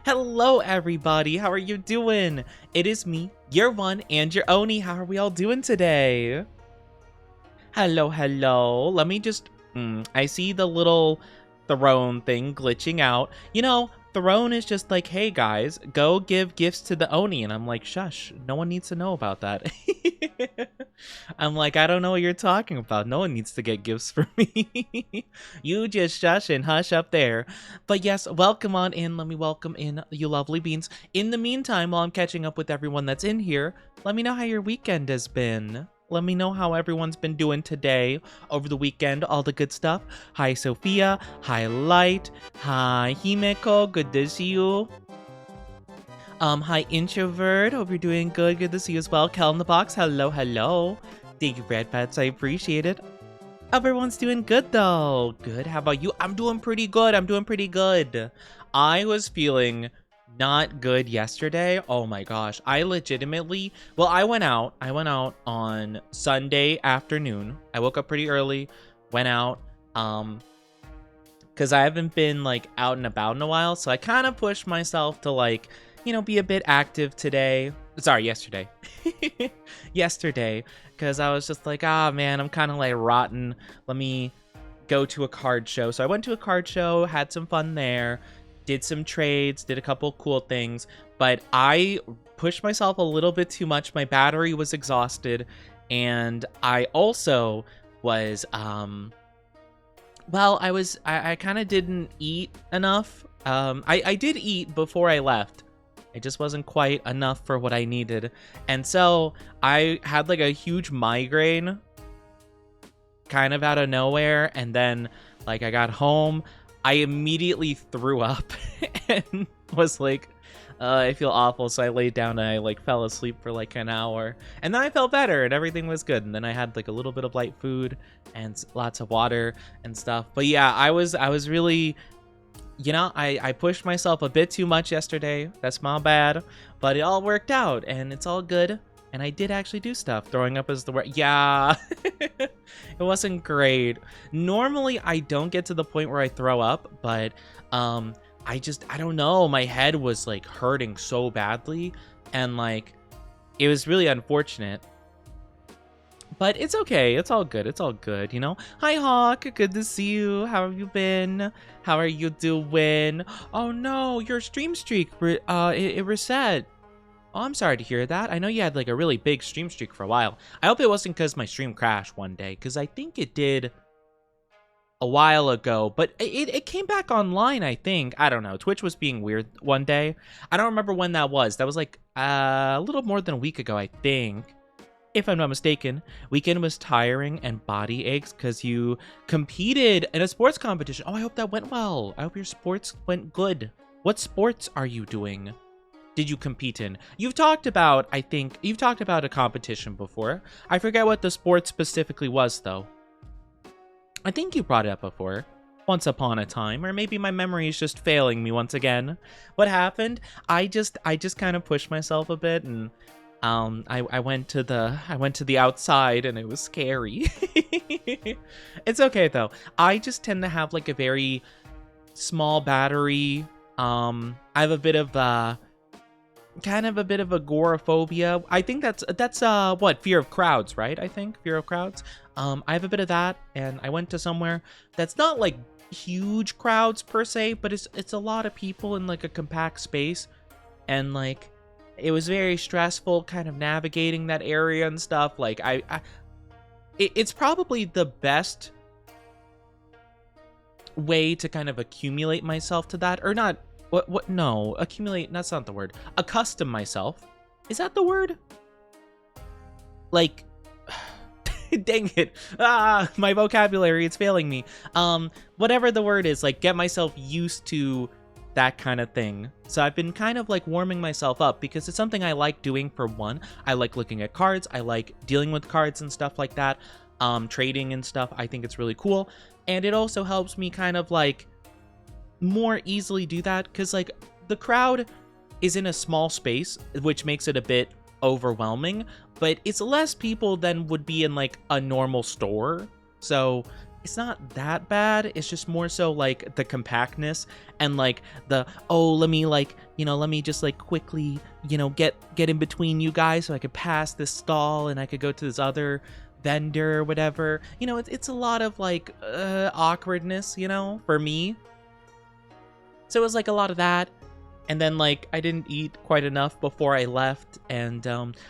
Hello, everybody. How are you doing? It is me, your one and your Oni. How are we all doing today? Hello. Let me just. I see the little throne thing glitching out. Throne is just like, hey guys, go give gifts to the Oni. And I'm like, shush, no one needs to know about that. I'm like, I don't know what you're talking about. No one needs to get gifts from me. You just shush and hush up there. But yes, welcome on in. Let me welcome in you lovely beans. In the meantime, while I'm catching up with everyone that's in here, let me know how your weekend has been. Let me know how everyone's been doing today, over the weekend, all the good stuff. Hi, Sophia. Hi, Light. Hi, Himeko. Good to see you. Hi, Introvert. Hope you're doing good. Good to see you as well. Kel in the box. Hello. Thank you, Red Pets. I appreciate it. Everyone's doing good, though. Good. How about you? I'm doing pretty good. I was feeling not good yesterday. Oh my gosh. I went out on Sunday afternoon. I woke up pretty early, went out, because I haven't been like out and about in a while. So I kind of pushed myself to be a bit active today. Sorry, yesterday. Yesterday, because I was just like, man, I'm kind of like rotten. Let me go to a card show. So I went to a card show, had some fun there, did some trades, did a couple cool things, but I pushed myself a little bit too much. My battery was exhausted, and I also was, I kind of didn't eat enough. I did eat before I left. It just wasn't quite enough for what I needed. And so I had like a huge migraine kind of out of nowhere. And then I got home, I immediately threw up and was like, I feel awful. So I laid down and I fell asleep for like an hour. And then I felt better and everything was good. And then I had a little bit of light food and lots of water and stuff. But yeah, I was really... I pushed myself a bit too much yesterday. That's my bad. But it all worked out, and it's all good. And I did actually do stuff. Throwing up is the word. Yeah. It wasn't great. Normally, I don't get to the point where I throw up, but I don't know. My head was, hurting so badly, and, it was really unfortunate. But it's okay. It's all good. Hi, Hawk. Good to see you. How have you been? How are you doing? Oh, no. Your stream streak, it reset. Oh, I'm sorry to hear that. I know you had, a really big stream streak for a while. I hope it wasn't because my stream crashed one day, because I think it did a while ago. But it came back online, I think. I don't know. Twitch was being weird one day. I don't remember when that was. That was, a little more than a week ago, I think. If I'm not mistaken. Weekend was tiring and body aches because you competed in a sports competition. Oh, I hope that went well. I hope your sports went good. What sports are you doing? Did you compete in? You've talked about a competition before. I forget what the sport specifically was, though. I think you brought it up before. Once upon a time, or maybe my memory is just failing me once again. What happened? I just kind of pushed myself a bit, and I went to the outside and it was scary. It's okay though. I just tend to have a very small battery. I have a bit of agoraphobia. I think that's what, fear of crowds, right? I think fear of crowds. I have a bit of that, and I went to somewhere that's not huge crowds per se, but it's a lot of people in a compact space, and it was very stressful kind of navigating that area and stuff. It's probably the best way to kind of accumulate myself to that, or not. No, accumulate, that's not the word. Accustom myself. Is that the word? Dang it. My vocabulary, it's failing me. Whatever the word is, get myself used to that kind of thing. So I've been kind of warming myself up because it's something I like doing. For one, I like looking at cards. I like dealing with cards and stuff like that. Trading and stuff. I think it's really cool. And it also helps me kind of more easily do that because the crowd is in a small space, which makes it a bit overwhelming, but it's less people than would be in a normal store. So it's not that bad. It's just more so like the compactness and like the, oh, let me like, let me just like quickly, get in between you guys so I could pass this stall and I could go to this other vendor or whatever. It's a lot of like awkwardness, for me. So it was like a lot of that. And then like I didn't eat quite enough before I left, and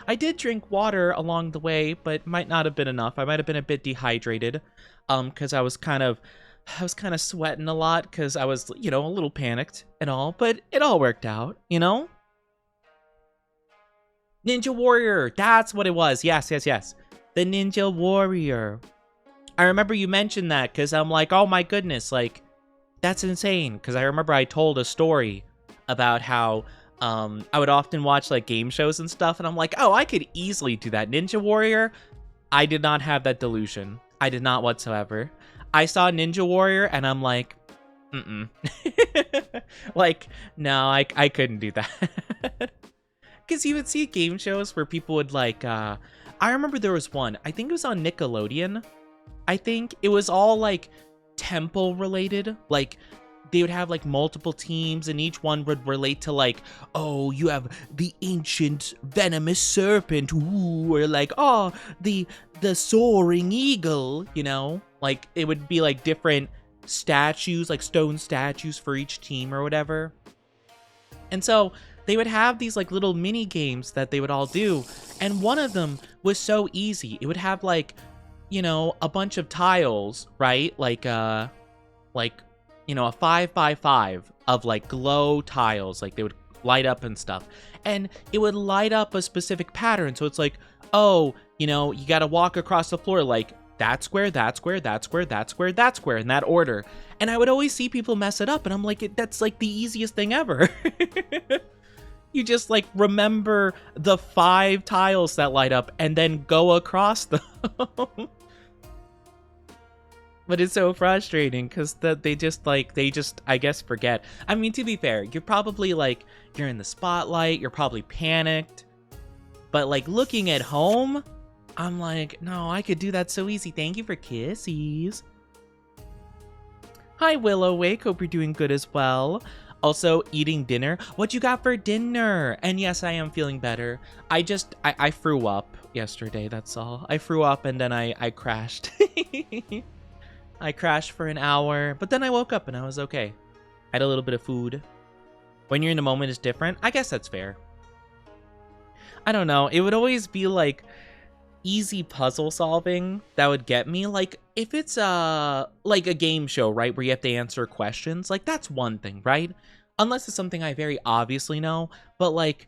I did drink water along the way, but might not have been enough. I might have been a bit dehydrated, because I was kind of sweating a lot because I was, a little panicked and all, but it all worked out, Ninja Warrior, that's what it was. Yes. The Ninja Warrior. I remember you mentioned that because I'm like, oh my goodness, like that's insane. Because I remember I told a story about how I would often watch like game shows and stuff, and I'm like, oh, I could easily do that. Ninja Warrior, I did not have that delusion. I did not whatsoever. I saw Ninja Warrior and I'm like, like, no, I couldn't do that. Because you would see game shows where people would like, I remember there was one, I think it was on Nickelodeon. I think it was all like temple related, like they would have like multiple teams and each one would relate to like, oh, you have the ancient venomous serpent, ooh, or like, oh, the soaring eagle, like it would be like different statues, like stone statues for each team or whatever. And so they would have these like little mini games that they would all do, and one of them was so easy. It would have like, a bunch of tiles, right? Like a 5x5 of like glow tiles, like they would light up and stuff, and it would light up a specific pattern. So it's like, oh, you gotta walk across the floor like that square, that square, that square, that square, that square, in that order. And I would always see people mess it up, and I'm like, that's like the easiest thing ever. You just like remember the 5 tiles that light up and then go across them. But it's so frustrating because they just, I guess, forget. I mean, to be fair, you're probably like, you're in the spotlight, you're probably panicked. But like looking at home, I'm like, no, I could do that so easy. Thank you for kissies. Hi, Willow Wake. Hope you're doing good as well. Also, eating dinner. What you got for dinner? And yes, I am feeling better. I threw up yesterday, that's all. I threw up and then I crashed. I crashed for an hour, but then I woke up and I was okay. I had a little bit of food. When you're in the moment, it's different. I guess that's fair. I don't know. It would always be like easy puzzle solving that would get me. Like if it's like a game show, right, where you have to answer questions, like that's one thing, right? Unless it's something I very obviously know. But like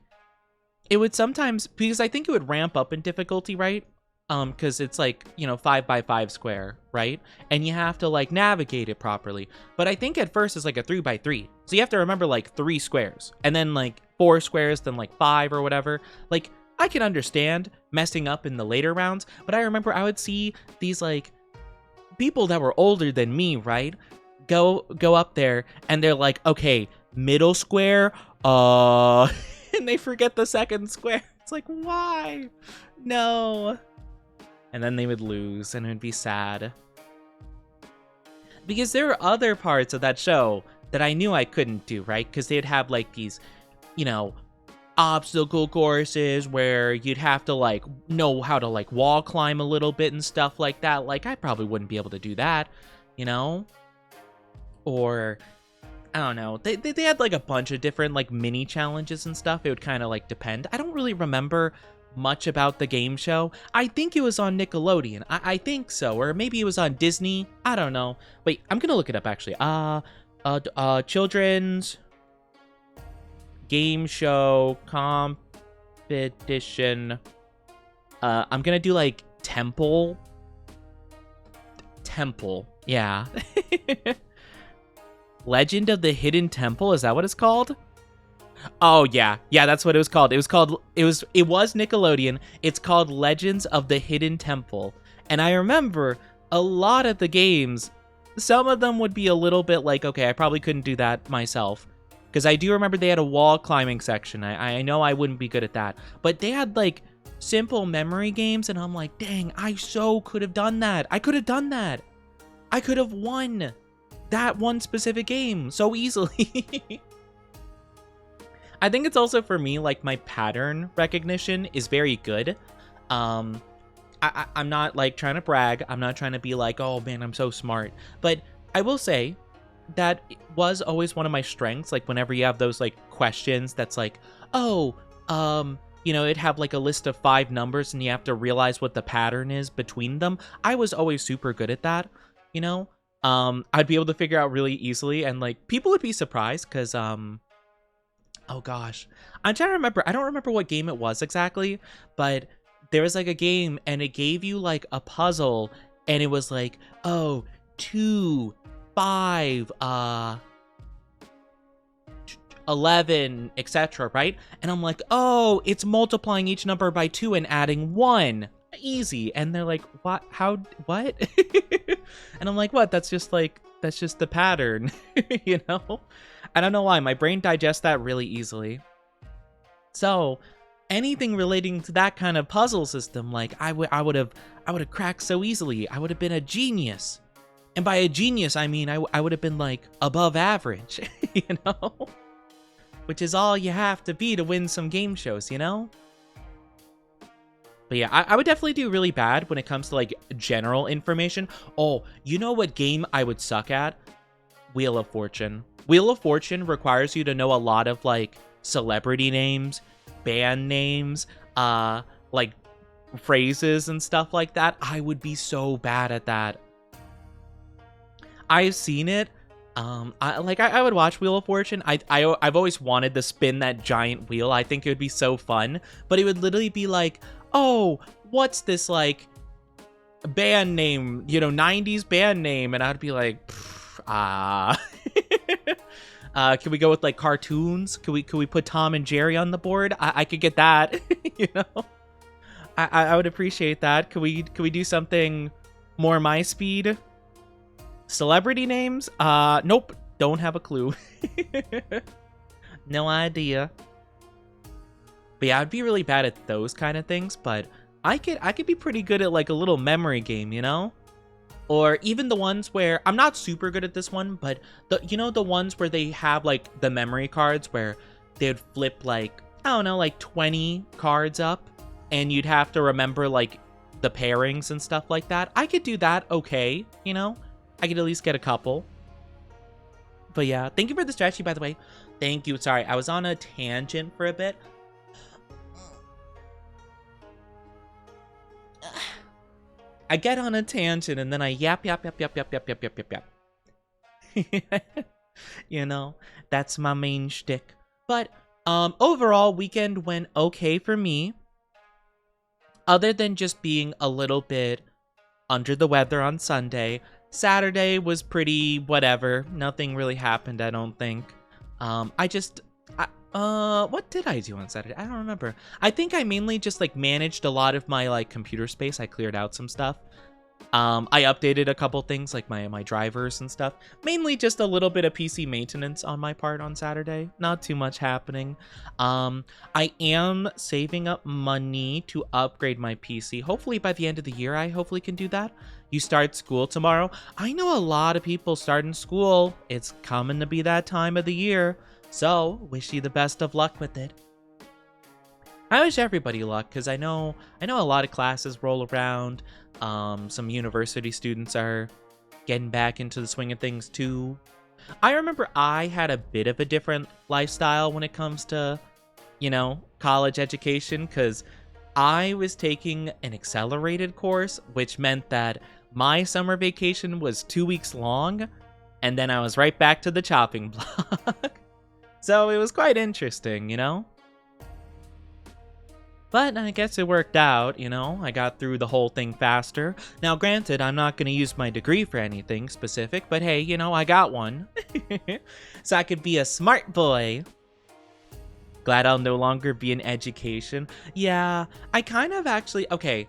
it would sometimes, because I think it would ramp up in difficulty, right? Because it's like, 5x5 square, right? And you have to like navigate it properly. But I think at first it's like a 3x3. So you have to remember like 3 squares and then like 4 squares, then like 5 or whatever. Like I can understand messing up in the later rounds, but I remember I would see these like people that were older than me, right? Go up there and they're like, okay, middle square, and they forget the second square. It's like, why? No. And then they would lose, and it would be sad. Because there were other parts of that show that I knew I couldn't do, right? Because they'd have, like, these, obstacle courses where you'd have to, like, know how to, like, wall climb a little bit and stuff like that. Like, I probably wouldn't be able to do that, Or, I don't know. They had, like, a bunch of different, like, mini challenges and stuff. It would kind of, like, depend. I don't really remember much about the game show. I think it was on Nickelodeon. I think so, or maybe it was on Disney. I don't know. Wait, I'm gonna look it up actually. Children's game show competition. I'm gonna do like Temple. Yeah. Legend of the Hidden Temple. Is that what it's called? Oh yeah, that's what it was called. It was Nickelodeon. It's called Legends of the Hidden Temple. And I remember a lot of the games, some of them would be a little bit like, okay, I probably couldn't do that myself. Because I do remember they had a wall climbing section. I know I wouldn't be good at that. But they had like simple memory games and I'm like, dang, I so could have done that. I could have done that. I could have won that one specific game so easily. I think it's also for me, like, my pattern recognition is very good. I'm not like trying to brag. I'm not trying to be like, oh man, I'm so smart. But I will say that was always one of my strengths. Like whenever you have those like questions that's like, oh, it'd have like a list of 5 numbers and you have to realize what the pattern is between them. I was always super good at that, you know? I'd be able to figure out really easily, and like people would be surprised because oh gosh, I'm trying to remember. I don't remember what game it was exactly, but there was like a game and it gave you like a puzzle and it was like, oh, 2, 5, 11, etc., right? And I'm like, oh, it's multiplying each number by 2 and adding 1. Easy. And they're like, what? How? What? And I'm like, what? That's just the pattern, you know? I don't know why. My brain digests that really easily. So anything relating to that kind of puzzle system, like I would have cracked so easily. I would have been a genius. And by a genius, I mean I would have been like above average, you know? Which is all you have to be to win some game shows, you know? But yeah, I would definitely do really bad when it comes to like general information. Oh, you know what game I would suck at? Wheel of Fortune. Wheel of Fortune requires you to know a lot of like celebrity names, band names, like phrases and stuff like that. I would be so bad at that. I've seen it. I would watch Wheel of Fortune. I've always wanted to spin that giant wheel. I think it would be so fun. But it would literally be like, oh, what's this like band name? 90s band name, and I'd be like, can we go with like cartoons? Can we put Tom and Jerry on the board? I could get that. I would appreciate that. Could we do something more my speed? Celebrity names? Nope. Don't have a clue. No idea. But yeah, I'd be really bad at those kind of things, but I could be pretty good at like a little memory game, you know? Or even the ones where I'm not super good at this one, but the ones where they have like the memory cards where they'd flip like, I don't know, like 20 cards up and you'd have to remember like the pairings and stuff like that. I could do that okay, you know? I could at least get a couple. But yeah, thank you for the strategy, by the way. Thank you. Sorry, I was on a tangent for a bit. I get on a tangent and then I yap. You know, that's my main shtick. But overall, weekend went okay for me. Other than just being a little bit under the weather on Sunday. Saturday was pretty whatever. Nothing really happened, I don't think. What did I do on Saturday? I don't remember. I think I mainly just like managed a lot of my like computer space. I cleared out some stuff. I updated a couple things like my drivers and stuff. Mainly just a little bit of PC maintenance on my part on Saturday. Not too much happening. I am saving up money to upgrade my PC. Hopefully by the end of the year, I hopefully can do that. You start school tomorrow. I know a lot of people starting school. It's coming to be that time of the year. So, wish you the best of luck with it. I wish everybody luck, because I know a lot of classes roll around. Some university students are getting back into the swing of things too. I remember I had a bit of a different lifestyle when it comes to, college education, because I was taking an accelerated course, which meant that my summer vacation was 2 weeks long, and then I was right back to the chopping block. So it was quite interesting, But I guess it worked out, I got through the whole thing faster. Now, granted, I'm not going to use my degree for anything specific, but hey, I got one. So I could be a smart boy. Glad I'll no longer be in education. Yeah, I kind of actually, okay.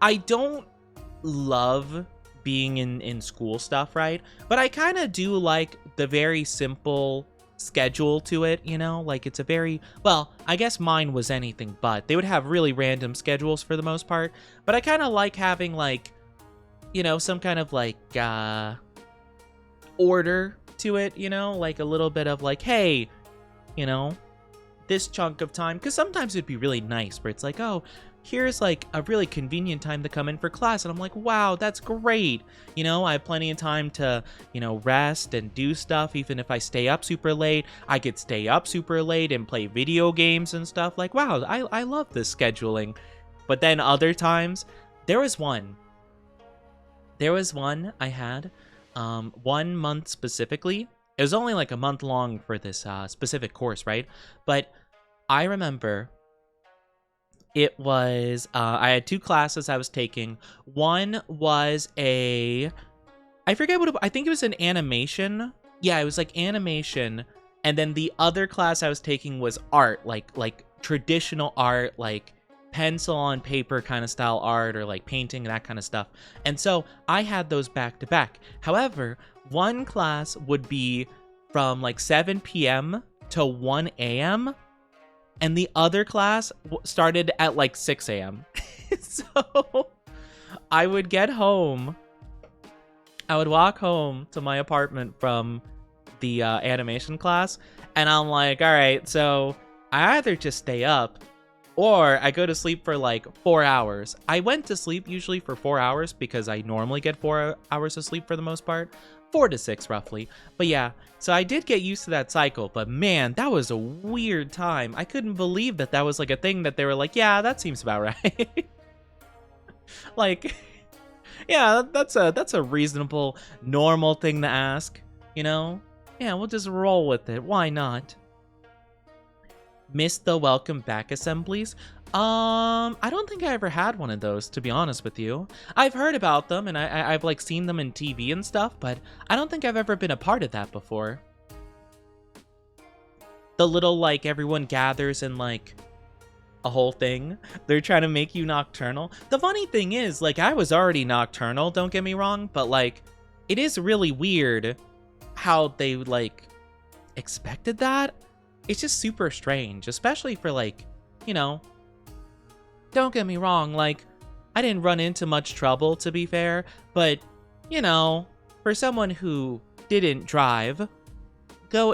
I don't love being in school stuff, right? But I kind of do like the very simple schedule to it, like it's a very, well, I guess mine was anything but. They would have really random schedules for the most part, but I kind of like having like some kind of like order to it, like a little bit of like, hey, this chunk of time, because sometimes it'd be really nice where it's like, oh, here's like a really convenient time to come in for class, and I'm like, wow, that's great. I have plenty of time to rest and do stuff. Even if I stay up super late, I could stay up super late and play video games and stuff. Like, wow, I love this scheduling. But then other times, there was one I had 1 month specifically. It was only like a month long for this specific course, right? But I remember it was, I had 2 classes I was taking. One was I forget I think it was an animation. Yeah, it was like animation. And then the other class I was taking was art, like traditional art, like pencil on paper kind of style art, or like painting and that kind of stuff. And so I had those back to back. However, one class would be from like 7 p.m. to 1 a.m. and the other class started at like 6 a.m. So I would get home. I would walk home to my apartment from the animation class, and I'm like, all right, so I either just stay up or I go to sleep for like 4 hours. I went to sleep usually for 4 hours because I normally get 4 hours of sleep for the most part. 4 to 6 roughly. But yeah, so I did get used to that cycle. But man, that was a weird time. I couldn't believe that was like a thing that they were like, yeah, that seems about right. Like, yeah, that's a reasonable, normal thing to ask, Yeah, we'll just roll with it. Why not? Missed the welcome back assemblies? I don't think I ever had one of those, to be honest with you. I've heard about them, and I've like seen them in TV and stuff, but I don't think I've ever been a part of that before. The little, like, everyone gathers in, like, a whole thing. They're trying to make you nocturnal. The funny thing is, like, I was already nocturnal, don't get me wrong, but, like, it is really weird how they, like, expected that. It's just super strange, especially for, like, don't get me wrong, like, I didn't run into much trouble, to be fair, but, for someone who didn't drive,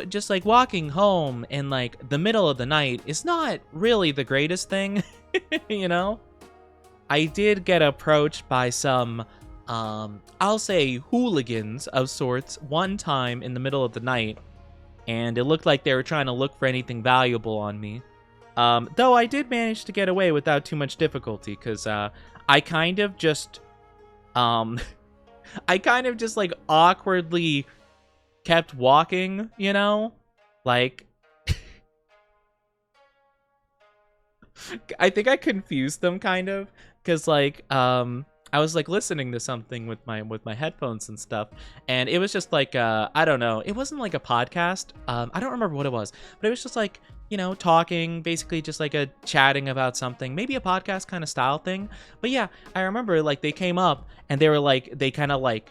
just, like, walking home in, like, the middle of the night is not really the greatest thing, I did get approached by some, I'll say hooligans of sorts one time in the middle of the night, and it looked like they were trying to look for anything valuable on me. Though I did manage to get away without too much difficulty, because I kind of just, like, awkwardly kept walking, Like, I think I confused them, kind of, because, like, I was like listening to something with my headphones and stuff, and it was just like I don't know, it wasn't like a podcast. I don't remember what it was, but it was just like, talking, basically just like a chatting about something, maybe a podcast kind of style thing. But yeah, I remember like they came up and they were like, they kind of like,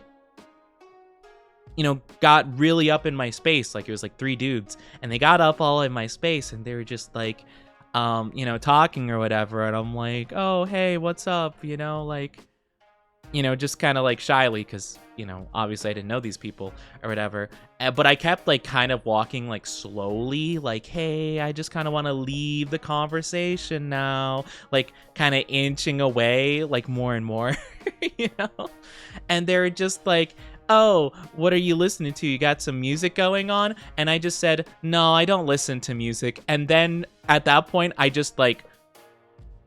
got really up in my space. Like it was like 3 dudes, and they got up all in my space, and they were just like, talking or whatever. And I'm like, oh, hey, what's up? Like, just kind of like shyly, because, obviously I didn't know these people or whatever. But I kept like kind of walking like slowly, like, hey, I just kind of want to leave the conversation now, like kind of inching away like more and more, And they're just like, oh, what are you listening to? You got some music going on? And I just said, no, I don't listen to music. And then at that point, I just like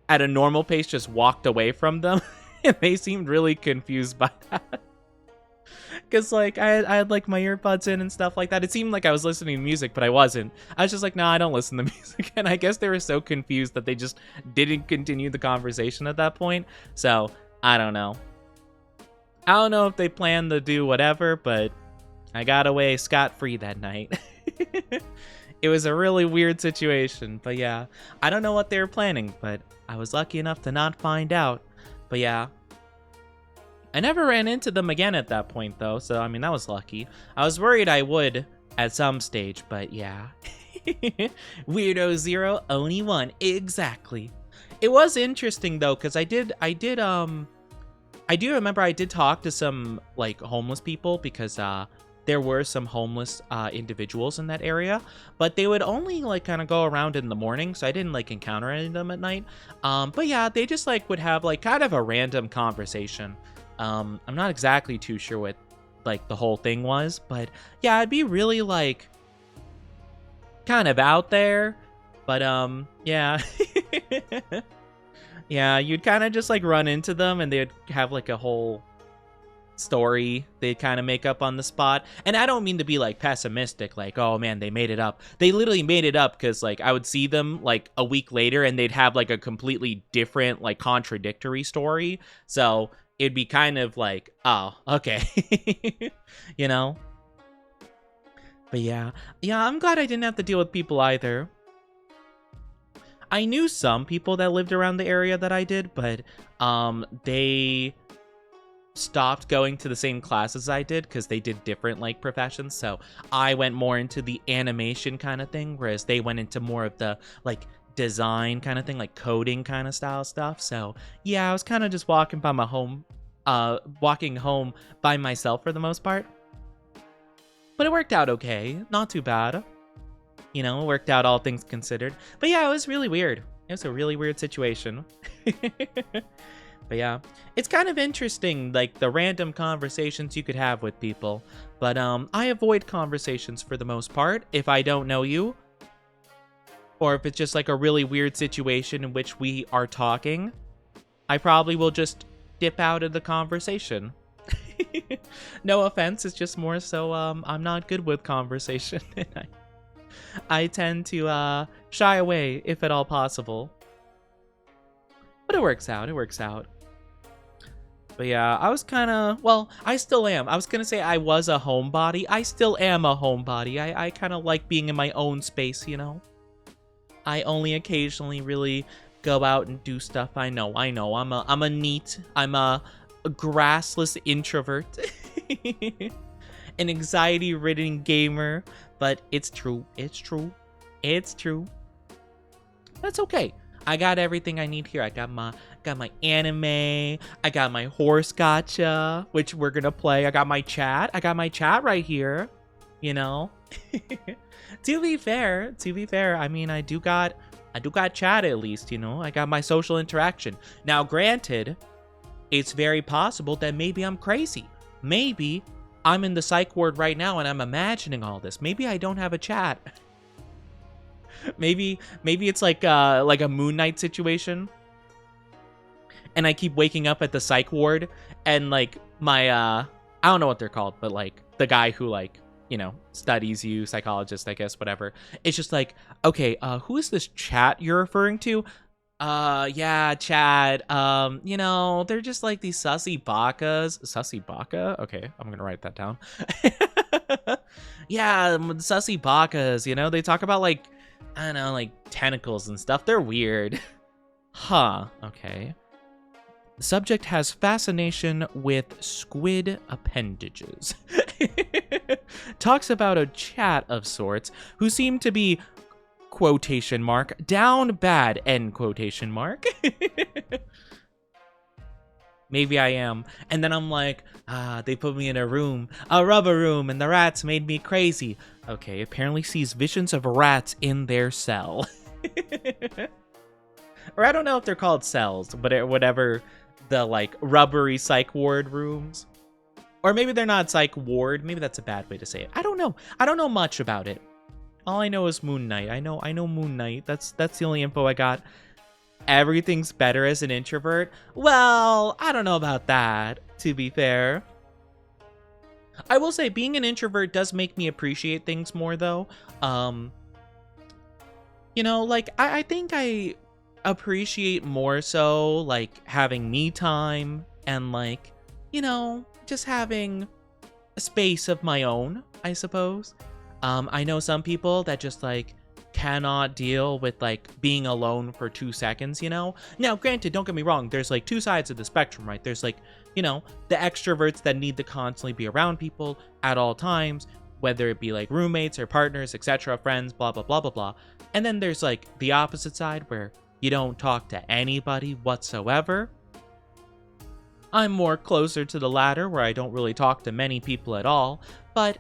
at a normal pace just walked away from them. And they seemed really confused by that. Because, like, I had, like, my earbuds in and stuff like that. It seemed like I was listening to music, but I wasn't. I was just like, no, I don't listen to music. And I guess they were so confused that they just didn't continue the conversation at that point. So, I don't know. I don't know if they planned to do whatever, but I got away scot-free that night. It was a really weird situation. But, yeah, I don't know what they were planning, but I was lucky enough to not find out. But yeah, I never ran into them again at that point, though, so I mean, that was lucky. I was worried I would at some stage, but yeah. Weirdo 0, Oni 1, exactly. It was interesting, though, because I I do remember I did talk to some like homeless people because there were some homeless individuals in that area, but they would only like kind of go around in the morning, so I didn't like encounter any of them at night. But yeah, they just like would have like kind of a random conversation. I'm not exactly too sure what like the whole thing was, but yeah, it'd be really like kind of out there. But yeah. Yeah, you'd kind of just like run into them and they'd have like a whole story they kind of make up on the spot. And I don't mean to be like pessimistic, like, oh man, they made it up. They literally made it up because like I would see them like a week later and they'd have like a completely different, like contradictory story. So it'd be kind of like, oh, okay. You know? But yeah, I'm glad I didn't have to deal with people either. I knew some people that lived around the area that I did, but they stopped going to the same classes I did because they did different like professions. So I went more into the animation kind of thing, whereas they went into more of the like design kind of thing, like coding kind of style stuff. So yeah, I was kind of just walking home by myself for the most part. But it worked out okay, not too bad. You know, worked out all things considered. But yeah, it was really weird. It was a really weird situation. But yeah, it's kind of interesting, like the random conversations you could have with people. But I avoid conversations for the most part if I don't know you. Or if it's just like a really weird situation in which we are talking, I probably will just dip out of the conversation. No offense, it's just more so I'm not good with conversation. I tend to shy away if at all possible. But it works out, But yeah, I was kind of, well, I still am. I was going to say I was a homebody. I still am a homebody. I kind of like being in my own space, you know? I only occasionally really go out and do stuff. I know. I'm a grassless introvert. An anxiety-ridden gamer. But it's true. That's okay. I got everything I need here. I got my anime. I got my horse gacha, which we're gonna play. I got my chat. Right here. You know. To be fair, I mean, I do got chat at least. You know, I got my social interaction. Now, granted, it's very possible that maybe I'm crazy. Maybe I'm in the psych ward right now and I'm imagining all this. Maybe I don't have a chat. Maybe it's like a Moon Knight situation. And I keep waking up at the psych ward and like my I don't know what they're called, but like the guy who like, you know, studies you, psychologist, I guess, whatever. It's just like, okay, who is this chat you're referring to? Yeah, Chad. You know, they're just like these sussy bakas. Sussy baka? Okay, I'm gonna write that down. Yeah, sussy bakas, you know, they talk about like, I don't know, like tentacles and stuff. They're weird. Huh, okay. The subject has fascination with squid appendages. Talks about a chat of sorts who seem to be quotation mark down bad end quotation mark. Maybe I am. And then I'm like, they put me in a rubber room, and the rats made me crazy. Okay, apparently sees visions of rats in their cell. Or I don't know if they're called cells, but whatever, the like rubbery psych ward rooms. Or maybe they're not psych ward. Maybe that's a bad way to say it. I don't know. I don't know much about it. All I know is Moon Knight. I know Moon Knight. That's the only info I got. Everything's better as an introvert. Well, I don't know about that, to be fair. I will say being an introvert does make me appreciate things more though. You know, like I think I appreciate more so like having me time and like, you know, just having a space of my own, I suppose. I know some people that just like cannot deal with like being alone for 2 seconds, you know? Now, granted, don't get me wrong, there's like two sides of the spectrum, right? There's like, you know, the extroverts that need to constantly be around people at all times, whether it be like roommates or partners, etc., friends, blah, blah, blah, blah, blah. And then there's like the opposite side where you don't talk to anybody whatsoever. I'm more closer to the latter, where I don't really talk to many people at all. But,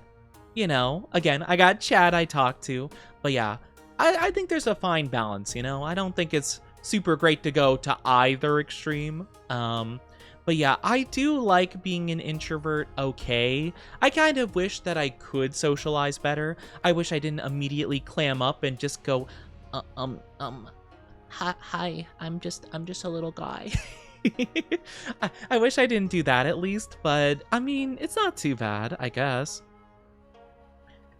you know, again, I got chat I talk to. But yeah, I think there's a fine balance, you know? I don't think it's super great to go to either extreme. But yeah, I do like being an introvert, okay. I kind of wish that I could socialize better. I wish I didn't immediately clam up and just go, hi, I'm just a little guy. I wish I didn't do that at least, but I mean, it's not too bad, I guess.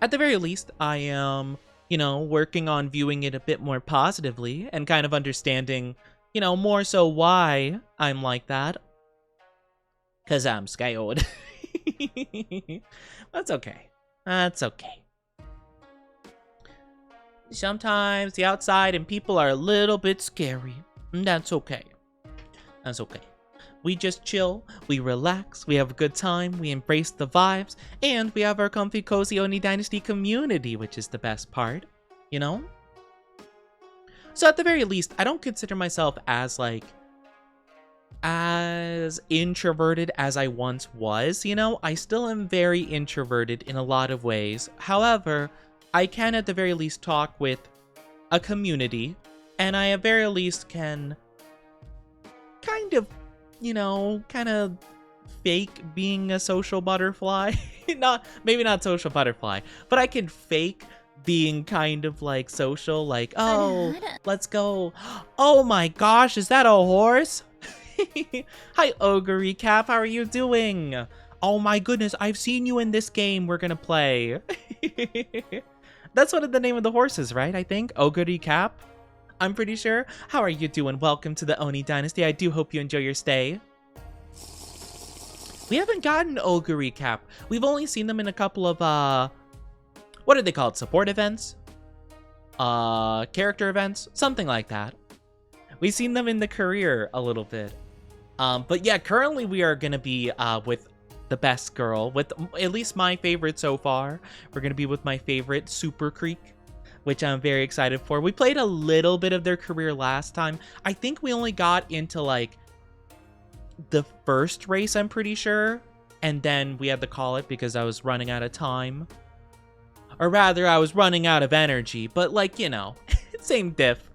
At the very least, I am, you know, working on viewing it a bit more positively and kind of understanding, you know, more so why I'm like that. Because I'm scared. That's okay. That's okay. Sometimes the outside and people are a little bit scary. That's okay. That's okay. We just chill, we relax, we have a good time, we embrace the vibes, and we have our comfy, cozy Oni Dynasty community, which is the best part, you know? So at the very least, I don't consider myself as, like, as introverted as I once was, you know? I still am very introverted in a lot of ways. However, I can at the very least talk with a community, and I at very least can kind of, you know, kind of fake being a social butterfly. Maybe not social butterfly, but I can fake being kind of like social, like, oh, let's go. Oh my gosh, is that a horse? Hi, Ogre Recap, how are you doing? Oh my goodness, I've seen you in this game we're gonna play. That's one of the name of the horses, right? I think Ogre Recap. I'm pretty sure. How are you doing? Welcome to the Oni Dynasty. I do hope you enjoy your stay. We haven't gotten Ogre Recap. We've only seen them in a couple of, what are they called? Support events? Character events? Something like that. We've seen them in the career a little bit. But yeah, currently we are going to be with the best girl, with at least my favorite so far. We're going to be with my favorite, Super Creek, which I'm very excited for. We played a little bit of their career last time. I think we only got into, like, the first race, I'm pretty sure. And then we had to call it because I was running out of time. Or rather, I was running out of energy. But, like, you know, same diff.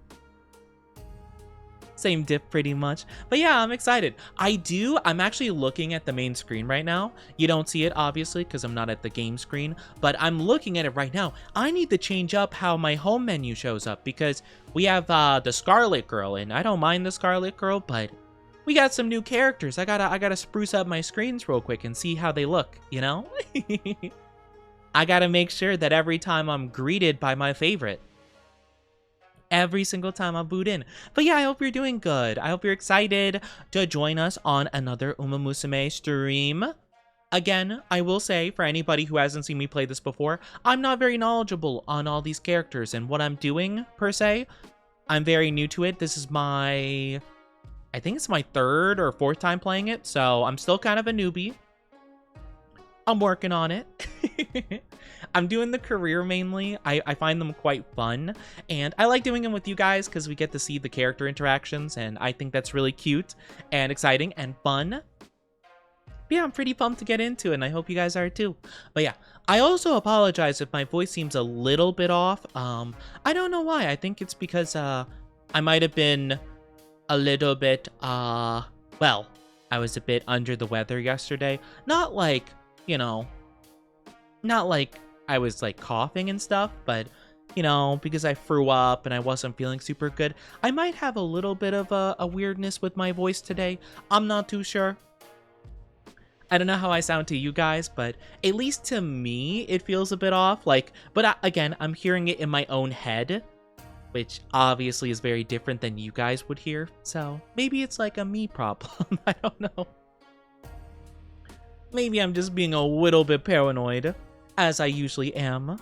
Same diff pretty much. But yeah, I'm excited. I'm actually looking at the main screen right now. You don't see it, obviously, because I'm not at the game screen. But I'm looking at it right now. I need to change up how my home menu shows up, because we have the Scarlet Girl, and I don't mind the Scarlet Girl, but we got some new characters. I gotta spruce up my screens real quick and see how they look, you know? I gotta make sure that every time I'm greeted by my favorite, every single time I boot in. But yeah, I hope you're doing good. I hope you're excited to join us on another Umamusume stream. Again, I will say, for anybody who hasn't seen me play this before, I'm not very knowledgeable on all these characters and what I'm doing, per se. I'm very new to it. This is I think it's my third or fourth time playing it, so I'm still kind of a newbie. I'm working on it. I'm doing the career mainly. I find them quite fun, and I like doing them with you guys because we get to see the character interactions, and I think that's really cute and exciting and fun. But yeah, I'm pretty pumped to get into it, and I hope you guys are too. But yeah, I also apologize if my voice seems a little bit off. I don't know why. I think it's because I might have been a little bit well, I was a bit under the weather yesterday. Not like, you know, not like I was like coughing and stuff, but you know, because I threw up and I wasn't feeling super good, I might have a little bit of a weirdness with my voice today. I'm not too sure. I don't know how I sound to you guys, but at least to me, it feels a bit off. Like, but again, I'm hearing it in my own head, which obviously is very different than you guys would hear. So maybe it's like a me problem. I don't know. Maybe I'm just being a little bit paranoid, as I usually am.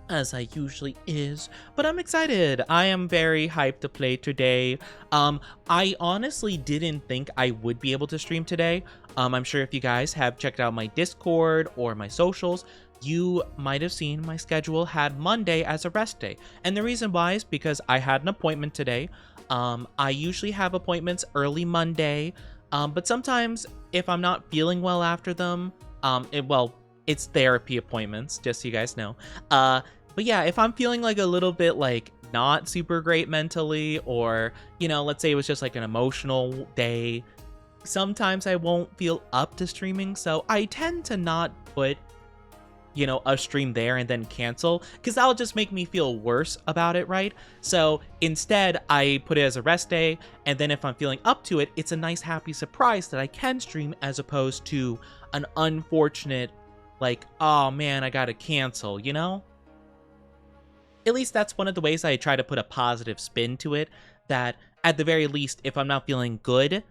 As I usually is. But I'm excited. I am very hyped to play today. I honestly didn't think I would be able to stream today. I'm sure if you guys have checked out my Discord or my socials, you might have seen my schedule had Monday as a rest day. And the reason why is because I had an appointment today. I usually have appointments early Monday, but sometimes if I'm not feeling well after them, it's therapy appointments, just so you guys know. But yeah, if I'm feeling like a little bit like not super great mentally, or, you know, let's say it was just like an emotional day, sometimes I won't feel up to streaming, so I tend to not put, you know, a stream there and then cancel, because that'll just make me feel worse about it, right? So instead, I put it as a rest day, and then if I'm feeling up to it, it's a nice happy surprise that I can stream, as opposed to an unfortunate, like, oh man, I gotta cancel, you know? At least that's one of the ways I try to put a positive spin to it, that at the very least, if I'm not feeling good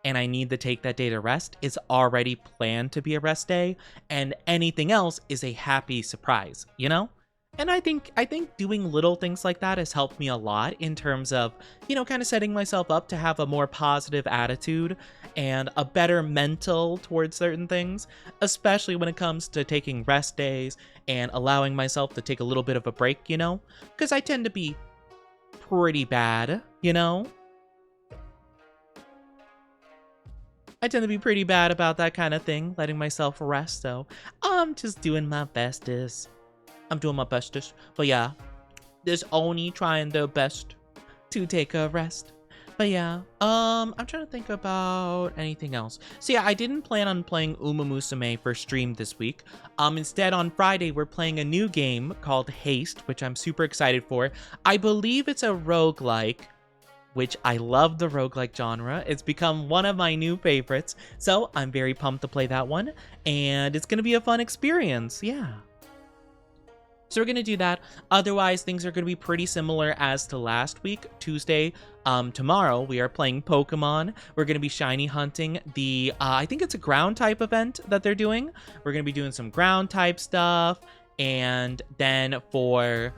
and I need to take that day to rest, it's already planned to be a rest day, and anything else is a happy surprise, you know? And I think doing little things like that has helped me a lot in terms of, you know, kind of setting myself up to have a more positive attitude and a better mental towards certain things, especially when it comes to taking rest days and allowing myself to take a little bit of a break, you know? Because I tend to be pretty bad, you know? I tend to be pretty bad about that kind of thing, letting myself rest, so I'm just doing my bestest. I'm doing my bestest. But yeah, there's Oni trying their best to take a rest. But yeah, I'm trying to think about anything else. So yeah, I didn't plan on playing Umamusume for stream this week. Instead, on Friday, we're playing a new game called Haste, which I'm super excited for. I believe it's a roguelike, which I love the roguelike genre. It's become one of my new favorites, so I'm very pumped to play that one, and it's gonna be a fun experience, yeah. So we're gonna do that. Otherwise, things are gonna be pretty similar as to last week. Tuesday, tomorrow, we are playing Pokemon. We're gonna be shiny hunting the, I think it's a ground type event that they're doing. We're gonna be doing some ground type stuff, and then for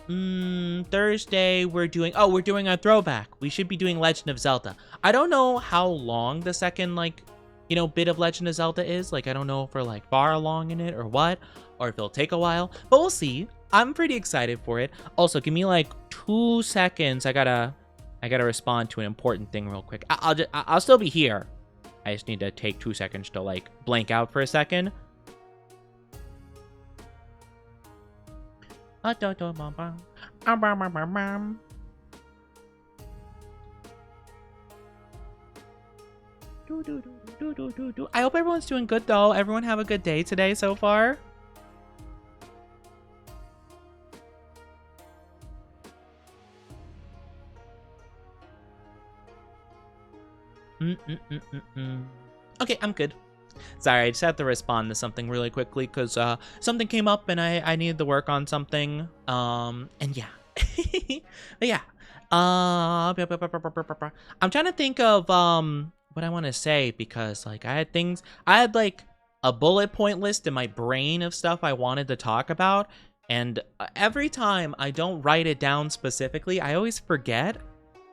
Thursday, we're doing a throwback. We should be doing Legend of Zelda. I don't know how long the second, like, you know, bit of Legend of Zelda is. Like, I don't know if we're, like, far along in it or what, or if it'll take a while, but we'll see. I'm pretty excited for it. Also, give me, like, 2 seconds. I gotta respond to an important thing real quick. I'll still be here. I just need to take 2 seconds to, like, blank out for a second. I hope everyone's doing good, though. Everyone have a good day today so far. Okay, I'm good. Sorry, I just had to respond to something really quickly because something came up and I needed to work on something. And yeah. But yeah. I'm trying to think of what I want to say, because like I had like a bullet point list in my brain of stuff I wanted to talk about, and every time I don't write it down specifically, I always forget.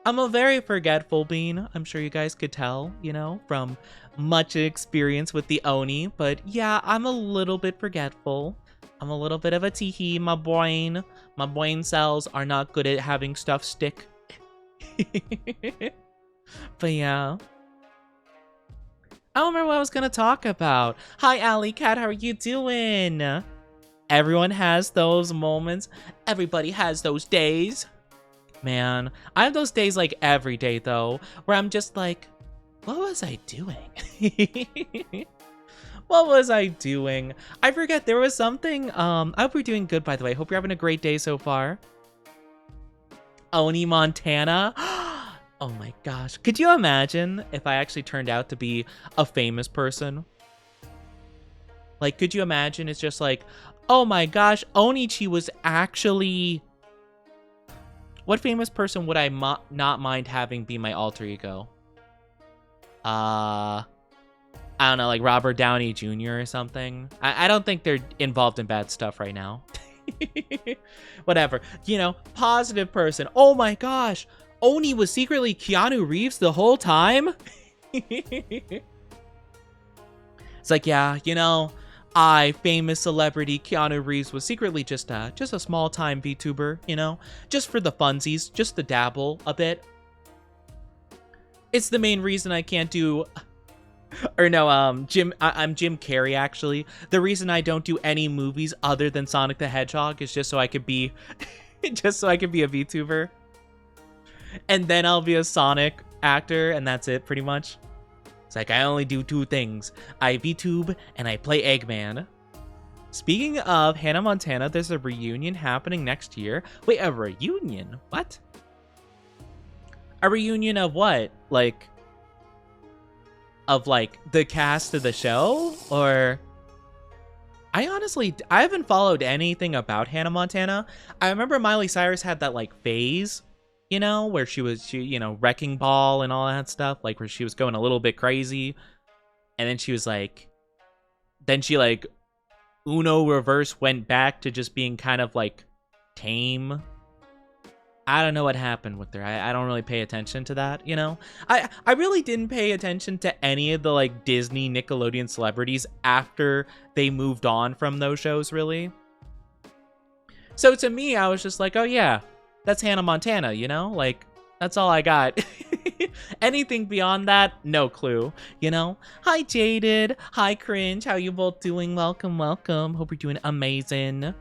I'm a very forgetful being. I'm sure you guys could tell, you know, from much experience with the Oni. But yeah, I'm a little bit forgetful. I'm a little bit of a teehee. My brain cells are not good at having stuff stick. But yeah. I don't remember what I was going to talk about. Hi, Alley Cat. How are you doing? Everyone has those moments. Everybody has those days. Man, I have those days like every day though, where I'm just like, what was I doing? What was I doing? I forget, there was something. I hope you're doing good, by the way. Hope you're having a great day so far. Oni Montana. Oh my gosh. Could you imagine if I actually turned out to be a famous person? Like, could you imagine it's just like, oh my gosh, Onichi was actually... What famous person would I not mind having be my alter ego? I don't know, like Robert Downey Jr. or something. I don't think they're involved in bad stuff right now. Whatever. You know, positive person. Oh my gosh. Oni was secretly Keanu Reeves the whole time? It's like, yeah, you know, I, famous celebrity Keanu Reeves, was secretly just a small-time VTuber, you know? Just for the funsies, just to dabble a bit. It's the main reason I can't do... Or no, I'm Jim Carrey, actually. The reason I don't do any movies other than Sonic the Hedgehog is just so I could be... just so I could be a VTuber. And then I'll be a Sonic actor, and that's it, pretty much. It's like, I only do 2 things. I VTube, and I play Eggman. Speaking of Hannah Montana, there's a reunion happening next year. Wait, a reunion? What? A reunion of what? Like, the cast of the show? Or... I haven't followed anything about Hannah Montana. I remember Miley Cyrus had that, like, phase, you know, where she you know, Wrecking Ball and all that stuff, like, where she was going a little bit crazy. And then she was like, Uno reverse went back to just being kind of, like, tame. I don't know what happened with her. I don't really pay attention to that, you know? I really didn't pay attention to any of the, like, Disney, Nickelodeon celebrities after they moved on from those shows, really. So to me, I was just like, oh yeah, that's Hannah Montana, you know? Like, that's all I got. Anything beyond that, no clue, you know? Hi, Jaded. Hi, Cringe. How you both doing? Welcome, welcome. Hope you're doing amazing.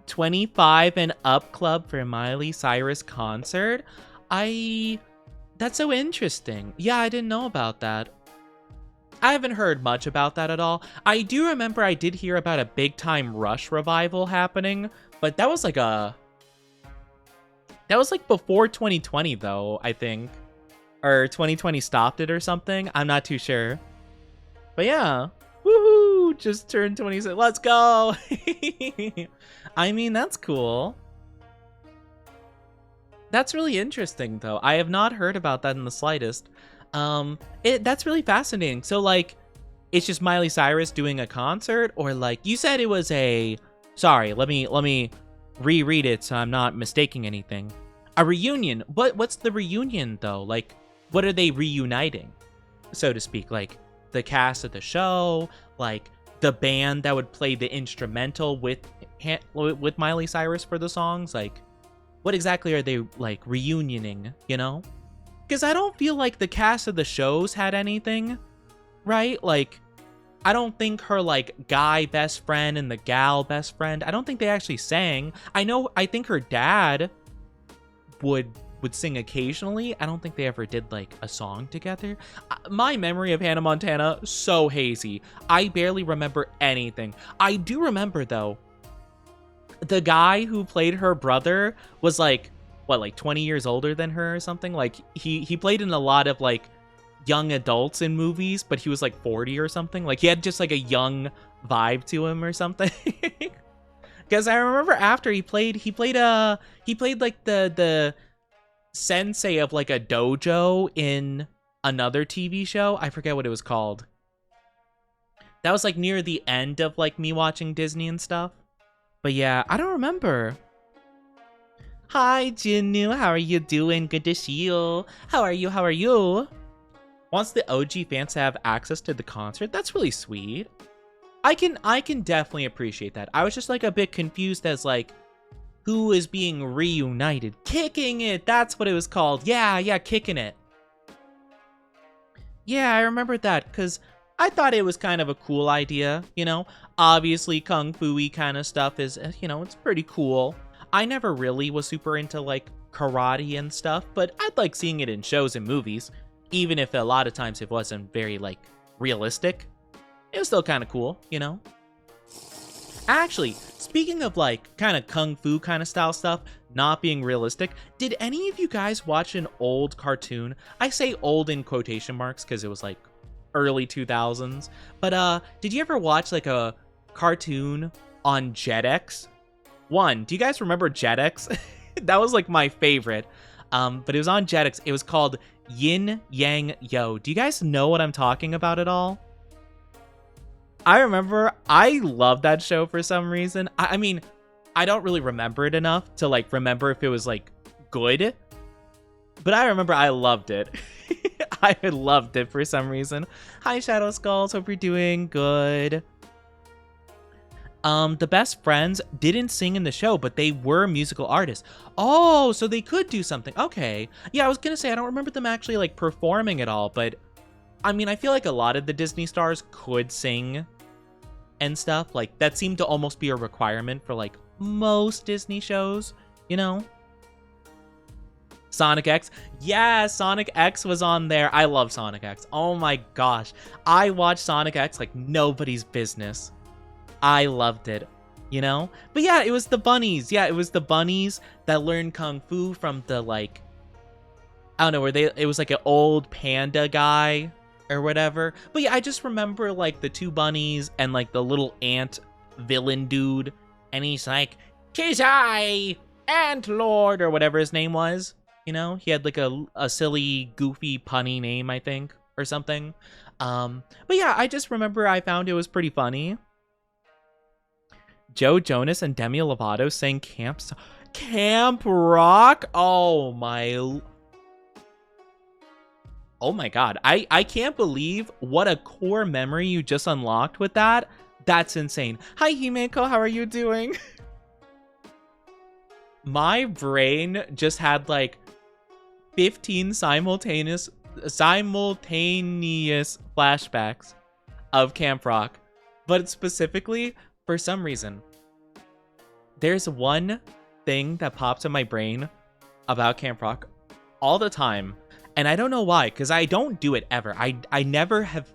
25 and up club for Miley Cyrus concert. That's so interesting. Yeah, I didn't know about that. I haven't heard much about that at all. I do remember I did hear about a Big Time Rush revival happening, but that was like before 2020 though, I think. Or 2020 stopped it or something. I'm not too sure. But yeah. Woohoo! Just turned 26. Let's go! I mean, that's cool. That's really interesting, though. I have not heard about that in the slightest. That's really fascinating. So, like, it's just Miley Cyrus doing a concert? Or, like, you said it was a... Sorry, let me reread it so I'm not mistaking anything. A reunion. What's the reunion, though? Like, what are they reuniting, so to speak? Like, the cast of the show? Like, the band that would play the instrumental with Miley Cyrus for the songs? Like, what exactly are they, like, reunioning, you know? Because I don't feel like the cast of the shows had anything, right? Like, I don't think her, like, guy best friend and the gal best friend, I don't think they actually sang. I think her dad would sing occasionally. I don't think they ever did, like, a song together. My memory of Hannah Montana, so hazy. I barely remember anything. I do remember, though, the guy who played her brother was, like, what, like 20 years older than her or something? Like, he played in a lot of, like, young adults in movies, but he was, like, 40 or something. Like, he had just, like, a young vibe to him or something. Because I remember after he played, like, the sensei of, like, a dojo in another TV show. I forget what it was called. That was, like, near the end of, like, me watching Disney and stuff. But yeah, I don't remember. Hi, Jinnu. How are you doing? Good to see you. How are you? How are you? Wants the OG fans to have access to the concert? That's really sweet. I can definitely appreciate that. I was just, like, a bit confused as, like, who is being reunited? Kicking It! That's what it was called. Yeah, Kicking It. Yeah, I remember that, because I thought it was kind of a cool idea, you know? Obviously, kung fu-y kind of stuff is, you know, it's pretty cool. I never really was super into, like, karate and stuff, but I'd like seeing it in shows and movies, even if a lot of times it wasn't very, like, realistic. It was still kind of cool, you know? Actually, speaking of, like, kind of kung fu kind of style stuff, not being realistic, did any of you guys watch an old cartoon? I say old in quotation marks because it was, like, early 2000s. But, did you ever watch, like, a cartoon on Jetix? One, do you guys remember Jetix? That was, like, my favorite. But it was on Jetix. It was called Yin Yang Yo. Do you guys know what I'm talking about at all? I remember I loved that show for some reason. I mean, I don't really remember it enough to, like, remember if it was, like, good. But I remember I loved it. I loved it for some reason. Hi, Shadow Skulls. Hope you're doing good. The best friends didn't sing in the show, but they were musical artists. Oh, so they could do something. Okay. Yeah, I was gonna say, I don't remember them actually, like, performing at all, but, I mean, I feel like a lot of the Disney stars could sing and stuff. Like, that seemed to almost be a requirement for, like, most Disney shows, you know? Sonic X. Yeah, Sonic X was on there. I love Sonic X. Oh my gosh. I watched Sonic X like nobody's business. I loved it, you know? But yeah, it was the bunnies. Yeah, it was the bunnies that learned Kung Fu from the, like, I don't know, it was like an old panda guy or whatever. But yeah, I just remember, like, the two bunnies and, like, the little ant villain dude. And he's like, "'Tis I, Ant Lord," or whatever his name was. You know, he had like a silly, goofy, punny name, I think, or something. But yeah, I just remember I found it was pretty funny. Joe Jonas and Demi Lovato sang Camp Rock. Oh my God. I can't believe what a core memory you just unlocked with that. That's insane. Hi, Himeko. How are you doing? My brain just had like 15 simultaneous flashbacks of Camp Rock. But specifically, for some reason, there's one thing that pops in my brain about Camp Rock all the time. And I don't know why, because I don't do it ever. I never have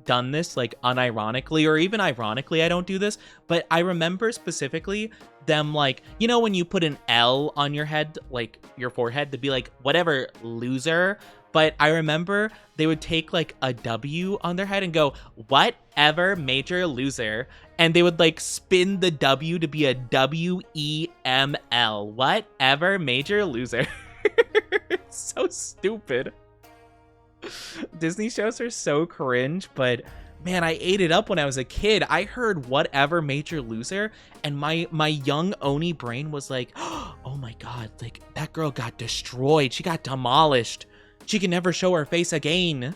done this, like, unironically, or even ironically I don't do this, but I remember specifically them, like, you know, when you put an L on your head, like your forehead, to be like, whatever, loser. But I remember they would take like a W on their head and go, whatever, major loser, and they would like spin the W to be a WEML, whatever, major loser. It's so stupid. Disney shows are so cringe, but man, I ate it up when I was a kid. I heard whatever, major loser, and my young Oni brain was like, oh my God, like that girl got destroyed. She got demolished. She can never show her face again.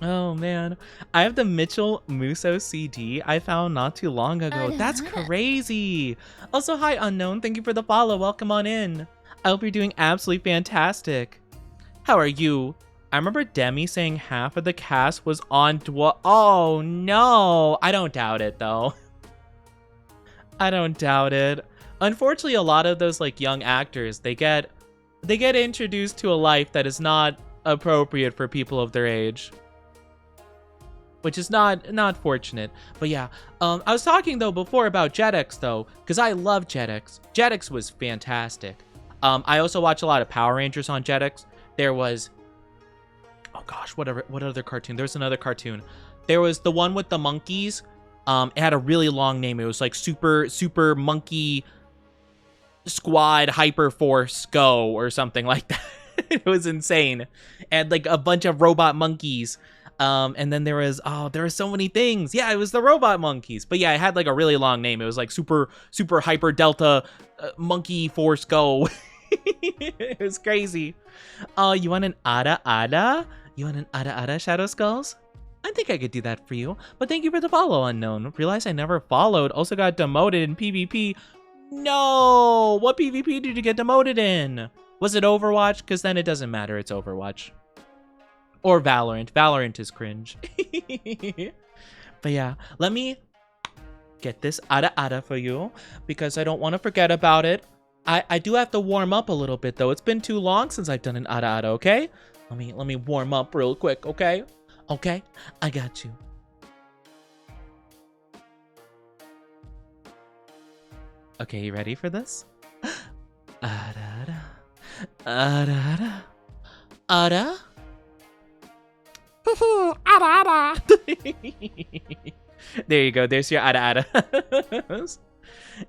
Oh man, I have the Mitchell Musso CD I found not too long ago. That's crazy. Also, hi Unknown, thank you for the follow. Welcome on in. I hope you're doing absolutely fantastic. How are you? I remember Demi saying half of the cast was on Oh no, I don't doubt it though. I don't doubt it. Unfortunately, a lot of those like young actors, they get introduced to a life that is not appropriate for people of their age, which is not fortunate. But yeah, I was talking though before about Jetix though, because I love Jetix. Jetix was fantastic. I also watch a lot of Power Rangers on Jetix. There was, oh gosh, what other cartoon? There's another cartoon. There was the one with the monkeys. It had a really long name. It was like Super Monkey Squad Hyper Force Go or something like that. It was insane. And like a bunch of robot monkeys. And then there were so many things. Yeah, it was the robot monkeys. But yeah, it had like a really long name. It was like Super Hyper Delta Monkey Force Go. It was crazy. You want an Ada? You want an Ada Shadow Skulls? I think I could do that for you. But thank you for the follow, Unknown. Realized I never followed. Also got demoted in PvP. No! What PvP did you get demoted in? Was it Overwatch? Because then it doesn't matter. It's Overwatch. Or Valorant. Valorant is cringe. But yeah, let me get this Ada for you, because I don't want to forget about it. I do have to warm up a little bit though. It's been too long since I've done an Ada, okay? Let me warm up real quick, okay? Okay, I got you. Okay, you ready for this? Ada. Ada. Ada. There you go. There's your Ada.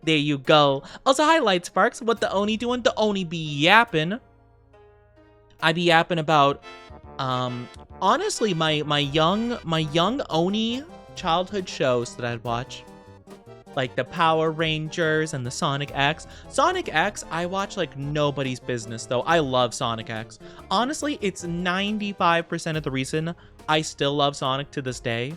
There you go. Also, highlight Sparks. What the Oni doing? The Oni be yapping. I be yapping about, honestly, my young Oni childhood shows that I'd watch. like the Power Rangers and the Sonic X. Sonic X, I watch like nobody's business though. I love Sonic X. Honestly, it's 95% of the reason I still love Sonic to this day.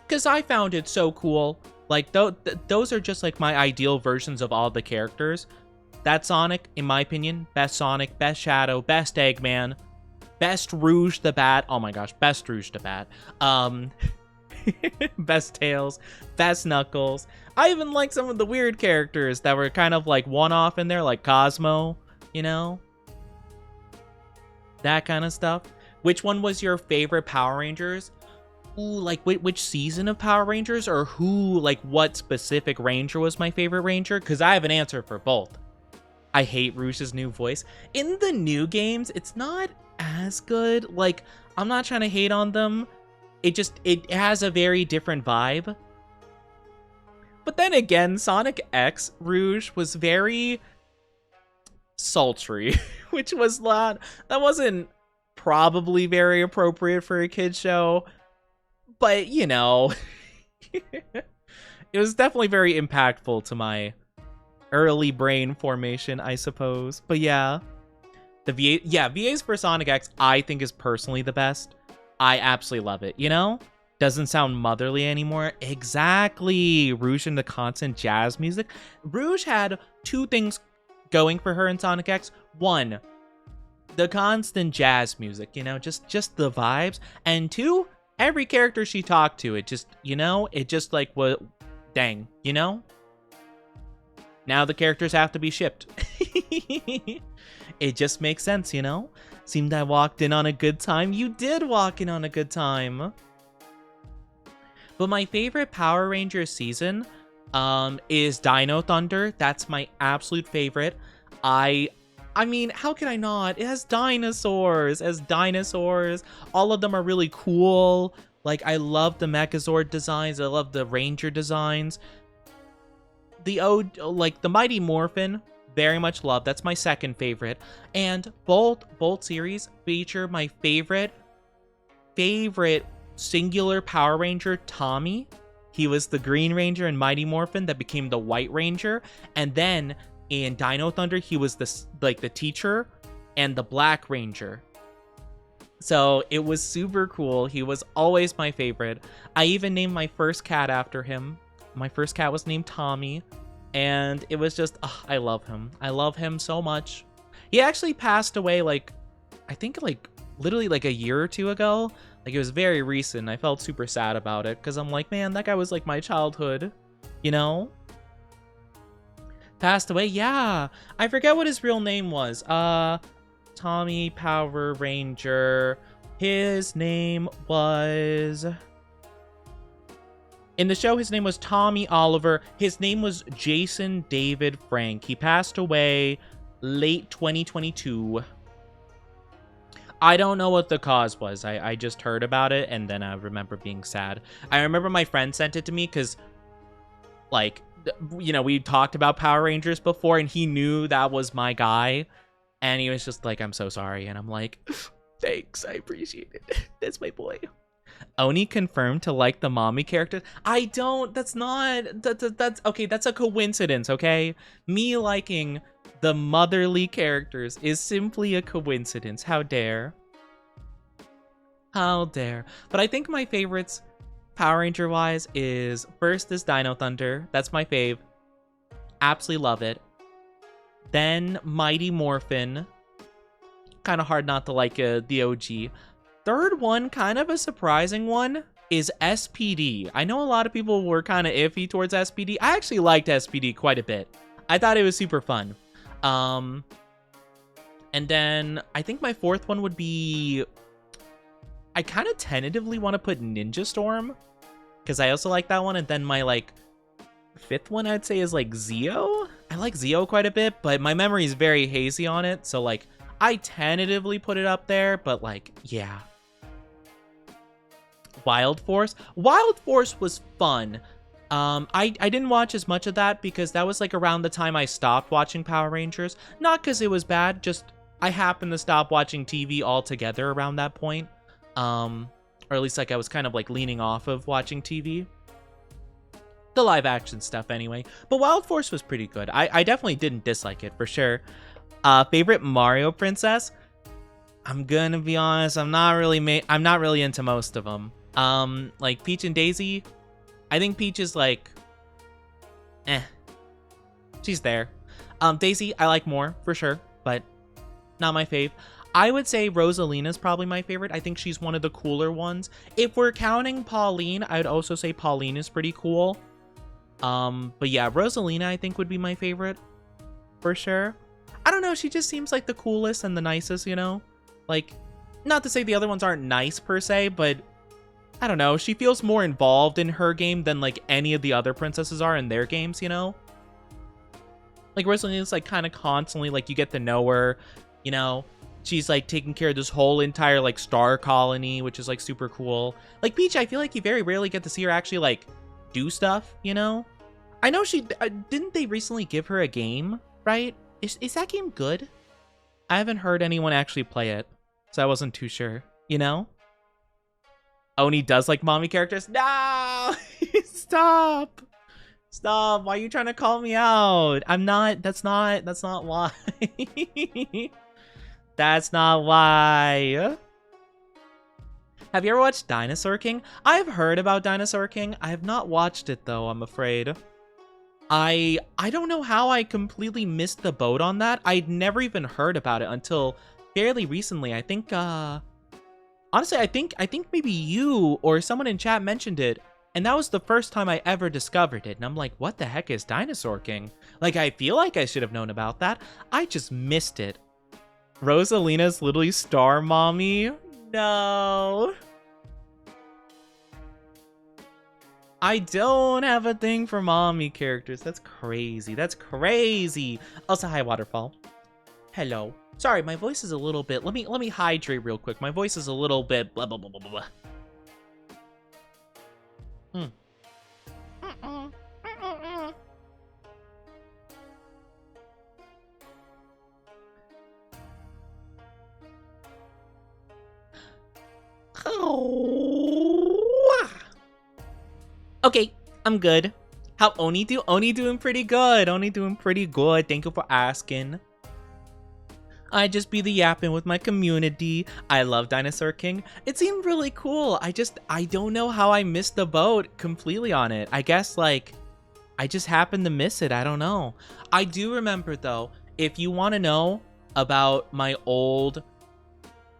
Because I found it so cool. Like, those are just like my ideal versions of all the characters. That Sonic, in my opinion, best Sonic, best Shadow, best Eggman, best Rouge the Bat. Oh my gosh, best Rouge the Bat. Best Tails, best Knuckles. I even like some of the weird characters that were kind of like one-off in there, like Cosmo, you know? That kind of stuff. Which one was your favorite Power Rangers? Ooh, like which season of Power Rangers, or who, like what specific Ranger was my favorite Ranger? Because I have an answer for both. I hate Rouge's new voice. In the new games, it's not as good. Like, I'm not trying to hate on them. It has a very different vibe. But then again, Sonic X Rouge was very sultry, which was that wasn't probably very appropriate for a kid's show. But, you know, it was definitely very impactful to my early brain formation, I suppose. But yeah, VAs for Sonic X, I think is personally the best. I absolutely love it, you know? Doesn't sound motherly anymore. Exactly. Rouge and the constant jazz music. Rouge had two things going for her in Sonic X. One, the constant jazz music, you know, just the vibes. And two, every character she talked to, it just, you know, it just like, what, dang, you know? Now the characters have to be shipped. It just makes sense, you know? Seemed I walked in on a good time. You did walk in on a good time. But my favorite Power Rangers season is Dino Thunder. That's my absolute favorite. I mean, how can I not? It has dinosaurs. All of them are really cool. Like, I love the Megazord designs. I love the Ranger designs. Like the Mighty Morphin, very much love. That's my second favorite. And both series feature my favorite singular Power Ranger, Tommy. He was the Green Ranger in Mighty Morphin that became the White Ranger. And then in Dino Thunder, he was the teacher and the Black Ranger. So it was super cool. He was always my favorite. I even named my first cat after him. My first cat was named Tommy, and it was just, I love him. I love him so much. He actually passed away, like, I think, like, literally, like, a year or two ago. Like, it was very recent. I felt super sad about it, because I'm like, man, that guy was, like, my childhood, you know? Passed away, yeah. I forget what his real name was. Tommy Power Ranger. His name was... In the show, his name was Tommy Oliver. His name was Jason David Frank. He passed away late 2022. I don't know what the cause was. I just heard about it, and then I remember being sad. I remember my friend sent it to me because, like, you know, we talked about Power Rangers before, and he knew that was my guy. And he was just like, I'm so sorry. And I'm like, thanks, I appreciate it. That's my boy. Oni confirmed to like the mommy character. I don't. That's okay. That's a coincidence. Okay, me liking the motherly characters is simply a coincidence. How dare? How dare? But I think my favorites, Power Ranger wise, is first is Dino Thunder. That's my fave. Absolutely love it. Then Mighty Morphin. Kind of hard not to like the OG. Third one, kind of a surprising one, is SPD. I know a lot of people were kind of iffy towards SPD. I actually liked SPD quite a bit. I thought it was super fun. And then I think my fourth one would be... I kind of tentatively want to put Ninja Storm, because I also like that one. And then my, like, fifth one I'd say is, like, Zeo. I like Zeo quite a bit, but my memory is very hazy on it. So, like, I tentatively put it up there, but, like, yeah. Wild Force. Wild Force was fun. I didn't watch as much of that because that was like around the time I stopped watching Power Rangers. Not because it was bad, just I happened to stop watching TV altogether around that point. Or at least like I was kind of like leaning off of watching TV. The live action stuff anyway. But Wild Force was pretty good. I definitely didn't dislike it for sure. Favorite Mario princess? I'm gonna be honest, I'm not really into most of them. Like Peach and Daisy, I think Peach is like, she's there. Daisy, I like more for sure, but not my fave. I would say Rosalina's probably my favorite. I think she's one of the cooler ones. If we're counting Pauline, I would also say Pauline is pretty cool. But yeah, Rosalina I think would be my favorite for sure. I don't know, she just seems like the coolest and the nicest, you know? Like, not to say the other ones aren't nice per se, but I don't know, she feels more involved in her game than like any of the other princesses are in their games, you know? Like Rosalina's like kind of constantly like you get to know her, you know? She's like taking care of this whole entire like star colony, which is like super cool. Like Peach, I feel like you very rarely get to see her actually like do stuff, you know? I know she didn't they recently give her a game, right? Is that game good? I haven't heard anyone actually play it, so I wasn't too sure, you know? Oni does like mommy characters? No! Stop! Stop, why are you trying to call me out? I'm not, that's not why. That's not why. Have you ever watched Dinosaur King? I've heard about Dinosaur King. I have not watched it though, I'm afraid. I don't know how I completely missed the boat on that. I'd never even heard about it until fairly recently. I think honestly, I think maybe you or someone in chat mentioned it, and that was the first time I ever discovered it. And I'm like, what the heck is Dinosaur King? Like, I feel like I should have known about that. I just missed it. Rosalina's literally star mommy? No. I don't have a thing for mommy characters. That's crazy. That's crazy. Also, hi, Waterfall. Hello. Sorry, my voice is a little bit... Let me hydrate real quick. My voice is a little bit blah, blah, blah, blah, blah. Okay, I'm good. How Oni do? Oni doing pretty good. Oni doing pretty good. Thank you for asking. I just be the yapping with my community. I love Dinosaur King. It seemed really cool. I don't know how I missed the boat completely on it. I guess like I just happened to miss it. I don't know. I do remember though, if you want to know about my old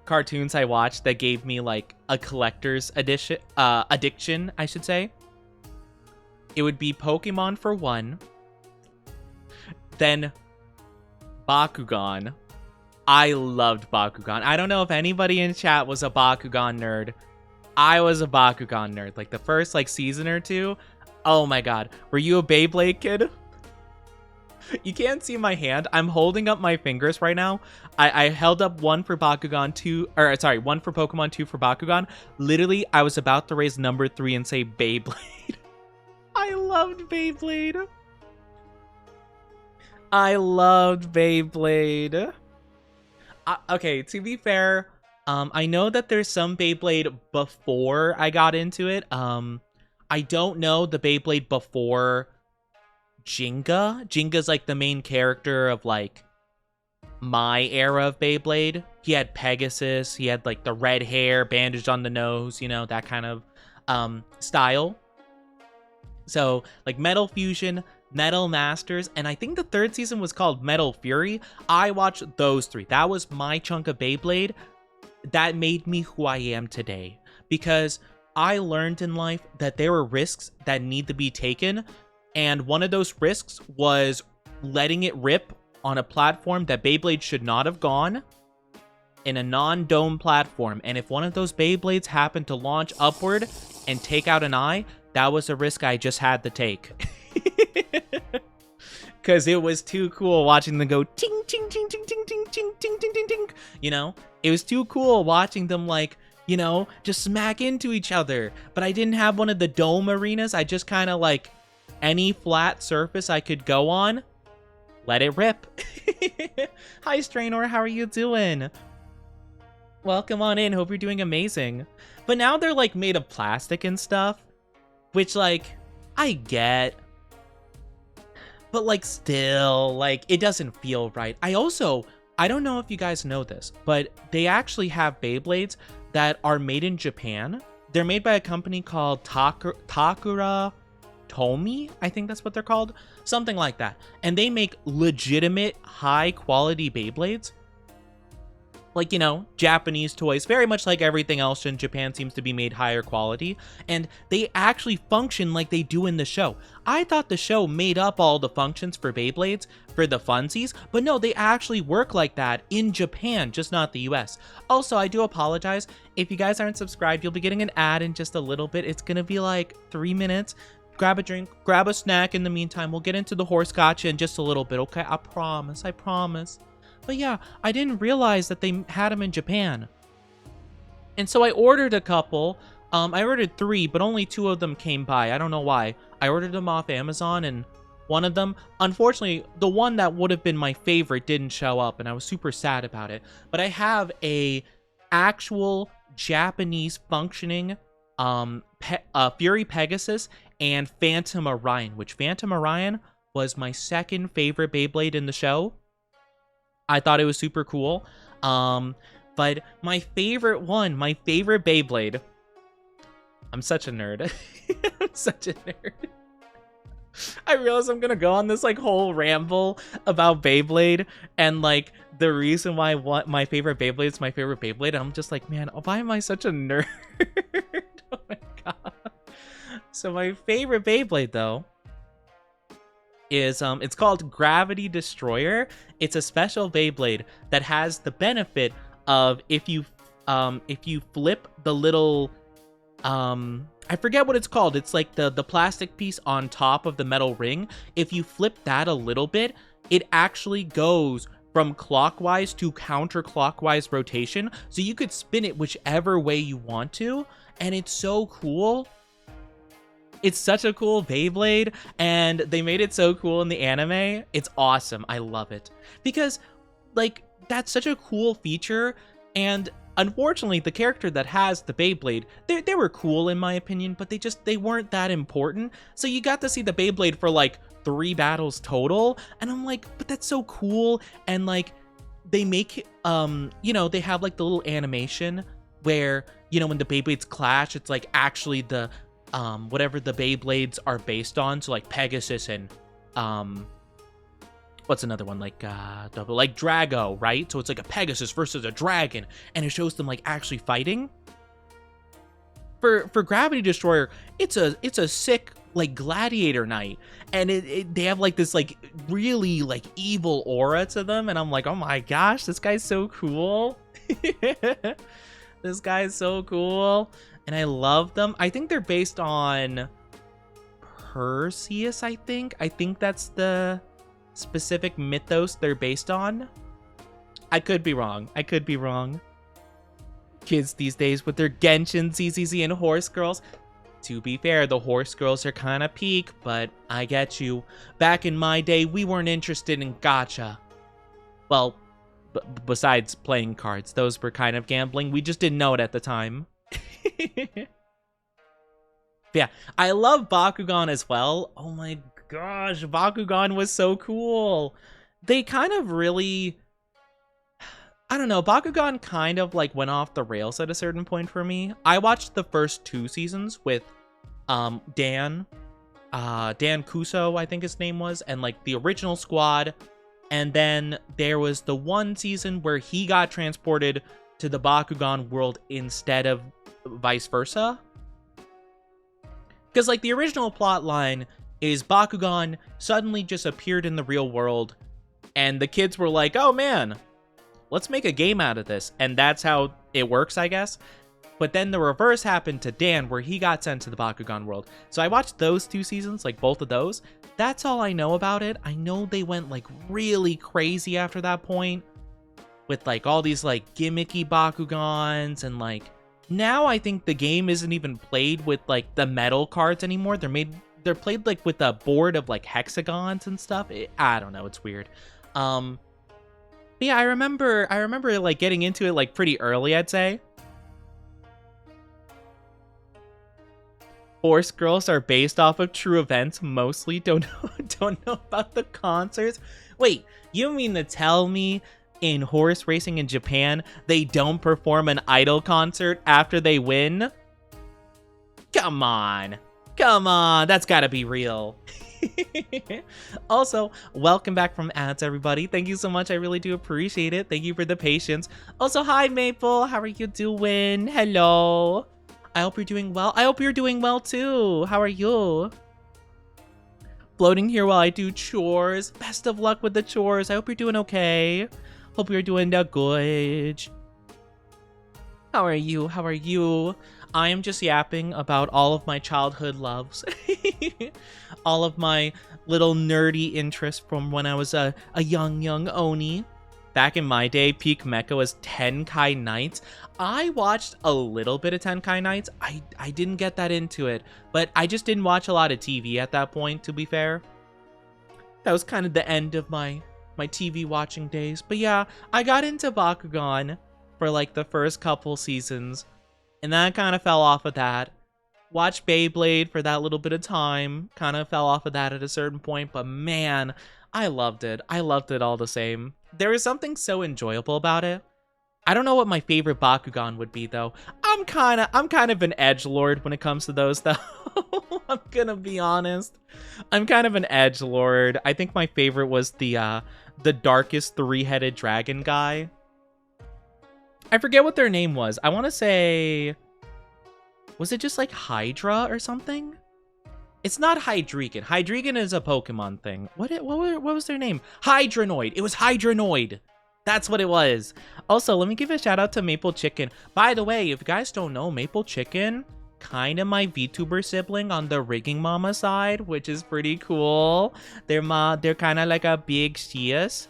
cartoons I watched that gave me like a collector's addiction, I should say. It would be Pokemon for one. Then Bakugan. I loved Bakugan. I don't know if anybody in chat was a Bakugan nerd. I was a Bakugan nerd. Like the first like season or two. Oh my god. Were you a Beyblade kid? You can't see my hand. I'm holding up my fingers right now. I held up one for Bakugan 2, or sorry, one for Pokemon, 2 for Bakugan. Literally, I was about to raise number 3 and say Beyblade. I loved Beyblade. I loved Beyblade. Okay, to be fair, I know that there's some Beyblade before I got into it. I don't know the Beyblade before Jinga. Jinga's like the main character of like my era of Beyblade. He had Pegasus, he had like the red hair, bandaged on the nose, you know, that kind of style. So like Metal Fusion, Metal Masters, and I think the third season was called Metal Fury. I watched those 3. That was my chunk of Beyblade. That made me who I am today, because I learned in life that there were risks that need to be taken, and one of those risks was letting it rip on a platform that Beyblade should not have gone, in a non-dome platform. And if one of those Beyblades happened to launch upward and take out an eye, that was a risk I just had to take. Because it was too cool watching them go ting, ting, ting, ting, ting, ting, ting, ting, ting, ting, ting. You know? It was too cool watching them, like, you know, just smack into each other. But I didn't have one of the dome arenas. I just kind of, like, any flat surface I could go on, let it rip. Hi, Strainor. How are you doing? Welcome on in. Hope you're doing amazing. But now they're, like, made of plastic and stuff. Which, like, I get, but like still, like it doesn't feel right. I don't know if you guys know this, but they actually have Beyblades that are made in Japan. They're made by a company called Takura Tomy, I think that's what they're called, something like that. And they make legitimate high quality Beyblades. Like, you know, Japanese toys, very much like everything else in Japan seems to be made higher quality, and they actually function like they do in the show. I thought the show made up all the functions for Beyblades for the funsies, but no, they actually work like that in Japan, just not the US. Also, I do apologize. If you guys aren't subscribed, you'll be getting an ad in just a little bit. It's gonna be like 3 minutes. Grab a drink, grab a snack in the meantime. We'll get into the horse gotcha in just a little bit, okay? I promise, I promise. But yeah, I didn't realize that they had them in Japan. And so I ordered a couple. I ordered 3, but only 2 of them came by. I don't know why. I ordered them off Amazon, and one of them, unfortunately, the one that would have been my favorite didn't show up, and I was super sad about it. But I have a actual Japanese functioning Fury Pegasus and Phantom Orion, which Phantom Orion was my second favorite Beyblade in the show. I thought it was super cool. But my favorite Beyblade. I'm such a nerd. I'm such a nerd. I realize I'm gonna go on this like whole ramble about Beyblade and like the reason why my favorite Beyblade is my favorite Beyblade. I'm just like, man, why am I such a nerd? Oh my god. So my favorite Beyblade though is it's called Gravity Destroyer. It's a special Beyblade that has the benefit of if you flip the little I forget what it's called. It's like the plastic piece on top of the metal ring. If you flip that a little bit, it actually goes from clockwise to counterclockwise rotation. So you could spin it whichever way you want to, and it's so cool. It's such a cool Beyblade, and they made it so cool in the anime. It's awesome. I love it. Because, like, that's such a cool feature, and unfortunately, the character that has the Beyblade, they were cool in my opinion, but they weren't that important. So you got to see the Beyblade for, like, 3 battles total, and I'm like, but that's so cool, and, like, they make, you know, they have, like, the little animation where, you know, when the Beyblades clash, it's, like, actually the whatever the Beyblades are based on, so like Pegasus and what's another one, like Drago, right? So it's like a Pegasus versus a dragon, and it shows them like actually fighting. For Gravity Destroyer, it's a sick like gladiator knight, and they have like this like really like evil aura to them, and I'm like, oh my gosh, this guy's so cool. This guy's so cool. And I love them. I think they're based on Perseus, I think. I think that's the specific mythos they're based on. I could be wrong. I could be wrong. Kids these days with their Genshin, ZZZ, and Horse Girls. To be fair, the Horse Girls are kind of peak, but I get you. Back in my day, we weren't interested in gacha. Well, besides playing cards, those were kind of gambling. We just didn't know it at the time. Yeah, I love Bakugan as well. Oh my gosh, Bakugan was so cool. They kind of really, I don't know, Bakugan kind of like went off the rails at a certain point for me. I watched the first 2 seasons with Dan Kuso, I think his name was, and like the original squad. And then there was the 1 season where he got transported to the Bakugan world instead of vice versa. Because like the original plot line is Bakugan suddenly just appeared in the real world, and the kids were like, oh man, let's make a game out of this. And that's how it works, I guess. But then the reverse happened to Dan, where he got sent to the Bakugan world. So I watched those 2 seasons, like both of those. That's all I know about it. I know they went like really crazy after that point with like all these like gimmicky Bakugans, and like now I think the game isn't even played with like the metal cards anymore. They're played like with a board of like hexagons and stuff. I don't know, it's weird. But yeah, I remember like getting into it like pretty early, I'd say. Horse Girls are based off of true events mostly. Don't know about the concerts. Wait, you mean to tell me in horse racing in Japan, they don't perform an idol concert after they win? Come on. Come on, that's gotta be real. Also, welcome back from ads, everybody. Thank you so much. I really do appreciate it. Thank you for the patience. Also, hi, Maple. How are you doing? Hello. I hope you're doing well. I hope you're doing well, too. How are you? Floating here while I do chores. Best of luck with the chores. I hope you're doing okay. Hope you're doing good. How are you? How are you? I am just yapping about all of my childhood loves. All of my little nerdy interests from when I was a young Oni. Back in my day, peak mecha was Tenkai Nights. I watched a little bit of Tenkai Nights. I didn't get that into it, but I just didn't watch a lot of TV at that point, to be fair. That was kind of the end of my TV watching days. But yeah, I got into Bakugan for like the first couple seasons, and then I kind of fell off of that. Watched Beyblade for that little bit of time, kind of fell off of that at a certain point, but man, I loved it. I loved it all the same. There is something so enjoyable about it. I don't know what my favorite Bakugan would be though. I'm kind of an edgelord when it comes to those though. I'm gonna be honest. I'm kind of an edgelord. I think my favorite was the darkest three-headed dragon guy. I forget what their name was. I want to say, was it just like Hydra or something? It's not Hydreigon. Hydreigon is a Pokemon thing. What was their name? Hydranoid. It was Hydranoid. That's what it was. Also, let me give a shout out to Maple Chicken. By the way, if you guys don't know, Maple Chicken, kind of my VTuber sibling on the Rigging Mama side, which is pretty cool. They're kind of like a big Shias.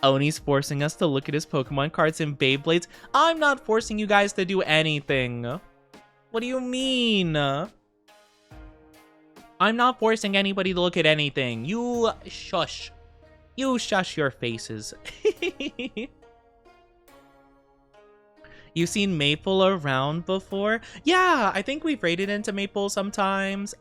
Oni's forcing us to look at his Pokemon cards and Beyblades. I'm not forcing you guys to do anything. What do you mean? I'm not forcing anybody to look at anything. You shush. You shush your faces. You've seen Maple around before? Yeah, I think we've raided into Maple sometimes.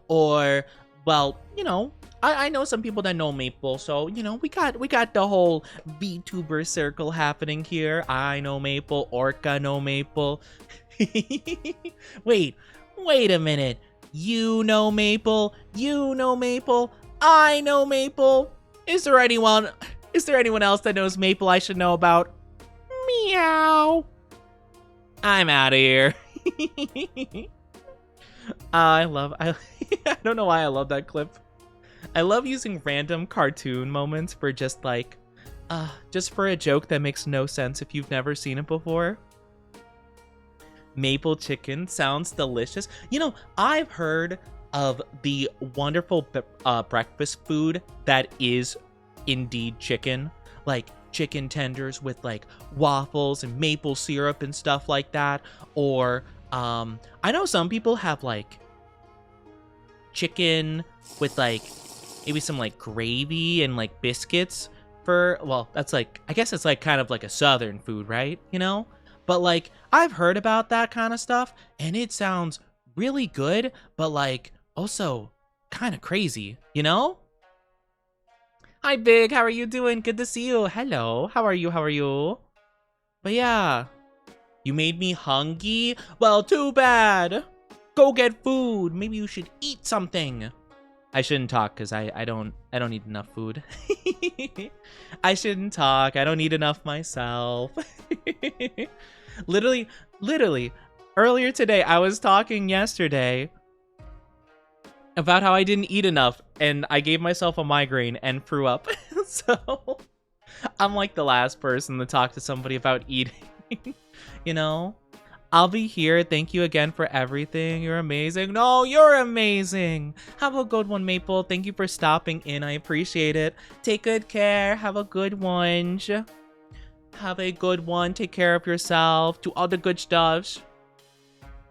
Or, well, you know, I know some people that know Maple, so, you know, we got the whole VTuber circle happening here. I know Maple, Orca know Maple. Wait a minute. You know Maple, I know Maple. Is there anyone else that knows Maple I should know about? Meow. I'm out of here. I don't know why I love that clip. I love using random cartoon moments for just for a joke that makes no sense if you've never seen it before. Maple chicken sounds delicious. You know, I've heard of the wonderful breakfast food that is indeed chicken. Like chicken tenders with like waffles and maple syrup and stuff like that. Or I know some people have like chicken with like maybe some like gravy and like biscuits for, well, that's like, I guess it's like kind of like a southern food, right? You know? But like, I've heard about that kind of stuff and it sounds really good, but like also kind of crazy, you know? Hi, Big. How are you doing? Good to see you. Hello. How are you? But yeah, you made me hungry. Well, too bad. Go get food. Maybe you should eat something. I shouldn't talk because I don't eat enough food. I shouldn't talk. I don't eat enough myself. Literally, earlier today, I was talking yesterday about how I didn't eat enough and I gave myself a migraine and threw up. So I'm like the last person to talk to somebody about eating, you know? I'll be here. Thank you again for everything. You're amazing. No, you're amazing. Have a good one, Maple. Thank you for stopping in. I appreciate it. Take good care. Have a good one. Have a good one. Take care of yourself. Do all the good stuffs.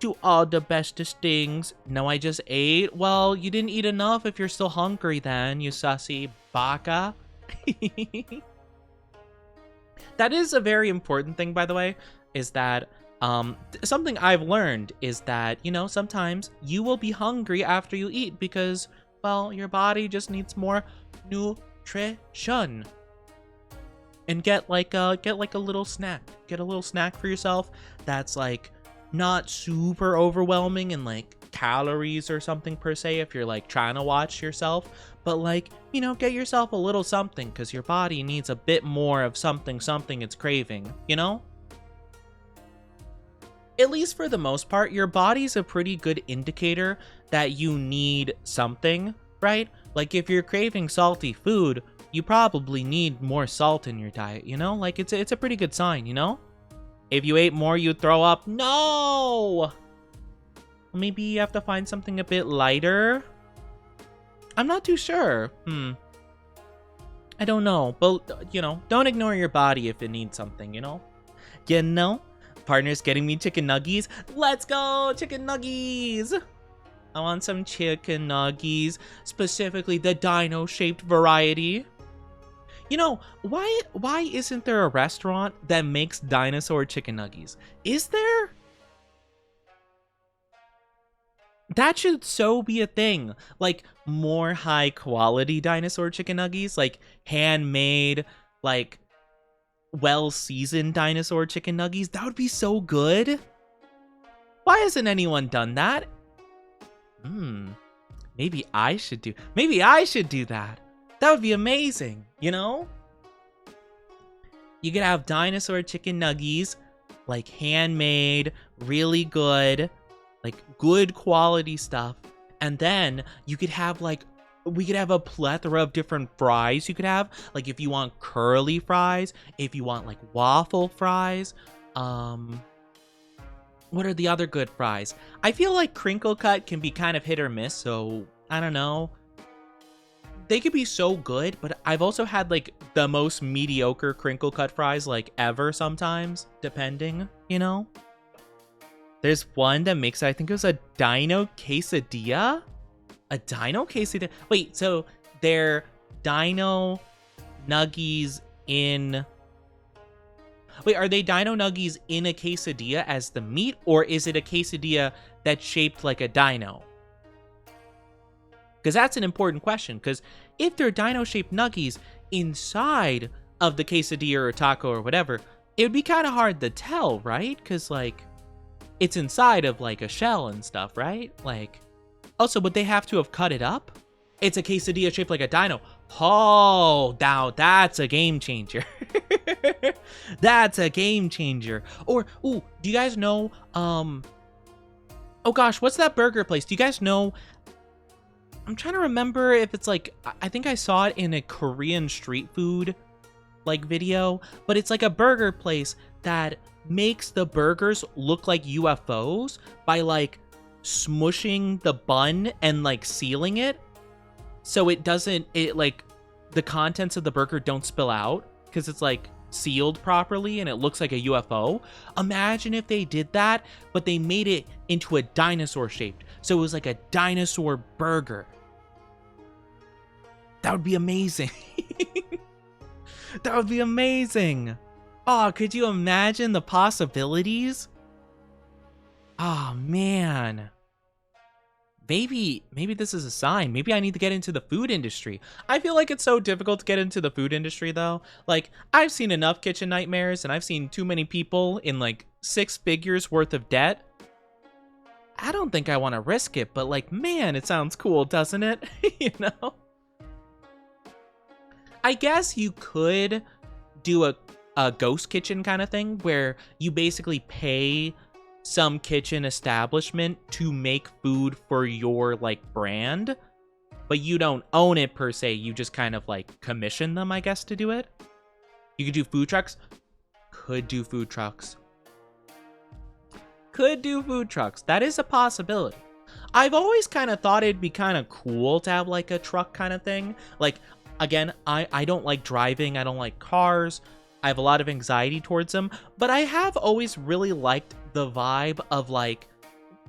Do all the bestest things. No, I just ate. Well, you didn't eat enough if you're still hungry then, you sussy baka. That is a very important thing, by the way, is that Something I've learned is that, sometimes you will be hungry after you eat because, well, your body just needs more nutrition. And get like a little snack. Get a little snack for yourself that's like not super overwhelming in like calories or something per se if you're like trying to watch yourself, but like, get yourself a little something because your body needs a bit more of something it's craving, At least for the most part, your body's a pretty good indicator that you need something, right? Like if you're craving salty food, you probably need more salt in your diet, Like it's a pretty good sign, If you ate more, you'd throw up. No! Maybe you have to find something a bit lighter. I'm not too sure. I don't know. But, don't ignore your body if it needs something, Partner's getting me chicken nuggies. Let's go, chicken nuggies! I want some chicken nuggies, specifically the dino-shaped variety. Why isn't there a restaurant that makes dinosaur chicken nuggies? Is there? That should so be a thing. Like, more high-quality dinosaur chicken nuggies, like handmade, like well-seasoned dinosaur chicken nuggies. That would be so good. Why hasn't anyone done that? Maybe I should do that. That would be amazing, You could have dinosaur chicken nuggies, like handmade, really good, like good quality stuff. And then you could have we could have a plethora of different fries you could have. Like if you want curly fries, if you want like waffle fries, what are the other good fries? I feel like crinkle cut can be kind of hit or miss, so I don't know. They could be so good, but I've also had like the most mediocre crinkle cut fries like ever sometimes, depending, There's one that makes, I think it was a dino quesadilla? A dino quesadilla? Wait, so they're dino nuggies in... Wait, are they dino nuggies in a quesadilla as the meat, or is it a quesadilla that's shaped like a dino? Because that's an important question, because if they're dino-shaped nuggies inside of the quesadilla or taco or whatever, it would be kind of hard to tell, right? Because, like, it's inside of, like, a shell and stuff, right? Like, also, would they have to have cut it up? It's a quesadilla shaped like a dino. Oh, now that's a game changer. That's a game changer. Or, ooh, do you guys know, oh gosh, what's that burger place? Do you guys know... I'm trying to remember if it's like, I think I saw it in a Korean street food like video, but it's like a burger place that makes the burgers look like UFOs by like smushing the bun and like sealing it. So it like the contents of the burger don't spill out because it's like sealed properly and it looks like a UFO. Imagine if they did that, but they made it into a dinosaur shaped. So it was like a dinosaur burger. That would be amazing. That would be amazing. Oh, could you imagine the possibilities? Oh, man. Maybe this is a sign. Maybe I need to get into the food industry. I feel like it's so difficult to get into the food industry, though. Like, I've seen enough kitchen nightmares, and I've seen too many people in, like, 6 figures worth of debt. I don't think I want to risk it, but, like, man, it sounds cool, doesn't it? I guess you could do a ghost kitchen kind of thing where you basically pay some kitchen establishment to make food for your like brand, but you don't own it per se. You just kind of like commission them, I guess, to do it. You could do food trucks. Could do food trucks. That is a possibility. I've always kind of thought it'd be kind of cool to have like a truck kind of thing. Like, again, I don't like driving. I don't like cars. I have a lot of anxiety towards them, but I have always really liked the vibe of like,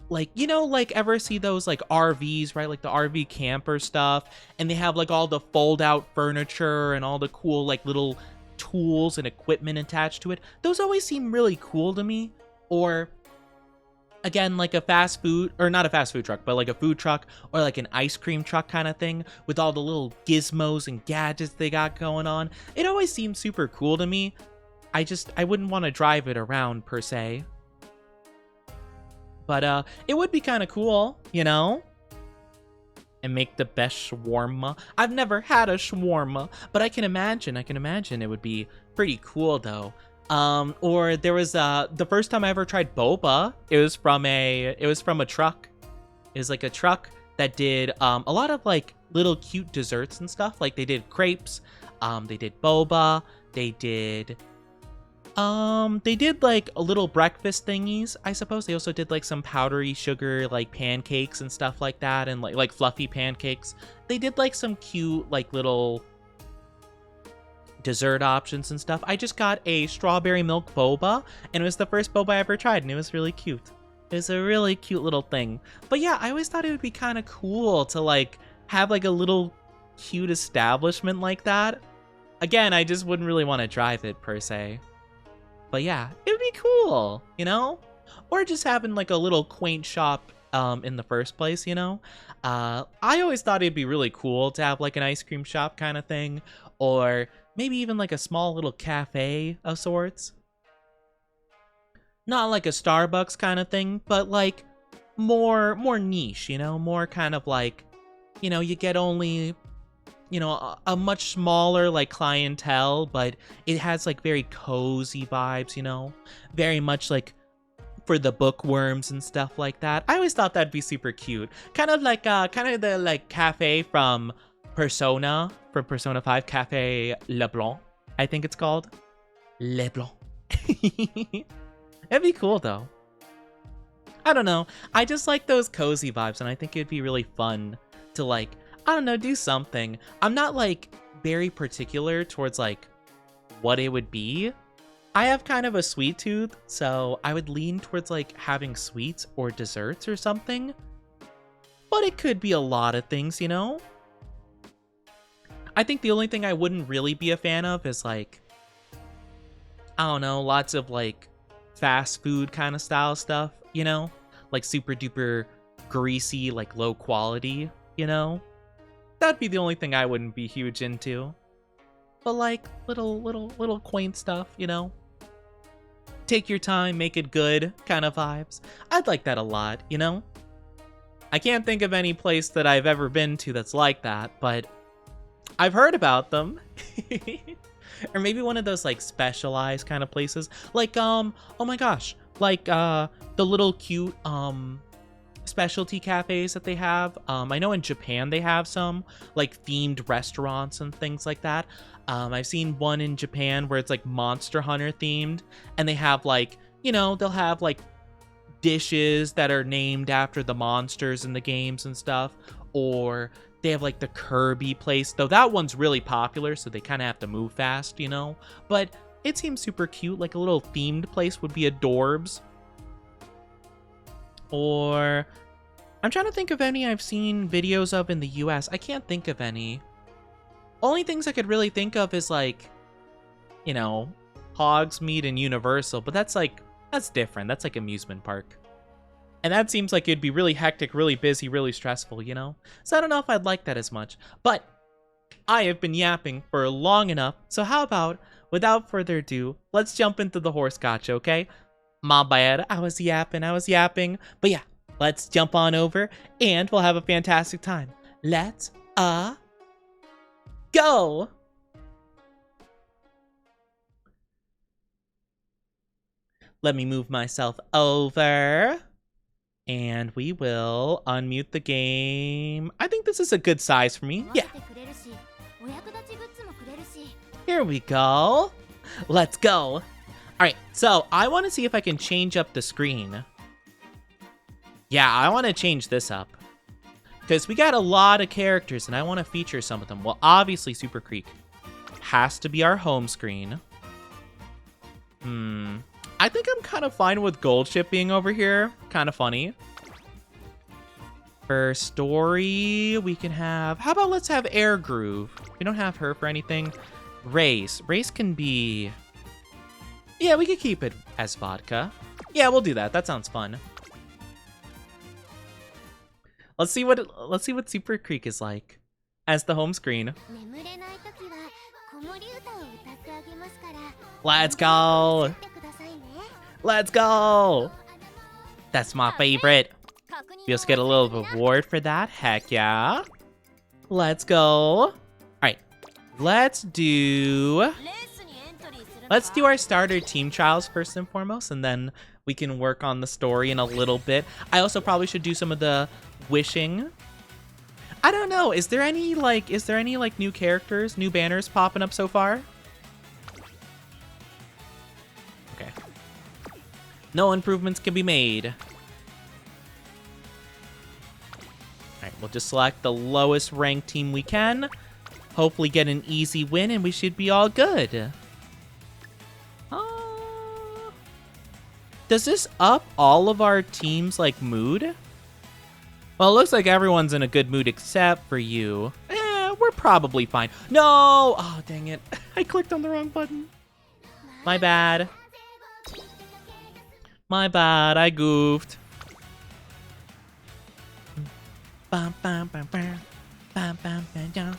like ever see those like RVs, right? Like the RV camper stuff, and they have like all the fold out furniture and all the cool like little tools and equipment attached to it. Those always seem really cool to me. Or again, like a fast food, or not a fast food truck, but like a food truck or like an ice cream truck kind of thing with all the little gizmos and gadgets they got going on. It always seems super cool to me. I wouldn't want to drive it around per se. But it would be kind of cool, you know? And make the best shawarma. I've never had a shawarma, but I can imagine it would be pretty cool though. Or there was the first time I ever tried boba, it was from a truck. It was like a truck that did a lot of like little cute desserts and stuff. Like they did crepes, they did boba, they did like a little breakfast thingies, I suppose. They also did like some powdery sugar like pancakes and stuff like that, and like fluffy pancakes. They did like some cute like little dessert options and stuff. I just got a strawberry milk boba, and it was the first boba I ever tried, and it was really cute. It was a really cute little thing. But yeah, I always thought it would be kind of cool to like have like a little cute establishment like that. Again, I just wouldn't really want to drive it per se. But yeah, it would be cool, you know? Or just having like a little quaint shop in the first place, you know? I always thought it'd be really cool to have like an ice cream shop kind of thing, or maybe even like a small little cafe of sorts. Not like a Starbucks kind of thing, but like more niche, you know? More kind of like, you know, you get only, you know, a much smaller like clientele, but it has like very cozy vibes, you know, very much like for the bookworms and stuff like that. I always thought that'd be super cute, kind of like the like cafe from Persona 5, Cafe Leblanc, I think it's called Leblanc. It'd be cool though. I don't know, I just like those cozy vibes, and I think it'd be really fun to like, I don't know, do something. I'm not like very particular towards like what it would be. I have kind of a sweet tooth, so I would lean towards like having sweets or desserts or something. But it could be a lot of things, you know? I think the only thing I wouldn't really be a fan of is like, I don't know, lots of like fast food kind of style stuff, you know? Like super duper greasy, like low quality, you know? That'd be the only thing I wouldn't be huge into. But like little quaint stuff, you know? Take your time, make it good kind of vibes. I'd like that a lot, you know? I can't think of any place that I've ever been to that's like that, but I've heard about them. Or maybe one of those like specialized kind of places. Like, oh my gosh, like the little cute specialty cafes that they have. I know in Japan they have some like themed restaurants and things like that. I've seen one in Japan where it's like Monster Hunter themed, and they have like, you know, they'll have like dishes that are named after the monsters in the games and stuff. Or they have like the Kirby place, though that one's really popular, so they kind of have to move fast, you know? But it seems super cute. Like a little themed place would be adorbs. Or I'm trying to think of any I've seen videos of in the US. I can't think of any. Only things I could really think of is like, you know, Hogsmeade and Universal, but that's different. That's like amusement park. And that seems like it'd be really hectic, really busy, really stressful, you know? So I don't know if I'd like that as much. But I have been yapping for long enough, so how about, without further ado, let's jump into the horse gotcha, okay? My bad, I was yapping. But yeah, let's jump on over, and we'll have a fantastic time. Let's, go! Let me move myself over. And we will unmute the game. I think this is a good size for me. Yeah. Here we go. Let's go. All right, so I want to see if I can change up the screen. Yeah, I want to change this up. Because we got a lot of characters, and I want to feature some of them. Well, obviously, Super Creek has to be our home screen. I think I'm kind of fine with Goldship being over here. Kind of funny. For story, we can have... How about let's have Air Groove? We don't have her for anything. Race. Race can be... Yeah, we could keep it as vodka. Yeah, we'll do that. That sounds fun. Let's see what Super Creek is like as the home screen. Let's go. Let's go. That's my favorite. We also get a little reward for that. Heck yeah. Let's go. All right. Let's do our starter team trials first and foremost, and then we can work on the story in a little bit. I also probably should do some of the wishing. I don't know. Is there any new characters, new banners popping up so far? Okay. No improvements can be made. All right, we'll just select the lowest ranked team we can. Hopefully get an easy win and we should be all good. Does this up all of our team's, like, mood? Well, it looks like everyone's in a good mood except for you. We're probably fine. No! Oh, dang it. I clicked on the wrong button. My bad. My bad. I goofed. Bam, bam, bam, bam. Bam, bam, bam, bam.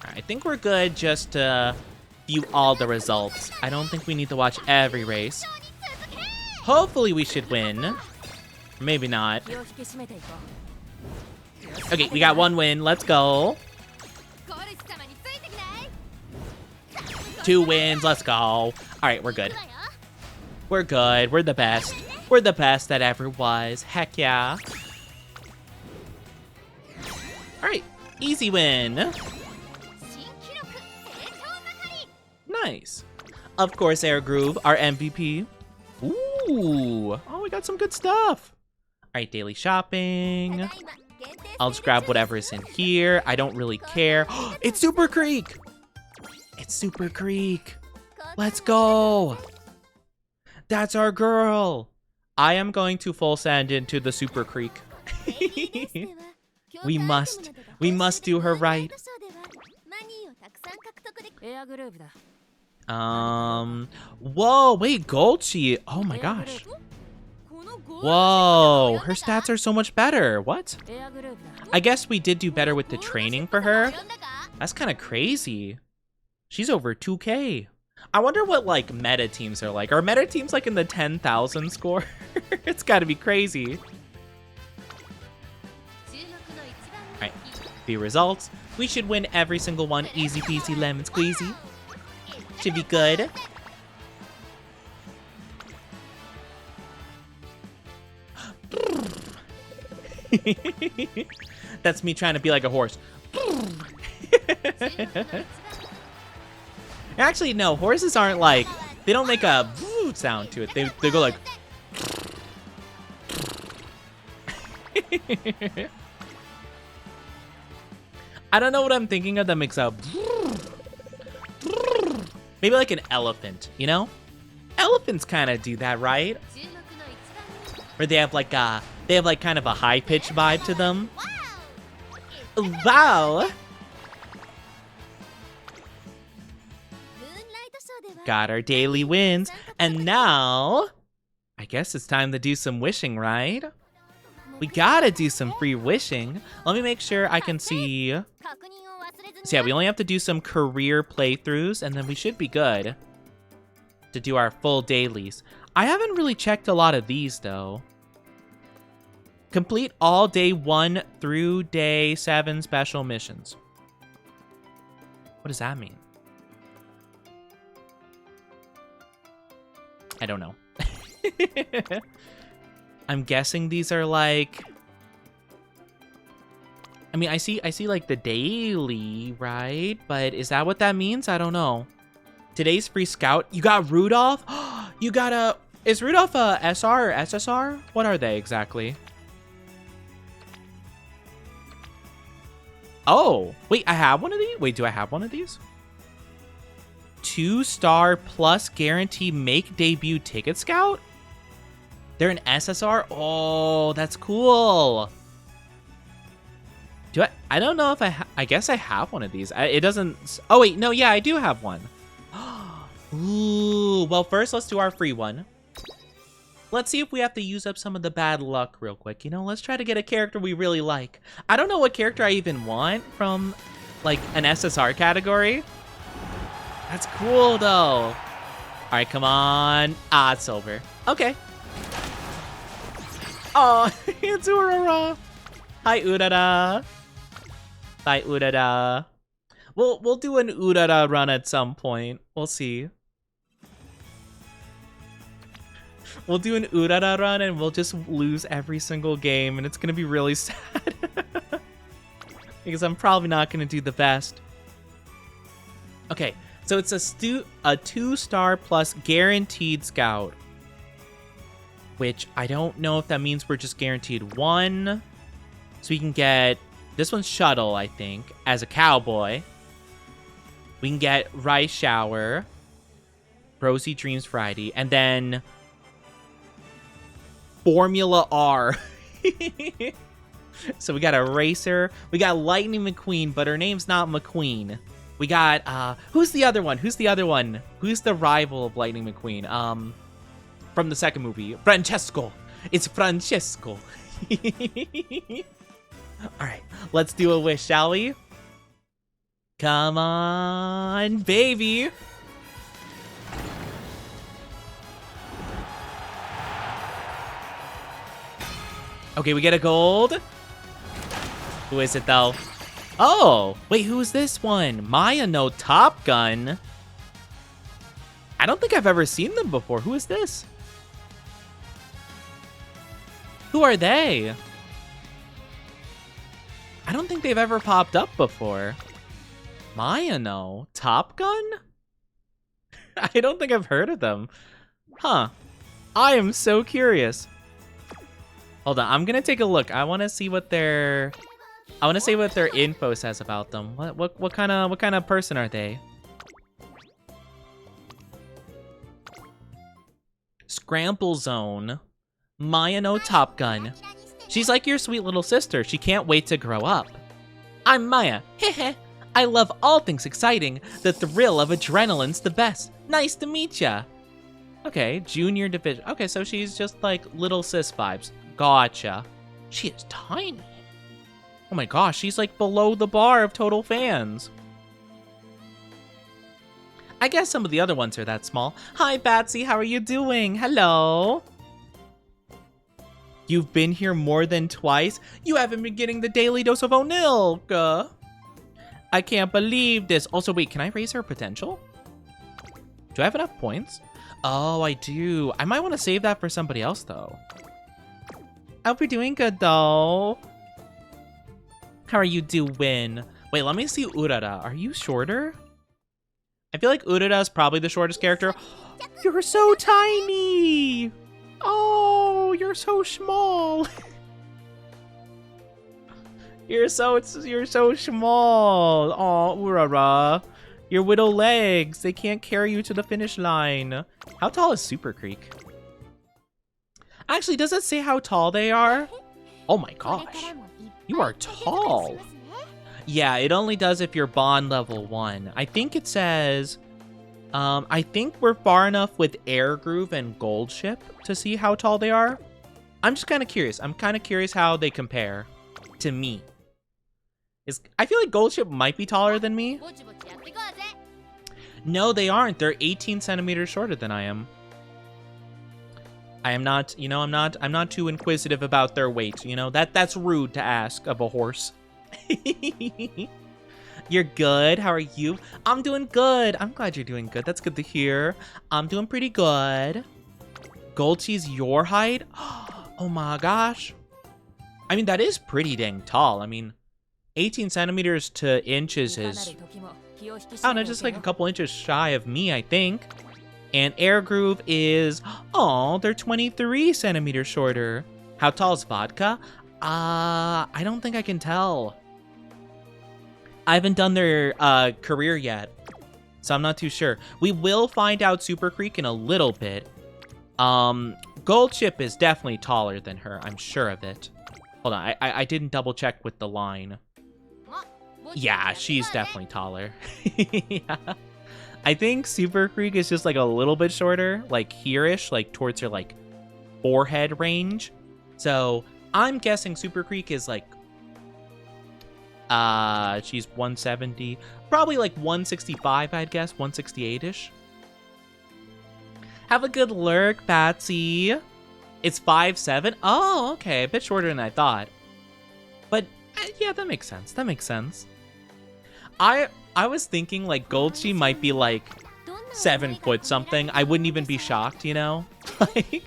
I think we're good just to view all the results. I don't think we need to watch every race. Hopefully we should win. Maybe not. Okay, we got one win. Let's go. 2 wins. Let's go. All right, we're good. We're good. We're the best. We're the best that ever was. Heck yeah. All right, easy win. Nice. Of course, Air Groove, our MVP. Ooh. Oh, we got some good stuff. All right, daily shopping. I'll just grab whatever's in here. I don't really care. It's Super Creek. It's Super Creek. Let's go. That's our girl. I am going to full send into the Super Creek. We must do her right. Whoa, wait, Golchi. Oh my gosh. Whoa, her stats are so much better. What? I guess we did do better with the training for her. That's kind of crazy. She's over 2K. I wonder what, like, meta teams are like. Are meta teams, like, in the 10,000 score? It's gotta be crazy. Alright, the results. We should win every single one. Easy peasy lemon squeezy. Should be good. That's me trying to be like a horse. Actually, no, horses aren't like, they don't make a sound to it. They go like. I don't know what I'm thinking of that makes a. Maybe like an elephant, you know? Elephants kind of do that, right? Where they have like kind of a high-pitched vibe to them. Wow! Got our daily wins, and now I guess it's time to do some wishing, right? We gotta do some free wishing. Let me make sure I can see. So yeah, we only have to do some career playthroughs, and then we should be good to do our full dailies. I haven't really checked a lot of these, though. Complete all day 1 through day 7 special missions. What does that mean? I don't know. I'm guessing these are like... I mean, I see like the daily, right? But is that what that means? I don't know. Today's free scout. You got Rudolph? You got a... Is Rudolph a SR or SSR? What are they exactly? Oh, wait, I have one of these? Wait, do I have one of these? 2-star plus guarantee make debut ticket scout? They're an SSR? Oh, that's cool. I don't know if I guess I have one of these. It doesn't... Oh, wait. No, yeah, I do have one. Ooh. Well, first, let's do our free one. Let's see if we have to use up some of the bad luck real quick. You know, let's try to get a character we really like. I don't know what character I even want from, like, an SSR category. That's cool, though. All right, come on. Ah, it's silver. Okay. Oh, it's Urara. Hi, Urara. Bye, Urara. We'll do an Urara run at some point. We'll see. We'll do an Urara run and we'll just lose every single game and it's gonna be really sad. Because I'm probably not gonna do the best. Okay, so it's a 2-star plus guaranteed scout. Which I don't know if that means we're just guaranteed one. So we can get, this one's Shuttle, I think, as a cowboy. We can get Rice Shower, Rosy Dreams Friday, and then Formula R. So we got a racer. We got Lightning McQueen, but her name's not McQueen. We got, who's the other one? Who's the rival of Lightning McQueen? From the second movie. Francesco. It's Francesco. All right, let's do a wish, shall we? Come on, baby. Okay, we get a gold. Who is it, though? Oh, wait, who is this one? Maya no Top Gun. I don't think I've ever seen them before. Who is this? Who are they? I don't think they've ever popped up before. Maya no Top Gun? I don't think I've heard of them. Huh. I am so curious. Hold on, I'm gonna take a look. I want to see what their info says about them. What kind of person are they? Scramble Zone. Maya no Top Gun. She's like your sweet little sister. She can't wait to grow up. I'm Maya. Hehe. I love all things exciting. The thrill of adrenaline's the best. Nice to meet ya. Okay, junior division. Okay, so she's just like little sis vibes. Gotcha. She is tiny. Oh my gosh, she's like below the bar of total fans. I guess some of the other ones are that small. Hi, Batsy, how are you doing? Hello. You've been here more than twice? You haven't been getting the daily dose of Onilka. I can't believe this. Also, wait, can I raise her potential? Do I have enough points? Oh, I do. I might want to save that for somebody else, though. I hope you're doing good, though. How are you doing? Wait, let me see Urara. Are you shorter? I feel like Urara is probably the shortest character. You're so tiny. Oh, you're so small. You're so small. Oh, Urara. Your widow legs, they can't carry you to the finish line. How tall is Super Creek? Actually, does it say how tall they are? Oh my gosh. You are tall. Yeah, it only does if you're bond level 1. I think it says... I think we're far enough with Air Groove and Gold Ship to see how tall they are. I'm just kind of curious. I'm kind of curious how they compare to me. I feel like Gold Ship might be taller than me. No, they aren't. They're 18 centimeters shorter than I am. I am not, you know, I'm not too inquisitive about their weight. You know, that's rude to ask of a horse. You're good. How are you? I'm doing good. I'm glad you're doing good. That's good to hear. I'm doing pretty good. Gold Cheese, your height? Oh my gosh. I mean, that is pretty dang tall. I mean, 18 centimeters to inches is, I don't know, just like a couple inches shy of me, I think. And Air Groove is, oh, they're 23 centimeters shorter. How tall is Vodka? I don't think I can tell. I haven't done their career yet, so I'm not too sure. We will find out Super Creek in a little bit. Gold Ship is definitely taller than her. I'm sure of it. Hold on, I didn't double check with the line. Yeah, she's definitely taller. Yeah. I think Super Creek is just like a little bit shorter, like here-ish, like towards her like forehead range. So I'm guessing Super Creek is like she's 170, probably like 165, I'd guess, 168-ish. Have a good lurk, Patsy. It's 5'7". Oh, okay, a bit shorter than I thought. But yeah, that makes sense. That makes sense. I was thinking like Goldchi might be like 7 foot something. I wouldn't even be shocked, you know? Like,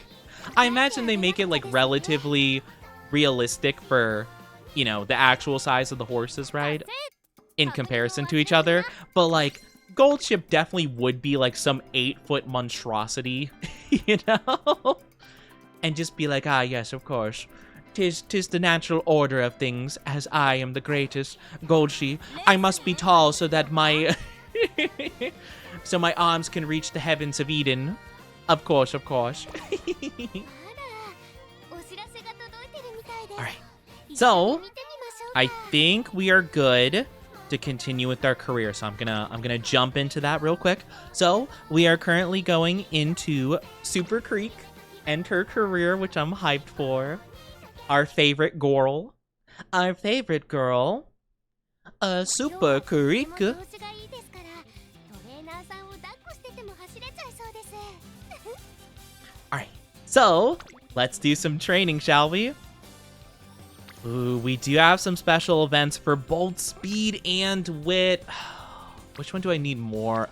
I imagine they make it like relatively realistic for, you know, the actual size of the horses, right? In comparison to each other. But like, Goldship definitely would be like some 8-foot monstrosity, you know? And just be like, ah, yes, of course. Tis the natural order of things, as I am the greatest. Goldshi, I must be tall so that my so my arms can reach the heavens of Eden. Of course, of course. Alright. So I think we are good to continue with our career. So I'm gonna jump into that real quick. So we are currently going into Super Creek and her career, which I'm hyped for. Our favorite girl. Our favorite girl. Super Creek. Alright, so let's do some training, shall we? Ooh, we do have some special events for both speed and wit. Which one do I need more?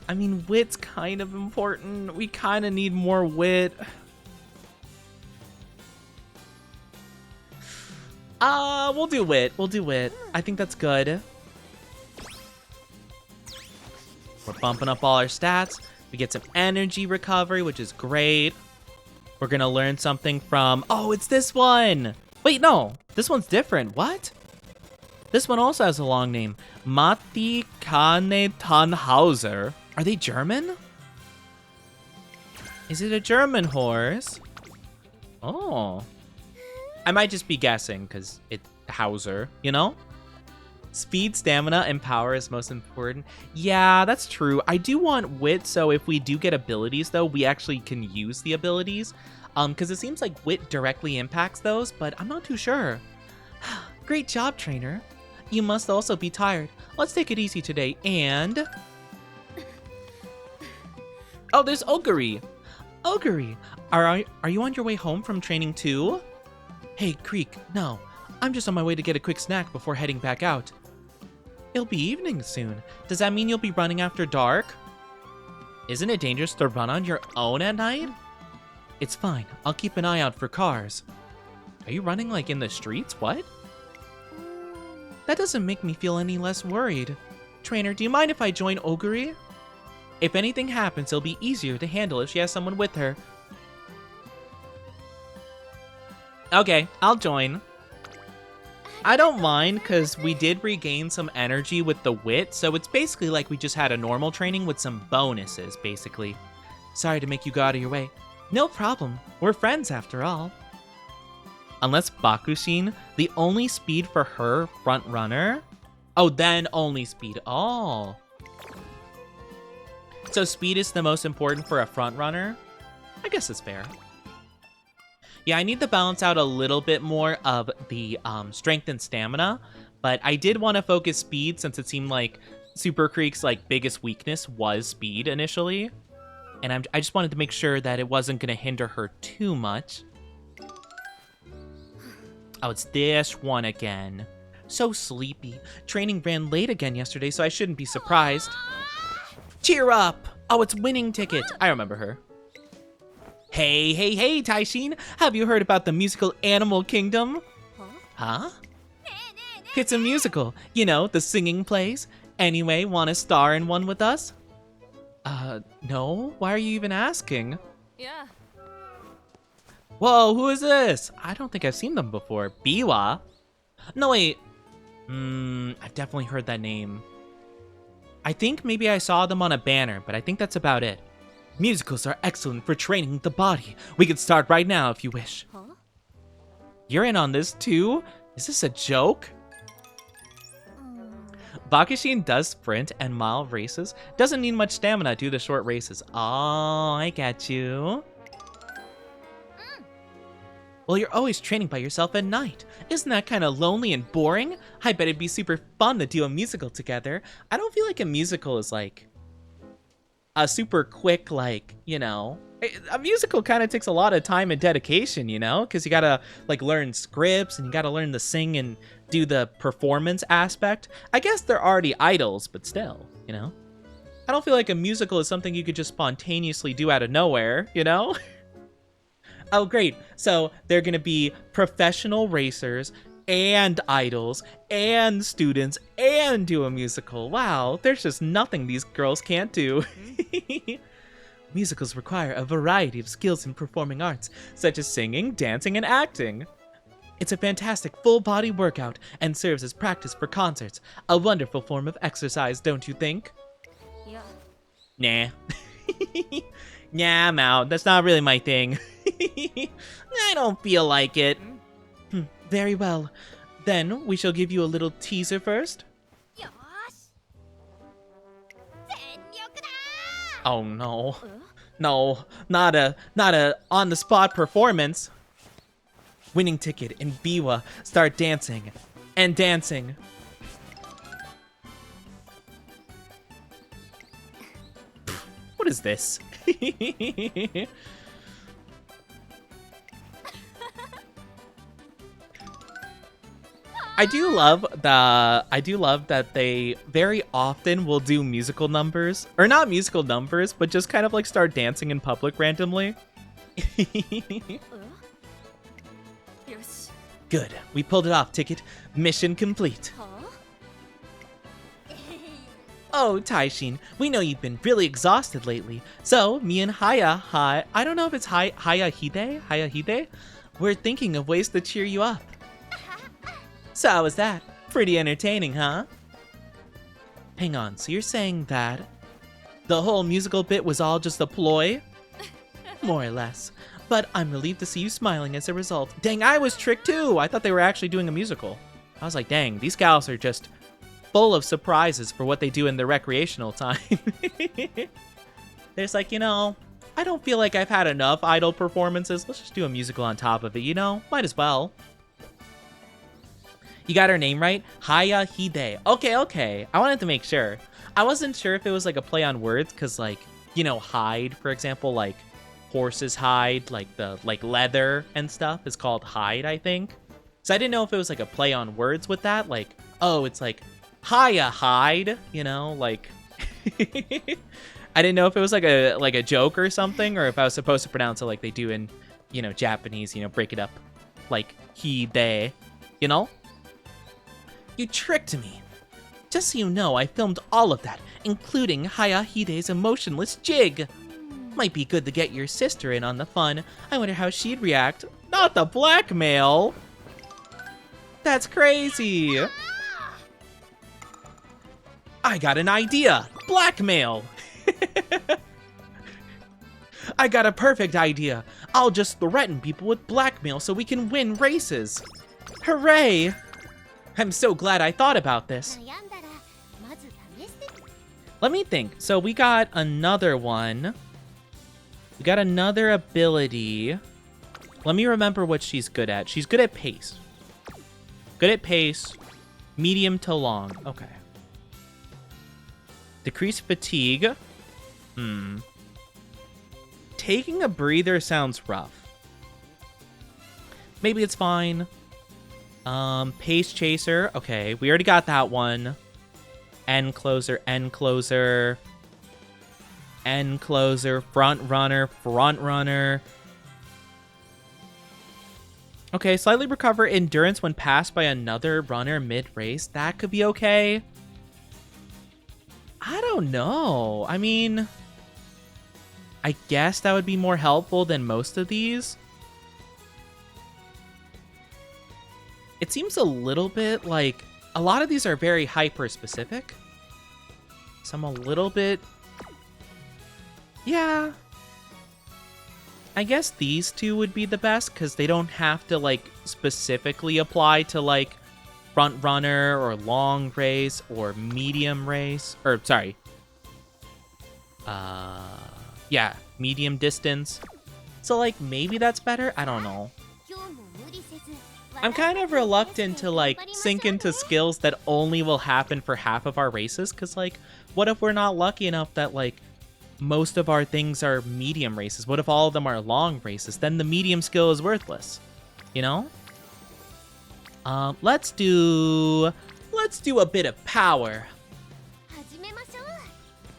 I mean, wit's kind of important. We kind of need more wit. We'll do wit. We'll do wit. I think that's good. We're bumping up all our stats. We get some energy recovery, which is great. We're gonna learn something from... Oh, it's this one! Wait, no. This one's different. What? This one also has a long name. Matti Kane Tannhauser. Are they German? Is it a German horse? Oh. I might just be guessing, because it's Hauser, you know? Speed, stamina, and power is most important. Yeah, that's true. I do want wit, so if we do get abilities, though, we actually can use the abilities. Because it seems like wit directly impacts those, but I'm not too sure. Great job, trainer. You must also be tired. Let's take it easy today, and... Oh, there's Oguri. Oguri, are you on your way home from training too? Hey, Creek, no. I'm just on my way to get a quick snack before heading back out. It'll be evening soon. Does that mean you'll be running after dark? Isn't it dangerous to run on your own at night? It's fine. I'll keep an eye out for cars. Are you running like in the streets? What? That doesn't make me feel any less worried. Trainer, do you mind if I join Oguri? If anything happens, it'll be easier to handle if she has someone with her. Okay, I'll join. I don't mind, because we did regain some energy with the wit, so it's basically like we just had a normal training with some bonuses, basically. Sorry to make you go out of your way. No problem. We're friends, after all. Unless Bakushin, the only speed for her, front runner? Oh, then only speed. Oh. So speed is the most important for a front runner? I guess it's fair. Yeah, I need to balance out a little bit more of the strength and stamina, but I did want to focus speed since it seemed like Super Creek's like biggest weakness was speed initially, and I just wanted to make sure that it wasn't going to hinder her too much. Oh, it's this one again. So sleepy. Training ran late again yesterday, so I shouldn't be surprised. Cheer up! Oh, it's winning ticket. I remember her. Hey, Taishin! Have you heard about the musical Animal Kingdom? Huh? It's a musical. You know, the singing plays. Anyway, want to star in one with us? No? Why are you even asking? Yeah. Whoa, who is this? I don't think I've seen them before. Biwa? No, wait. I've definitely heard that name. I think maybe I saw them on a banner, but I think that's about it. Musicals are excellent for training the body. We can start right now if you wish. You're in on this too? Is this a joke? Bakushin does sprint and mile races. Doesn't need much stamina to do the short races. Oh, I get you. Well, you're always training by yourself at night. Isn't that kind of lonely and boring? I bet it'd be super fun to do a musical together. I don't feel like a musical is like a super quick, like, you know, a musical kind of takes a lot of time and dedication, you know, because you gotta like learn scripts and you gotta learn to sing and do the performance aspect. I guess they're already idols, but still, you know, I don't feel like a musical is something you could just spontaneously do out of nowhere, you know. Oh, great. So they're going to be professional racers and idols and students and do a musical. Wow, there's just nothing these girls can't do. Musicals require a variety of skills in performing arts, such as singing, dancing, and acting. It's a fantastic full-body workout and serves as practice for concerts. A wonderful form of exercise, don't you think? Yeah. Nah. Nah, I'm out. That's not really my thing. I don't feel like it. Very well. Then we shall give you a little teaser first. Oh no. No, not a on-the-spot performance. Winning ticket in Biwa. Start dancing. And dancing. What is this? I do love that they very often will do musical numbers, or not musical numbers, but just kind of like start dancing in public randomly. Good, we pulled it off, Ticket. Mission complete. Oh, Taishin, we know you've been really exhausted lately, so me and I don't know if it's Hayahide, we're thinking of ways to cheer you up. So how was that? Pretty entertaining, huh? Hang on, so you're saying that the whole musical bit was all just a ploy? More or less. But I'm relieved to see you smiling as a result. Dang, I was tricked too! I thought they were actually doing a musical. I was like, dang, these gals are just full of surprises for what they do in their recreational time. There's like, you know, I don't feel like I've had enough idol performances. Let's just do a musical on top of it, you know? Might as well. You got her name right? Hayahide. Okay. I wanted to make sure. I wasn't sure if it was like a play on words, because like, you know, hide, for example, like horses hide, like the leather and stuff is called hide, I think. So I didn't know if it was like a play on words with that, like, oh, it's like hide, you know, like I didn't know if it was like a joke or something, or if I was supposed to pronounce it like they do in, you know, Japanese, you know, break it up like he, they, you know? You tricked me. Just so you know, I filmed all of that, including Hayahide's emotionless jig. Might be good to get your sister in on the fun. I wonder how she'd react. Not the blackmail! That's crazy! I got an idea! Blackmail! I got a perfect idea! I'll just threaten people with blackmail so we can win races! Hooray! I'm so glad I thought about this. Let me think. So we got another one. We got another ability. Let me remember what she's good at. She's good at pace. Good at pace. Medium to long. Okay. Decrease fatigue. Taking a breather sounds rough. Maybe it's fine. Pace chaser. Okay, we already got that one. End closer, end closer. End closer, front runner, front runner. Okay, slightly recover endurance when passed by another runner mid-race. That could be okay. I don't know. I mean, I guess that would be more helpful than most of these. It seems a little bit like a lot of these are very hyper-specific. So I'm a little bit... Yeah. I guess these two would be the best because they don't have to, like, specifically apply to, like, front runner or long race or medium race, or sorry, yeah, medium distance. So like maybe that's better. I don't know. I'm kind of reluctant to like sink into skills that only will happen for half of our races, because like what if we're not lucky enough that like most of our things are medium races? What if all of them are long races? Then the medium skill is worthless, you know? Let's do a bit of power.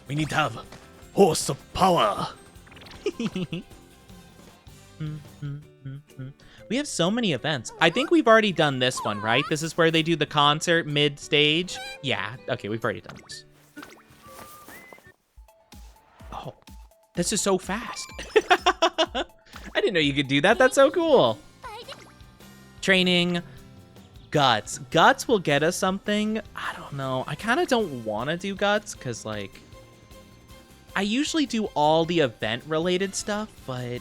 We need to have horse of power. We have so many events. I think we've already done this one, right? This is where they do the concert mid-stage. Yeah, okay, we've already done this. Oh, this is so fast. I didn't know you could do that. That's so cool. Training. Guts. Guts will get us something. I don't know. I kind of don't want to do Guts because, like, I usually do all the event-related stuff, but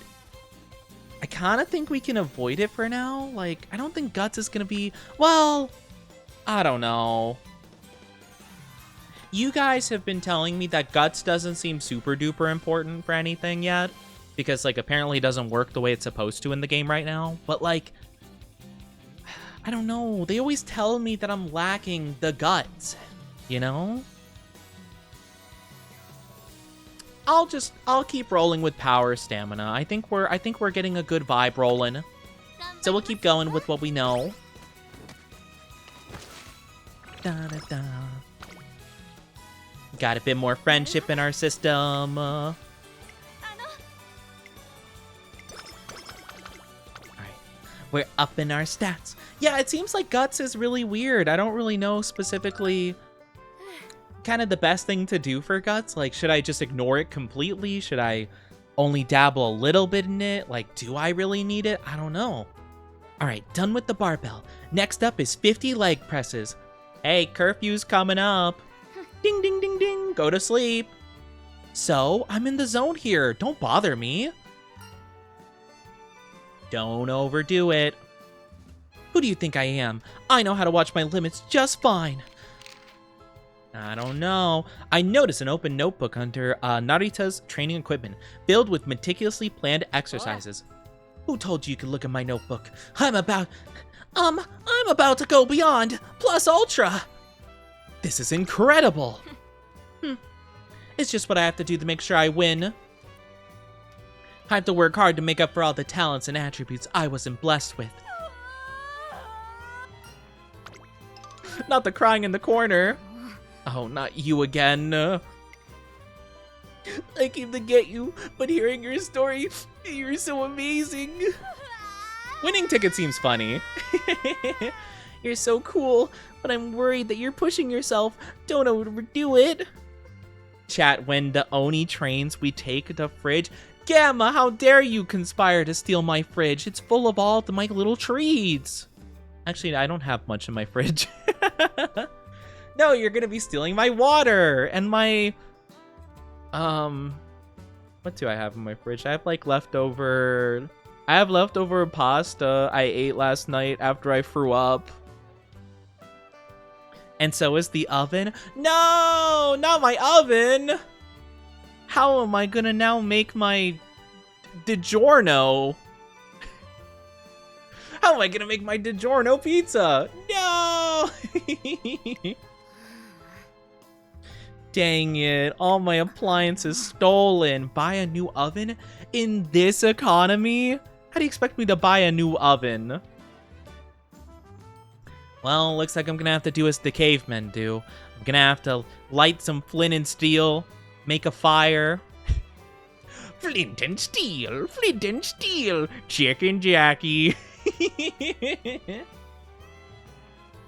I kind of think we can avoid it for now. Like, I don't think Guts is going to be... Well, I don't know. You guys have been telling me that Guts doesn't seem super-duper important for anything yet, because, like, apparently it doesn't work the way it's supposed to in the game right now. But, like, I don't know. They always tell me that I'm lacking the guts, you know? I'll keep rolling with power stamina. I think we're getting a good vibe rolling. So we'll keep going with what we know. Da, da, da. Got a bit more friendship in our system. Alright. We're upping our stats. Yeah, it seems like Guts is really weird. I don't really know specifically kind of the best thing to do for Guts. Like, should I just ignore it completely? Should I only dabble a little bit in it? Like, do I really need it? I don't know. All right, done with the barbell. Next up is 50 leg presses. Hey, curfew's coming up. Ding, ding, ding, ding. Go to sleep. So, I'm in the zone here. Don't bother me. Don't overdo it. Who do you think I am? I know how to watch my limits just fine. I don't know. I noticed an open notebook under Narita's training equipment, filled with meticulously planned exercises. Who told you could look at my notebook? I'm about to go beyond plus ultra. This is incredible. It's just what I have to do to make sure I win. I have to work hard to make up for all the talents and attributes I wasn't blessed with. Not the crying in the corner. Oh, not you again. I came to get you, but hearing your story, you're so amazing. Winning ticket seems funny. You're so cool, but I'm worried that you're pushing yourself. Don't overdo it. Chat, when the Oni trains, we take the fridge. Gamma, how dare you conspire to steal my fridge? It's full of all my little treats. Actually, I don't have much in my fridge. No, you're gonna be stealing my water and my... What do I have in my fridge? I have, like, leftover... I have leftover pasta I ate last night after I threw up. And so is the oven. No! Not my oven! How am I gonna now make my DiGiorno? How am I gonna make my DiGiorno pizza? No! Dang it, all my appliances stolen. Buy a new oven? In this economy? How do you expect me to buy a new oven? Well, looks like I'm gonna have to do as the cavemen do. I'm gonna have to light some flint and steel, make a fire. Flint and steel, Chicken Jackie.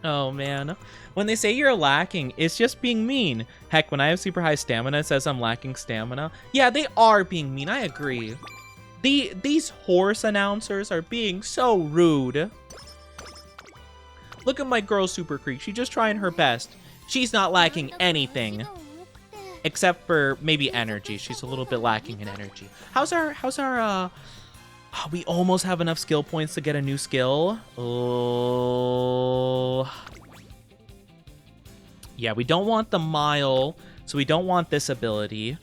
Oh man. When they say you're lacking, it's just being mean. Heck, when I have super high stamina, it says I'm lacking stamina. Yeah, they are being mean, I agree. These horse announcers are being so rude. Look at my girl Super Creek, she's just trying her best. She's not lacking anything. Except for maybe energy. She's a little bit lacking in energy. How's our we almost have enough skill points to get a new skill. Oh, Yeah, we don't want the mile, so we don't want this ability.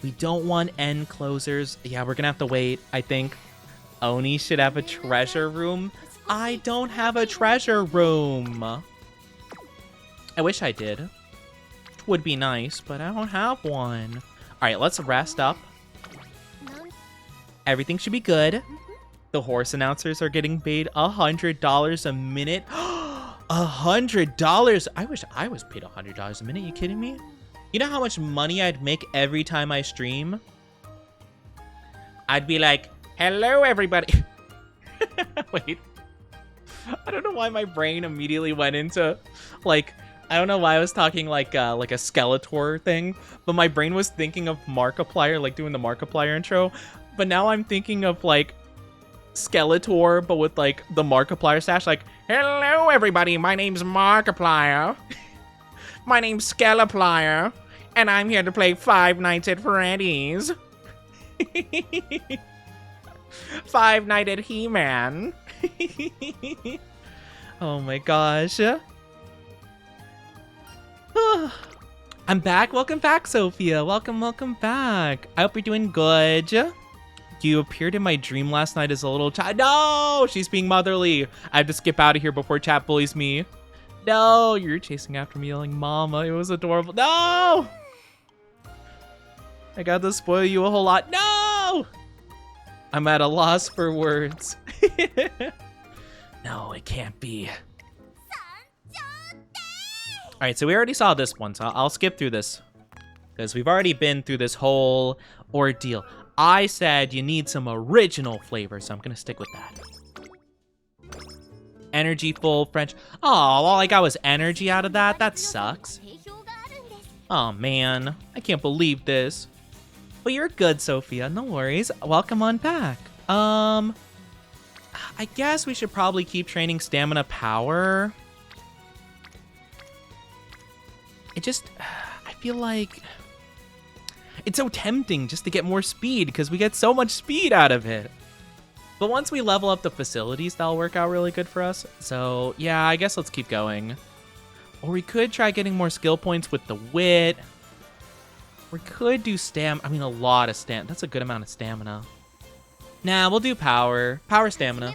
We don't want end closers. Yeah, we're gonna have to wait, I think. Oni should have a treasure room. I don't have a treasure room. I wish I did. Would be nice, but I don't have one. All right, let's rest up. Everything should be good. The horse announcers are getting paid $100 a minute. $100? I wish I was paid $100 a minute. You kidding me? You know how much money I'd make every time I stream? I'd be like, hello, everybody. Wait. I don't know why my brain immediately went into, like, I don't know why I was talking like a Skeletor thing, but my brain was thinking of Markiplier, like doing the Markiplier intro. But now I'm thinking of, like, Skeletor, but with, like, the Markiplier stash. Like, hello, everybody. My name's Markiplier. My name's Skeleplier. And I'm here to play Five Nights at Freddy's. Five Nights at He-Man. Oh my gosh. I'm back. Welcome back, Sophia. Welcome back. I hope you're doing good. You appeared in my dream last night as a little child. No! She's being motherly. I have to skip out of here before chat bullies me. No! You're chasing after me yelling, Mama. It was adorable. No! I got to spoil you a whole lot. No! I'm at a loss for words. No, it can't be. All right, so we already saw this one, so I'll skip through this because we've already been through this whole ordeal. I said you need some original flavor, so I'm gonna stick with that. Energy full French. Oh, all I got was energy out of that. That sucks. Oh man, I can't believe this. But you're good, Sophia. No worries. Welcome on back. I guess we should probably keep training stamina power. I feel like it's so tempting just to get more speed because we get so much speed out of it. But once we level up the facilities, that'll work out really good for us. So yeah, I guess let's keep going. Or we could try getting more skill points with the wit. We could do a lot of stamina. That's a good amount of stamina. Nah, we'll do power. Power stamina.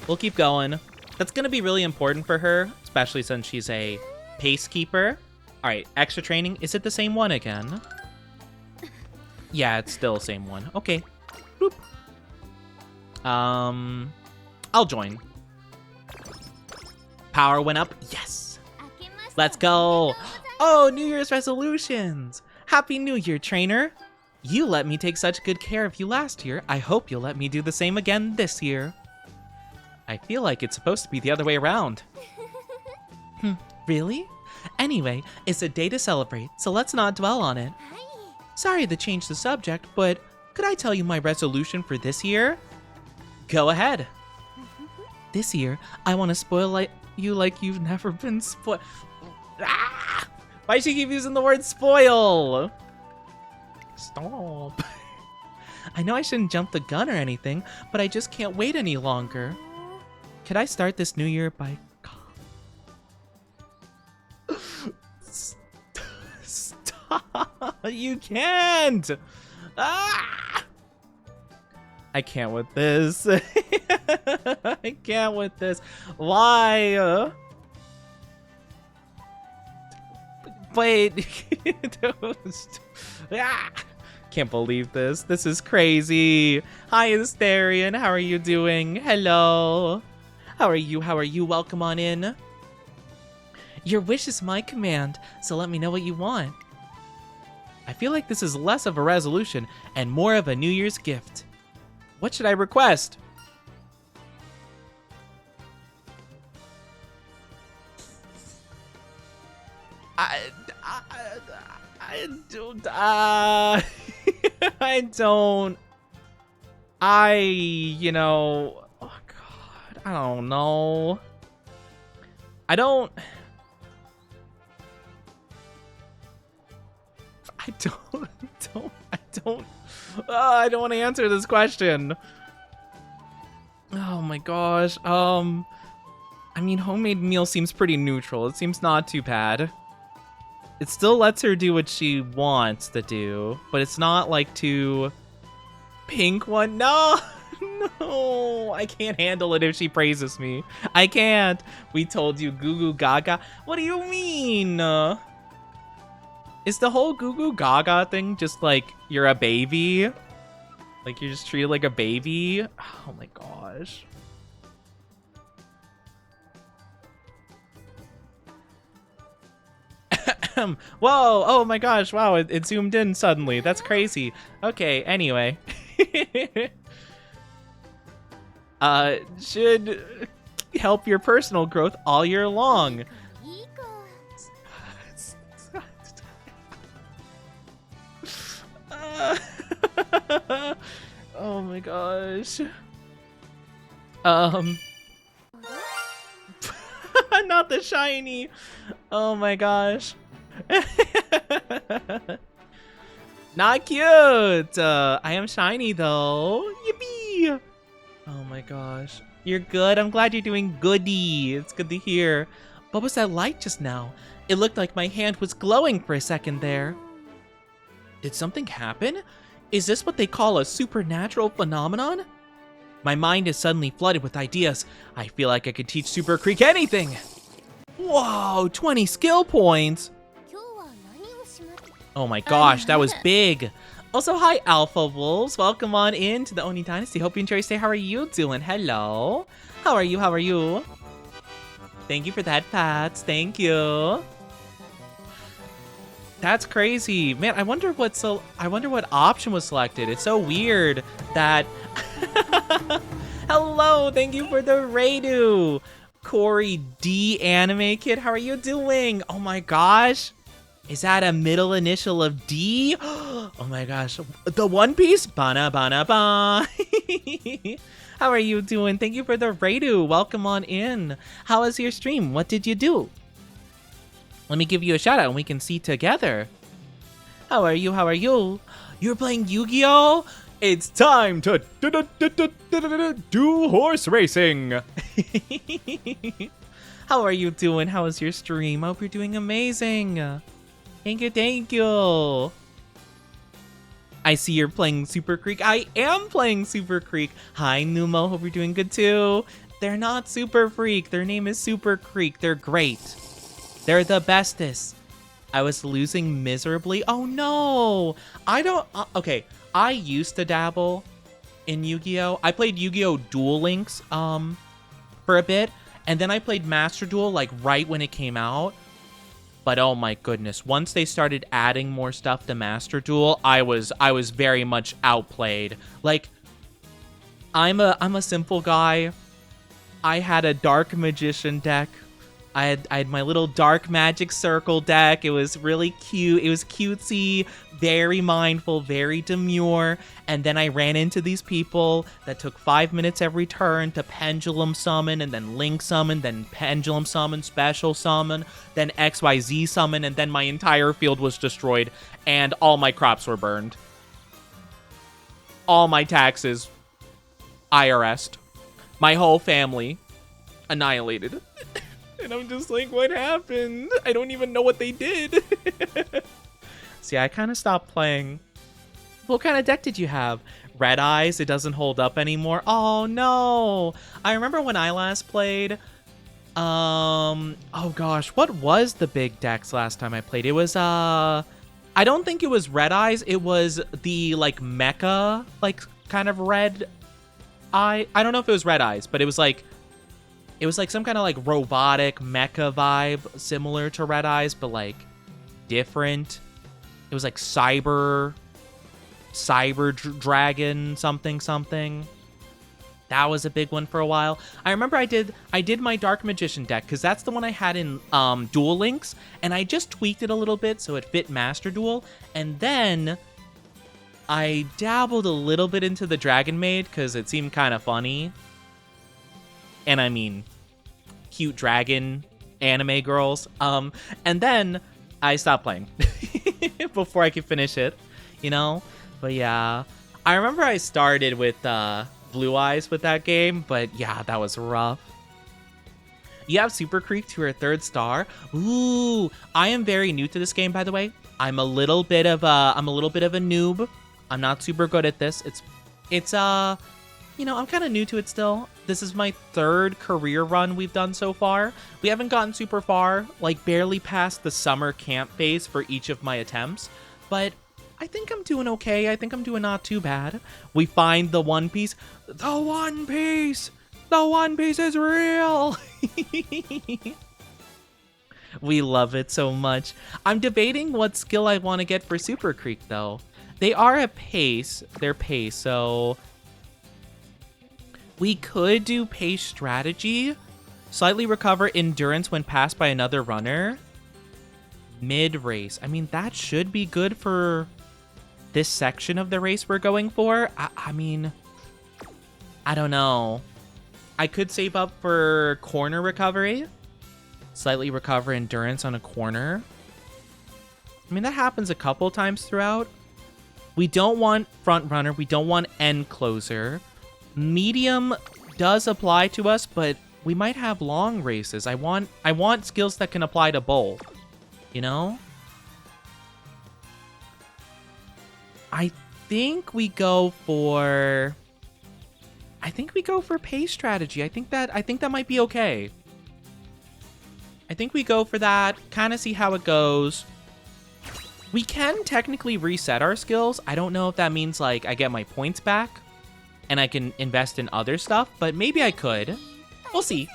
We'll keep going. That's going to be really important for her, especially since she's a pacekeeper. All right, extra training. Is it the same one again? Yeah, it's still the same one. Okay. Boop. I'll join. Power went up. Yes. Let's go. Oh, New Year's resolutions. Happy New Year, trainer. You let me take such good care of you last year. I hope you'll let me do the same again this year. I feel like it's supposed to be the other way around. Really? Anyway, it's a day to celebrate, so let's not dwell on it. Sorry to change the subject, but could I tell you my resolution for this year? Go ahead. This year, I want to spoil you like you've never been spoiled. Ah! Why does she keep using the word spoil? Stop. I know I shouldn't jump the gun or anything, but I just can't wait any longer. Could I start this new year by... Stop! You can't! Ah! I can't with this. I can't with this. Why? Wait. Ah! Can't believe this. This is crazy. Hi, Asterion. How are you doing? Hello. How are you? How are you? Welcome on in. Your wish is my command, so let me know what you want. I feel like this is less of a resolution and more of a New Year's gift. What should I request? I don't. Oh God, I don't know. I don't want to answer this question. Oh my gosh. I mean, homemade meal seems pretty neutral. It seems not too bad. It still lets her do what she wants to do, but it's not like too... Pink one? No! No! I can't handle it if she praises me. I can't. We told you goo goo gaga. What do you mean? Is the whole goo goo gaga thing just like you're a baby? Like you're just treated like a baby? Oh my gosh. Whoa, oh my gosh, wow, it zoomed in suddenly. That's crazy. Okay, anyway. Should help your personal growth all year long. Oh my gosh. Not the shiny. Oh my gosh. Not cute. I am shiny though. Yippee. Oh my gosh. You're good. I'm glad you're doing goody. It's good to hear. What was that light just now? It looked like my hand was glowing for a second there. Did something happen? Is this what they call a supernatural phenomenon? My mind is suddenly flooded with ideas. I feel like I could teach Super Creek anything. Whoa, 20 skill points. Oh my gosh, that was big. Also, hi, Alpha Wolves. Welcome on in to the Oni Dynasty. Hope you enjoy your stay. How are you doing? Hello. How are you? How are you? Thank you for that, Pats. Thank you. That's crazy. Man, I wonder what option was selected. It's so weird that... Hello, thank you for the Raidu. Corey D Anime Kid, how are you doing? Oh my gosh. Is that a middle initial of D? Oh my gosh. The One Piece? Bana bana ba. How are you doing? Thank you for the Raidu. Welcome on in. How was your stream? What did you do? Let me give you a shout out and we can see together. How are you? How are you? You're playing Yu-Gi-Oh? It's time to do horse racing. How are you doing? How was your stream? I hope you're doing amazing. Thank you, thank you. I see you're playing Super Creek. I am playing Super Creek. Hi, Numo. Hope you're doing good too. They're not Super Freak. Their name is Super Creek. They're great. They're the bestest. I was losing miserably. Oh no. I don't... okay. I used to dabble in Yu-Gi-Oh! I played Yu-Gi-Oh! Duel Links for a bit. And then I played Master Duel like right when it came out. But oh my goodness, once they started adding more stuff to Master Duel, I was very much outplayed. Like, I'm a simple guy. I had a Dark Magician deck. I had my little Dark Magic Circle deck. It was really cute. It was cutesy, very mindful, very demure. And then I ran into these people that took 5 minutes every turn to Pendulum Summon, and then Link Summon, then Pendulum Summon, Special Summon, then XYZ Summon, and then my entire field was destroyed, and all my crops were burned. All my taxes IRS'd. My whole family annihilated. And I'm just like, what happened? I don't even know what they did. See, I kind of stopped playing. What kind of deck did you have? Red Eyes? It doesn't hold up anymore. Oh, no. I remember when I last played. Oh, gosh. What was the big decks last time I played? It was, I don't think it was Red Eyes. It was the, like, mecha, like, kind of red eye. I don't know if it was Red Eyes, but it was like some kind of like robotic mecha vibe, similar to Red Eyes, but like different. It was like cyber dragon something. That was a big one for a while. I remember I did my Dark Magician deck because that's the one I had in Duel Links, and I just tweaked it a little bit so it fit Master Duel, and then I dabbled a little bit into the Dragon Maid because it seemed kind of funny. And I mean, cute dragon anime girls. And then I stopped playing before I could finish it, you know? But yeah, I remember I started with Blue Eyes with that game, but yeah, that was rough. You have Super Creek to your 3rd star. Ooh, I am very new to this game, by the way. I'm a little bit of a noob. I'm not super good at this. It's you know, I'm kind of new to it still. This is my 3rd career run we've done so far. We haven't gotten super far, like barely past the summer camp phase for each of my attempts, but I think I'm doing okay. I think I'm doing not too bad. We find the One Piece. The One Piece! The One Piece is real! We love it so much. I'm debating what skill I want to get for Super Creek, though. They are a pace. They're pace, so... We could do pace strategy. Slightly recover endurance when passed by another runner. Mid-race. I mean, that should be good for this section of the race we're going for. I mean, I don't know. I could save up for corner recovery. Slightly recover endurance on a corner. I mean, that happens a couple times throughout. We don't want front runner. We don't want end closer. Medium does apply to us, but we might have long races. I want skills that can apply to both, you know? I think we go for pace strategy. I think that might be okay. I think we go for that, kind of see how it goes. We can technically reset our skills. I don't know if that means like I get my points back and I can invest in other stuff, but maybe I could. We'll see.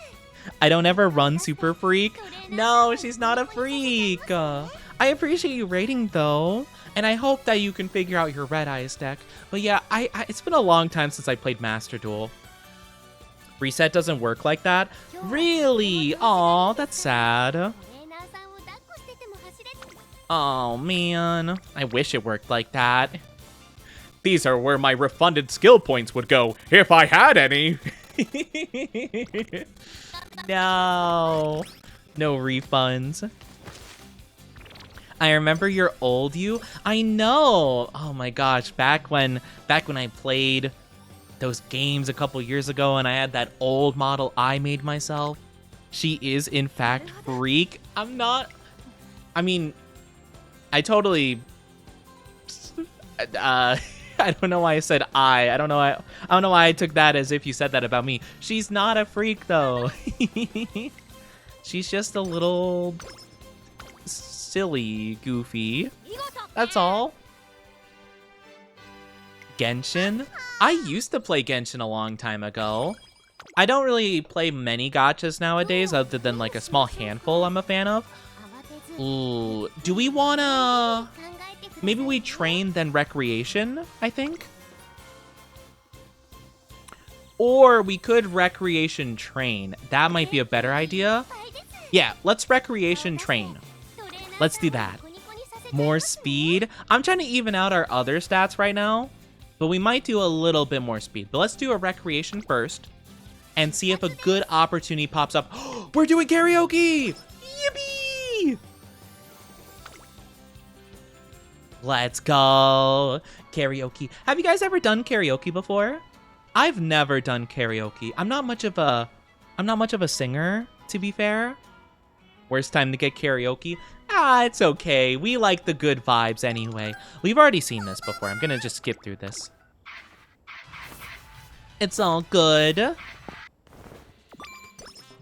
I don't ever run Super Freak. No, she's not a freak. I appreciate you rating though, and I hope that you can figure out your Red Eyes deck. But yeah, it's been a long time since I played Master Duel. Reset doesn't work like that. Really? Aw, that's sad. Oh man, I wish it worked like that. These are where my refunded skill points would go, if I had any. No. No refunds. I remember your old you. I know. Oh my gosh, back when I played those games a couple years ago and I had that old model I made myself. She is in fact freak. I'm not. I mean, I totally I don't know why I said I don't know why I took that as if you said that about me. She's not a freak though. She's just a little silly, goofy. That's all. Genshin? I used to play Genshin a long time ago. I don't really play many gachas nowadays other than like a small handful I'm a fan of. Ooh, do we wanna... Maybe we train then recreation, I think? Or we could recreation train. That might be a better idea. Yeah, let's recreation train. Let's do that. More speed. I'm trying to even out our other stats right now, but we might do a little bit more speed. But let's do a recreation first and see if a good opportunity pops up. We're doing karaoke! Yippee! Let's go. Karaoke. Have you guys ever done karaoke before? I've never done karaoke. I'm not much of a singer, to be fair. Worst time to get karaoke? Ah, it's okay. We like the good vibes anyway. We've already seen this before. I'm gonna just skip through this. It's all good.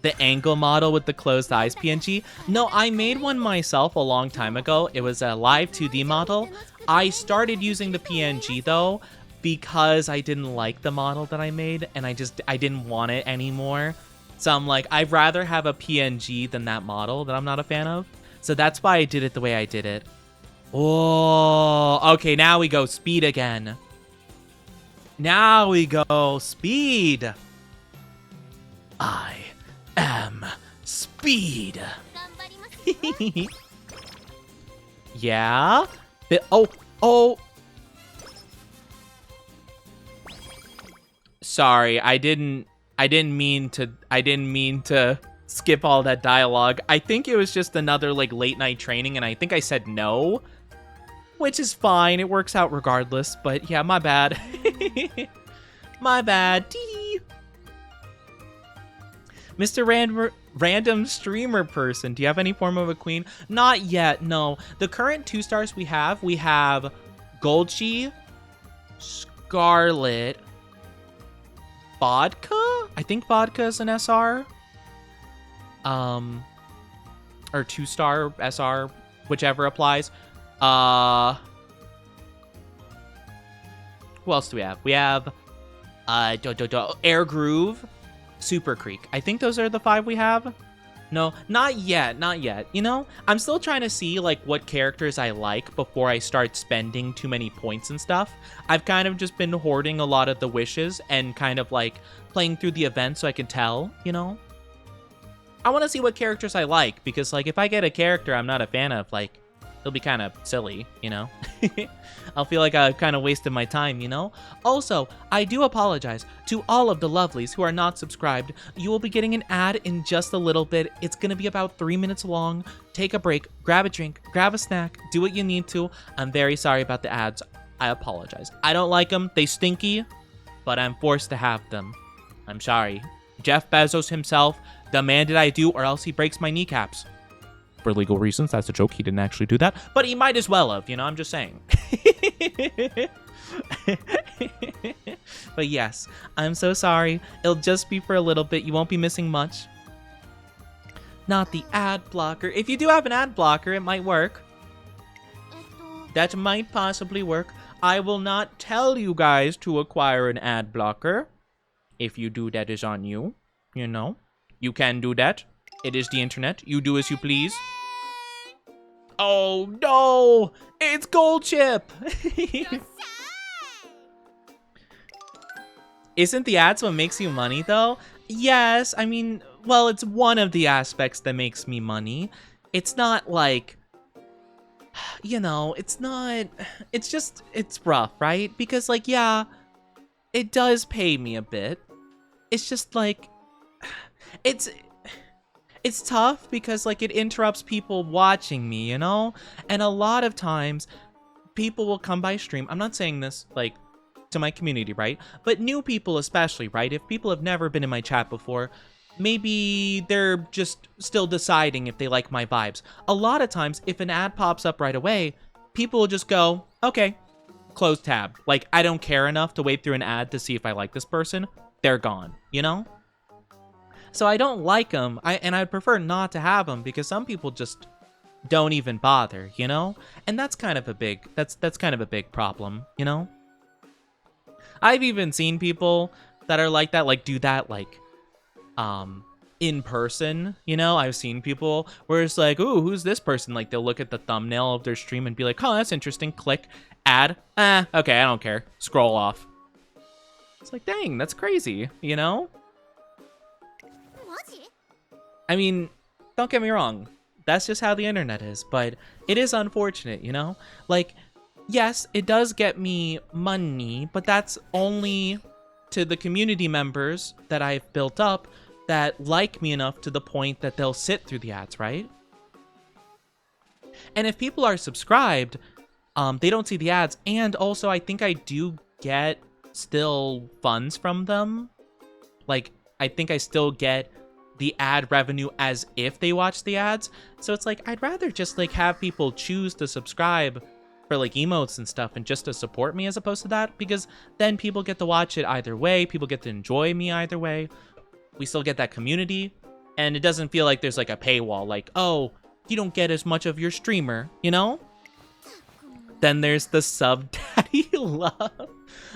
The angle model with the closed eyes PNG. No, I made one myself a long time ago. It was a live 2D model. I started using the PNG though because I didn't like the model that I made and I didn't want it anymore. So I'm like, I'd rather have a PNG than that model that I'm not a fan of. So that's why I did it the way I did it. Oh, okay, now we go speed again. Now we go speed. I am speed. Yeah? Oh. Sorry, I didn't mean to skip all that dialogue. I think it was just another like late night training and I think I said no, which is fine. It works out regardless, but yeah, my bad. My bad. Mr. Random streamer person, do you have any form of a queen? Not yet, no. The current 2 stars we have Golchi, Scarlet, Vodka? I think Vodka is an SR. Or 2-star SR, whichever applies. Who else do we have? We have Air Groove, Super Creek. I think those are the 5 we have. No, not yet, not yet. You know, I'm still trying to see like what characters I like before I start spending too many points and stuff. I've kind of just been hoarding a lot of the wishes and kind of like playing through the event so I can tell, you know. I want to see what characters I like because like if I get a character I'm not a fan of, like it'll be kind of silly, you know? I'll feel like I've kind of wasted my time, you know? Also, I do apologize to all of the lovelies who are not subscribed. You will be getting an ad in just a little bit. It's going to be about 3 minutes long. Take a break, grab a drink, grab a snack, do what you need to. I'm very sorry about the ads. I apologize. I don't like them. They stinky, but I'm forced to have them. I'm sorry. Jeff Bezos himself demanded I do or else he breaks my kneecaps. For legal reasons, that's a joke. He didn't actually do that, but he might as well have, you know, I'm just saying. But yes, I'm so sorry. It'll just be for a little bit. You won't be missing much. Not the ad blocker. If you do have an ad blocker, it might work. That might possibly work. I will not tell you guys to acquire an ad blocker. If you do, that is on you. You know, you can do that. It is the internet. You do as you please. Oh no! It's Gold Chip! Isn't the ads what makes you money though? Yes, I mean, well, it's one of the aspects that makes me money. It's not like, you know, it's not, it's just, it's rough, right? Because like, yeah, it does pay me a bit. It's just like, it's tough because like it interrupts people watching me, you know? And a lot of times people will come by stream. I'm not saying this like to my community, right? But new people especially, right? If people have never been in my chat before, maybe they're just still deciding if they like my vibes. A lot of times if an ad pops up right away, people will just go, okay, close tab. Like I don't care enough to wait through an ad to see if I like this person. They're gone, you know? So I don't like them, and I'd prefer not to have them because some people just don't even bother, you know? And that's kind of a big, that's kind of a big problem, you know? I've even seen people that are like that, like do that, like, in person, you know? I've seen people where it's like, ooh, who's this person? Like they'll look at the thumbnail of their stream and be like, oh, that's interesting. Click, ad, okay, I don't care. Scroll off. It's like, dang, that's crazy, you know? I mean, don't get me wrong. That's just how the internet is, but it is unfortunate, you know? Like, yes, it does get me money, but that's only to the community members that I've built up that like me enough to the point that they'll sit through the ads, right? And if people are subscribed, they don't see the ads, and also I think I do get still funds from them. Like, I think I still get the ad revenue as if they watch the ads. So it's like, I'd rather just like have people choose to subscribe for like emotes and stuff and just to support me as opposed to that, because then people get to watch it either way. People get to enjoy me either way. We still get that community, and it doesn't feel like there's like a paywall, like, oh, you don't get as much of your streamer, you know? Then there's the sub daddy love.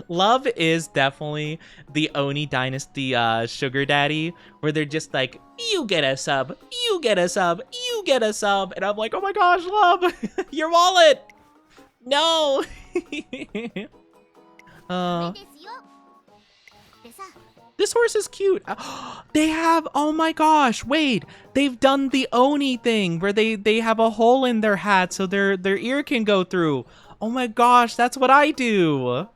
Love is definitely the Oni Dynasty sugar daddy, where they're just like, you get a sub, you get a sub, you get a sub. And I'm like, oh my gosh, Love, your wallet. No. This horse is cute. They have, oh my gosh, wait. They've done the Oni thing where they have a hole in their hat so their ear can go through. Oh my gosh, that's what I do.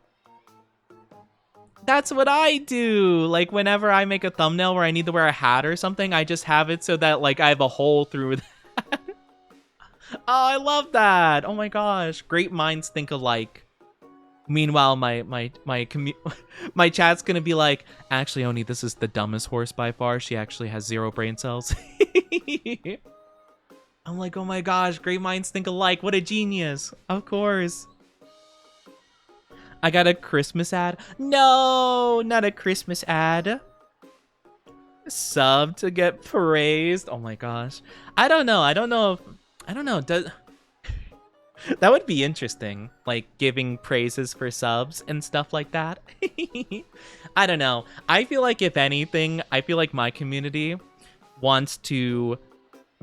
That's what I do. Like whenever I make a thumbnail where I need to wear a hat or something, I just have it so that like I have a hole through that. Oh, I love that. Oh my gosh. Great minds think alike. Meanwhile, my chat's gonna be like, actually, Oni, this is the dumbest horse by far. She actually has 0 brain cells. I'm like, oh my gosh, great minds think alike. What a genius. Of course. I got a Christmas ad. No, not a Christmas ad. Sub to get praised. Oh my gosh. I don't know. That would be interesting, like giving praises for subs and stuff like that. I don't know. I feel like if anything, I feel like my community wants to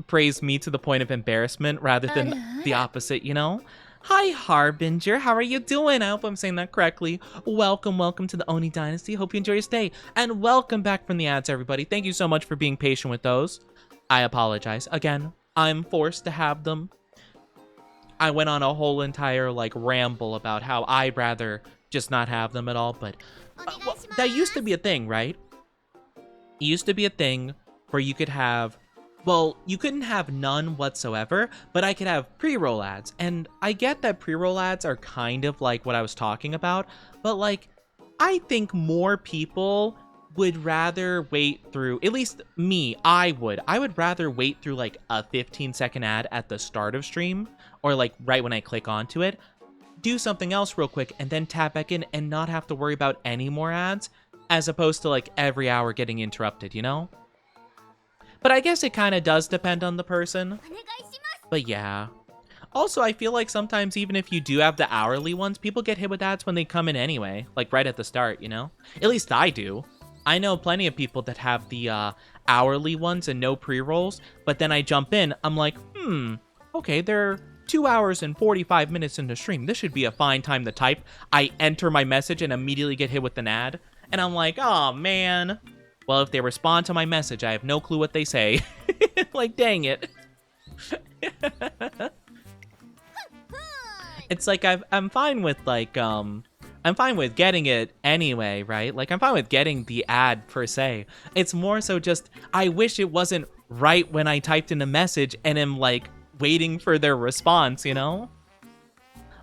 praise me to the point of embarrassment rather than the opposite, you know? Hi, Harbinger. How are you doing? I hope I'm saying that correctly. Welcome to the Oni Dynasty. Hope you enjoy your stay. And welcome back from the ads, everybody. Thank you so much for being patient with those. I apologize. Again, I'm forced to have them. I went on a whole entire like ramble about how I'd rather just not have them at all, but well, that used to be a thing, right? It used to be a thing where you could have, well, you couldn't have none whatsoever, but I could have pre-roll ads. And I get that pre-roll ads are kind of like what I was talking about, but like, I think more people would rather wait through, at least me, I would rather wait through like a 15-second ad at the start of stream, or like right when I click onto it, do something else real quick, and then tap back in and not have to worry about any more ads, as opposed to like every hour getting interrupted, you know? But I guess it kind of does depend on the person. But yeah. Also, I feel like sometimes even if you do have the hourly ones, people get hit with ads when they come in anyway, like right at the start, you know? At least I do. I know plenty of people that have the hourly ones and no pre-rolls, but then I jump in, I'm like, okay, they're 2 hours and 45 minutes into stream. This should be a fine time to type. I enter my message and immediately get hit with an ad. And I'm like, oh man. Well, if they respond to my message, I have no clue what they say. Like, dang it. It's like I'm fine with like I'm fine with getting it anyway, right? Like I'm fine with getting the ad per se. It's more so just I wish it wasn't right when I typed in a message and am like waiting for their response, you know?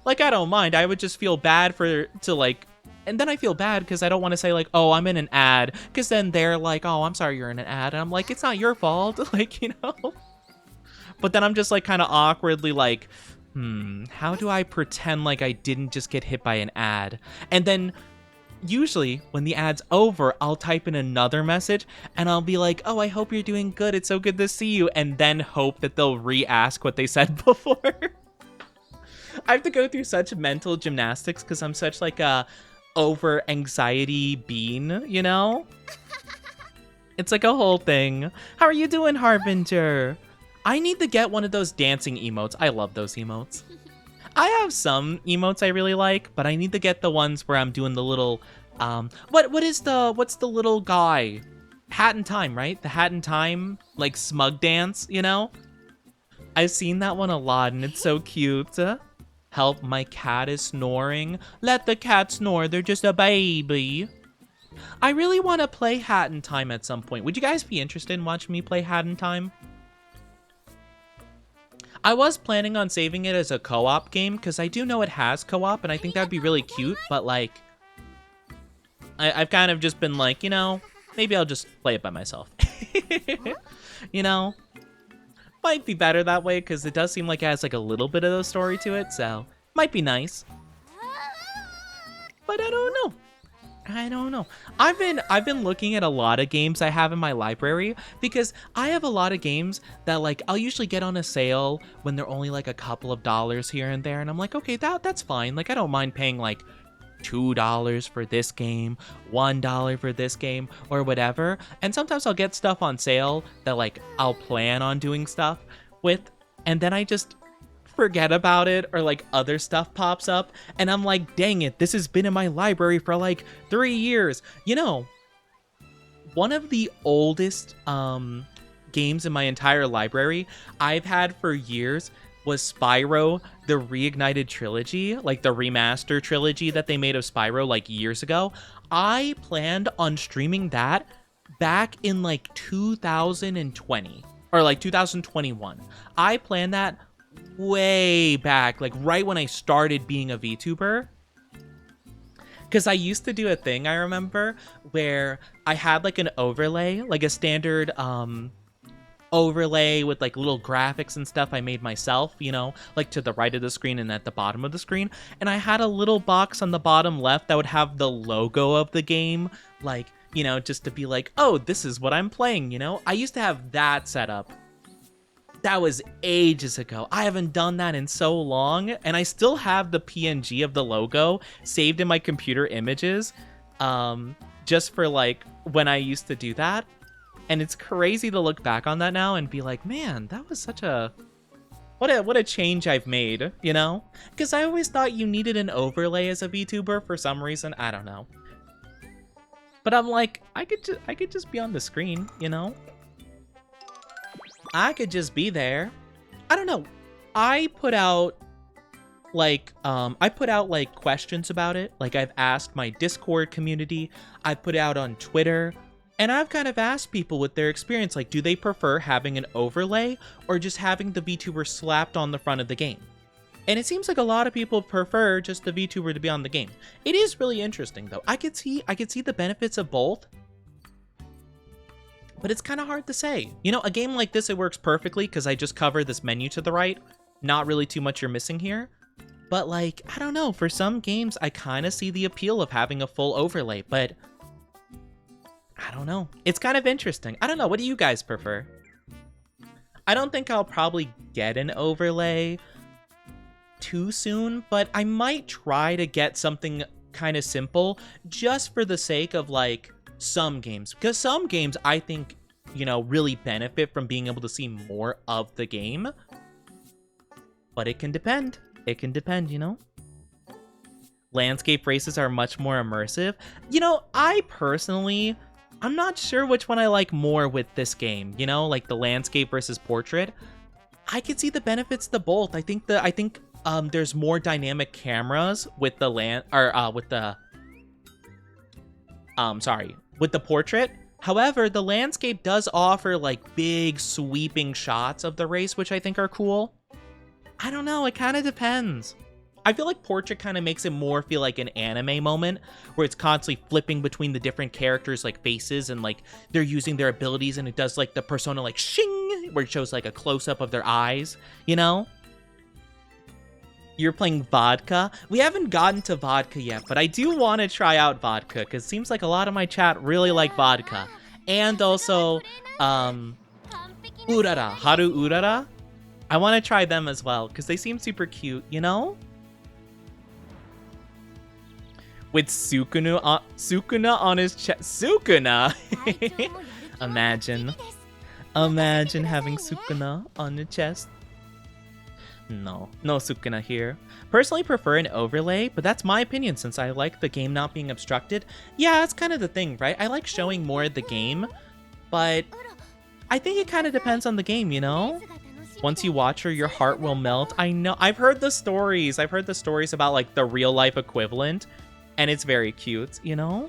Like I don't mind. I would just feel bad and then I feel bad because I don't want to say like, oh, I'm in an ad, because then they're like, oh, I'm sorry you're in an ad, and I'm like, it's not your fault. Like, you know? But then I'm just like kind of awkwardly like, how do I pretend like I didn't just get hit by an ad? And then usually when the ad's over, I'll type in another message and I'll be like, oh, I hope you're doing good. It's so good to see you. And then hope that they'll re-ask what they said before. I have to go through such mental gymnastics because I'm such like a over anxiety bean, you know? It's like a whole thing. How are you doing, Harbinger? I need to get one of those dancing emotes. I love those emotes. I have some emotes I really like, but I need to get the ones where I'm doing the little, what's the little guy? Hat in Time, right? The Hat in Time, like, smug dance, you know? I've seen that one a lot, and it's so cute. Help, my cat is snoring. Let the cat snore, they're just a baby. I really want to play Hat in Time at some point. Would you guys be interested in watching me play Hat in Time? I was planning on saving it as a co-op game, because I do know it has co-op, and I think that'd be really cute, but, like, I've kind of just been like, you know, maybe I'll just play it by myself. You know? Might be better that way, because it does seem like it has, like, a little bit of a story to it, so might be nice. But I don't know. I've been looking at a lot of games I have in my library, because I have a lot of games that like I'll usually get on a sale when they're only like a couple of dollars here and there, and I'm like, okay, that's fine. Like I don't mind paying like $2 for this game, $1 for this game, or whatever. And sometimes I'll get stuff on sale that like I'll plan on doing stuff with, and then I just forget about it, or like other stuff pops up and I'm like, dang it, this has been in my library for like 3 years. You know, one of the oldest games in my entire library I've had for years was Spyro the Reignited Trilogy, like the remaster trilogy that they made of Spyro like years ago. I planned on streaming that back in like 2020 or like 2021. I planned that way back, like right when I started being a VTuber. Because I used to do a thing, I remember, where I had like an overlay, like a standard overlay with like little graphics and stuff I made myself, you know, like to the right of the screen and at the bottom of the screen. And I had a little box on the bottom left that would have the logo of the game, like, you know, just to be like, oh, this is what I'm playing, you know? I used to have that set up. That was ages ago. I haven't done that in so long, and I still have the PNG of the logo saved in my computer images, just for like when I used to do that. And it's crazy to look back on that now and be like, man, that was such a what a change I've made, you know? Because I always thought you needed an overlay as a VTuber for some reason. I don't know. But I'm like, I could just be on the screen, you know? I could just be there. I don't know. I put out like questions about it. Like I've asked my Discord community, I put out on Twitter, and I've kind of asked people with their experience, like, do they prefer having an overlay or just having the VTuber slapped on the front of the game? And it seems like a lot of people prefer just the VTuber to be on the game. It is really interesting though. I could see the benefits of both. But it's kind of hard to say. You know, a game like this, it works perfectly because I just cover this menu to the right. Not really too much you're missing here. But like, I don't know, for some games, I kind of see the appeal of having a full overlay, but I don't know. It's kind of interesting. I don't know, what do you guys prefer? I don't think I'll probably get an overlay too soon, but I might try to get something kind of simple just for the sake of like, some games, because some games I think, you know, really benefit from being able to see more of the game, but it can depend, you know. Landscape races are much more immersive. You know, I'm not sure which one I like more with this game, you know, like the landscape versus portrait. I could see the benefits to both. I think there's more dynamic cameras with the with the portrait. However, the landscape does offer like big sweeping shots of the race, which I think are cool. I don't know, it kind of depends. I feel like portrait kind of makes it more feel like an anime moment where it's constantly flipping between the different characters like faces and like they're using their abilities, and it does like the persona like shing where it shows like a close-up of their eyes, you know? You're playing vodka? We haven't gotten to vodka yet, but I do want to try out vodka because it seems like a lot of my chat really like vodka. And also, Urara, Haru Urara. I want to try them as well because they seem super cute, you know? With Sukuna on his chest. Sukuna! Imagine having Sukuna on the chest. No Sukuna here. Personally prefer an overlay, but that's my opinion since I like the game not being obstructed. Yeah, that's kind of the thing, right? I like showing more of the game, but I think it kind of depends on the game, you know? Once you watch her, your heart will melt. I know, I've heard the stories. I've heard the stories about like the real life equivalent, and it's very cute, you know?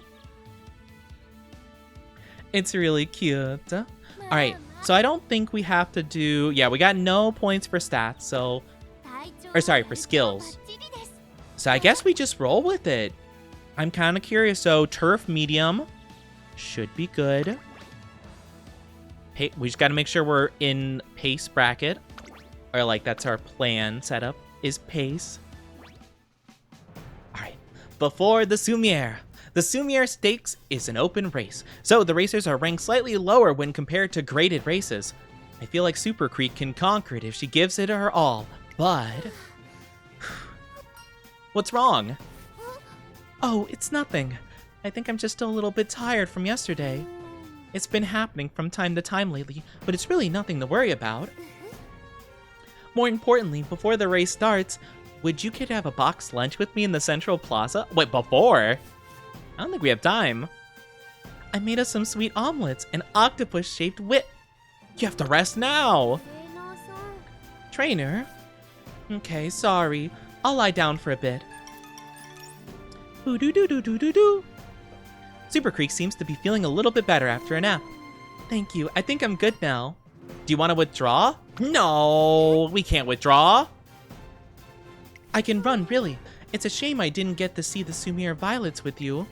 It's really cute. All right. So I don't think we have to do... Yeah, we got no points for stats, so... Or sorry, for skills. So I guess we just roll with it. I'm kind of curious. So turf medium should be good. Hey, we just got to make sure we're in pace bracket. Or like that's our plan setup, is pace. All right. Before the Sumier. The Sumier Stakes is an open race, so the racers are ranked slightly lower when compared to graded races. I feel like Super Creek can conquer it if she gives it her all, but... What's wrong? Oh, it's nothing. I think I'm just a little bit tired from yesterday. It's been happening from time to time lately, but it's really nothing to worry about. More importantly, before the race starts, would you care to have a boxed lunch with me in the Central Plaza? Wait, before? I don't think we have time. I made us some sweet omelets and octopus-shaped whip. You have to rest now. Trainer? Okay, sorry. I'll lie down for a bit. Boo-doo-doo-doo-doo-doo-doo. Super Creek seems to be feeling a little bit better after a nap. Thank you. I think I'm good now. Do you want to withdraw? No, we can't withdraw. I can run, really. It's a shame I didn't get to see the Sumire Violets with you,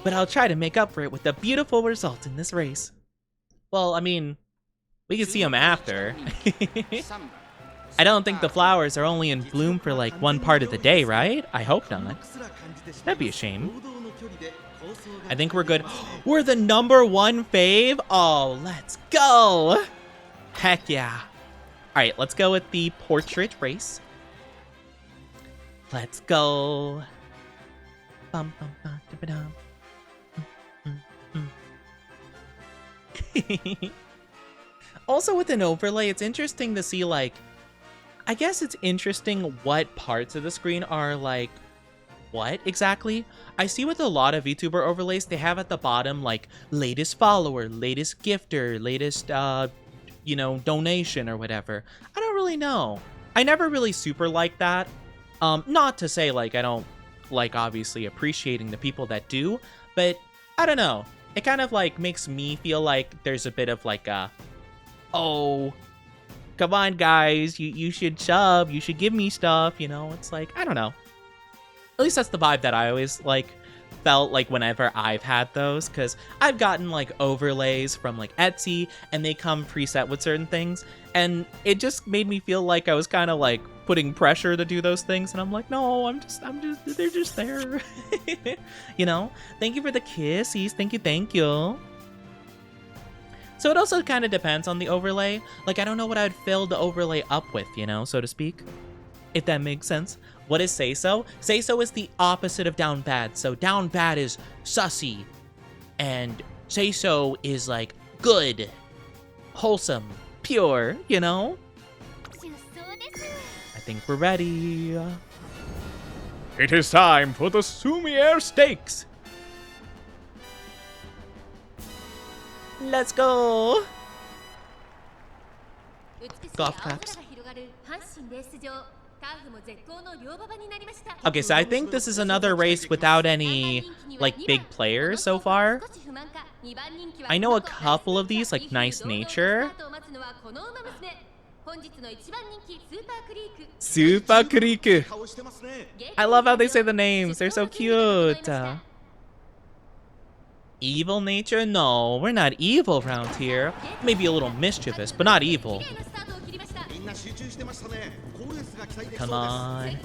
but I'll try to make up for it with a beautiful result in this race. Well, I mean, we can see them after. I don't think the flowers are only in bloom for like one part of the day, right? I hope not. That'd be a shame. I think we're good. We're the #1 fave? Oh, let's go! Heck yeah. Alright, let's go with the portrait race. Let's go. Bum, bum, bum, dum, dum. Also with an overlay, it's interesting to see, like, I guess it's interesting what parts of the screen are, like, what exactly? I see with a lot of VTuber overlays, they have at the bottom, like, latest follower, latest gifter, latest, you know, donation or whatever. I don't really know. I never really super liked that. Not to say, like, I don't like, obviously, appreciating the people that do, but I don't know. It kind of, like, makes me feel like there's a bit of, like, oh, come on, guys, you should sub, you should give me stuff, you know? It's like, I don't know. At least that's the vibe that I always, like, felt like whenever I've had those, because I've gotten, like, overlays from, like, Etsy, and they come preset with certain things, and it just made me feel like I was kind of, like, putting pressure to do those things, and I'm like, no, they're just there. You know? Thank you for the kissies. Thank you. So it also kind of depends on the overlay. Like, I don't know what I'd fill the overlay up with, you know, so to speak. If that makes sense. What is Say So? Say So is the opposite of Down Bad. So Down Bad is sussy. And Say So is, like, good, wholesome, pure, you know? I think we're ready. It is time for the Sumire Stakes. Let's go! Golf claps. Okay, so I think this is another race without any, like, big players so far. I know a couple of these, like Nice Nature. Super Creek. I love how they say the names. They're so cute. Evil Nature? No, we're not evil around here. Maybe a little mischievous, but not evil. Come on.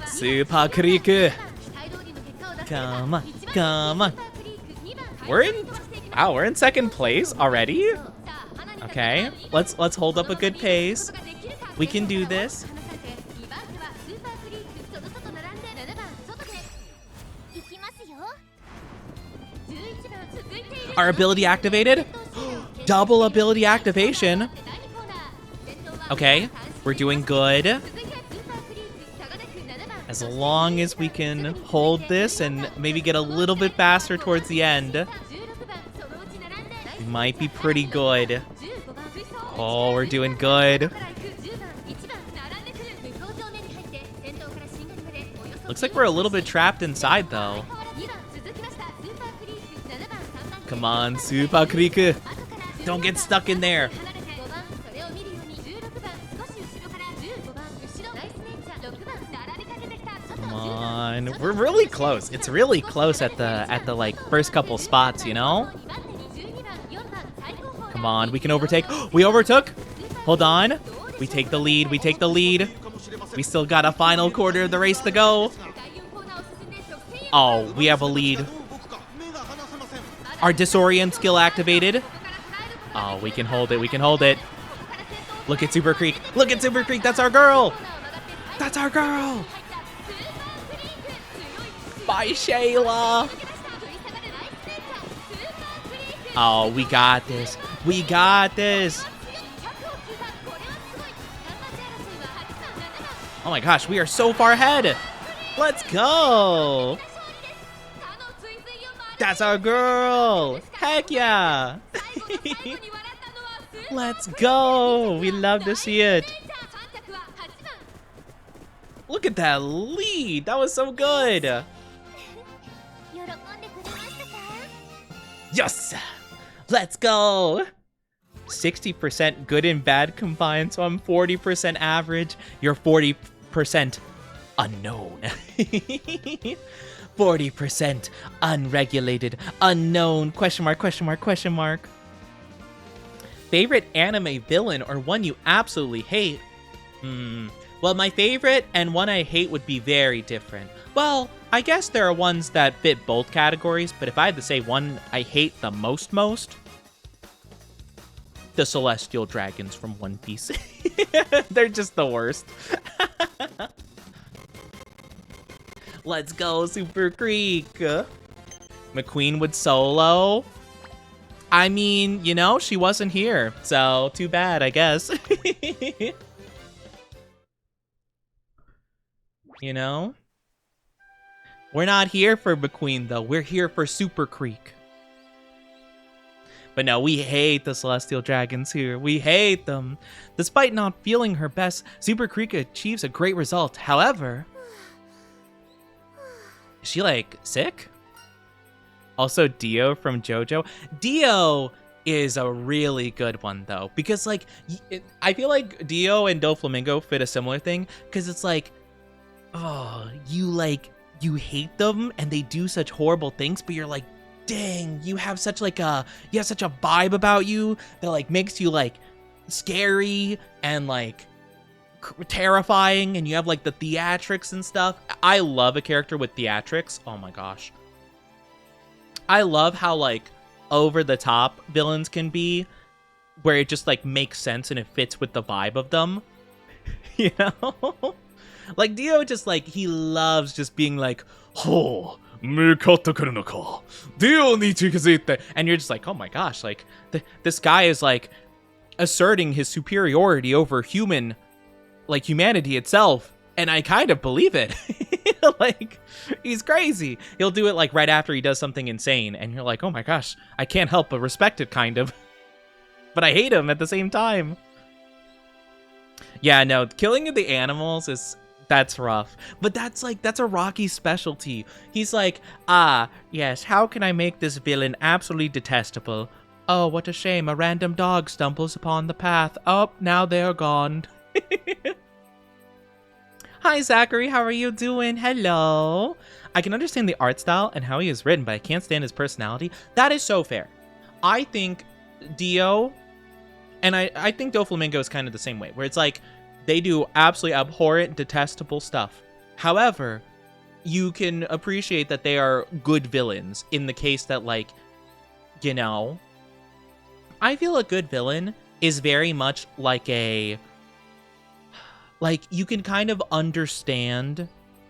Super Creek. Come on. We're in second place already? Okay, let's hold up a good pace. We can do this. Our ability activated? Double ability activation. Okay, we're doing good. As long as we can hold this and maybe get a little bit faster towards the end, we might be pretty good. Oh, we're doing good. Looks like we're a little bit trapped inside, though. Come on, Super Creek. Don't get stuck in there. Come on. We're really close. It's really close at the like first couple spots, you know? Come on, we can overtake. We overtook. Hold on. We take the lead. We still got a final quarter of the race to go. Oh, we have a lead. Our disorient skill activated. Oh, we can hold it. Look at Super Creek. That's our girl. Bye, Shayla. Oh, we got this. Oh my gosh, we are so far ahead. Let's go. That's our girl. Heck yeah. Let's go. We love to see it. Look at that lead. That was so good. Yes. Let's go. 60% good and bad combined, so I'm 40% average. You're 40% unknown. 40% unregulated, unknown, question mark, question mark, question mark. Favorite anime villain or one you absolutely hate? Well, my favorite and one I hate would be very different. Well, I guess there are ones that fit both categories, but if I had to say one I hate the most, the Celestial Dragons from One Piece. They're just the worst. Let's go, Super Creek. McQueen would solo. I mean, you know, she wasn't here, so too bad, I guess. You know? We're not here for McQueen, though. We're here for Super Creek. But no, we hate the Celestial Dragons here. We hate them. Despite not feeling her best, Super Creek achieves a great result. However, is she, like, sick? Also, Dio from JoJo. Dio is a really good one, though. Because, like, I feel like Dio and Doflamingo fit a similar thing. Because it's like, oh, you hate them and they do such horrible things, but you're like, dang, you have such a vibe about you that like makes you like scary and like terrifying, and you have like the theatrics and stuff. I love a character with theatrics. Oh my gosh. I love how like over the top villains can be, where it just like makes sense and it fits with the vibe of them. You know? Like Dio just like, he loves just being like, oh, and you're just like, oh my gosh, like this guy is like asserting his superiority over humanity itself, and I kind of believe it. Like, he's crazy. He'll do it like right after he does something insane, and you're like, oh my gosh, I can't help but respect it, kind of. But I hate him at the same time. Yeah, no, killing the animals that's rough. But that's a Rocky specialty. He's like, yes, how can I make this villain absolutely detestable? Oh, what a shame. A random dog stumbles upon the path. Oh, now they're gone. Hi, Zachary. How are you doing? Hello. I can understand the art style and how he is written, but I can't stand his personality. That is so fair. I think Dio, and I think Doflamingo is kind of the same way, where it's like, they do absolutely abhorrent, detestable stuff. However, you can appreciate that they are good villains in the case that, like, you know, I feel a good villain is very much like you can kind of understand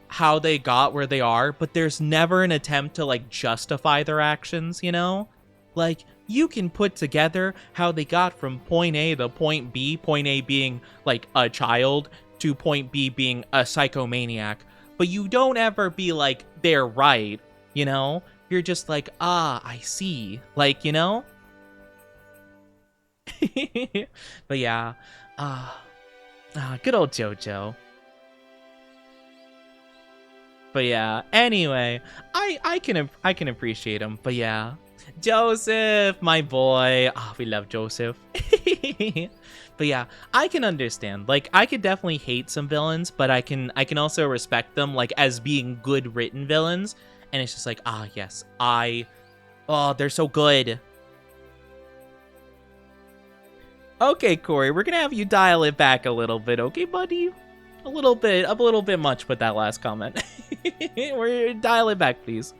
how they got where they are, but there's never an attempt to, like, justify their actions, you know? Like, you can put together how they got from point A to point B, point A being, like, a child, to point B being a psychomaniac. But you don't ever be like, they're right, you know? You're just like, I see. Like, you know? But yeah. Good old JoJo. But yeah, anyway, I can appreciate him, but yeah. Joseph, my boy. We love Joseph. But yeah, I can understand. Like, I could definitely hate some villains, but I can also respect them, like, as being good written villains. And it's just like, yes, they're so good. Okay, Corey, we're gonna have you dial it back a little bit, okay, buddy? A little bit much with that last comment. We're dial it back, please.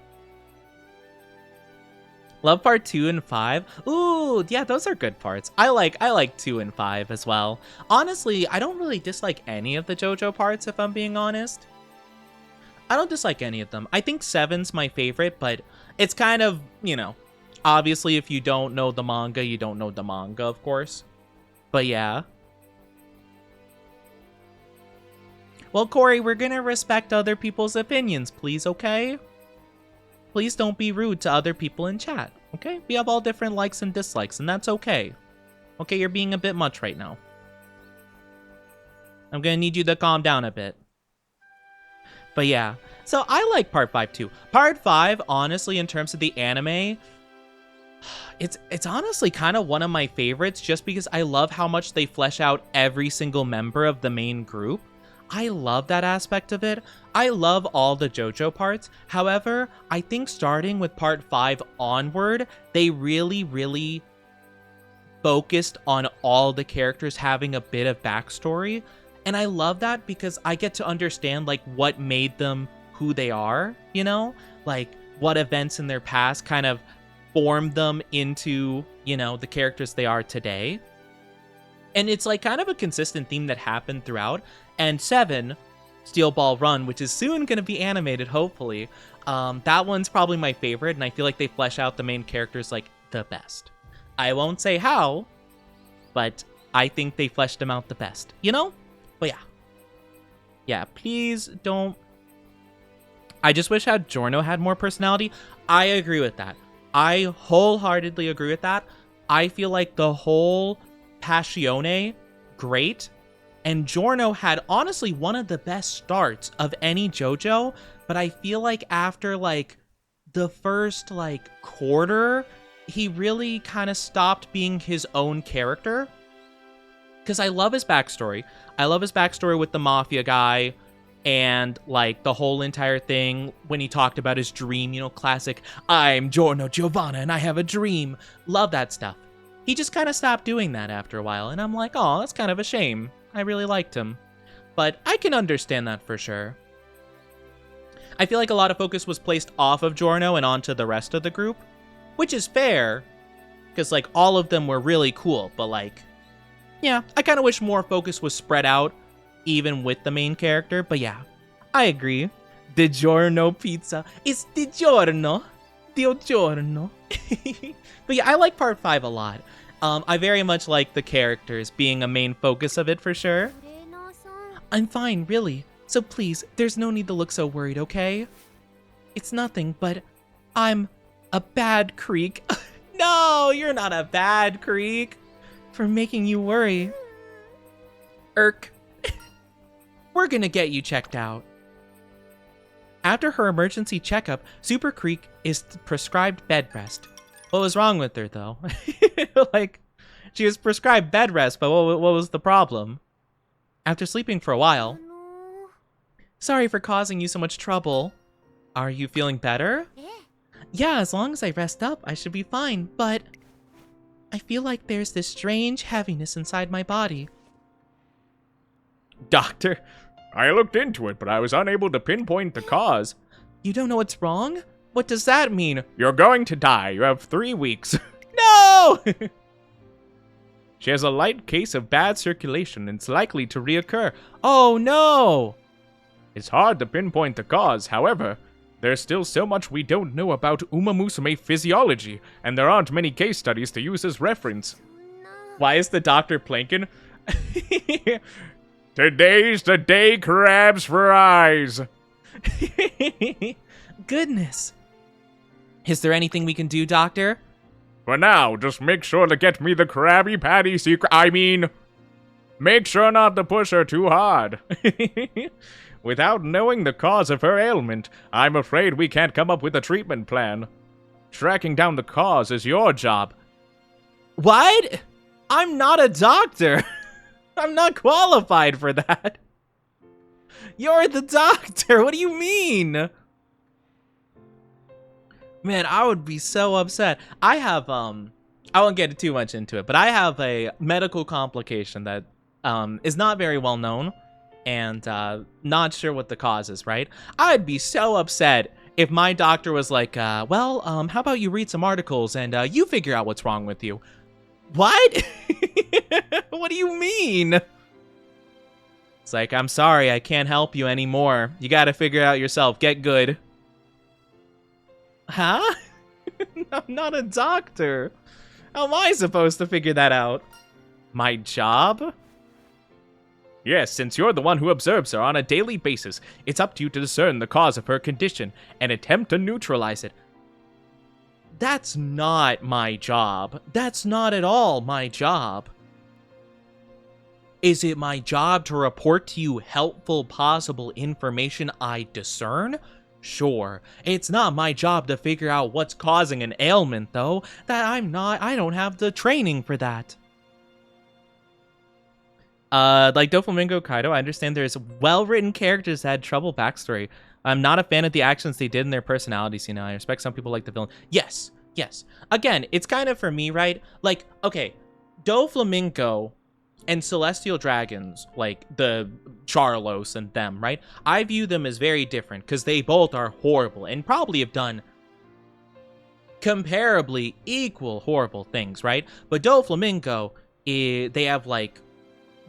Love part 2 and 5. Ooh, yeah, those are good parts. I like 2 and 5 as well. Honestly, I don't really dislike any of the JoJo parts, if I'm being honest. I don't dislike any of them. I think 7's my favorite, but it's kind of, you know, obviously if you don't know the manga, you don't know the manga, of course. But yeah. Well, Corey, we're gonna respect other people's opinions, please, okay? Please don't be rude to other people in chat, okay? We have all different likes and dislikes, and that's okay. Okay, you're being a bit much right now. I'm gonna need you to calm down a bit. But yeah, so I like part 5 too. Part 5, honestly, in terms of the anime, it's honestly kind of one of my favorites, just because I love how much they flesh out every single member of the main group. I love that aspect of it. I love all the JoJo parts. However, I think starting with part 5 onward, they really focused on all the characters having a bit of backstory. And I love that because I get to understand, like, what made them who they are, you know? Like, what events in their past kind of formed them into, you know, the characters they are today. And it's like kind of a consistent theme that happened throughout. And 7, Steel Ball Run, which is soon going to be animated, hopefully. That one's probably my favorite, and I feel like they flesh out the main characters like the best. I won't say how, but I think they fleshed them out the best, you know? But yeah. Yeah, please don't. I just wish how Giorno had more personality. I agree with that. I wholeheartedly agree with that. I feel like the whole Passione, great. And Giorno had honestly one of the best starts of any JoJo, but I feel like after like the first like quarter, he really kind of stopped being his own character. Because I love his backstory. I love his backstory with the mafia guy and like the whole entire thing when he talked about his dream, you know, classic, I'm Giorno Giovanna and I have a dream. Love that stuff. He just kind of stopped doing that after a while, and I'm like, oh, that's kind of a shame. I really liked him. But I can understand that for sure. I feel like a lot of focus was placed off of Giorno and onto the rest of the group, which is fair, because, like, all of them were really cool, but, like, yeah, I kind of wish more focus was spread out, even with the main character, but yeah, I agree. DiGiorno pizza. It's DiGiorno. DiGiorno. But yeah, I like part 5 a lot. I very much like the characters being a main focus of it for sure. I'm fine, really. So please, there's no need to look so worried, okay? It's nothing, but I'm a bad creek. No, you're not a bad creek. For making you worry. Irk. We're gonna get you checked out. After her emergency checkup, Super Creek is prescribed bed rest. What was wrong with her, though? Like, she was prescribed bed rest, but what was the problem? After sleeping for a while... Sorry for causing you so much trouble. Are you feeling better? Yeah, as long as I rest up, I should be fine, but... I feel like there's this strange heaviness inside my body. Doctor, I looked into it, but I was unable to pinpoint the cause. You don't know what's wrong? What does that mean? You're going to die. You have 3 weeks. No! She has a light case of bad circulation and it's likely to reoccur. Oh no! It's hard to pinpoint the cause, however, there's still so much we don't know about Umamusume physiology, and there aren't many case studies to use as reference. Why is the doctor planking? Today's the day, crabs for eyes. Goodness. Is there anything we can do, Doctor? For now, just make sure to get me the Krabby Patty secret. Make sure not to push her too hard. Without knowing the cause of her ailment, I'm afraid we can't come up with a treatment plan. Tracking down the cause is your job. What? I'm not a doctor. I'm not qualified for that. You're the doctor. What do you mean? Man, I would be so upset. I have, I won't get too much into it, but I have a medical complication that is not very well known and not sure what the cause is, right? I'd be so upset if my doctor was like, well, how about you read some articles and you figure out what's wrong with you. What? What do you mean? It's like, I'm sorry, I can't help you anymore. You gotta figure it out yourself. Get good. Huh? I'm not a doctor. How am I supposed to figure that out? My job? Yes, since you're the one who observes her on a daily basis, it's up to you to discern the cause of her condition and attempt to neutralize it. That's not my job. That's not at all my job. Is it my job to report to you helpful possible information I discern? Sure. It's not my job to figure out what's causing an ailment, though. I don't have the training for that. Like Doflamingo Kaido, I understand there's well-written characters that had trouble backstory. I'm not a fan of the actions they did in their personalities, you know. I respect some people like the villain. Yes, yes. Again, it's kind of for me, right? Like, okay, Doflamingo and Celestial Dragons, like the Charlos and them, right? I view them as very different because they both are horrible and probably have done comparably equal horrible things, right? But Doflamingo, they have like,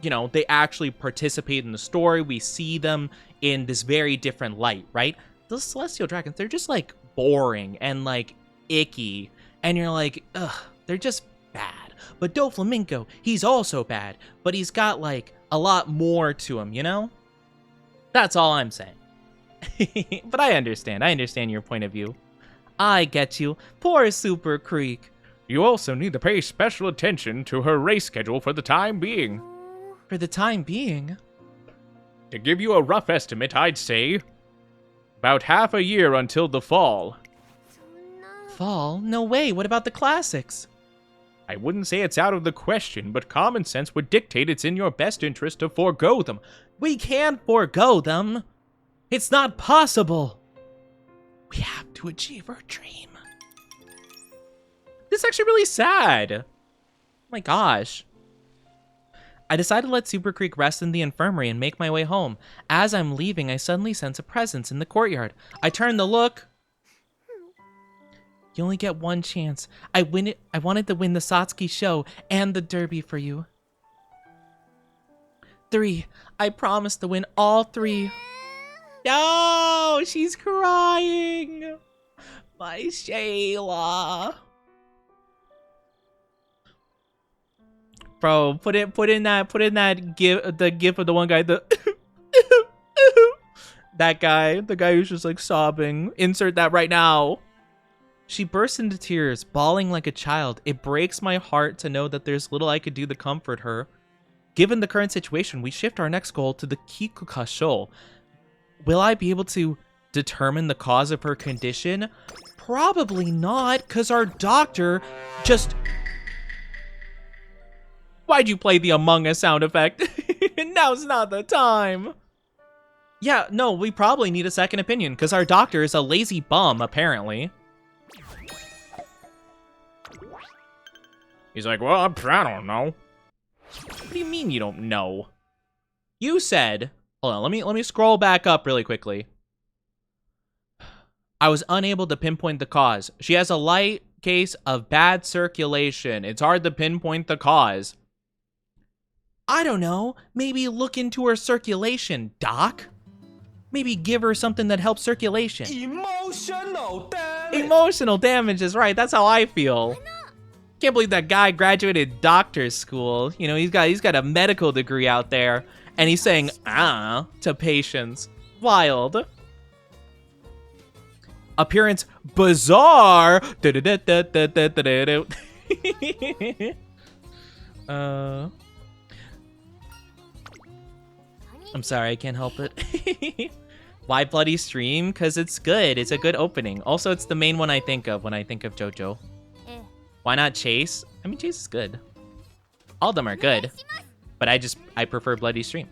you know, they actually participate in the story. We see them in this very different light, right? The Celestial Dragons, they're just like boring and like icky, and you're like, ugh, they're just bad. But Doflamingo, he's also bad, but he's got like a lot more to him, you know? That's all I'm saying. But I understand your point of view. I get you. Poor Super Creek. You also need to pay special attention to her race schedule for the time being. For the time being? To give you a rough estimate, I'd say about half a year until the fall. Fall? No way. What about the classics? I wouldn't say it's out of the question, but common sense would dictate it's in your best interest to forego them. We can't forego them. It's not possible. We have to achieve our dream. This is actually really sad. Oh my gosh. I decided to let Super Creek rest in the infirmary and make my way home. As I'm leaving, I suddenly sense a presence in the courtyard. I turn to look. You only get one chance. I wanted to win the Satsuki show and the derby for you. 3. I promised to win all 3. No, she's crying. My Shayla. Bro, put in that gif, the gif of the one guy, the that guy, the guy who's just like sobbing. Insert that right now. She burst into tears, bawling like a child. It breaks my heart to know that there's little I could do to comfort her. Given the current situation, we shift our next goal to the Kikuka Show. Will I be able to determine the cause of her condition? Probably not, because our doctor just... Why'd you play the Among Us sound effect? Now's not the time. Yeah, no, we probably need a second opinion, because our doctor is a lazy bum, apparently. He's like, well, I don't know. What do you mean you don't know? You said... Hold on, let me scroll back up really quickly. I was unable to pinpoint the cause. She has a light case of bad circulation. It's hard to pinpoint the cause. I don't know. Maybe look into her circulation, Doc. Maybe give her something that helps circulation. Emotional damage. Emotional damage is right. That's how I feel. Can't believe that guy graduated doctor's school. You know, he's got a medical degree out there, and he's saying to patients. Wild. Appearance bizarre. I'm sorry, I can't help it. Why Bloody Stream? Because it's good. It's a good opening. Also, it's the main one I think of when I think of JoJo. Why not Chase? I mean, Chase is good. All of them are good. But I prefer Bloody Stream.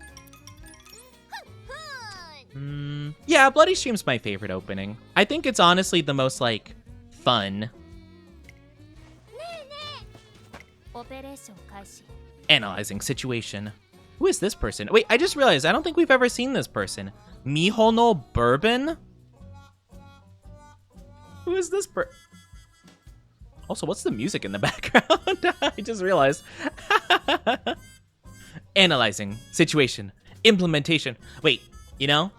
Yeah, Bloody Stream's my favorite opening. I think it's honestly the most, like, fun. Analyzing situation. Who is this person? Wait, I just realized, I don't think we've ever seen this person. Mihono Bourbon? Who is this Also, what's the music in the background? I just realized. Analyzing situation. Implementation. Wait, you know?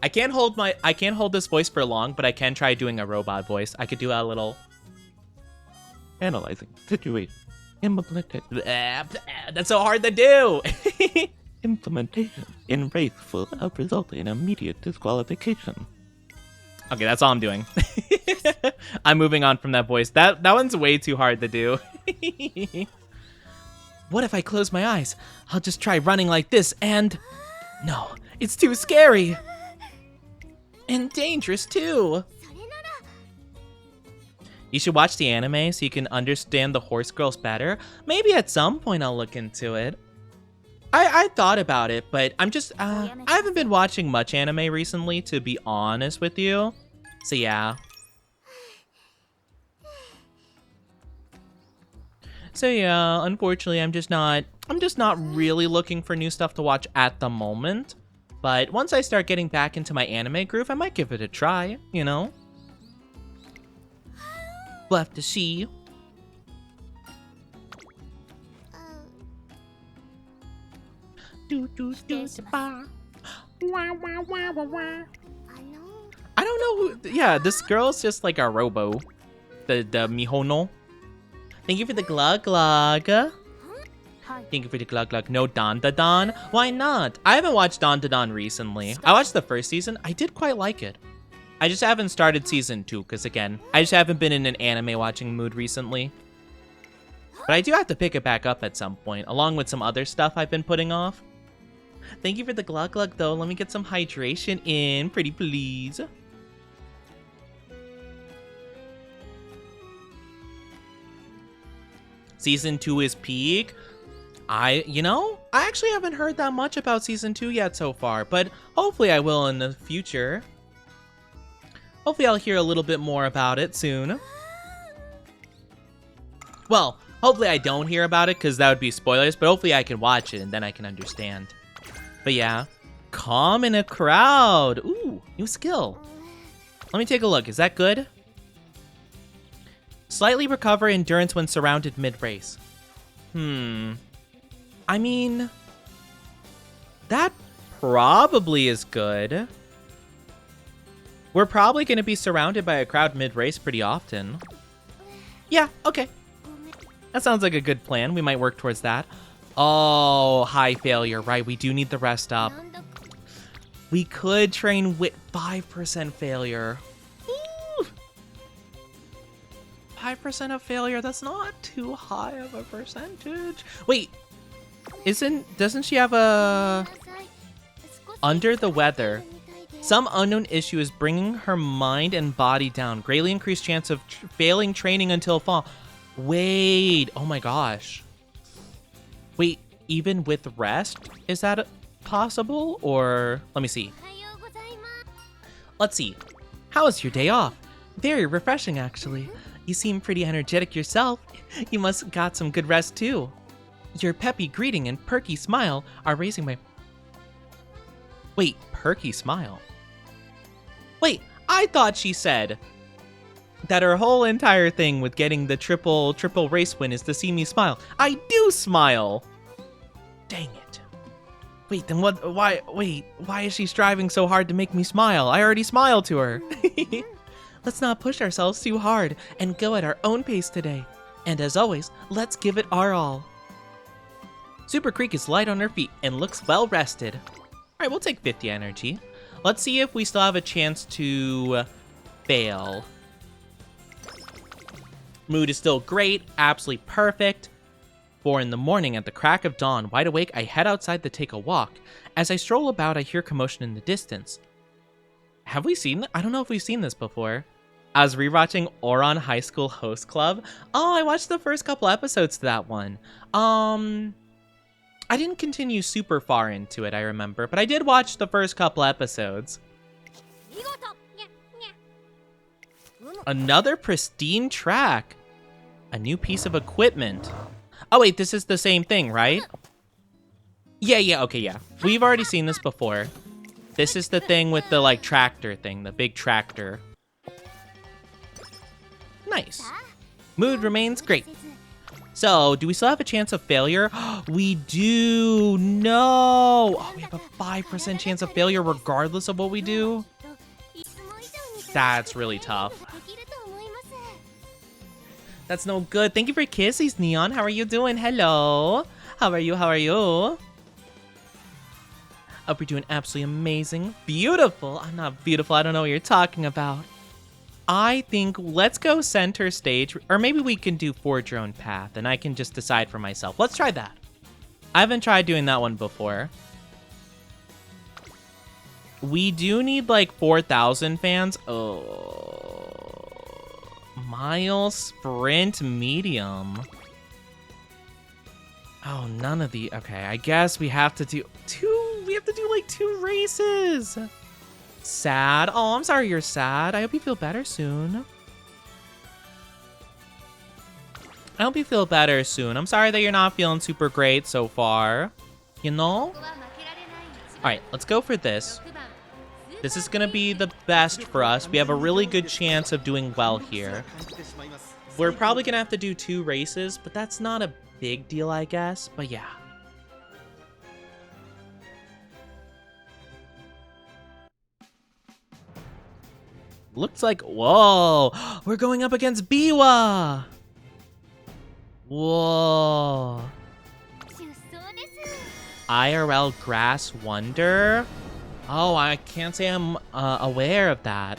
I can't hold this voice for long, but I can try doing a robot voice. I could do a little analyzing situation. That's so hard to do. Implementation in raceful result in immediate disqualification. Okay, that's all I'm doing. I'm moving on from that voice. That one's way too hard to do. What if I close my eyes? I'll just try running like this and... No, it's too scary. And dangerous too. You should watch the anime so you can understand the horse girls better. Maybe at some point I'll look into it. I thought about it, but I'm just, I haven't been watching much anime recently, to be honest with you. So yeah. So yeah, unfortunately, I'm just not really looking for new stuff to watch at the moment. But once I start getting back into my anime groove, I might give it a try, you know? We'll have to see. I don't know who. Yeah, this girl's just like a robo. The Mihono. Thank you for the glug glug. Thank you for the glug glug. No Don Da Don. Why not? I haven't watched Don Da Don recently. I watched the first season. I did quite like it. I just haven't started season 2 because, again, I just haven't been in an anime watching mood recently. But I do have to pick it back up at some point, along with some other stuff I've been putting off. Thank you for the glug glug, though. Let me get some hydration in, pretty please. Season 2 is peak. I actually haven't heard that much about Season 2 yet so far, but hopefully I will in the future. Hopefully I'll hear a little bit more about it soon. Well, hopefully I don't hear about it because that would be spoilers, but hopefully I can watch it and then I can understand. But yeah, calm in a crowd. Ooh, new skill. Let me take a look. Is that good? Slightly recover endurance when surrounded mid-race. I mean, that probably is good. We're probably going to be surrounded by a crowd mid-race pretty often. Yeah, okay. That sounds like a good plan. We might work towards that. Oh, high failure. Right, we do need the rest up. We could train with 5% failure. Ooh. 5% of failure, that's not too high of a percentage. Wait, doesn't she have a... Under the weather. Some unknown issue is bringing her mind and body down. Greatly increased chance of failing training until fall. Wait, oh my gosh. Wait, even with rest, is that possible? Or, let me see. Let's see. How was your day off? Very refreshing, actually. You seem pretty energetic yourself. You must got some good rest, too. Your peppy greeting and perky smile are raising my... Wait, perky smile? Wait, I thought she said that her whole entire thing with getting the triple race win is to see me smile. I do smile! Dang it. Wait, then why is she striving so hard to make me smile? I already smiled to her. Let's not push ourselves too hard and go at our own pace today. And as always, let's give it our all. Super Creek is light on her feet and looks well rested. Alright, we'll take 50 energy. Let's see if we still have a chance to fail. Mood is still great, absolutely perfect. 4 in the morning at the crack of dawn, wide awake, I head outside to take a walk. As I stroll about, I hear commotion in the distance. Have we seen I don't know if we've seen this before. I was rewatching Ouran High School Host Club. Oh, I watched the first couple episodes to that one. I didn't continue super far into it, I remember, but I did watch the first couple episodes. Another pristine track. A new piece of equipment. Oh wait, this is the same thing, right? Yeah, okay, yeah. We've already seen this before. This is the thing with the, like, tractor thing, the big tractor. Nice. Mood remains great. So, do we still have a chance of failure? We do. No. Oh, we have a 5% chance of failure regardless of what we do. That's really tough. That's no good. Thank you for kisses, Neon. How are you doing? Hello. How are you? Hope you're doing absolutely amazing. Beautiful. I'm not beautiful. I don't know what you're talking about. I think let's go center stage, or maybe we can do forge your own path, and I can just decide for myself. Let's try that. I haven't tried doing that one before. We do need like 4,000 fans. Oh, mile sprint medium. Oh, none of the... Okay, I guess we have to do like 2 races. Sad. Oh, I'm sorry you're sad. I hope you feel better soon. I hope you feel better soon. I'm sorry that you're not feeling super great so far. You know? Alright, let's go for this. This is gonna be the best for us. We have a really good chance of doing well here. We're probably gonna have to do 2 races, but that's not a big deal, I guess. But yeah. Looks like... Whoa! We're going up against Biwa! Whoa. IRL Grass Wonder? Oh, I can't say I'm aware of that.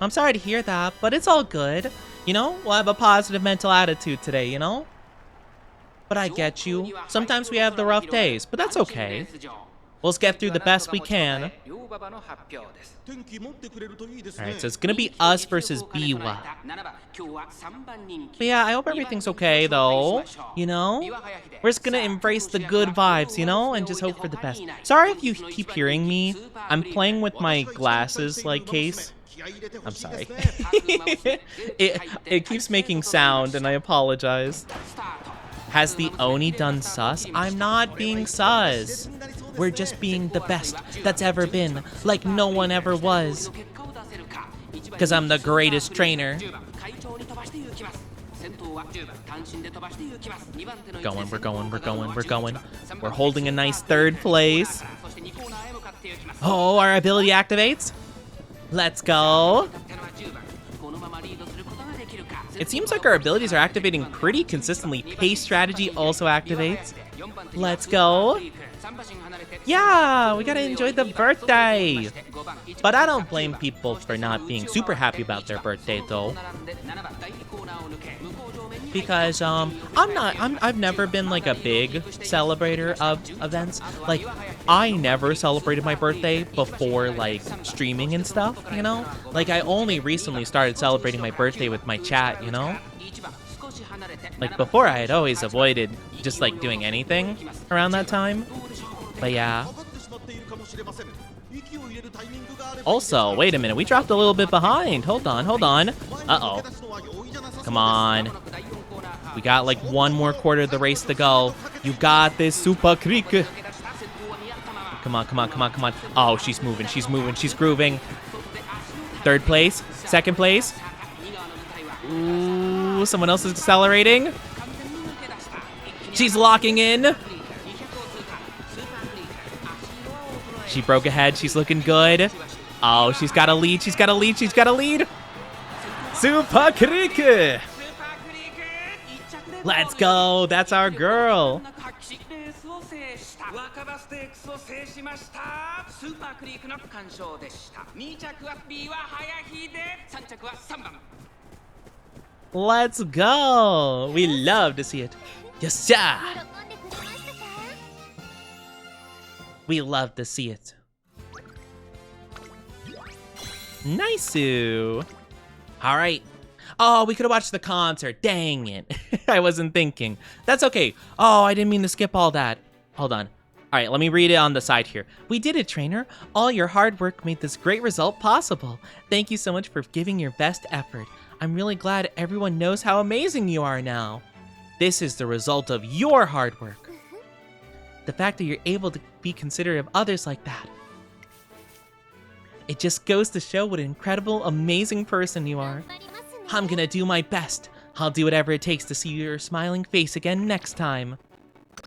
I'm sorry to hear that, but it's all good. You know, we'll have a positive mental attitude today, you know? But I get you. Sometimes we have the rough days, but that's okay. We'll just get through the best we can. Alright, so it's gonna be us versus Biwa. But yeah, I hope everything's okay, though. You know? We're just gonna embrace the good vibes, you know? And just hope for the best. Sorry if you keep hearing me. I'm playing with my glasses, like, case. I'm sorry. it keeps making sound, and I apologize. Has the Oni done sus? I'm not being sus. We're just being the best that's ever been, like no one ever was. Because I'm the greatest trainer. We're going. We're holding a nice 3rd place. Oh, our ability activates. Let's go. It seems like our abilities are activating pretty consistently. Pace strategy also activates. Let's go. Yeah, we gotta enjoy the birthday. But I don't blame people for not being super happy about their birthday, though. Because I've never been like a big celebrator of events. Like, I never celebrated my birthday before like streaming and stuff, you know? Like, I only recently started celebrating my birthday with my chat, you know? Like, before I had always avoided just like doing anything around that time. But yeah. Also, wait a minute, we dropped a little bit behind. Hold on. Uh-oh. Come on. We got like 1 more quarter of the race to go. You got this, Super Creek. Come on. Oh, she's moving, she's grooving. 3rd place, 2nd place. Ooh, someone else is accelerating. She's locking in. She broke ahead, she's looking good. Oh, she's got a lead. Super Creek. Let's go, that's our girl. Let's go. We love to see it. Yes, yeah. We love to see it. Nice-oo. All right. Oh, we could have watched the concert. Dang it. I wasn't thinking. That's okay. Oh, I didn't mean to skip all that. Hold on. All right, let me read it on the side here. We did it, trainer. All your hard work made this great result possible. Thank you so much for giving your best effort. I'm really glad everyone knows how amazing you are now. This is the result of your hard work. The fact that you're able to be considerate of others like that. It just goes to show what an incredible, amazing person you are. I'm gonna do my best. I'll do whatever it takes to see your smiling face again next time.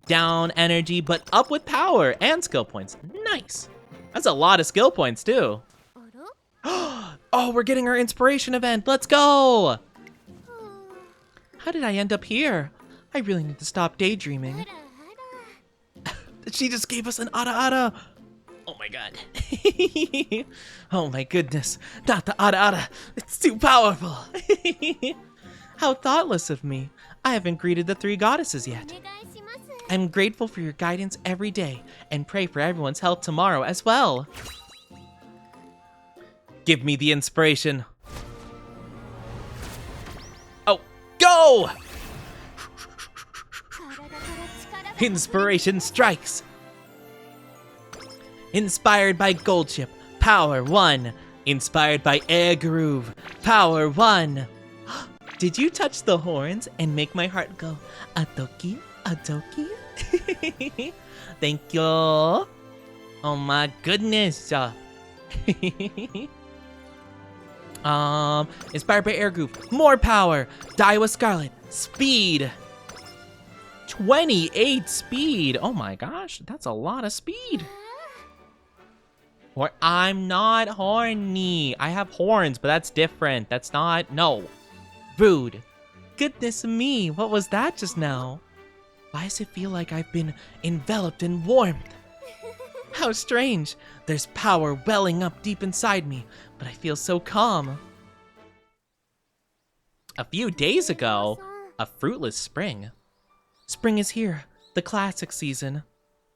Down energy, but up with power and skill points. Nice. That's a lot of skill points, too. Oh, we're getting our inspiration event. Let's go. How did I end up here? I really need to stop daydreaming. She just gave us an ara-ara. Oh my god. Oh my goodness. Not the ara-ara. It's too powerful. How thoughtless of me. I haven't greeted the 3 goddesses yet. I'm grateful for your guidance every day and pray for everyone's health tomorrow as well. Give me the inspiration. Oh, go! Inspiration strikes. Inspired by Gold Chip, Power 1. Inspired by Air Groove, Power 1. Did you touch the horns and make my heart go adoki, adoki? Thank you. Oh my goodness. Inspired by Air Groove, more power. Daiwa Scarlet, speed. 28 speed. Oh my gosh, that's a lot of speed. Or I'm not horny. I have horns, but that's different. That's not, no. Rude. Goodness me, what was that just now? Why does it feel like I've been enveloped in warmth? How strange. There's power welling up deep inside me, but I feel so calm. A few days ago, a fruitless spring. Spring is here, the classic season.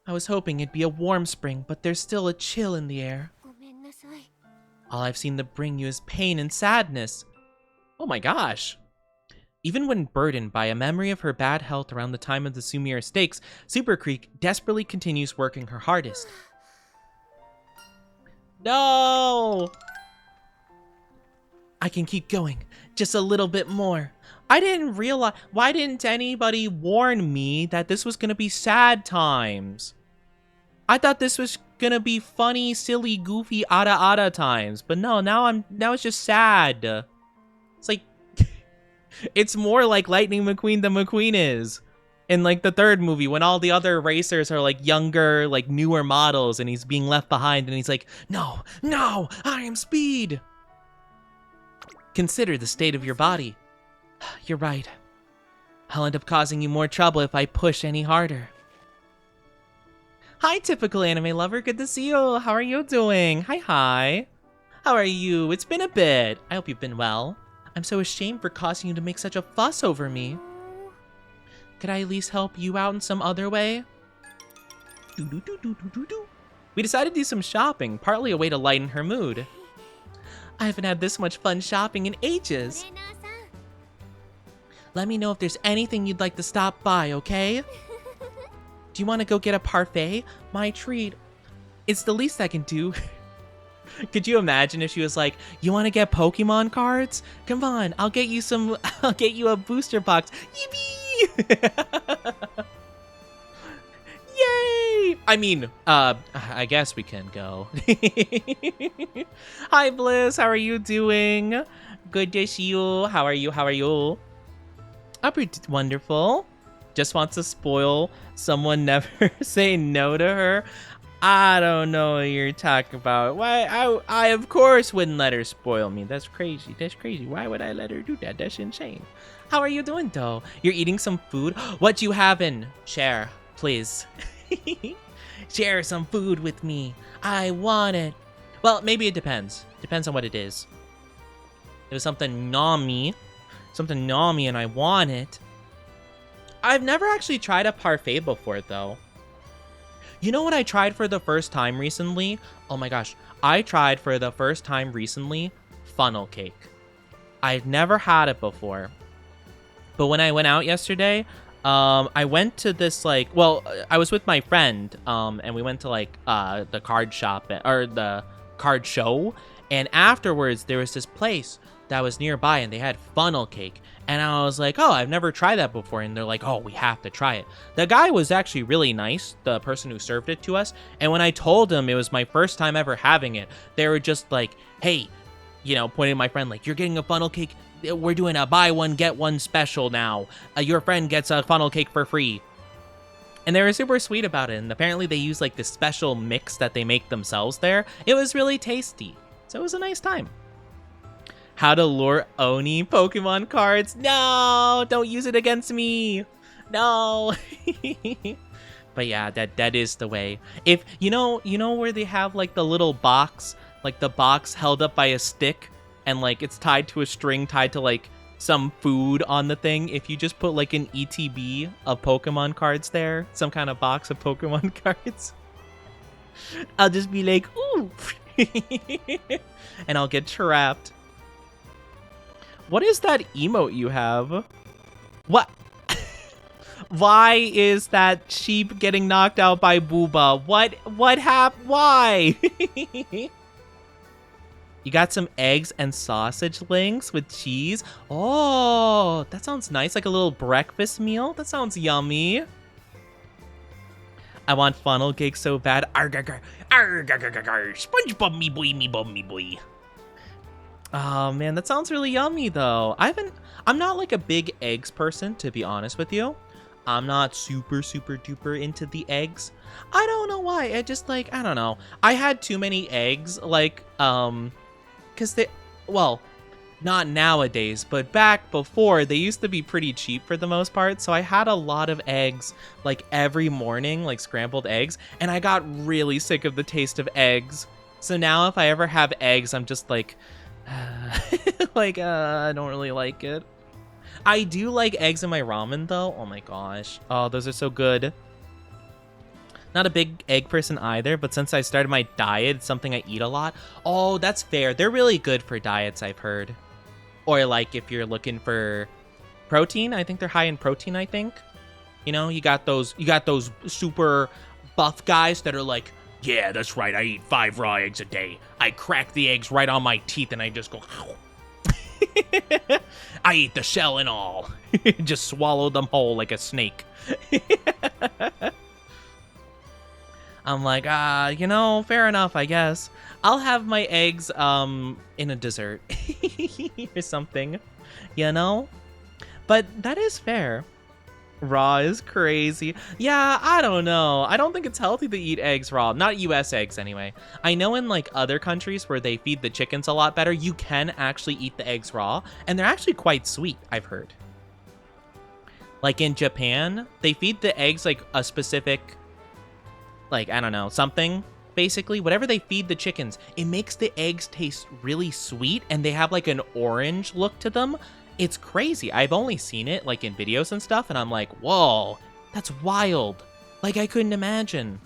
I was hoping it'd be a warm spring, but there's still a chill in the air. All I've seen to bring you is pain and sadness. Oh my gosh. Even when burdened by a memory of her bad health around the time of the Sumire Stakes, Super Creek desperately continues working her hardest. No! I can keep going, just a little bit more. I didn't realize, why didn't anybody warn me that this was gonna be sad times? I thought this was gonna be funny, silly, goofy, ada times, but no, now it's just sad. It's like, it's more like Lightning McQueen than McQueen is in like the third movie when all the other racers are like younger, like newer models, and he's being left behind, and he's like, no, I am Speed. Consider the state of your body. You're right. I'll end up causing you more trouble if I push any harder. Hi, typical anime lover. Good to see you. How are you doing? Hi. How are you? It's been a bit. I hope you've been well. I'm so ashamed for causing you to make such a fuss over me. Could I at least help you out in some other way? We decided to do some shopping, partly a way to lighten her mood. I haven't had this much fun shopping in ages. Let me know if there's anything you'd like to stop by, okay? Do you want to go get a parfait? My treat. It's the least I can do. Could you imagine if she was like, you want to get Pokemon cards? Come on, I'll get you a booster box. Yippee! Yay! I mean, I guess we can go. Hi, Bliss. How are you doing? Good to see you. How are you? I'm pretty wonderful. Just wants to spoil someone, never say no to her. I don't know what you're talking about. Why? I of course wouldn't let her spoil me. That's crazy. Why would I let her do that? That's insane. How are you doing, though? You're eating some food? What you having? Share, please. Share some food with me. I want it. Well, maybe it depends. Depends on what it is. It was something nommy, and I want it. I've never actually tried a parfait before, though. You know what I tried for the first time recently? Oh my gosh. I tried for the first time recently funnel cake. I've never had it before. But when I went out yesterday, I went to this I was with my friend, and we went to the card shop or the card show, and afterwards there was this place that was nearby and they had funnel cake, and I was like, oh, I've never tried that before, and they're like, oh, we have to try it. The guy was actually really nice, the person who served it to us, and when I told him it was my first time ever having it, they were just like, hey, pointing at my friend, like, you're getting a funnel cake, we're doing a buy one get one special now, your friend gets a funnel cake for free. And they were super sweet about it, and apparently they use this special mix that they make themselves there. It was really tasty, so it was a nice time. How to lure Oni Pokemon cards? No, don't use it against me. No. But yeah, that is the way. If you know where they have the little box, the box held up by a stick, and it's tied to a string tied to some food on the thing. If you just put an ETB of Pokemon cards there, some kind of box of Pokemon cards, I'll just be like, ooh, and I'll get trapped. What is that emote you have? What? Why is that sheep getting knocked out by Booba? What happened? Why? You got some eggs and sausage links with cheese. Oh, that sounds nice. Like a little breakfast meal. That sounds yummy. I want funnel cake so bad. SpongeBob me boy. Oh man, that sounds really yummy though. I'm not like a big eggs person, to be honest with you. I'm not super duper into the eggs. I don't know why. I just like, I don't know. I had too many eggs, like, because well, not nowadays, but back before, they used to be pretty cheap for the most part. So I had a lot of eggs, like every morning, like scrambled eggs, and I got really sick of the taste of eggs. So now if I ever have eggs, I'm just like, I don't really like it. I do like eggs in my ramen though. Oh my gosh. Oh, those are so good. Not a big egg person either, but since I started my diet, it's something I eat a lot. Oh, that's fair. They're really good for diets, I've heard. Or like if you're looking for protein, I think they're high in protein, I think. You know, you got those super buff guys that are like, yeah, that's right, I eat 5 raw eggs a day. I crack the eggs right on my teeth and I just go I eat the shell and all. Just swallow them whole like a snake. I'm like, fair enough, I guess. I'll have my eggs in a dessert or something, you know? But that is fair. Raw is crazy. Yeah, I don't know. I don't think it's healthy to eat eggs raw. Not US eggs, anyway. I know in, like, other countries where they feed the chickens a lot better, you can actually eat the eggs raw, and they're actually quite sweet, I've heard. Like, in Japan, they feed the eggs, like, a specific, like, I don't know, something, basically. Whatever they feed the chickens, it makes the eggs taste really sweet, and they have, like, an orange look to them. It's crazy. I've only seen it, like, in videos and stuff, and I'm like, whoa, that's wild. Like, I couldn't imagine.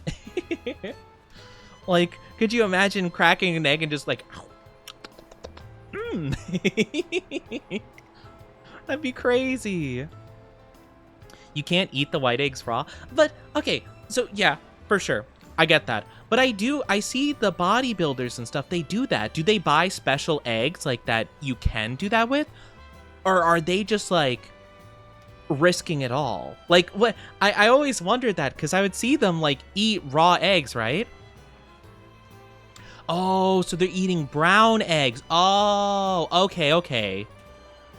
Like, could you imagine cracking an egg and just, like, that'd be crazy. You can't eat the white eggs raw. But, okay, so, yeah, for sure. I get that. But I see the bodybuilders and stuff, they do that. Do they buy special eggs, like, that you can do that with? Or are they just, like, risking it all? Like, what? I always wondered that, because I would see them, like, eat raw eggs, right? Oh, so they're eating brown eggs. Oh, okay.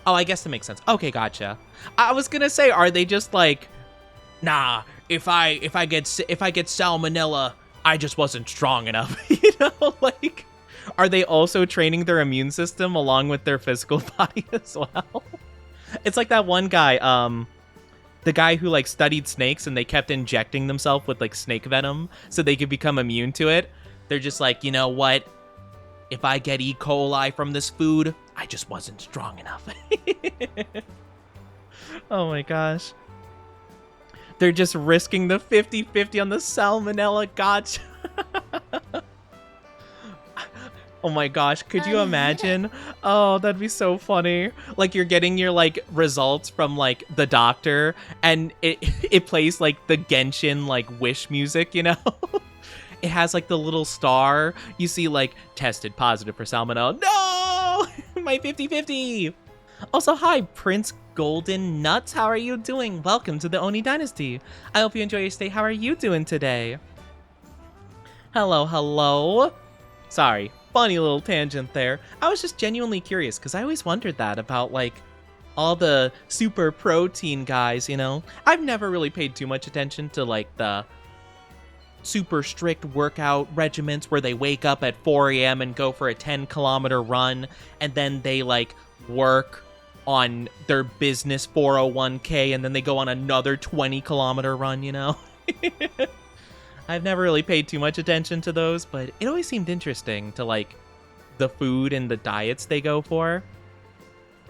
Oh, I guess that makes sense. Okay, gotcha. I was gonna say, are they just like, nah, if I get salmonella, I just wasn't strong enough. You know, like, are they also training their immune system along with their physical body as well? It's like that one guy, the guy who, like, studied snakes and they kept injecting themselves with, like, snake venom so they could become immune to it. They're just like, you know what? If I get E. coli from this food, I just wasn't strong enough. Oh my gosh. They're just risking the 50-50 on the salmonella. Gotcha. Oh my gosh, could you imagine? Oh, that'd be so funny. Like, you're getting your, like, results from, like, the doctor, and it plays, like, the Genshin, like, wish music, you know? It has, like, the little star. You see, like, tested positive for salmonella. No! My 50-50! Also, hi, Prince Golden Nuts. How are you doing? Welcome to the Oni Dynasty. I hope you enjoy your stay. How are you doing today? Hello. Sorry, funny little tangent there. I was just genuinely curious, because I always wondered that about, like, all the super protein guys, you know? I've never really paid too much attention to, like, the super strict workout regiments where they wake up at 4 a.m. and go for a 10-kilometer run, and then they, like, work on their business 401k, and then they go on another 20-kilometer run, you know? I've never really paid too much attention to those, but it always seemed interesting to, like, the food and the diets they go for.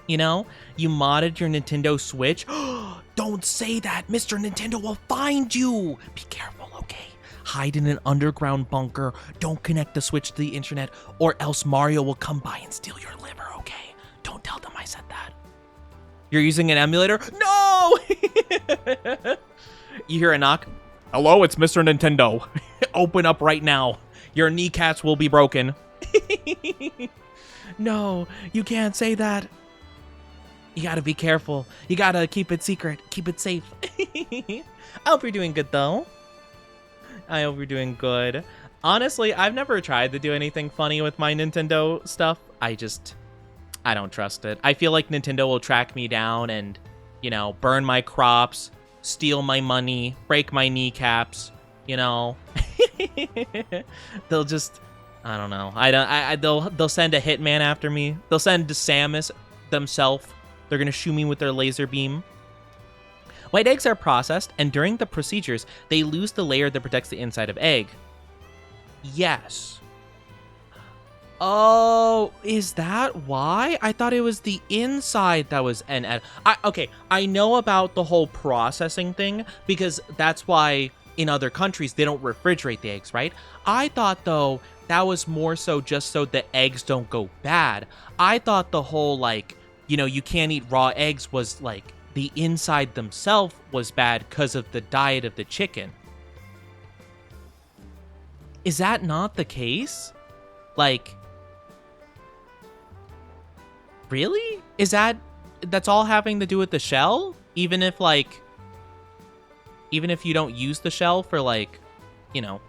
You know? You modded your Nintendo Switch? Don't say that! Mr. Nintendo will find you! Be careful, okay? Hide in an underground bunker, don't connect the Switch to the internet, or else Mario will come by and steal your liver, okay? Don't tell them I said that. You're using an emulator? No! You hear a knock? Hello, it's Mr. Nintendo. Open up right now. Your kneecaps will be broken. No, you can't say that. You gotta be careful. You gotta keep it secret. Keep it safe. I hope you're doing good, though. I hope you're doing good. Honestly, I've never tried to do anything funny with my Nintendo stuff. I don't trust it. I feel like Nintendo will track me down and, you know, burn my crops, steal my money, break my kneecaps, you know. They'll just, I don't know. They'll send a hitman after me. They'll send Samus themselves. They're gonna shoot me with their laser beam. White eggs are processed, and during the procedures, they lose the layer that protects the inside of egg. Yes. Oh, is that why? I thought it was the inside that was okay, I know about the whole processing thing, because that's why in other countries they don't refrigerate the eggs, right? I thought, though, that was more so just so the eggs don't go bad. I thought the whole, like, you know, you can't eat raw eggs was, like, the inside themselves was bad because of the diet of the chicken. Is that not the case? Like, really? That's all having to do with the shell? Even if you don't use the shell for, like, you know,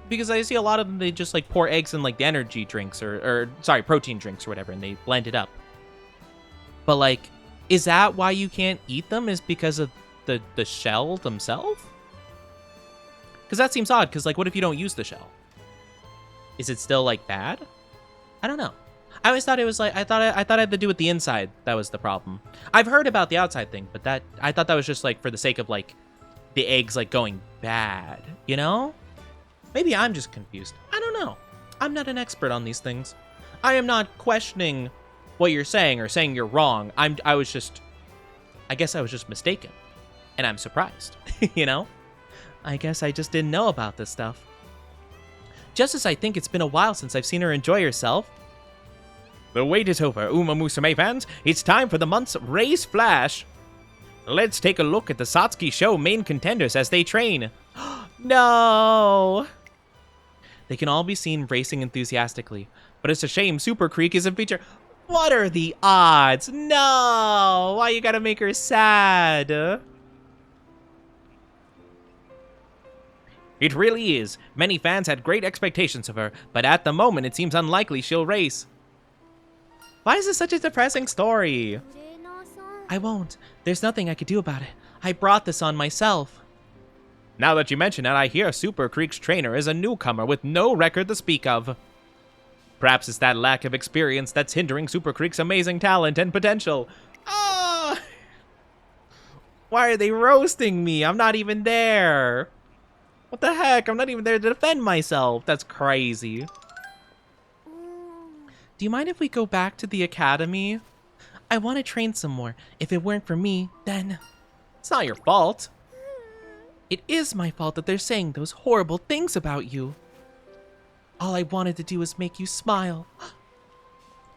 because I see a lot of them, they just, like, pour eggs in, like, the energy drinks or sorry, protein drinks or whatever, and they blend it up. But, like, is that why you can't eat them, is because of the shell themselves? Because that seems odd, because, like, what if you don't use the shell? Is it still, like, bad? I don't know. I always thought it was, like, I thought it had to do with the inside. That was the problem. I've heard about the outside thing, but I thought that was just, like, for the sake of, like, the eggs, like, going bad, you know? Maybe I'm just confused. I don't know. I'm not an expert on these things. I am not questioning what you're saying or saying you're wrong. I guess I was just mistaken. And I'm surprised, you know? I guess I just didn't know about this stuff. Just as I think it's been a while since I've seen her enjoy herself. The wait is over, Umamusume fans. It's time for the month's Race Flash. Let's take a look at the Satsuki Show main contenders as they train. No! They can all be seen racing enthusiastically, but it's a shame Super Creek isn't featured. What are the odds? No! Why you gotta make her sad? It really is. Many fans had great expectations of her, but at the moment it seems unlikely she'll race. Why is this such a depressing story? I won't. There's nothing I could do about it. I brought this on myself. Now that you mention it, I hear Super Creek's trainer is a newcomer with no record to speak of. Perhaps it's that lack of experience that's hindering Super Creek's amazing talent and potential. Ah! Why are they roasting me? I'm not even there. What the heck? I'm not even there to defend myself. That's crazy. Do you mind if we go back to the academy? I want to train some more. If it weren't for me, then it's not your fault. It is my fault that they're saying those horrible things about you. All I wanted to do was make you smile.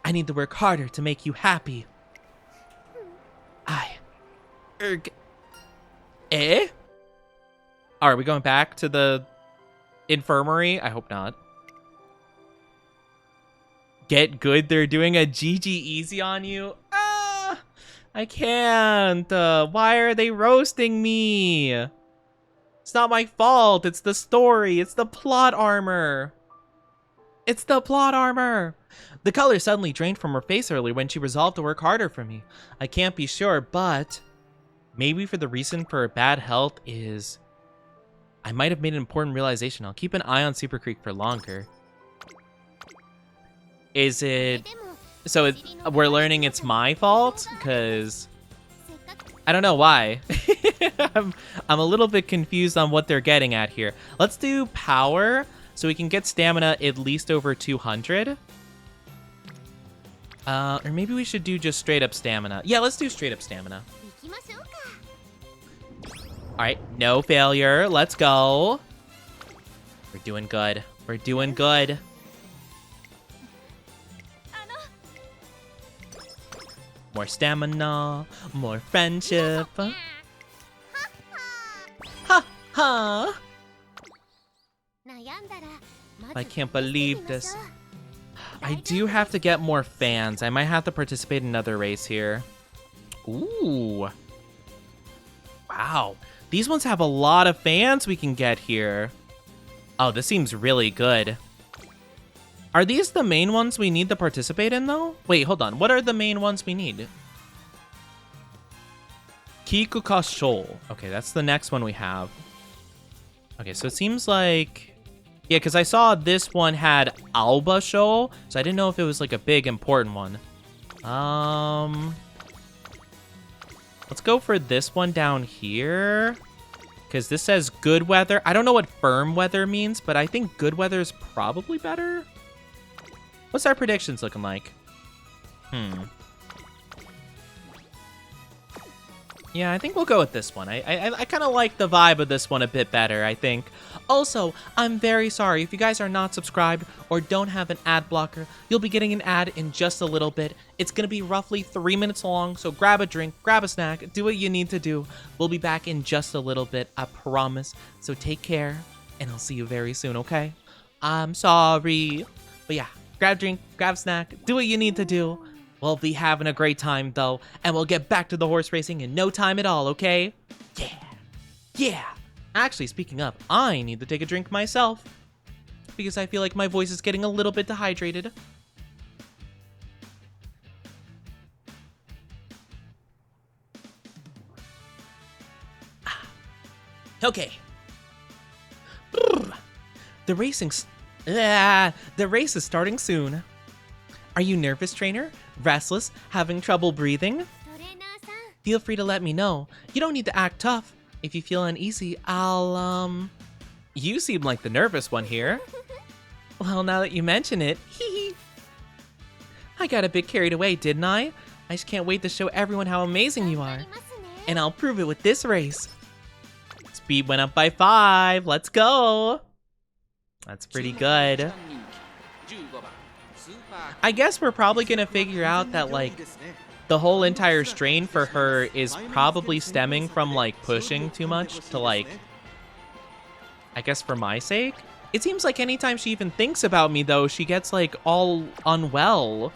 I need to work harder to make you happy. Are we going back to the infirmary? I hope not. Get good. They're doing a GG easy on you. Ah, I can't. Why are they roasting me? It's not my fault. It's the story. It's the plot armor. It's the plot armor. The color suddenly drained from her face earlier when she resolved to work harder for me. I can't be sure, but maybe for the reason for her bad health is I might have made an important realization. I'll keep an eye on Super Creek for longer. Is it... So we're learning it's my fault? Because I don't know why. I'm a little bit confused on what they're getting at here. Let's do power so we can get stamina at least over 200. Or maybe we should do just straight up stamina. Yeah, let's do straight up stamina. Alright, no failure. Let's go. We're doing good. We're doing good. More stamina, more friendship. Huh? I can't believe this. I do have to get more fans. I might have to participate in another race here. Ooh. Wow. These ones have a lot of fans we can get here. Oh, this seems really good. Are these the main ones we need to participate in, though? Wait, hold on. What are the main ones we need? Kikuka Shoal. Okay, that's the next one we have. Okay, so it seems like... Yeah, because I saw this one had Alba Shoal, so I didn't know if it was like a big, important one. Let's go for this one down here. Because this says good weather. I don't know what firm weather means, but I think good weather is probably better. What's our predictions looking like? Yeah, I think we'll go with this one. I kind of like the vibe of this one a bit better, I think. Also, I'm very sorry. If you guys are not subscribed or don't have an ad blocker, you'll be getting an ad in just a little bit. It's going to be roughly 3 minutes long, so grab a drink, grab a snack, do what you need to do. We'll be back in just a little bit, I promise. So take care, and I'll see you very soon, okay? I'm sorry. But yeah, grab a drink, grab a snack, do what you need to do. We'll be having a great time, though, and we'll get back to the horse racing in no time at all, okay? Yeah. Yeah. Actually, speaking of, I need to take a drink myself, because I feel like my voice is getting a little bit dehydrated. Okay. The race is starting soon. Are you nervous, trainer? Restless? Having trouble breathing? Feel free to let me know. You don't need to act tough. If you feel uneasy, I'll, You seem like the nervous one here. Well, now that you mention it, hee. I got a bit carried away, didn't I? I just can't wait to show everyone how amazing you are. And I'll prove it with this race. Speed went up by 5. Let's go. That's pretty good. I guess we're probably gonna figure out that, like, the whole entire strain for her is probably stemming from, like, pushing too much to, like, I guess for my sake? It seems like anytime she even thinks about me, though, she gets, like, all unwell.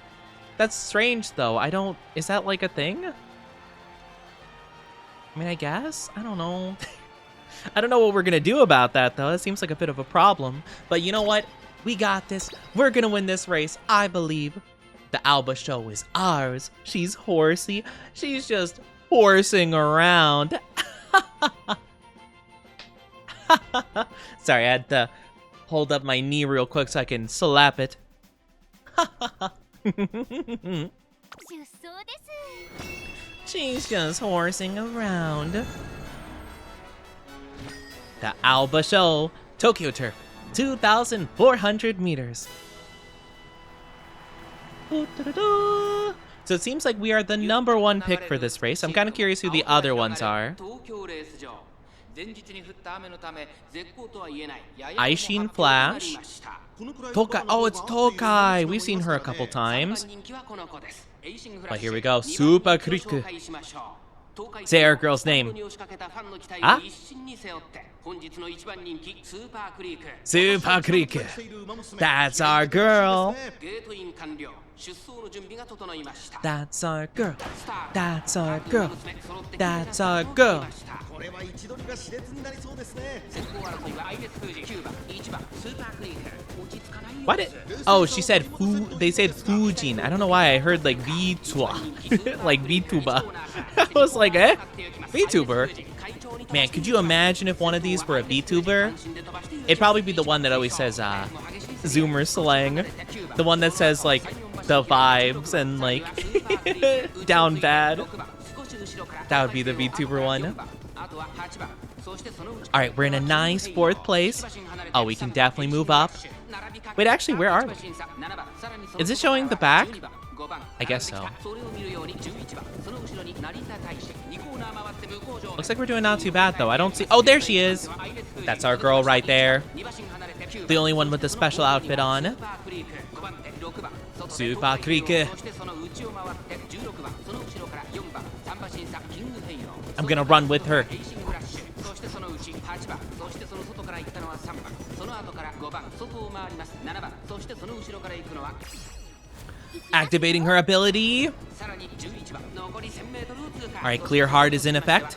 That's strange, though. Is that, like, a thing? I mean, I guess? I don't know. I don't know what we're gonna do about that, though. It seems like a bit of a problem. But you know what? We got this. We're gonna win this race, I believe. The Alba show is ours. She's horsey. She's just horsing around. Sorry, I had to hold up my knee real quick so I can slap it. She's just horsing around. The Alba show, Tokyo Turf. 2,400 meters. So it seems like we are the #1 pick for this race. I'm kind of curious who the other ones are. Aishin Flash. Tokai. Oh, it's Tokai. We've seen her a couple times. But here we go. Super Kriku. Say our girl's name. Ah? Super Creek. That's our girl. That's our girl. That's our girl. That's our girl. What? Oh, she said they said Fujin. I don't know why I heard like VTuber. Like VTuber. I was like, eh? VTuber? Man, could you imagine if one of these were a VTuber? It'd probably be the one that always says Zoomer slang. The one that says like the vibes and like down bad. That would be the VTuber one. Alright, we're in a nice 4th place. Oh, we can definitely move up. Wait, actually, where are we? Is it showing the back? I guess so. Looks like we're doing not too bad, though. I don't see... Oh, there she is! That's our girl right there. The only one with the special outfit on. Super Creek. I'm gonna run with her. Activating her ability. Alright, clear heart is in effect.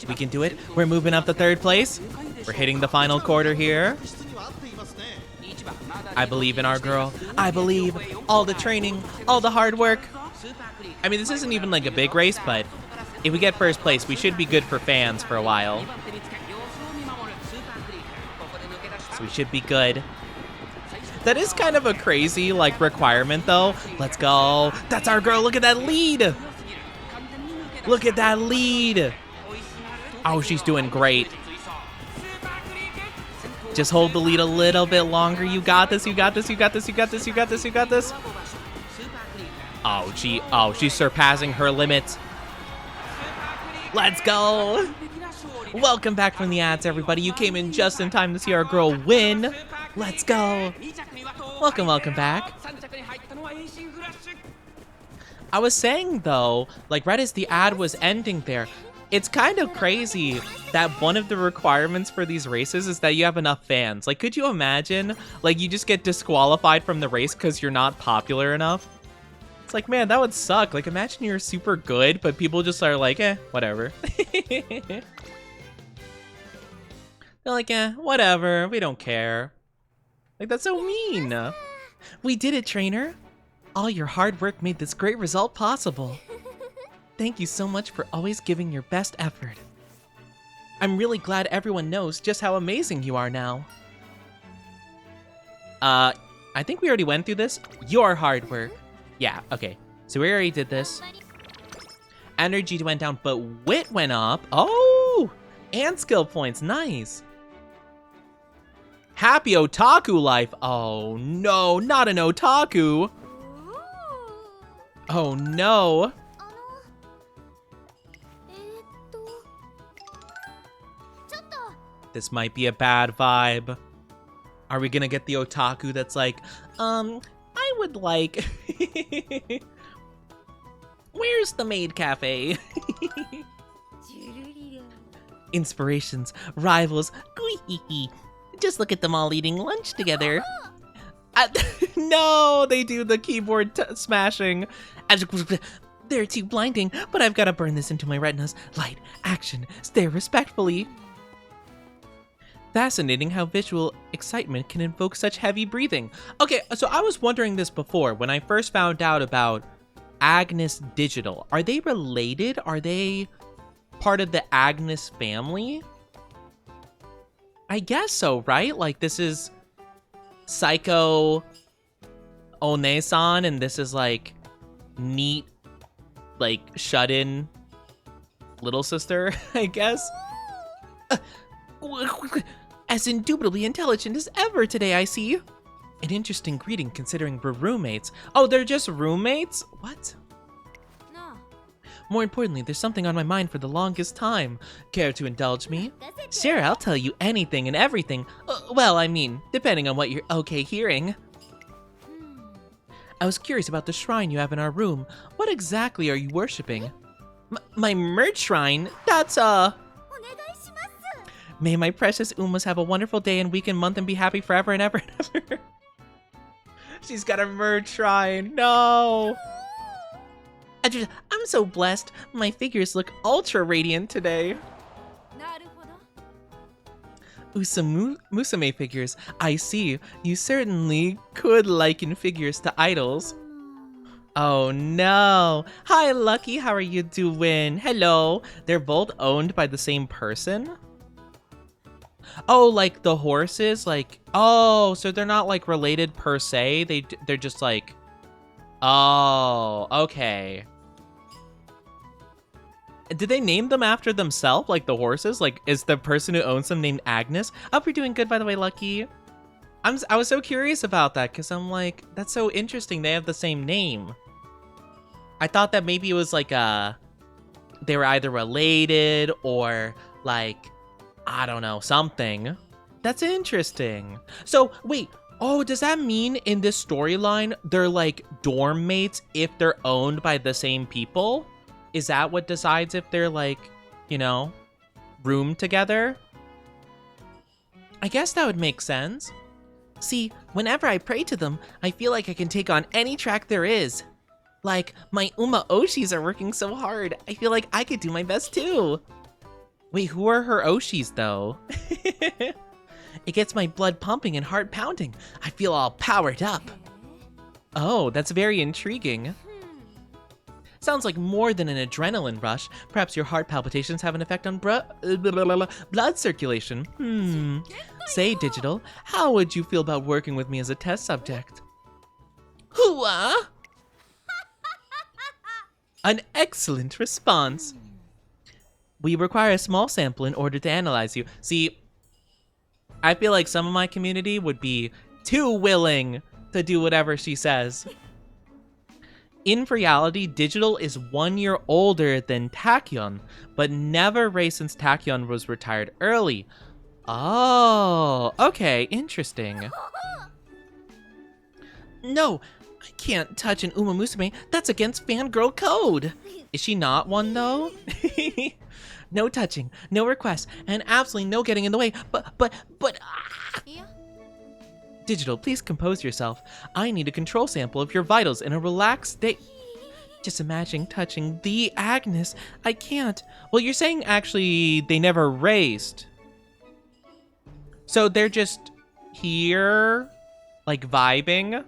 We can do it. We're moving up to 3rd place. We're hitting the final quarter here. I believe in our girl. I believe all the training, all the hard work. I mean, this isn't even like a big race, but if we get 1st place, we should be good for fans for a while. So we should be good. That is kind of a crazy, like, requirement, though. Let's go. That's our girl. Look at that lead. Look at that lead. Oh, she's doing great. Just hold the lead a little bit longer. You got this. You got this. You got this. You got this. You got this. You got this. Oh, she's surpassing her limits. Let's go. Welcome back from the ads, everybody. You came in just in time to see our girl win. Let's go. Welcome back. I was saying, though, like, right as the ad was ending there, it's kind of crazy that one of the requirements for these races is that you have enough fans. Like, could you imagine, like, you just get disqualified from the race because you're not popular enough? It's like, man, that would suck. Like, imagine you're super good, but people just are like, whatever. They're like, whatever. We don't care. Like, that's so mean. We did it, trainer. All your hard work made this great result possible. Thank you so much for always giving your best effort. I'm really glad everyone knows just how amazing you are now. I think we already went through this. Your hard work. Yeah, okay. So we already did this. Energy went down, but wit went up. Oh! And skill points. Nice. Happy otaku life. Oh, no. Not an otaku. Oh, no. This might be a bad vibe. Are we gonna get the otaku that's like, I would like... Where's the maid cafe? Inspirations, rivals, just look at them all eating lunch together. No, they do the keyboard smashing. They're too blinding, but I've got to burn this into my retinas. Light, action, stare respectfully. Fascinating how visual excitement can invoke such heavy breathing. Okay, so I was wondering this before when I first found out about Agnes Digital. Are they related? Are they part of the Agnes family? I guess so, right? Like, this is Psycho One-san, and this is, like, neat, like, shut-in little sister, I guess. As indubitably intelligent as ever today, I see. An interesting greeting considering we're roommates. Oh, they're just roommates? What? No. More importantly, there's something on my mind for the longest time. Care to indulge me? Sure, I'll tell you anything and everything. Well, I mean, depending on what you're okay hearing. I was curious about the shrine you have in our room. What exactly are you worshipping? My merch shrine? That's, May my precious Umas have a wonderful day and week and month and be happy forever and ever and ever. She's got a merch shrine. No. I'm so blessed. My figures look ultra radiant today. Umamusume figures. I see. You certainly could liken figures to idols. Oh no. Hi, Lucky. How are you doing? Hello. They're both owned by the same person? Oh, like the horses? Like, oh, so they're not like related per se. They're just like, oh, okay. Did they name them after themselves, like the horses? Like, is the person who owns them named Agnes? I hope you're doing good, by the way, Lucky. I was so curious about that, because I'm like, that's so interesting. They have the same name. I thought that maybe it was like they were either related or like, I don't know, something. That's interesting. So, wait. Oh, does that mean in this storyline, they're like dorm mates if they're owned by the same people? Is that what decides if they're like, you know, room together? I guess that would make sense. See, whenever I pray to them, I feel like I can take on any track there is. Like, my Umaoshis are working so hard. I feel like I could do my best too. Wait, who are her Oshis though? It gets my blood pumping and heart pounding. I feel all powered up. Oh, that's very intriguing. Sounds like more than an adrenaline rush. Perhaps your heart palpitations have an effect on blood circulation. Say, Digital, how would you feel about working with me as a test subject? Hooah! An excellent response. We require a small sample in order to analyze you. See, I feel like some of my community would be too willing to do whatever she says. In reality, Digital is 1 year older than Tachyon, but never raced since Tachyon was retired early. Oh, okay, interesting. No, I can't touch an Umamusume. That's against fangirl code. Is she not one, though? No touching, no requests, and absolutely no getting in the way. But. Digital, please compose yourself. I need a control sample of your vitals in a relaxed state. Just imagine touching the Agnes. I can't. Well, you're saying actually they never raced. So they're just here, like vibing.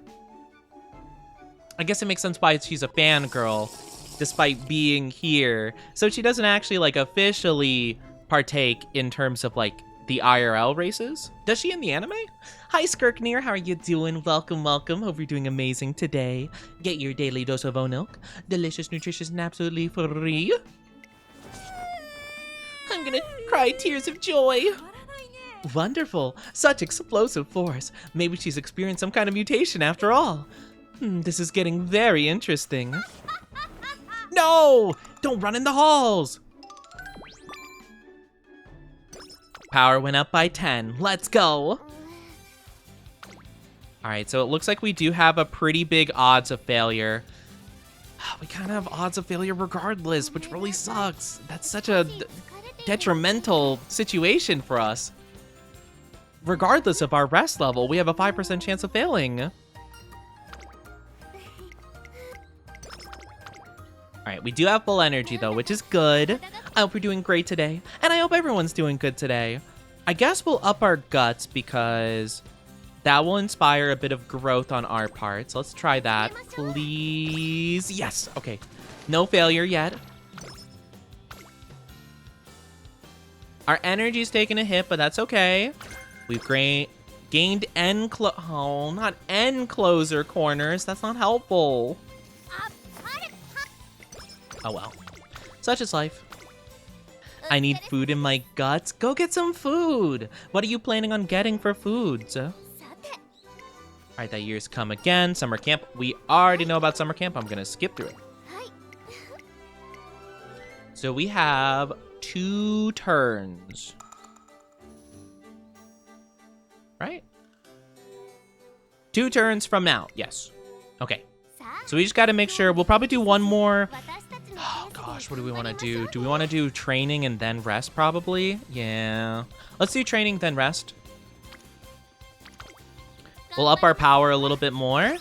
I guess it makes sense why she's a fangirl, despite being here. So she doesn't actually like officially partake in terms of like the IRL races. Does she in the anime? Hi Skirknir, how are you doing? Welcome, welcome. Hope you're doing amazing today. Get your daily dose of O-Milk. Delicious, nutritious, and absolutely free. I'm gonna cry tears of joy. Wonderful. Such explosive force. Maybe she's experienced some kind of mutation after all. This is getting very interesting. No! Don't run in the halls! Power went up by 10. Let's go! Alright, so it looks like we do have a pretty big odds of failure. We kind of have odds of failure regardless, which really sucks. That's such a detrimental situation for us. Regardless of our rest level, we have a 5% chance of failing. Alright, we do have full energy though, which is good. I hope we're doing great today, and I hope everyone's doing good today. I guess we'll up our guts because that will inspire a bit of growth on our part. So let's try that, please. Yes, okay. No failure yet. Our energy's taking a hit, but that's okay. We've gained not end closer corners. That's not helpful. Oh well. Such is life. I need food in my guts. Go get some food. What are you planning on getting for foods? Alright, that year's come again. Summer camp. We already know about summer camp. I'm gonna skip through it. So we have 2 turns. Right? 2 turns from now. Yes. Okay. So we just gotta make sure. We'll probably do one more. Oh gosh, what do we want to do? Do we want to do training and then rest probably? Yeah. Let's do training, then rest. We'll up our power a little bit more.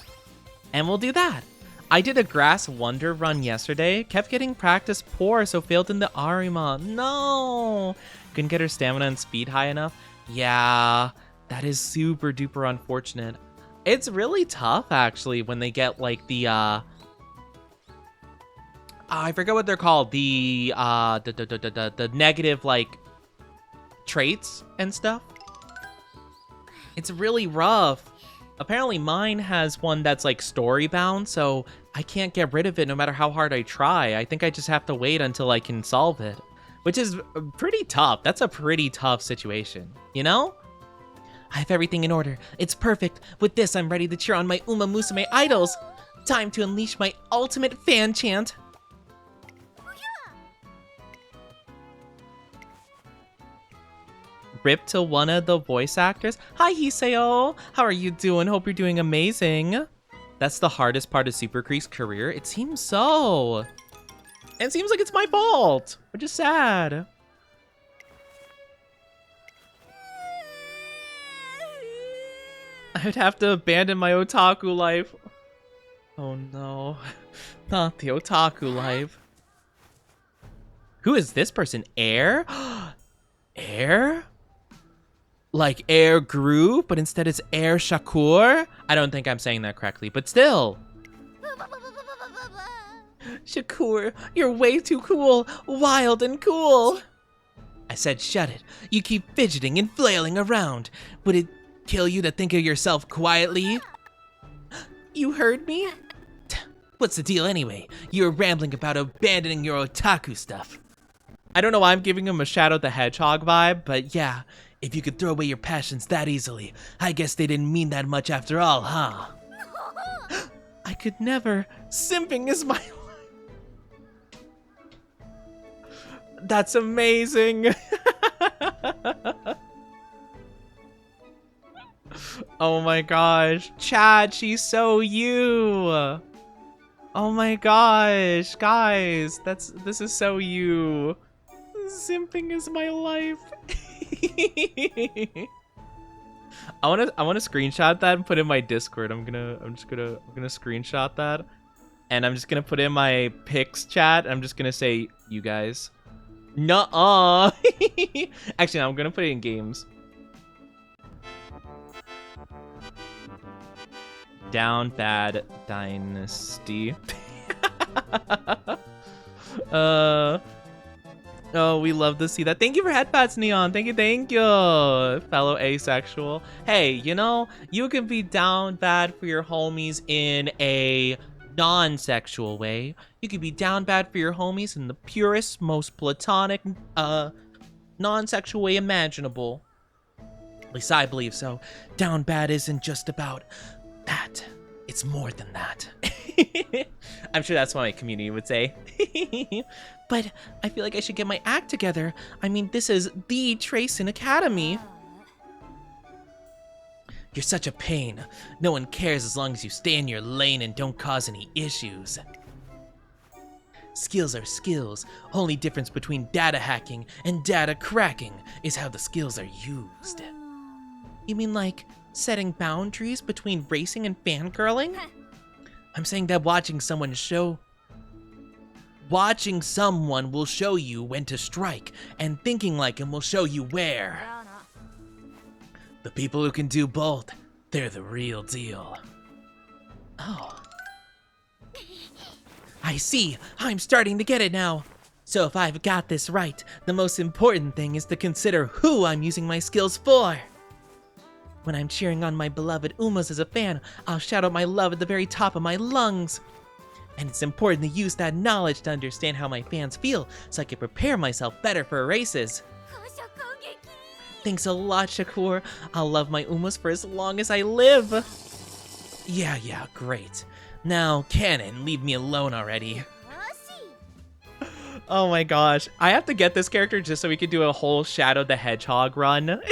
And we'll do that. I did a grass wonder run yesterday. Kept getting practice poor, so failed in the Arima. No! Couldn't get her stamina and speed high enough. Yeah, that is super duper unfortunate. It's really tough actually when they get like the I forget what they're called. The negative like traits and stuff. It's really rough. Apparently mine has one that's like story bound, so I can't get rid of it no matter how hard I try. I think I just have to wait until I can solve it, which is pretty tough. That's a pretty tough situation, you know? I have everything in order. It's perfect. With this, I'm ready to cheer on my Umamusume idols. Time to unleash my ultimate fan chant. Rip to one of the voice actors. Hi, Hiseo. How are you doing? Hope you're doing amazing. That's the hardest part of Super Creek's career. It seems so. It seems like it's my fault, which is sad. I'd have to abandon my otaku life. Oh no, not the otaku life. Who is this person? Air? Air? Like Air Group, but instead it's Air Shakur? I don't think I'm saying that correctly, but still. Shakur, you're way too cool, wild and cool. I said shut it. You keep fidgeting and flailing around. Would it kill you to think of yourself quietly? You heard me? What's the deal anyway? You're rambling about abandoning your otaku stuff. I don't know why I'm giving him a Shadow the Hedgehog vibe, but yeah, if you could throw away your passions that easily, I guess they didn't mean that much after all, huh? I could never. Simping is my life. That's amazing. Oh my gosh. Chad, she's so you. Oh my gosh, guys, this is so you. Simping is my life. I wanna screenshot that and put in my Discord. I'm gonna screenshot that, and I'm just gonna put in my pics chat. I'm just gonna say you guys. Nuh-uh. Actually, no, I'm gonna put it in games. Down bad dynasty. Oh, we love to see that. Thank you for headpats, Neon. Thank you, fellow asexual. Hey, you know, you can be down bad for your homies in a non-sexual way. You can be down bad for your homies in the purest, most platonic, non-sexual way imaginable. At least I believe so. Down bad isn't just about that. It's more than that. I'm sure that's what my community would say. But I feel like I should get my act together. I mean, this is the Tracing Academy. You're such a pain. No one cares as long as you stay in your lane and don't cause any issues. Skills are skills. Only difference between data hacking and data cracking is how the skills are used. You mean like setting boundaries between racing and fangirling? I'm saying that watching someone will show you when to strike, and thinking like him will show you where. The people who can do both, they're the real deal. Oh. I see. I'm starting to get it now. So if I've got this right, the most important thing is to consider who I'm using my skills for. When I'm cheering on my beloved Umas as a fan, I'll shout out my love at the very top of my lungs. And it's important to use that knowledge to understand how my fans feel, so I can prepare myself better for races. Thanks a lot, Shakur. I'll love my Umas for as long as I live. Yeah, great. Now, Canon, leave me alone already. Oh my gosh. I have to get this character just so we could do a whole Shadow the Hedgehog run.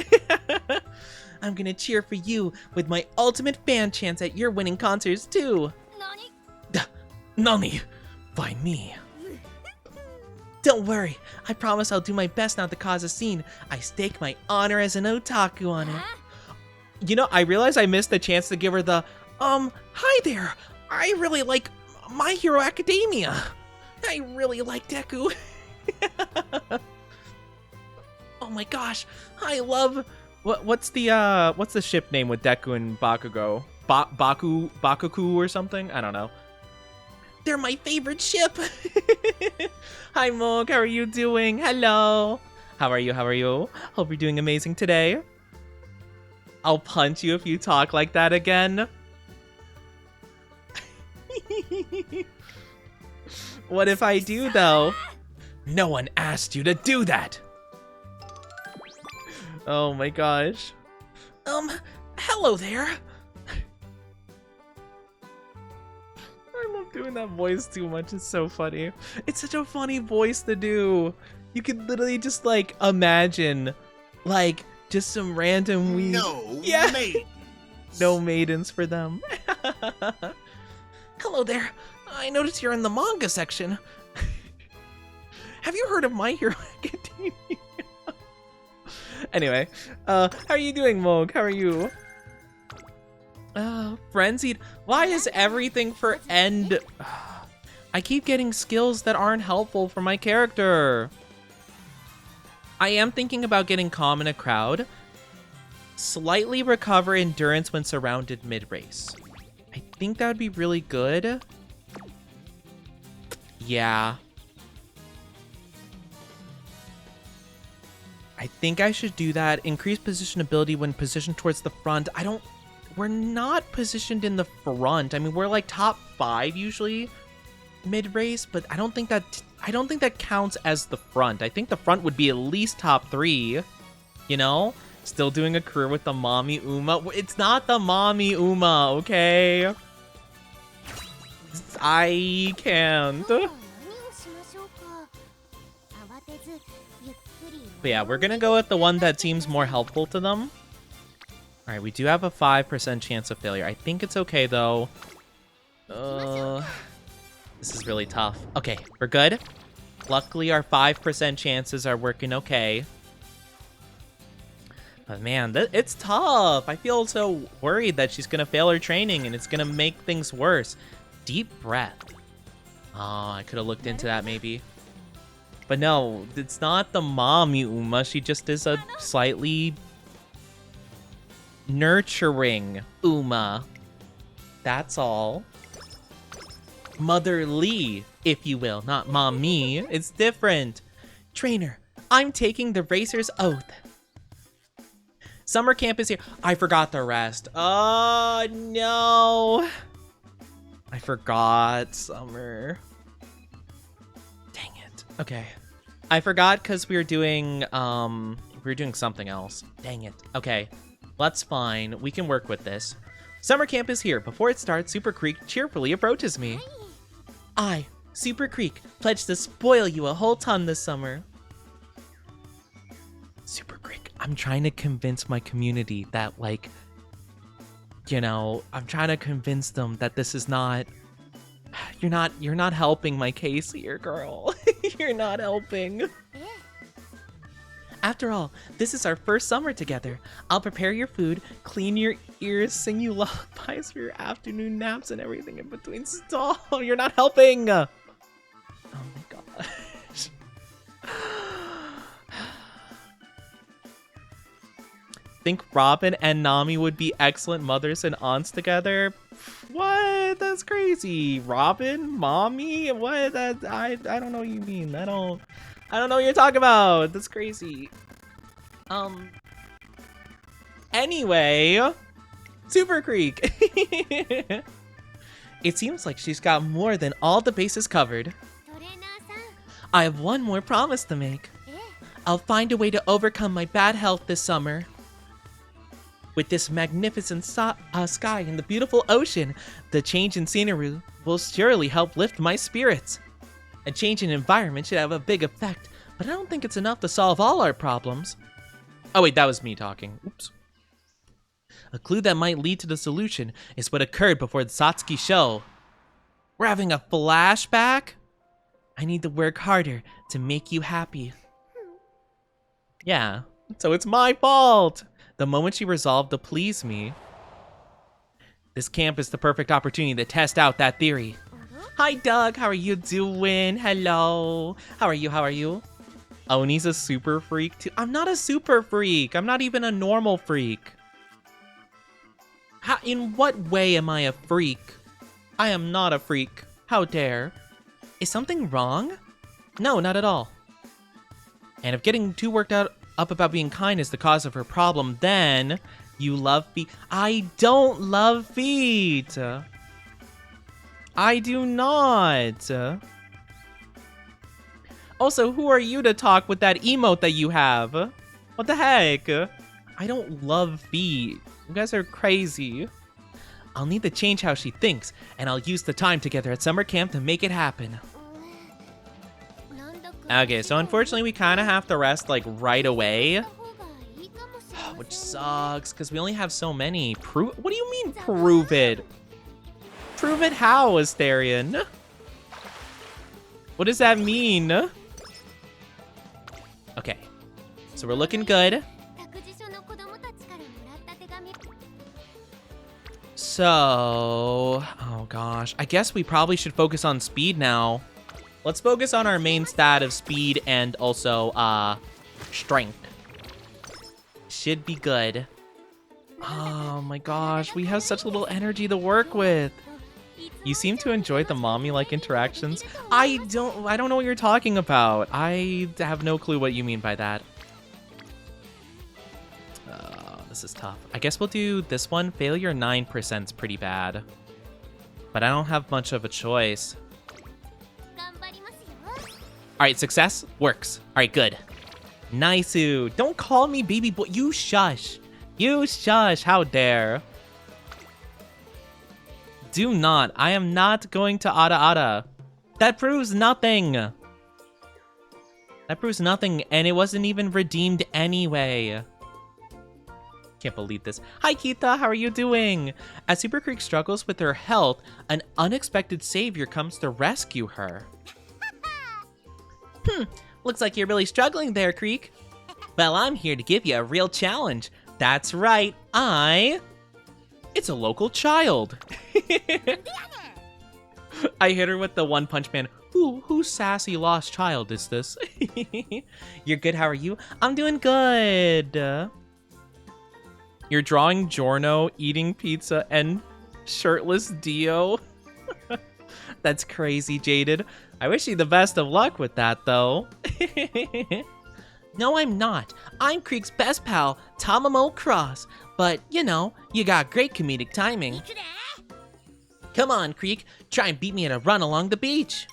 I'm gonna cheer for you with my ultimate fan chants at your winning concerts too. Nani? By me. Don't worry, I promise I'll do my best not to cause a scene. I stake my honor as an otaku on it. You know, I realize I missed the chance to give her the, hi there. I really like My Hero Academia. I really like Deku. Oh my gosh, I love, what's the ship name with Deku and Bakugo? Bakuku or something? I don't know. They're my favorite ship. Hi, Mog. How are you doing? Hello. How are you? Hope you're doing amazing today. I'll punch you if you talk like that again. What if I do, though? No one asked you to do that. Oh my gosh. Hello there. I love doing that voice too much. It's so funny. It's such a funny voice to do. You could literally just like imagine like just some random maidens. No maidens for them. Hello there. I noticed you're in the manga section. Have you heard of My Hero Academia? Anyway, how are you doing, Moog? How are you? Frenzied. Why is everything for end? I keep getting skills that aren't helpful for my character. I am thinking about getting calm in a crowd. Slightly recover endurance when surrounded mid-race. I think that would be really good. Yeah. I think I should do that. Increase position ability when positioned towards the front. We're not positioned in the front. I mean, we're like top 5 usually mid-race, but I don't think that counts as the front. I think the front would be at least top 3, you know? Still doing a career with the mommy Uma. It's not the mommy Uma, okay? I can't. But yeah, we're gonna go with the one that seems more helpful to them. All right, we do have a 5% chance of failure. I think it's okay, though. This is really tough. Okay, we're good. Luckily, our 5% chances are working okay. But man, it's tough. I feel so worried that she's gonna fail her training and it's gonna make things worse. Deep breath. Oh, I could have looked into that maybe. But no, it's not the mommy Uma. She just is a slightly nurturing Uma. That's all. Motherly, if you will, not mommy. It's different. Trainer, I'm taking the racer's oath. Summer camp is here. I forgot the rest. Oh, no. I forgot Summer. Dang it. Okay. I forgot because we were doing something else. Dang it. Okay. That's fine. We can work with this. Summer camp is here. Before it starts, Super Creek cheerfully approaches me. I, Super Creek, pledge to spoil you a whole ton this summer. Super Creek, I'm trying to convince my community that, like, you know, I'm trying to convince them that this is not... You're not helping my case here, girl. You're not helping. After all, this is our first summer together. I'll prepare your food, clean your ears, sing you lullabies for your afternoon naps and everything in between. Stop! You're not helping! Oh my gosh. Think Robin and Nami would be excellent mothers and aunts together? What? That's crazy. Robin? Mommy? What? I don't know what you mean. I don't know what you're talking about. That's crazy. Anyway, Super Creek. It seems like she's got more than all the bases covered. I have one more promise to make. I'll find a way to overcome my bad health this summer. With this magnificent sky and the beautiful ocean, the change in scenery will surely help lift my spirits. A change in environment should have a big effect, but I don't think it's enough to solve all our problems. Oh wait, that was me talking. Oops. A clue that might lead to the solution is what occurred before the Satsuki show. We're having a flashback? I need to work harder to make you happy. Yeah, so it's my fault. The moment she resolved to please me. This camp is the perfect opportunity to test out that theory. Hi, Doug. How are you doing? Hello. How are you? Oni's a super freak too. I'm not a super freak. I'm not even a normal freak. In what way am I a freak? I am not a freak. How dare. Is something wrong? No, not at all. And if getting too worked up about being kind is the cause of her problem, then you love feet. I don't love feet. I do not. Also, who are you to talk with that emote that you have? What the heck? I don't love feet. You guys are crazy. I'll need to change how she thinks, and I'll use the time together at summer camp to make it happen. Okay, so unfortunately we kind of have to rest like right away. Which sucks, because we only have so many. What do you mean, prove it? Prove it how, Asterion? What does that mean? Okay, so we're looking good. So, oh gosh, I guess we probably should focus on speed now. Let's focus on our main stat of speed and also, strength. Should be good. Oh my gosh, we have such little energy to work with. You seem to enjoy the mommy-like interactions. I don't know what you're talking about. I have no clue what you mean by that. This is tough. I guess we'll do this one. Failure 9% is pretty bad. But I don't have much of a choice. Alright, success works. Alright, good. Nice-oo. Don't call me baby boy. You shush. You shush. How dare. Do not. I am not going to Ada. That proves nothing. That proves nothing, and it wasn't even redeemed anyway. Can't believe this. Hi, Keitha. How are you doing? As Super Creek struggles with her health, an unexpected savior comes to rescue her. Looks like you're really struggling there, Creek. Well, I'm here to give you a real challenge. That's right. It's a local child. I hit her with the One Punch Man. Whose sassy lost child is this? You're good. How are you? I'm doing good. You're drawing Giorno eating pizza and shirtless Dio. That's crazy, Jaded. I wish you the best of luck with that, though. No, I'm not. I'm Creek's best pal, Tamamo Cross. But, you know, you got great comedic timing. Come on, Creek. Try and beat me in a run along the beach.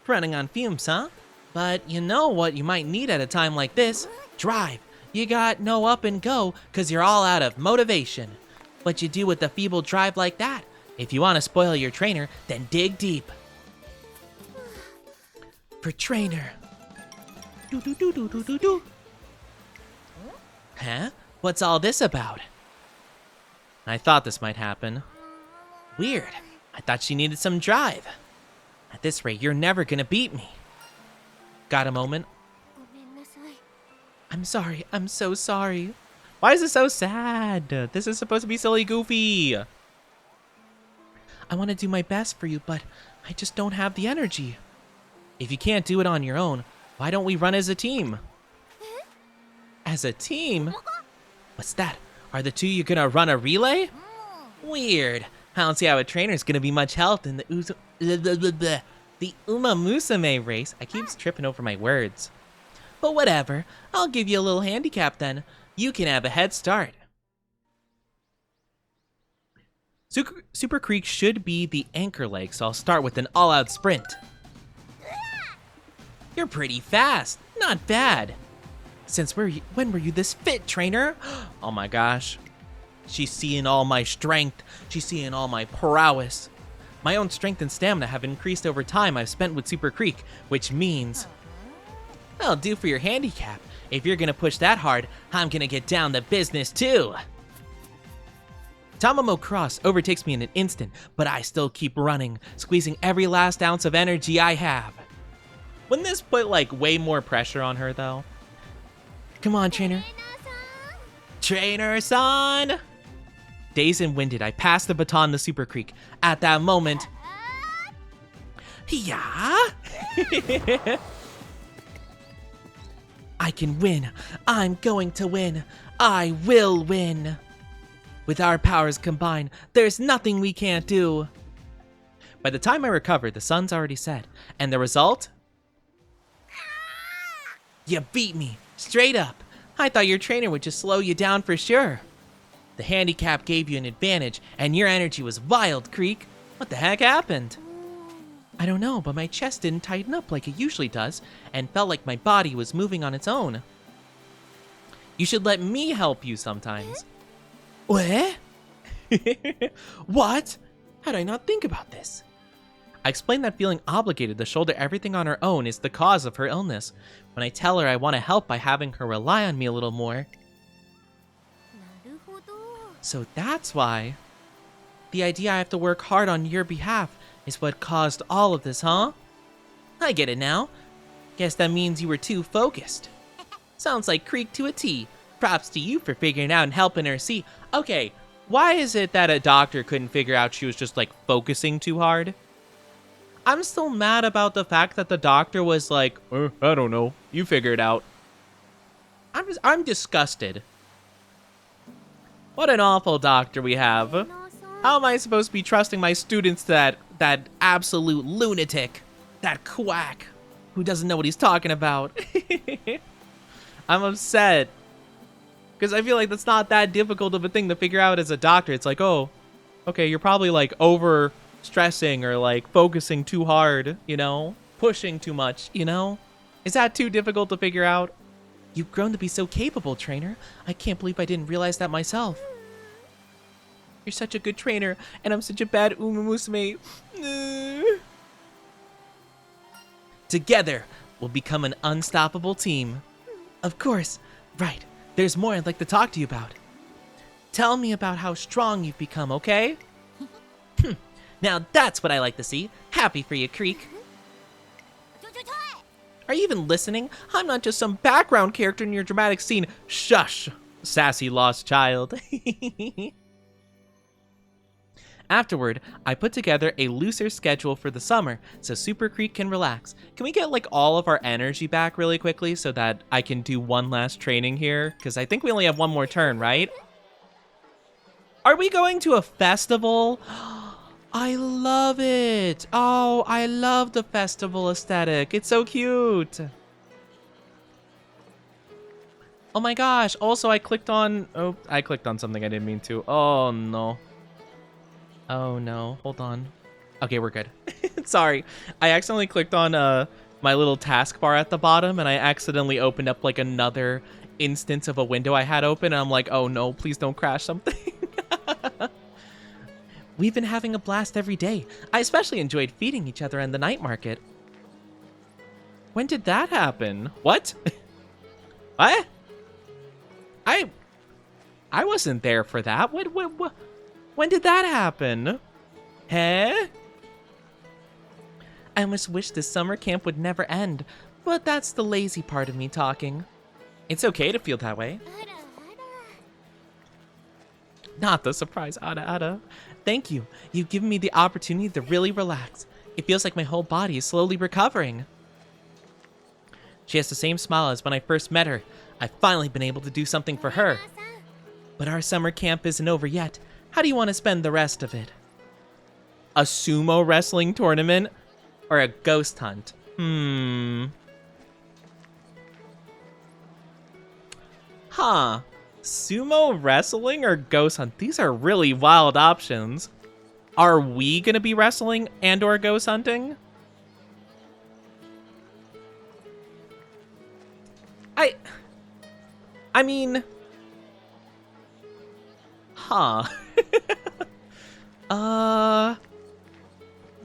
Running on fumes, huh? But you know what you might need at a time like this? Drive. You got no up and go, cause you're all out of motivation. What you do with a feeble drive like that? If you want to spoil your trainer, then dig deep. For trainer. Do. Huh? What's all this about? I thought this might happen. Weird. I thought she needed some drive. At this rate, you're never gonna beat me. Got a moment? I'm sorry. I'm so sorry. Why is this so sad? This is supposed to be silly goofy. I want to do my best for you, but I just don't have the energy. If you can't do it on your own, why don't we run as a team? As a team? What's that? Are the two you gonna run a relay? Weird. I don't see how a trainer's gonna be much help in the Umamusume race. I keep tripping over my words. But whatever, I'll give you a little handicap then. You can have a head start. Super Creek should be the anchor leg, so I'll start with an all-out sprint. You're pretty fast. Not bad. When were you this fit, trainer? Oh my gosh. She's seeing all my strength. She's seeing all my prowess. My own strength and stamina have increased over time I've spent with Super Creek, which means I'll do for your handicap. If you're gonna push that hard, I'm gonna get down to business too. Tamamo Cross overtakes me in an instant, but I still keep running, squeezing every last ounce of energy I have. Wouldn't this put like way more pressure on her though? Come on, trainer. Trainer-san! Dazed and winded, I pass the baton to Super Creek. At that moment, yeah. I can win. I'm going to win. I will win. With our powers combined, there's nothing we can't do. By the time I recover, the sun's already set. And the result? You beat me. Straight up. I thought your trainer would just slow you down for sure. The handicap gave you an advantage, and your energy was wild, Creek. What the heck happened? I don't know, but my chest didn't tighten up like it usually does, and felt like my body was moving on its own. You should let me help you sometimes. What? What? How'd I not think about this? I explained that feeling obligated to shoulder everything on her own is the cause of her illness. When I tell her I want to help by having her rely on me a little more. So that's why. The idea I have to work hard on your behalf is what caused all of this, huh? I get it now. Guess that means you were too focused. Sounds like Creek to a T. Props to you for figuring out and helping her see. Okay, why is it that a doctor couldn't figure out she was just, like, focusing too hard? I'm still mad about the fact that the doctor was like, I don't know, you figure it out. I'm disgusted. What an awful doctor we have. How am I supposed to be trusting my students to that absolute lunatic? That quack who doesn't know what he's talking about. I'm upset. Because I feel like that's not that difficult of a thing to figure out as a doctor. It's like, oh, okay, you're probably like over stressing or like focusing too hard, you know? Pushing too much, you know? Is that too difficult to figure out? You've grown to be so capable, trainer. I can't believe I didn't realize that myself. You're such a good trainer, and I'm such a bad Umamusume. Together, we'll become an unstoppable team. Of course. Right. There's more I'd like to talk to you about. Tell me about how strong you've become, okay? Now that's what I like to see. Happy for you, Creek. Are you even listening? I'm not just some background character in your dramatic scene. Shush, sassy lost child. Afterward, I put together a looser schedule for the summer so Super Creek can relax. Can we get like all of our energy back really quickly so that I can do one last training here? Because I think we only have one more turn, right? Are we going to a festival? I love it. Oh, I love the festival aesthetic. It's so cute. Oh my gosh. Also, I clicked on something I didn't mean to. Oh no. Oh no, hold on. Okay, we're good. Sorry. I accidentally clicked on my little taskbar at the bottom and I accidentally opened up like another instance of a window I had open and I'm like, oh no, please don't crash something. We've been having a blast every day. I especially enjoyed feeding each other in the night market. When did that happen? What? What? I wasn't there for that. What? When did that happen? Huh? I almost wish this summer camp would never end, but that's the lazy part of me talking. It's okay to feel that way. Not the surprise, Ada. Thank you. You've given me the opportunity to really relax. It feels like my whole body is slowly recovering. She has the same smile as when I first met her. I've finally been able to do something for her. But our summer camp isn't over yet. How do you want to spend the rest of it? A sumo wrestling tournament? Or a ghost hunt? Huh. Sumo wrestling or ghost hunt? These are really wild options. Are we gonna be wrestling and or ghost hunting? I mean... Huh.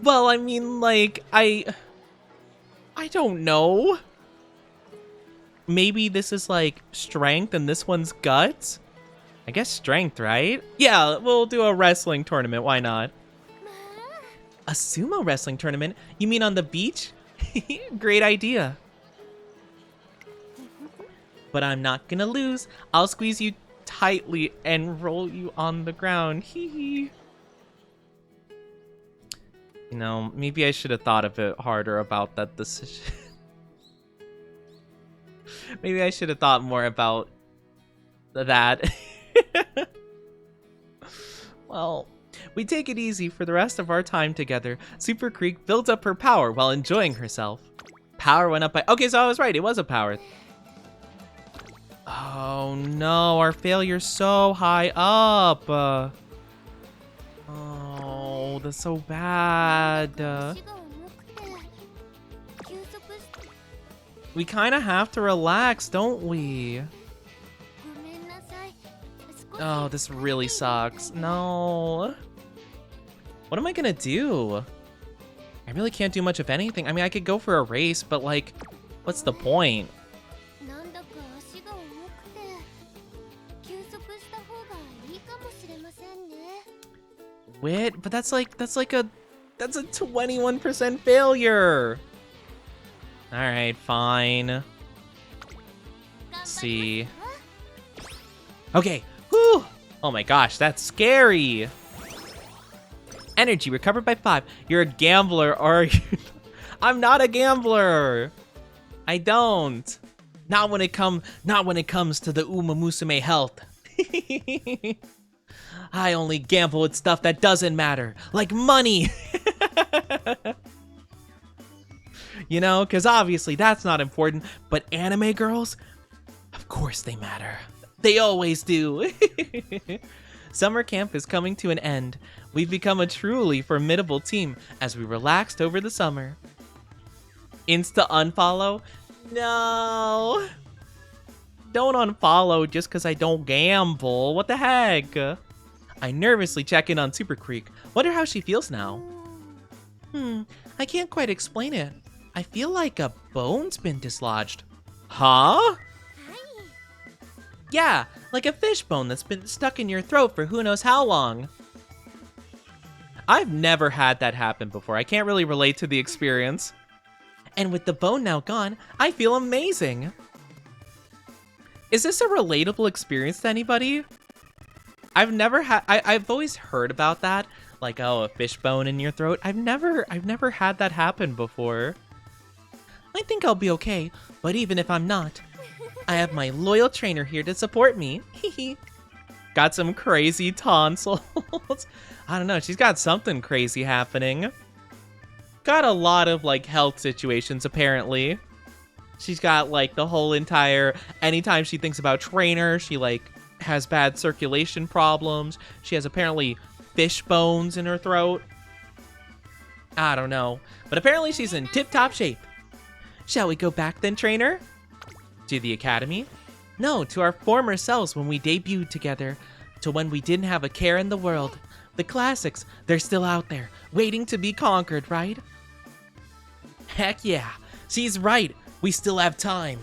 Well, I mean, like, I don't know. Maybe this is, like, strength and this one's guts? I guess strength, right? Yeah, we'll do a wrestling tournament. Why not? A sumo wrestling tournament? You mean on the beach? Great idea. But I'm not gonna lose. I'll squeeze you tightly and roll you on the ground. Hee hee. You know, maybe I should have thought a bit harder about that decision. Maybe I should have thought more about that. Well, we take it easy for the rest of our time together. Super Creek built up her power while enjoying herself. Power went up by... Okay, so I was right. It was a power. Oh no, our failure's so high up. Oh, that's so bad. We kind of have to relax, don't we? Oh, this really sucks. No. What am I gonna do? I really can't do much of anything. I mean, I could go for a race, but like, what's the point? Wait, but that's a 21% failure. All right, fine. Let's see. Okay. Whew. Oh my gosh, that's scary. Energy recovered by 5. You're a gambler, or I'm not a gambler. I don't. Not when it comes to the Umamusume health. I only gamble with stuff that doesn't matter, like money. You know, because obviously that's not important, but anime girls, of course they matter. They always do. Summer camp is coming to an end. We've become a truly formidable team as we relaxed over the summer. Insta unfollow? No. Don't unfollow just because I don't gamble. What the heck? I nervously check in on Super Creek. Wonder how she feels now. I can't quite explain it. I feel like a bone's been dislodged. Huh? Yeah, like a fish bone that's been stuck in your throat for who knows how long. I've never had that happen before. I can't really relate to the experience. And with the bone now gone, I feel amazing. Is this a relatable experience to anybody? I've never had, I've always heard about that. Like, oh, a fish bone in your throat. I've never had that happen before. I think I'll be okay, but even if I'm not, I have my loyal trainer here to support me. Got some crazy tonsils. I don't know, she's got something crazy happening. Got a lot of, like, health situations, apparently. She's got, like, the whole entire... Anytime she thinks about trainer, she, like, has bad circulation problems. She has, apparently, fish bones in her throat. I don't know. But apparently she's in tip-top shape. Shall we go back then, trainer? To the academy? No, to our former selves when we debuted together. To when we didn't have a care in the world. The classics, they're still out there, waiting to be conquered, right? Heck yeah, she's right. We still have time.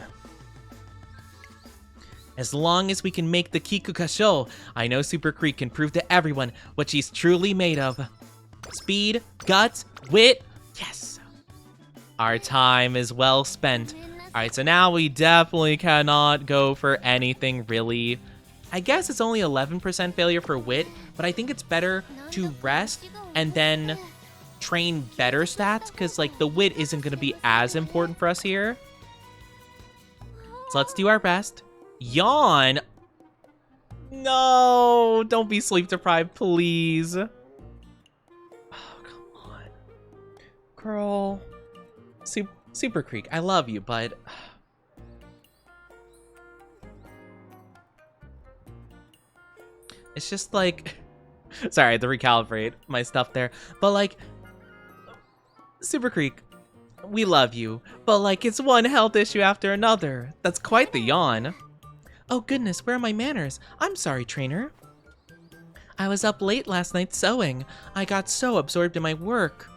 As long as we can make the Kikuka show, I know Super Creek can prove to everyone what she's truly made of. Speed, guts, wit, yes. Our time is well spent. Alright, so now we definitely cannot go for anything really. I guess it's only 11% failure for wit, but I think it's better to rest and then train better stats, because like the wit isn't going to be as important for us here. So let's do our best. Yawn. No, don't be sleep deprived, please. Oh, come on. Girl. Super Creek, I love you, but... It's just like... Sorry, I had to recalibrate my stuff there. But like... Super Creek, we love you. But like, it's one health issue after another. That's quite the yawn. Oh goodness, where are my manners? I'm sorry, trainer. I was up late last night sewing. I got so absorbed in my work.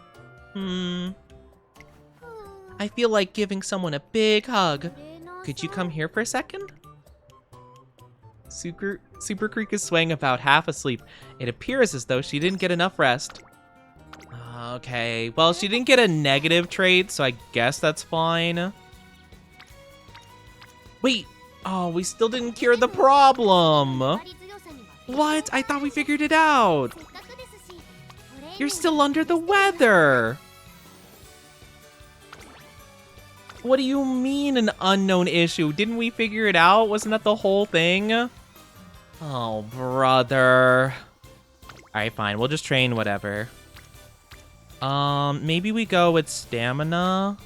I feel like giving someone a big hug. Could you come here for a second? Super Creek is swaying about half asleep. It appears as though she didn't get enough rest. Okay, well, she didn't get a negative trait, so I guess that's fine. Wait, oh, we still didn't cure the problem. What? I thought we figured it out. You're still under the weather. What do you mean an unknown issue? Didn't we figure it out? Wasn't that the whole thing? Oh, brother. Alright, fine. We'll just train whatever. Maybe we go with stamina?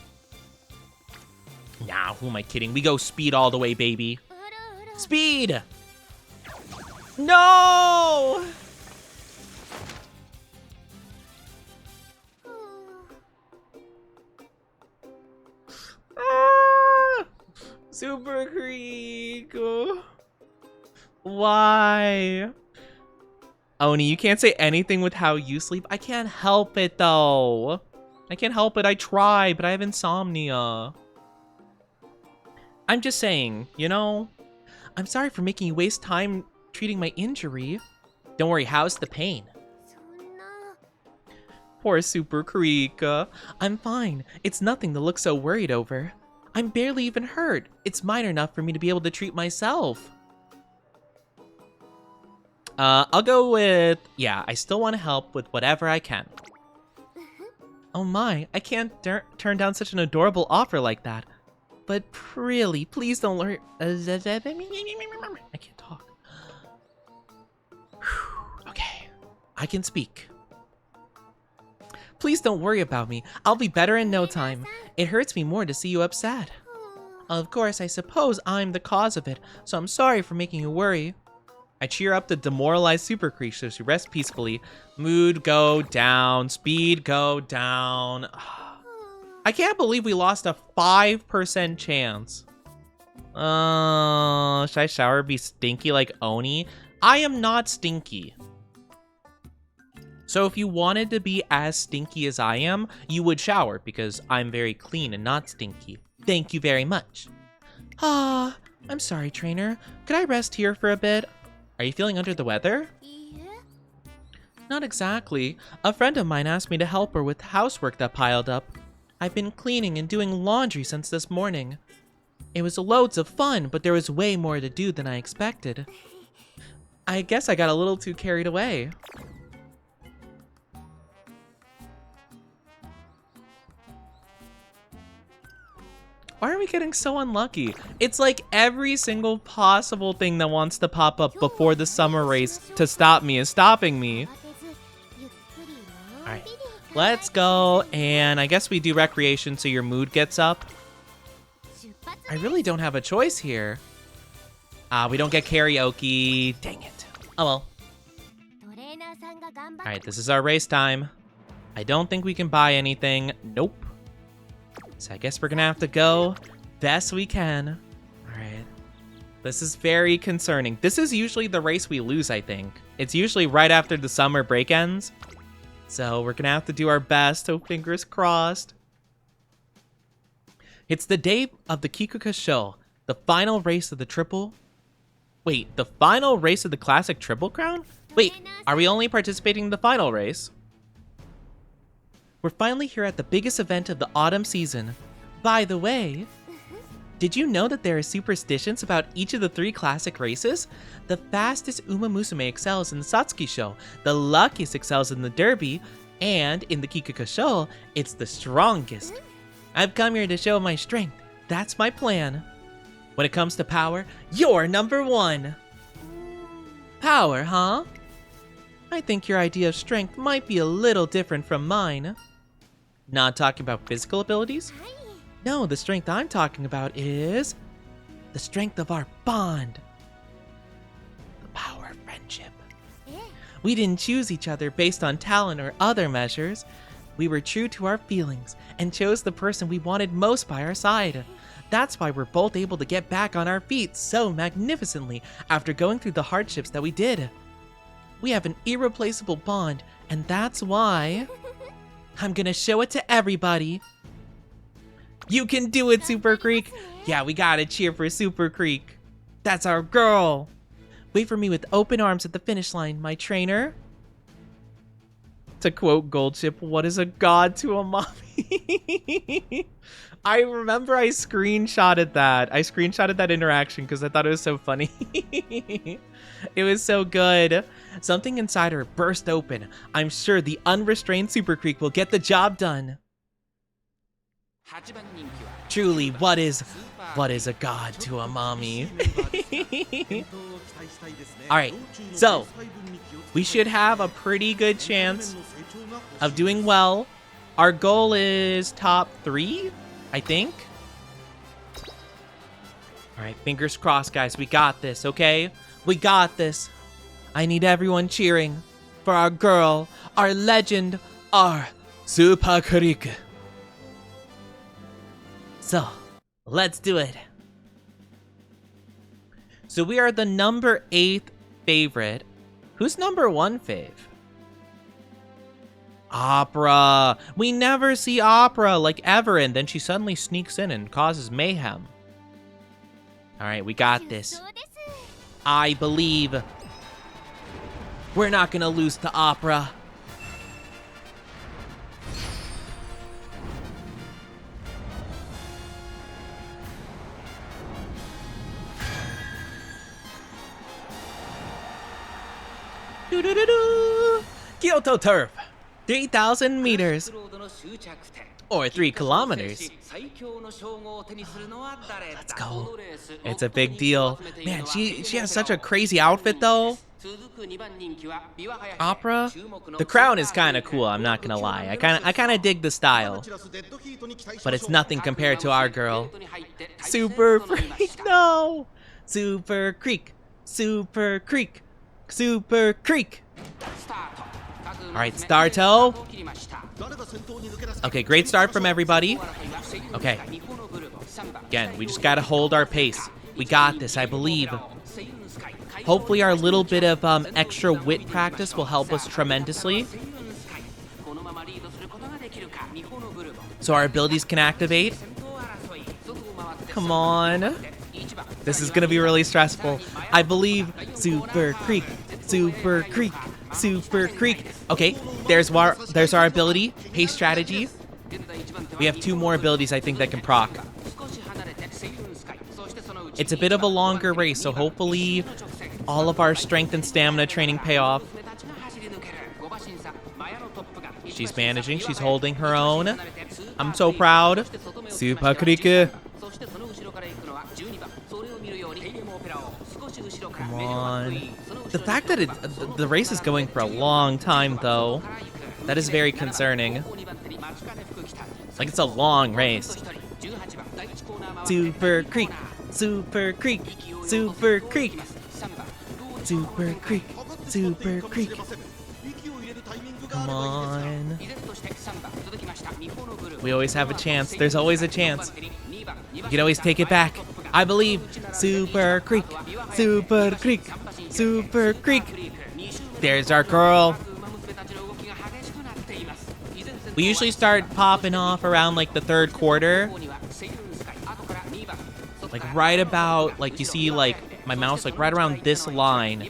Nah, who am I kidding? We go speed all the way, baby. Speed! No! Super Creek. Why? Oni, you can't say anything with how you sleep. I can't help it, though. I can't help it. I try, but I have insomnia. I'm just saying, you know? I'm sorry for making you waste time treating my injury. Don't worry, how's the pain? Poor Super Creek. I'm fine. It's nothing to look so worried over. I'm barely even hurt. It's minor enough for me to be able to treat myself. I'll go with, yeah, I still want to help with whatever I can. Oh my, I can't turn down such an adorable offer like that. But really, please don't learn. I can't talk. Okay, I can speak. Please don't worry about me. I'll be better in no time. It hurts me more to see you upset. Of course, I suppose I'm the cause of it, so I'm sorry for making you worry. I cheer up the demoralized super creature so she rests peacefully. Mood go down, speed go down. I can't believe we lost a 5% chance. Should I shower be stinky like Oni? I am not stinky. So if you wanted to be as stinky as I am, you would shower because I'm very clean and not stinky. Thank you very much. I'm sorry, trainer. Could I rest here for a bit? Are you feeling under the weather? Not exactly. A friend of mine asked me to help her with housework that piled up. I've been cleaning and doing laundry since this morning. It was loads of fun, but there was way more to do than I expected. I guess I got a little too carried away. Why are we getting so unlucky? It's like every single possible thing that wants to pop up before the summer race to stop me is stopping me. Alright, let's go, and I guess we do recreation so your mood gets up. I really don't have a choice here. We don't get karaoke. Dang it. Oh well. Alright, this is our race time. I don't think we can buy anything. Nope. So I guess we're gonna have to go best we can. Alright. This is very concerning. This is usually the race we lose, I think. It's usually right after the summer break ends. So we're gonna have to do our best, so fingers crossed. It's the day of the Kikuka show, the final race of the triple... Wait, the final race of the classic Triple Crown? Wait, are we only participating in the final race? We're finally here at the biggest event of the autumn season. By the way, did you know that there are superstitions about each of the 3 classic races? The fastest Umamusume excels in the Satsuki show, the luckiest excels in the Derby, and in the Kikuka show, it's the strongest. I've come here to show my strength. That's my plan. When it comes to power, you're number 1. Power, huh? I think your idea of strength might be a little different from mine. Not talking about physical abilities? No, the strength I'm talking about is the strength of our bond. The power of friendship. We didn't choose each other based on talent or other measures. We were true to our feelings and chose the person we wanted most by our side. That's why we're both able to get back on our feet so magnificently after going through the hardships that we did. We have an irreplaceable bond, and that's why I'm gonna show it to everybody. You can do it, Super Creek. Yeah, we gotta cheer for Super Creek. That's our girl. Wait for me with open arms at the finish line, my trainer. To quote Goldship, what is a god to a mommy? I remember I screenshotted that. I screenshotted that interaction because I thought it was so funny. It was so good. Something inside her burst open. I'm sure the unrestrained Super Creek will get the job done. Truly, what is a god to a mommy? Alright, so we should have a pretty good chance of doing well. Our goal is top 3, I think. Alright, fingers crossed, guys. We got this, okay? We got this. I need everyone cheering for our girl, our legend, our Super Creek. So, let's do it. So we are the number 8th favorite. Who's number 1 fave? Opera. We never see Opera like ever, and then she suddenly sneaks in and causes mayhem. Alright, we got this. I believe. We're not gonna lose to Opera. Doo-doo-doo-doo. Kyoto Turf. 3,000 meters. Or 3 kilometers. Let's go. It's a big deal. Man, she has such a crazy outfit though. Opera? The crown is kind of cool, I'm not gonna lie. I kind of dig the style. But it's nothing compared to our girl. Super Freak, no! Super Creek. Super Creek. Super Creek. Alright, Starto. Okay, great start from everybody. Okay. Again, we just gotta hold our pace. We got this, I believe. Hopefully our little bit of extra wit practice will help us tremendously. So our abilities can activate. Come on. This is gonna be really stressful. I believe Super Creek. Super Creek. Super Creek. Okay, there's our ability. Pace strategy. We have 2 more abilities I think that can proc. It's a bit of a longer race, so hopefully all of our strength and stamina training pay off. She's managing. She's holding her own. I'm so proud. Super Creek. Come on. The fact that the race is going for a long time, though, that is very concerning. Like, it's a long race. Super Creek. Super Creek. Super Creek. Super Creek. Super Creek. Come on. We always have a chance. There's always a chance. You can always take it back. I believe. Super Creek. Super Creek. Super Creek. There's our girl. We usually start popping off around like the 3rd quarter. Like right about, like you see like my mouse like right around this line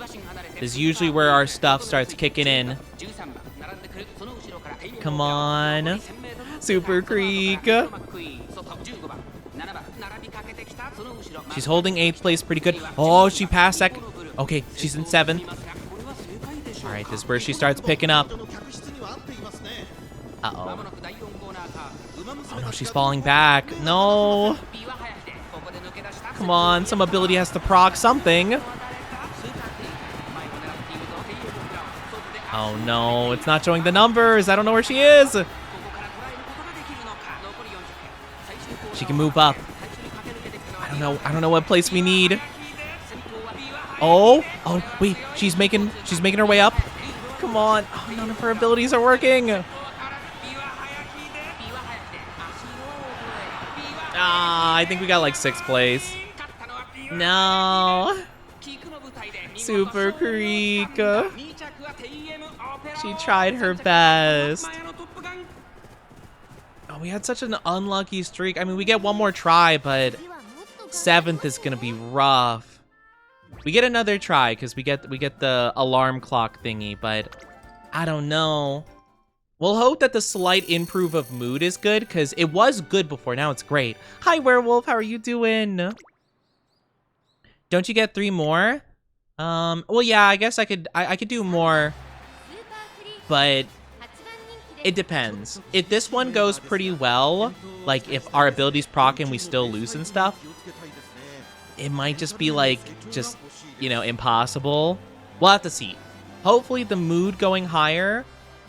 is usually where our stuff starts kicking in. Come on. Super Creek. She's holding 8th place pretty good. Oh, she passed that. Okay, she's in 7th. All right, this is where she starts picking up. Uh-oh. Oh, no, she's falling back. No. Come on, some ability has to proc something. Oh, no, it's not showing the numbers. I don't know where she is. She can move up. I don't know what place we need. Oh, wait, she's making her way up. Come on. Oh, none of her abilities are working. Ah, I think we got like 6th place. No. Super Creek. She tried her best. Oh, we had such an unlucky streak. I mean, we get one more try, but 7th is gonna be rough. We get another try because we get the alarm clock thingy, but I don't know. We'll hope that the slight improve of mood is good because it was good before. Now it's great. Hi, Werewolf. How are you doing? Don't you get 3 more? Well, yeah, I guess I could do more, but it depends. If this one goes pretty well, like if our abilities proc and we still lose and stuff, it might just be like, impossible. We'll have to see. Hopefully the mood going higher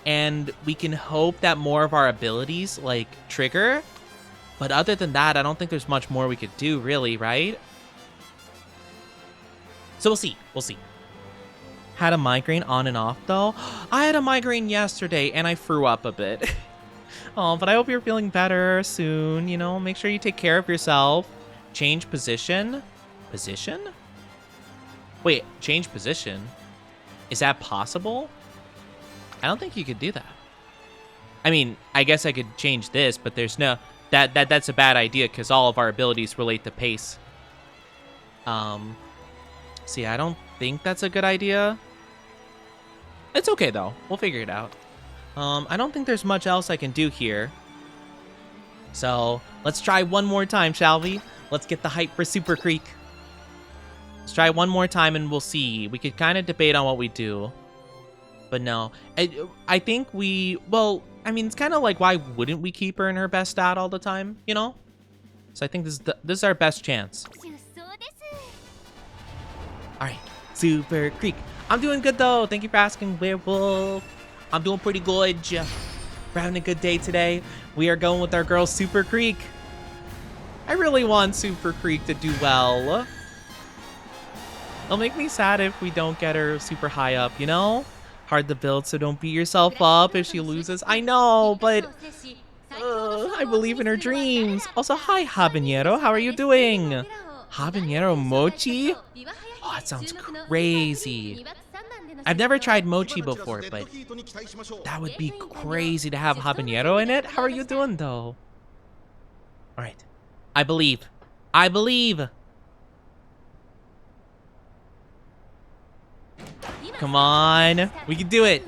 and we can hope that more of our abilities like trigger. But other than that, I don't think there's much more we could do really, right? So we'll see. We'll see. Had a migraine on and off though. I had a migraine yesterday and I threw up a bit. Oh, but I hope you're feeling better soon. Make sure you take care of yourself. Change position. Position? Wait, change position? Is that possible? I don't think you could do that. I mean, I guess I could change this, but there's no... That's a bad idea because all of our abilities relate to pace. See, I don't think that's a good idea. It's okay, though. We'll figure it out. I don't think there's much else I can do here. So, let's try one more time, shall we? Let's get the hype for Super Creek. Let's try one more time and we'll see. We could kind of debate on what we do. But no, I think well, I mean, it's kind of like, why wouldn't we keep her in her best stat all the time, you know? So I think this is our best chance. All right, Super Creek. I'm doing good though. Thank you for asking, Werewolf. I'm doing pretty good. We're having a good day today. We are going with our girl, Super Creek. I really want Super Creek to do well. It'll make me sad if we don't get her super high up, you know? Hard to build, so don't beat yourself up if she loses. I know, but I believe in her dreams. Also, hi, Habanero. How are you doing? Habanero mochi? Oh, that sounds crazy. I've never tried mochi before, but that would be crazy to have habanero in it. How are you doing, though? All right. I believe. I believe. Come on. We can do it.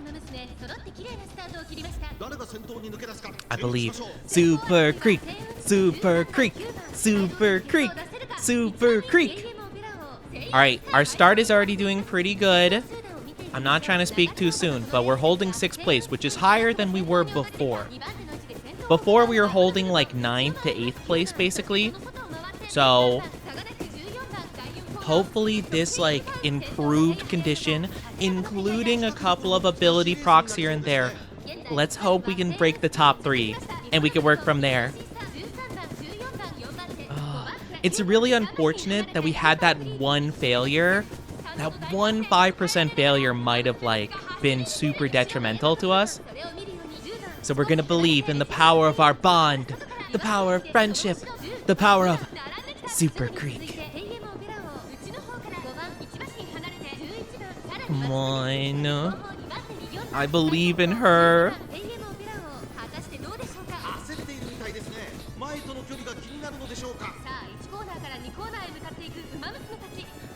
I believe. Super Creek. Super Creek. Super Creek. Super Creek. All right. Our start is already doing pretty good. I'm not trying to speak too soon, but we're holding 6th place, which is higher than we were before. Before, we were holding like 9th to 8th place, basically. So hopefully this like improved condition, including a couple of ability procs here and there, let's hope we can break the top 3 and we can work from there. It's really unfortunate that we had that one failure. That one 5% failure might have like been super detrimental to us. So we're gonna believe in the power of our bond, the power of friendship, the power of Super Creek. Come on. I believe in her.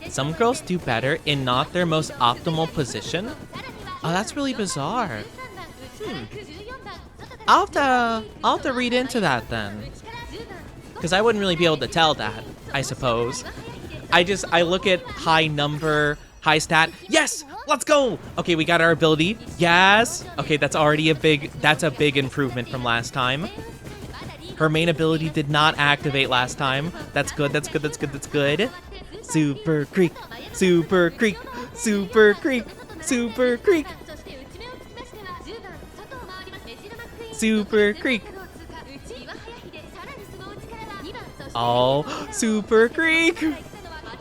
Some girls do better in not their most optimal position. Oh, that's really bizarre. I'll have to read into that then. Because I wouldn't really be able to tell that, I suppose. I look at high number, high stat. Yes! Let's go! Okay, we got our ability. Yes! Okay, that's already a big improvement from last time. Her main ability did not activate last time. That's good, that's good, that's good, that's good. Super Creek, Super Creek, Super Creek, Super Creek. Super Creek. Oh, Super Creek.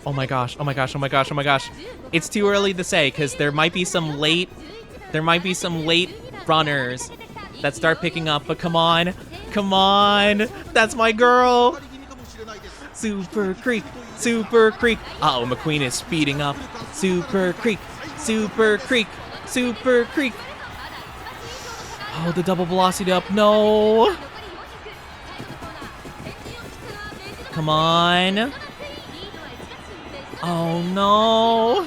Oh my gosh, oh my gosh, oh my gosh, oh my gosh. It's too early to say because there might be some late runners that start picking up, but come on. Come on. That's my girl. Super Creek. Super Creek. Uh-oh, McQueen is speeding up. Super Creek. Super Creek. Super Creek. Oh, the double velocity up. No. Come on. Oh, no.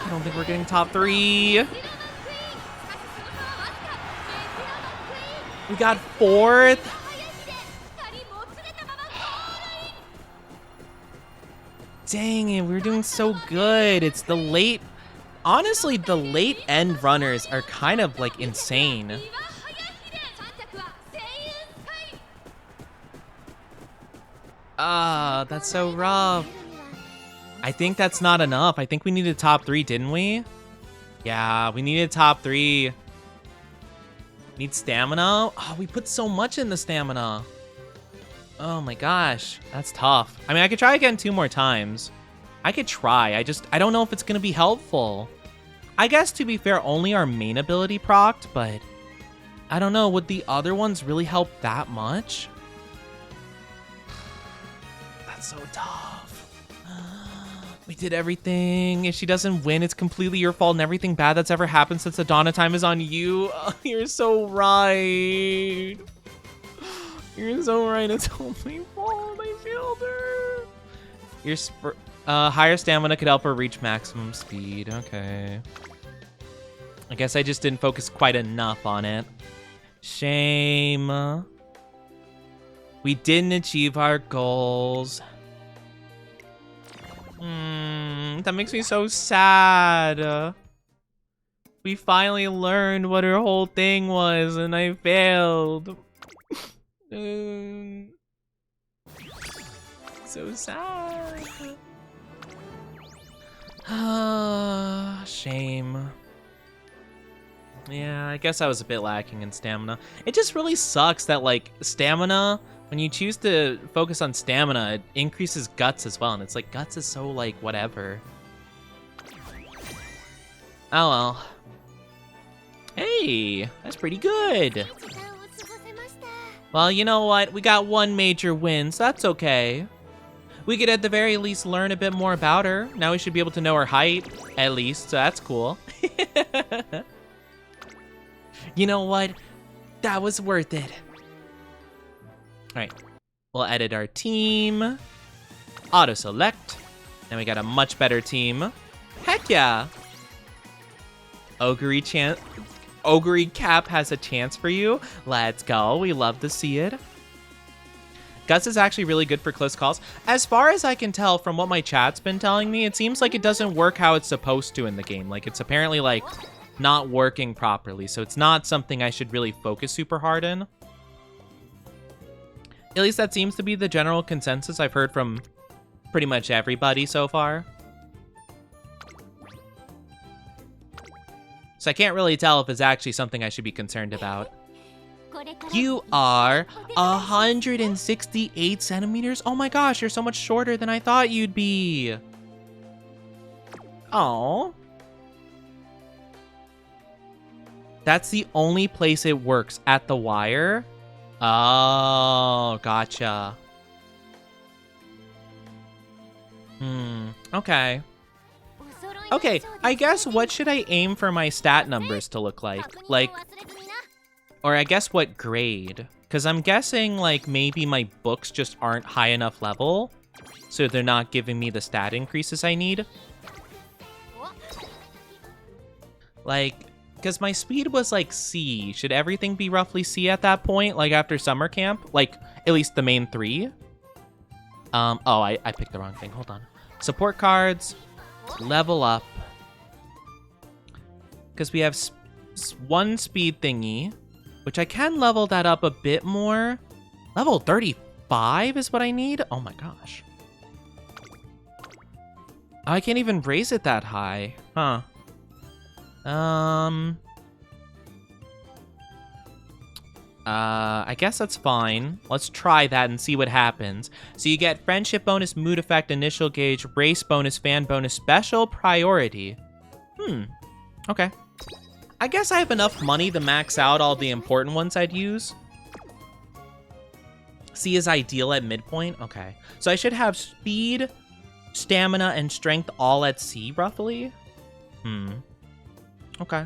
I don't think we're getting top 3. We got 4th. Dang it, we're doing so good. It's the late... Honestly, the late end runners are kind of, like, insane. Ah, that's so rough. I think that's not enough. I think we needed top 3, didn't we? Yeah, we needed top 3. Need stamina? Oh, we put so much in the stamina. Oh my gosh, that's tough. I mean, I could try again 2 more times. I could try, I don't know if it's gonna be helpful. I guess, to be fair, only our main ability procced, but I don't know, would the other ones really help that much? That's so tough. We did everything. If she doesn't win, it's completely your fault, and everything bad that's ever happened since the dawn of time is on you. Oh, you're so right. You're so right. It's all my fault. I failed her. Your higher stamina could help her reach maximum speed. Okay. I guess I just didn't focus quite enough on it. Shame. We didn't achieve our goals. That makes me so sad. We finally learned what her whole thing was, and I failed. So sad. Shame. Yeah, I guess I was a bit lacking in stamina. It just really sucks that, like, stamina, when you choose to focus on stamina, it increases guts as well. And it's like, guts is so, like, whatever. Oh, well. Hey, that's pretty good. Well, you know what? We got one major win, so that's okay. We could at the very least learn a bit more about her. Now we should be able to know her height, at least, so that's cool. You know what? That was worth it. All right, we'll edit our team. Auto select. Then we got a much better team. Heck yeah. Ogre Cap has a chance for you. Let's go. We love to see it. Gus is actually really good for close calls. As far as I can tell from what my chat's been telling me, it seems like it doesn't work how it's supposed to in the game. Like, it's apparently, like, not working properly. So it's not something I should really focus super hard in. At least that seems to be the general consensus I've heard from pretty much everybody so far. So I can't really tell if it's actually something I should be concerned about. You are 168 centimeters? Oh my gosh, you're so much shorter than I thought you'd be. Oh. That's the only place it works, at the wire? Oh, gotcha. Okay. Okay, I guess what should I aim for my stat numbers to look like? Or I guess what grade? Because I'm guessing, like, maybe my books just aren't high enough level, so they're not giving me the stat increases I need. Like, because my speed was, like, C. Should everything be roughly C at that point, like, after summer camp? Like, at least the main 3? Oh, I picked the wrong thing. Hold on. Support cards. Level up. Because we have one speed thingy, which I can level that up a bit more. Level 35 is what I need? Oh my gosh. I can't even raise it that high. Huh. I guess that's fine. Let's try that and see what happens. So you get friendship bonus, mood effect, initial gauge, race bonus, fan bonus, special priority. Okay. I guess I have enough money to max out all the important ones I'd use. C is ideal at midpoint. Okay. So I should have speed, stamina, and strength all at C, roughly. Okay.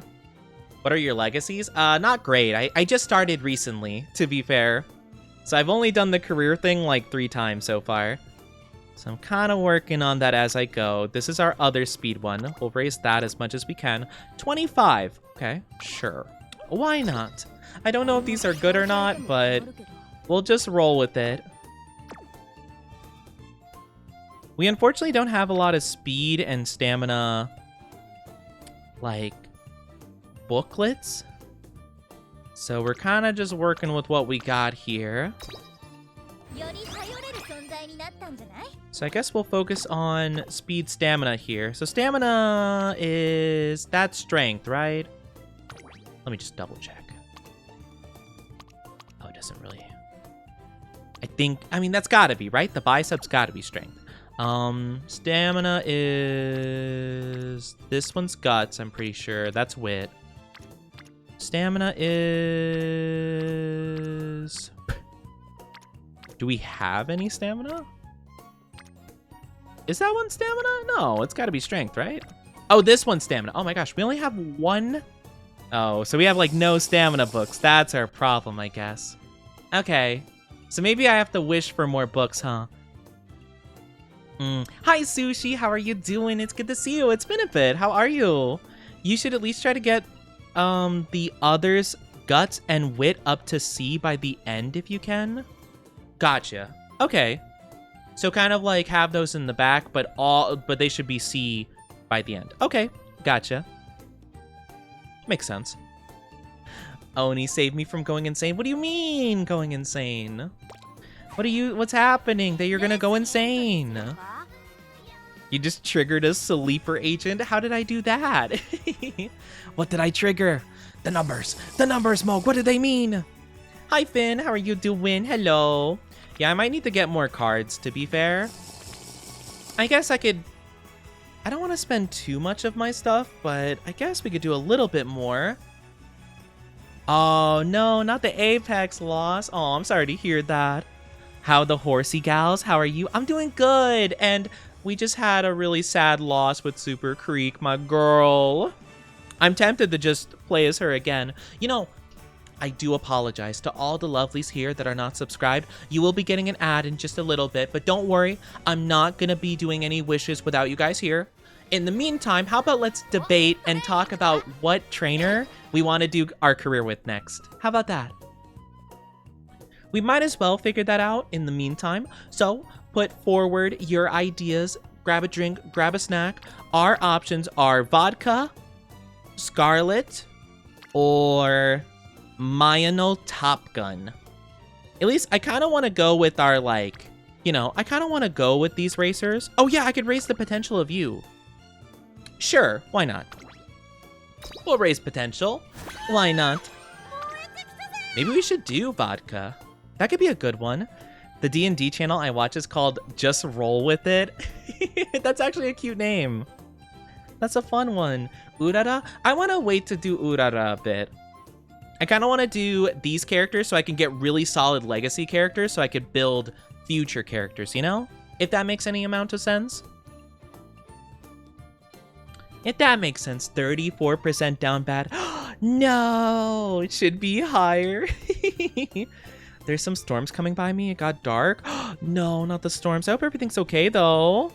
What are your legacies? Not great. I just started recently, to be fair. So I've only done the career thing like 3 times so far. So I'm kind of working on that as I go. This is our other speed one. We'll raise that as much as we can. 25. Okay, sure. Why not? I don't know if these are good or not, but we'll just roll with it. We unfortunately don't have a lot of speed and stamina, like, booklets. So we're kind of just working with what we got here. So I guess we'll focus on speed stamina here. So stamina is... that's strength, right? Let me just double check. Oh, it doesn't really... I mean, that's gotta be, right? The biceps gotta be strength. Stamina is... this one's guts, I'm pretty sure. That's wit. Stamina is... do we have any stamina? Is that one stamina? No, it's gotta be strength, right? Oh, this one's stamina. Oh my gosh, we only have one? Oh, so we have like no stamina books. That's our problem, I guess. Okay, so maybe I have to wish for more books, huh? Hi, Sushi, how are you doing? It's good to see you. It's been a bit. How are you? You should at least try to get the others, guts and wit, up to C by the end if you can. Gotcha. Okay. So kind of like have those in the back, but they should be C by the end. Okay, gotcha. Makes sense. Oni saved me from going insane. What do you mean going insane? What's happening that you're gonna go insane? You just triggered a sleeper agent? How did I do that? What did I trigger? The numbers, Moog, what do they mean? Hi Finn, how are you doing? Hello. Yeah, I might need to get more cards, to be fair. I guess I don't want to spend too much of my stuff, but I guess we could do a little bit more. Oh no, not the Apex loss. Oh, I'm sorry to hear that. How the horsey gals? How are you? I'm doing good. And we just had a really sad loss with Super Creek, my girl. I'm tempted to just play as her again. You know, I do apologize to all the lovelies here that are not subscribed. You will be getting an ad in just a little bit, but don't worry. I'm not going to be doing any wishes without you guys here. In the meantime, how about let's debate and talk about what trainer we want to do our career with next. How about that? We might as well figure that out in the meantime. So put forward your ideas, grab a drink, grab a snack. Our options are vodka, Scarlet, or Mayano Top Gun. At least I kind of want to go with our, like, you know, I kind of want to go with these racers. Oh yeah, I could raise the potential of you. Sure, why not? We'll raise potential. Why not? Maybe we should do vodka. That could be a good one. The D&D channel I watch is called Just Roll With It. That's actually a cute name. That's a fun one. Urara? I want to wait to do Urara a bit. I kind of want to do these characters so I can get really solid legacy characters so I could build future characters, you know? If that makes any amount of sense. If that makes sense. 34% down bad. No, it should be higher. There's some storms coming by me. It got dark. No, not the storms. I hope everything's okay, though.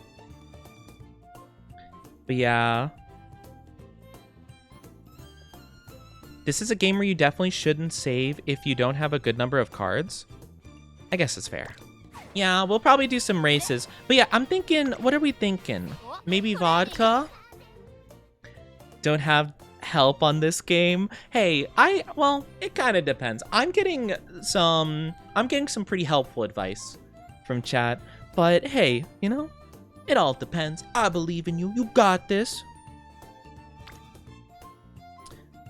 But yeah. This is a game where you definitely shouldn't save if you don't have a good number of cards. I guess it's fair. Yeah, we'll probably do some races. But yeah, I'm thinking, what are we thinking? Maybe vodka? Don't have help on this game. Hey, well, it kind of depends. I'm getting some pretty helpful advice from chat. But hey, you know, it all depends. I believe in you. You got this.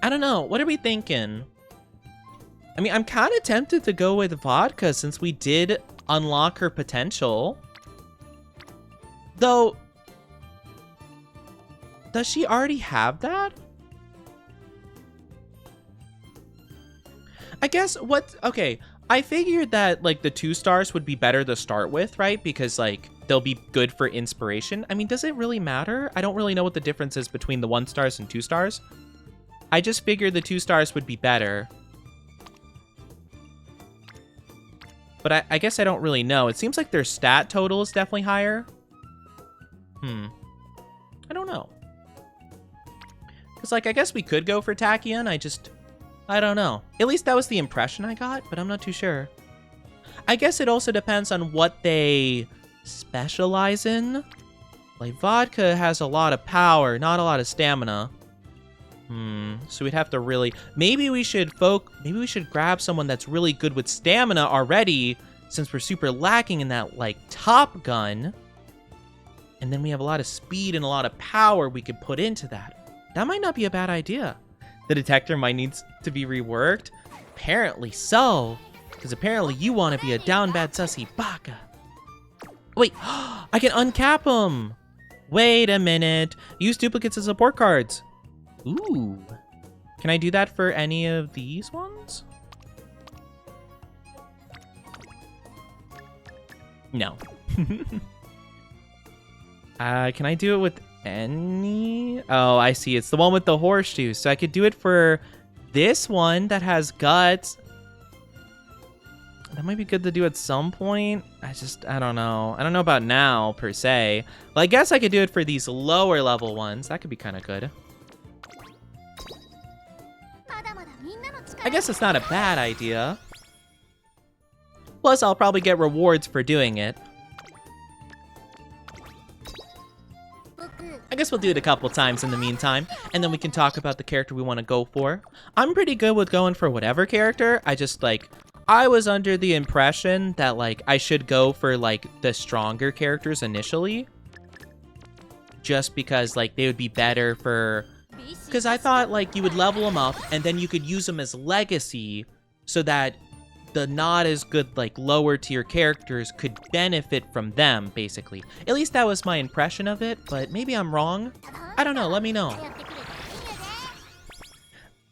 I don't know. What are we thinking? I mean, I'm kind of tempted to go with vodka since we did unlock her potential. Though, does she already have that? I guess okay, I figured that like the 2 stars would be better to start with, right? Because like they'll be good for inspiration. I mean, does it really matter? I don't really know what the difference is between the 1 stars and 2 stars. I just figured the 2 stars would be better. But I guess I don't really know. It seems like their stat total is definitely higher. I don't know. Because, like, I guess we could go for Tachyon. I don't know. At least that was the impression I got, but I'm not too sure. I guess it also depends on what they specialize in. Like, vodka has a lot of power, not a lot of stamina. So we'd have to really... Maybe we should grab someone that's really good with stamina already, since we're super lacking in that, like, Top Gun. And then we have a lot of speed and a lot of power we could put into that. That might not be a bad idea. The detector might need to be reworked. Apparently so. Because apparently you want to be a down bad sussy baka. Wait, I can uncap them. Wait a minute. Use duplicates as support cards. Ooh. Can I do that for any of these ones? No. Can I do it with any? Oh, I see. It's the one with the horseshoe. So I could do it for this one that has guts. That might be good to do at some point. I don't know. I don't know about now, per se. Well, I guess I could do it for these lower level ones. That could be kind of good. I guess it's not a bad idea. Plus, I'll probably get rewards for doing it. I guess we'll do it a couple times in the meantime, and then we can talk about the character we want to go for. I'm pretty good with going for whatever character. I was under the impression that, like, I should go for, like, the stronger characters initially. Just because, like, they would be better for... Because I thought, like, you would level them up, and then you could use them as legacy so that the not as good, like, lower tier characters could benefit from them, basically. At least that was my impression of it, but maybe I'm wrong. I don't know, let me know.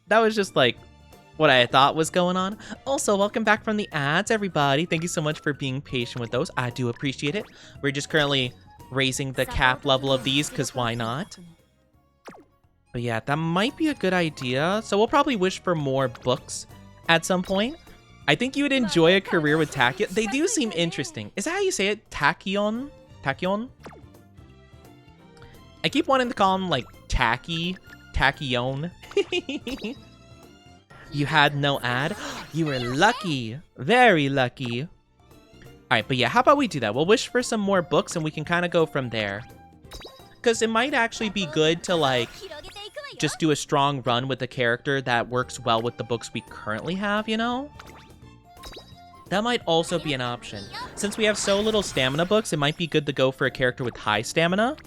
That was just, like, what I thought was going on. Also, welcome back from the ads, everybody. Thank you so much for being patient with those. I do appreciate it. We're just currently raising the cap level of these, because why not? But yeah, that might be a good idea. So we'll probably wish for more books at some point. I think you would enjoy a career with Tachyon. They do seem interesting. Is that how you say it? Tachyon? Tachyon? I keep wanting to call him, like, Tacky. Tachyon. You had no ad? You were lucky. Very lucky. Alright, but yeah, how about we do that? We'll wish for some more books and we can kind of go from there. Because it might actually be good to, like, just do a strong run with a character that works well with the books we currently have, you know? That might also be an option. Since we have so little stamina books, it might be good to go for a character with high stamina.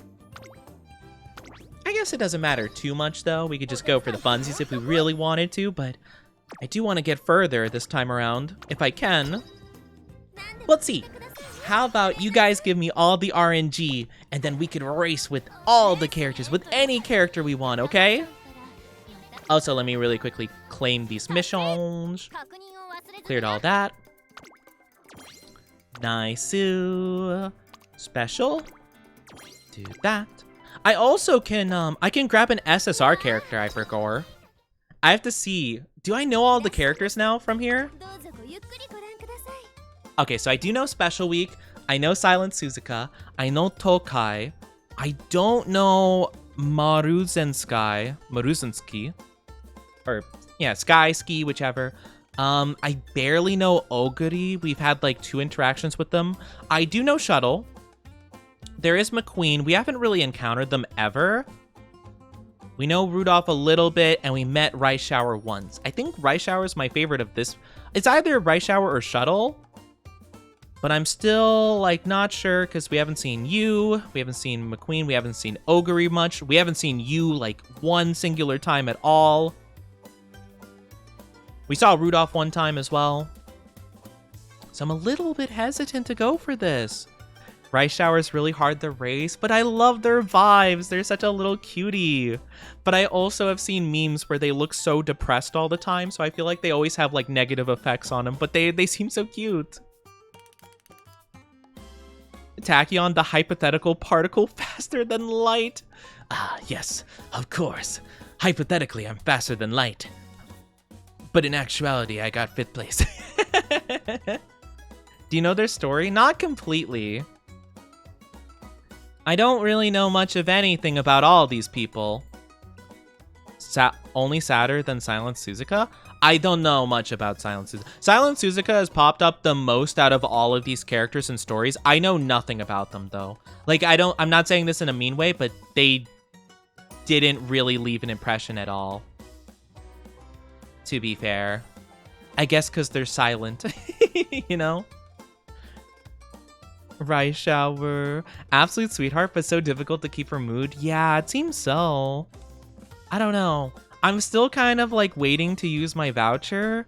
I guess it doesn't matter too much, though. We could just go for the funsies if we really wanted to, but I do want to get further this time around, if I can. Let's see. How about you guys give me all the RNG, and then we can race with all the characters, with any character we want, okay? Also, let me really quickly claim these missions. Cleared all that. Nice. Special. Do that. I also can, I can grab an SSR character, I forgot. I have to see. Do I know all the characters now from here? Okay, so I do know Special Week. I know Silent Suzuka. I know Tokai. I don't know Maruzensky. Or, yeah, Sky Ski, whichever. I barely know Oguri. We've had, like, 2 interactions with them. I do know Shuttle. There is McQueen. We haven't really encountered them ever. We know Rudolph a little bit, and we met Reischauer once. I think Reischauer is my favorite of this. It's either Reischauer or Shuttle. But I'm still, like, not sure, because we haven't seen you. We haven't seen McQueen. We haven't seen Oguri much. We haven't seen you, like, one singular time at all. We saw Rudolph one time as well. So I'm a little bit hesitant to go for this. Reischauer is really hard to race, but I love their vibes. They're such a little cutie. But I also have seen memes where they look so depressed all the time, so I feel like they always have, like, negative effects on them, but they seem so cute. Tachyon, the hypothetical particle faster than light. Ah, yes, of course. Hypothetically, I'm faster than light. But in actuality, I got 5th place. Do you know their story? Not completely. I don't really know much of anything about all these people. Only sadder than Silent Suzuka? I don't know much about Silent Suzuka. Silent Suzuka has popped up the most out of all of these characters and stories. I know nothing about them, though. Like, I'm not saying this in a mean way, but they didn't really leave an impression at all. To be fair. I guess because they're silent. You know? Reischauer. Absolute sweetheart, but so difficult to keep her mood. Yeah, it seems so. I don't know. I'm still kind of, like, waiting to use my voucher.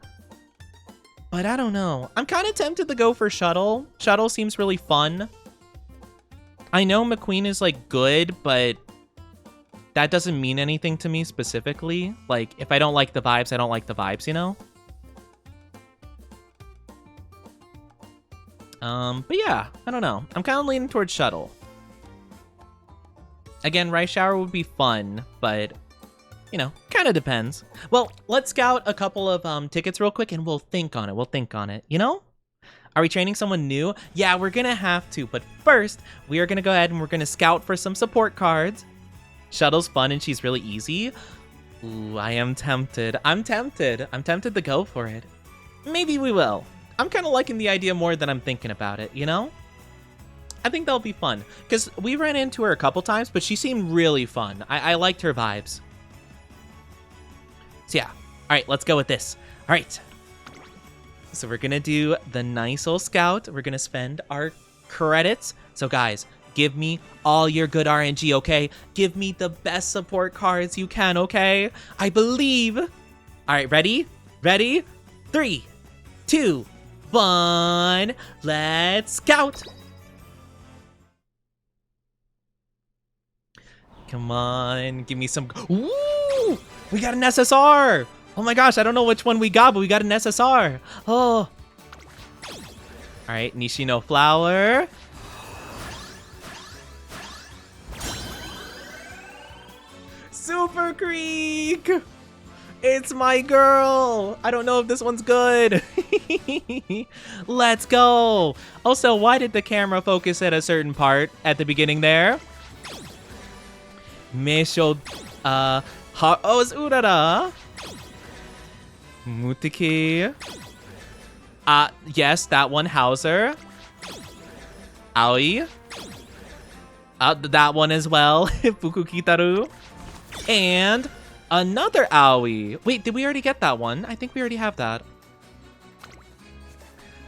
But I don't know. I'm kind of tempted to go for Shuttle. Shuttle seems really fun. I know McQueen is, like, good, but that doesn't mean anything to me specifically. Like, if I don't like the vibes, I don't like the vibes, you know? But yeah, I don't know. I'm kind of leaning towards Shuttle. Again, Reischauer would be fun, but, you know, kind of depends. Well, let's scout a couple of tickets real quick, and we'll think on it. We'll think on it, you know? Are we training someone new? Yeah, we're gonna have to, but first, we are gonna go ahead and we're gonna scout for some support cards. Shuttle's fun, and she's really easy. Ooh, I am tempted. I'm tempted to go for it. Maybe we will. I'm kind of liking the idea more than I'm thinking about it, you know? I think that'll be fun. Because we ran into her a couple times, but she seemed really fun. I liked her vibes. So yeah. All right, let's go with this. All right. So we're going to do the nice old scout. We're going to spend our credits. So guys, give me all your good RNG, okay? Give me the best support cards you can, okay? I believe. All right, ready? Ready? 3, 2, 1. Let's scout. Come on, give me some. Ooh, we got an SSR. Oh my gosh, I don't know which one we got, but we got an SSR. Oh. All right, Nishino Flower. Super Creek. It's my girl. I don't know if this one's good. Let's go. Also, why did the camera focus at a certain part at the beginning there? Meisho, Hao's Urara. Mutiki. Yes, that one, Hauser. Aoi. That one as well, Fukukitaru. And another Aoi. Wait, did we already get that one? I think we already have that.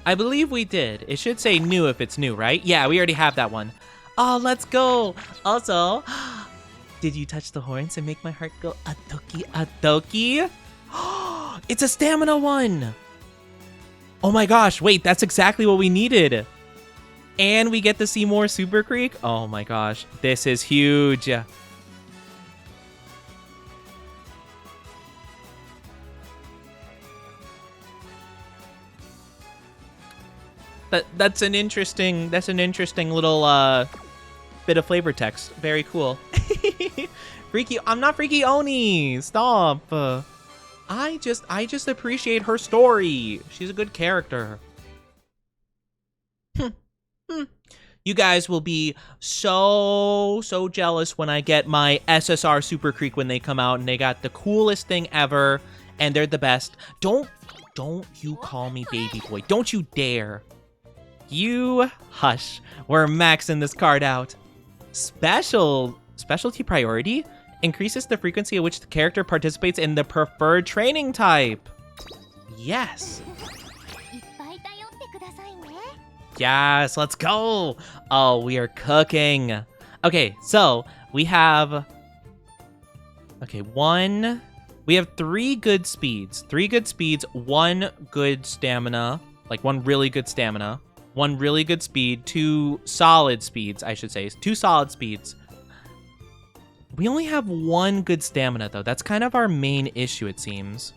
I believe we did. It should say new if it's new, right? Yeah, we already have that one. Oh, let's go. Also, did you touch the horns and make my heart go adoki adoki? It's a stamina one. Oh my gosh, wait, that's exactly what we needed. And we get to see more Super Creek? Oh my gosh, this is huge. That's an interesting little bit of flavor text. Very cool. Freaky, I'm not Freaky Oni. Stop. I just appreciate her story. She's a good character. You guys will be so jealous when I get my SSR Super Creek when they come out and they got the coolest thing ever and they're the best. Don't you call me baby boy. Don't you dare. You hush. We're maxing this card out. Specialty priority increases the frequency at which the character participates in the preferred training type. Yes. Yes, let's go. Oh, we are cooking. Okay, so we have we have 3 good speeds. 3 good speeds, 1 good stamina, like 1 really good stamina, 1 really good speed, 2 solid speeds, I should say. 2 solid speeds. We only have 1 good stamina, though. That's kind of our main issue, it seems.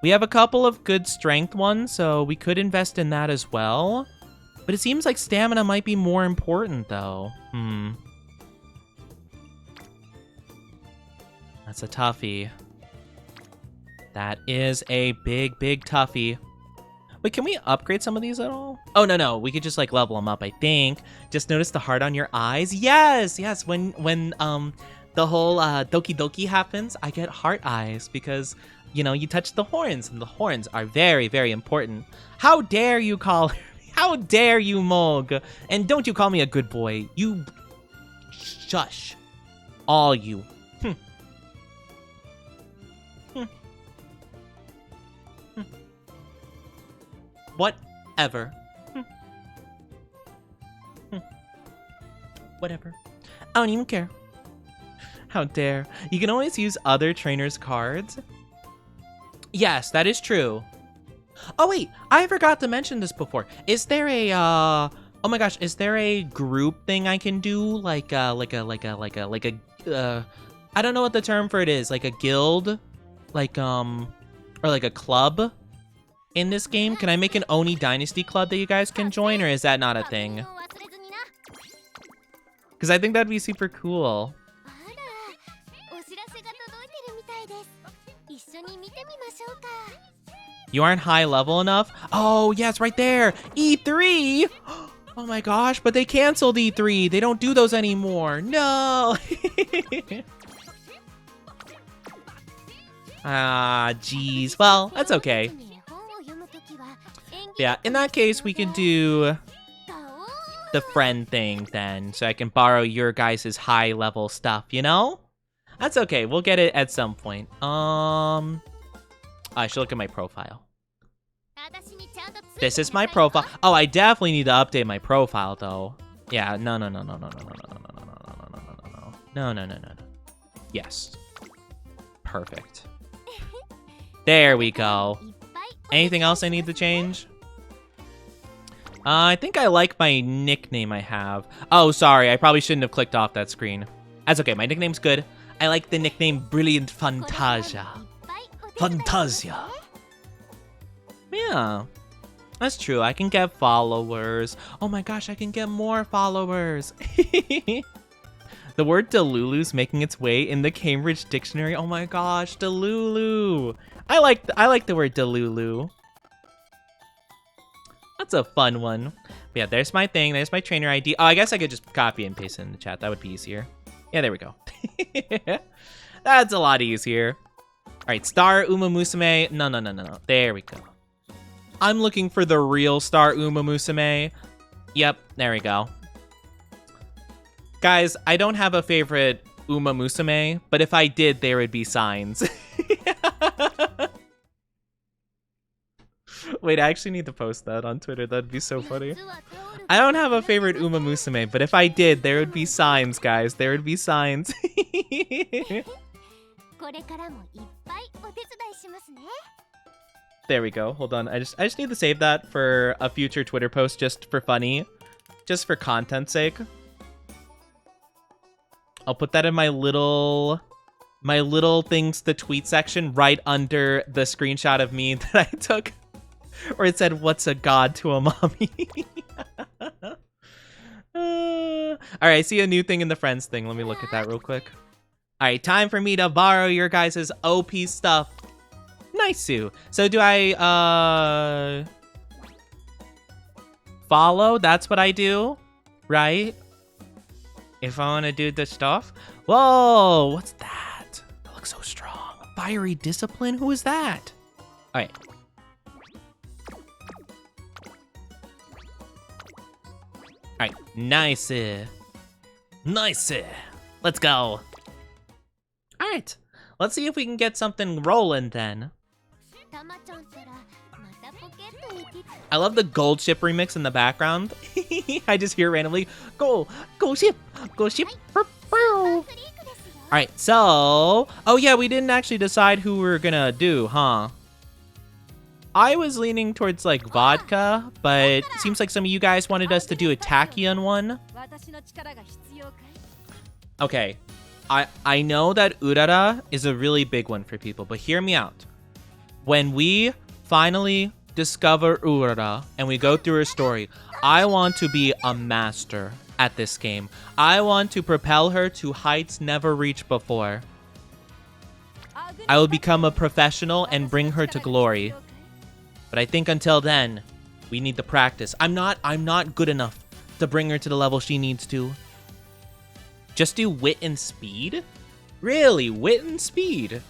We have a couple of good strength ones, so we could invest in that as well. But it seems like stamina might be more important, though. That's a toughie. That is a big toughie. Wait, can we upgrade some of these at all? Oh, no. We could just, like, level them up, I think. Just notice the heart on your eyes. Yes. When the whole Doki Doki happens, I get heart eyes because, you know, you touch the horns, and the horns are very, very important. How dare you call her? How dare you, Mog? And don't you call me a good boy. You shush. All you. Whatever. Whatever. I don't even care. How dare. You can always use other trainers' cards. Yes, that is true. Oh wait, I forgot to mention this before. Is there a oh my gosh, is there a group thing I can do? Like I don't know what the term for it is. Like a guild? Like or like a club in this game? Can I make an Oni Dynasty club that you guys can join, or is that not a thing? Because I think that'd be super cool. You aren't high level enough? Oh, yes, right there. E3. Oh my gosh, but they canceled E3. They don't do those anymore. No. Ah, geez. Well, that's okay. Yeah, in that case, we can do... the friend thing then, so I can borrow your guys' high level stuff, you know? That's okay, we'll get it at some point. I should look at my profile. This is my profile. Oh, I definitely need to update my profile though. Yeah, no. Yes. Perfect. There we go. Anything else I need to change? I think I like my nickname I have. Oh, sorry, I probably shouldn't have clicked off that screen. That's okay, my nickname's good. I like the nickname Brilliant Fantasia. Fantasia. Yeah, that's true. I can get followers. Oh my gosh, I can get more followers. The word Delulu's making its way in the Cambridge Dictionary. Oh my gosh, Delulu. I like the word Delulu. That's a fun one. But yeah, there's my thing. There's my trainer ID. Oh, I guess I could just copy and paste it in the chat. That would be easier. Yeah, there we go. That's a lot easier. All right, Star Umamusume. No. There we go. I'm looking for the real Star Umamusume. Yep, there we go. Guys, I don't have a favorite Umamusume, but if I did, there would be signs. Wait, I actually need to post that on Twitter. That'd be so funny. I don't have a favorite Umamusume, but if I did, there would be signs, guys. There would be signs. There we go. Hold on. I just need to save that for a future Twitter post just for funny. Just for content's sake. I'll put that in my little things to tweet section right under the screenshot of me that I took. Where it said, "What's a god to a mommy?" All right, I see a new thing in the friends thing. Let me look at that real quick. All right, time for me to borrow your guys' OP stuff. Nice, Sue. So do I, follow? That's what I do, right? If I want to do the stuff. Whoa, what's that? That looks so strong. Fiery discipline? Who is that? All right. All right, nice. Nice. Let's go. All right, let's see if we can get something rolling then. I love the Gold Ship remix in the background. I just hear randomly, go ship, go ship. All right, so, oh yeah, we didn't actually decide who we're gonna do, huh? I was leaning towards like vodka, but it seems like some of you guys wanted us to do a Tachyon one. Okay, I know that Urara is a really big one for people, but hear me out. When we finally discover Urara and we go through her story, I want to be a master at this game. I want to propel her to heights never reached before. I will become a professional and bring her to glory. But I think until then, we need to practice. I'm not good enough to bring her to the level she needs to. Just do wit and speed? Really, wit and speed?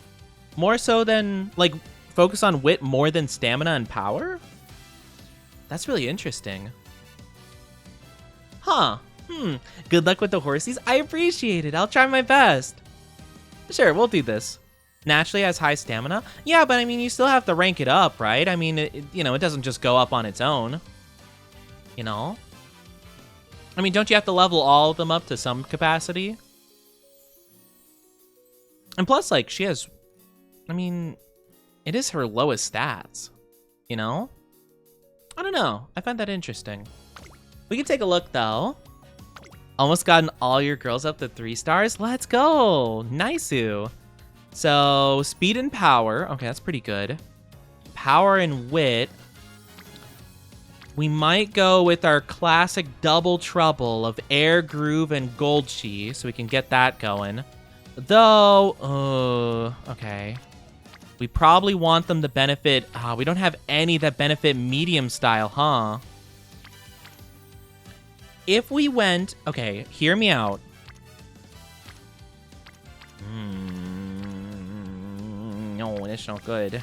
More so than, like, focus on wit more than stamina and power? That's really interesting. Huh. Good luck with the horsies. I appreciate it. I'll try my best. Sure, we'll do this. Naturally has high stamina? Yeah, but I mean, you still have to rank it up, right? I mean, it doesn't just go up on its own. You know? I mean, don't you have to level all of them up to some capacity? And plus, like, she has... I mean, it is her lowest stats. You know? I don't know. I find that interesting. We can take a look, though. Almost gotten all your girls up to 3 stars? Let's go! Nice-oo. So, speed and power. Okay, that's pretty good. Power and wit. We might go with our classic double trouble of air, groove, and gold chi, so we can get that going. Though, okay. We probably want them to benefit... we don't have any that benefit medium style, huh? If we went... Okay, hear me out. No, that's not good.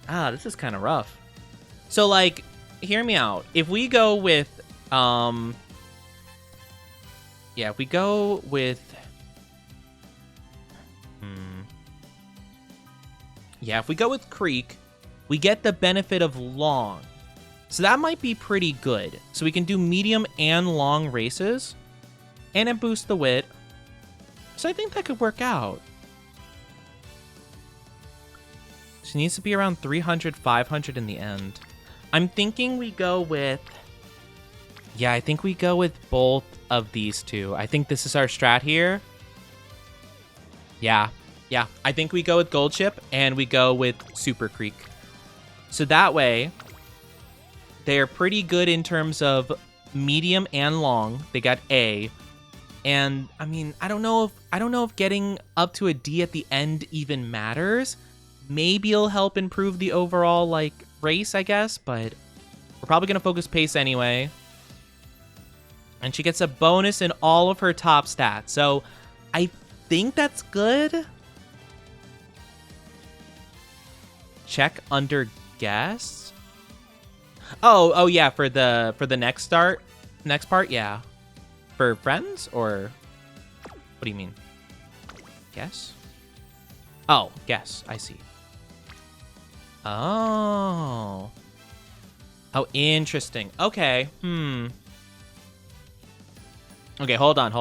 This is kind of rough. So, like, hear me out. If we go with, yeah, if we go with, yeah, if we go with Creek, we get the benefit of long. So that might be pretty good. So we can do medium and long races, and it boosts the wit. So I think that could work out. She needs to be around 300, 500 in the end. I'm thinking we go with... Yeah, I think we go with both of these two. I think this is our strat here. Yeah. I think we go with Gold Chip and we go with Super Creek. So that way, they're pretty good in terms of medium and long. They got A. And I mean, I don't know if getting up to a D at the end even matters. Maybe it'll help improve the overall like race, I guess, but we're probably gonna focus pace anyway. And she gets a bonus in all of her top stats. So I think that's good. Check under guess. Oh yeah, for the next part, yeah. For friends or what do you mean? Guess? Oh, guess. I see. Oh, interesting. Okay. Okay, hold on.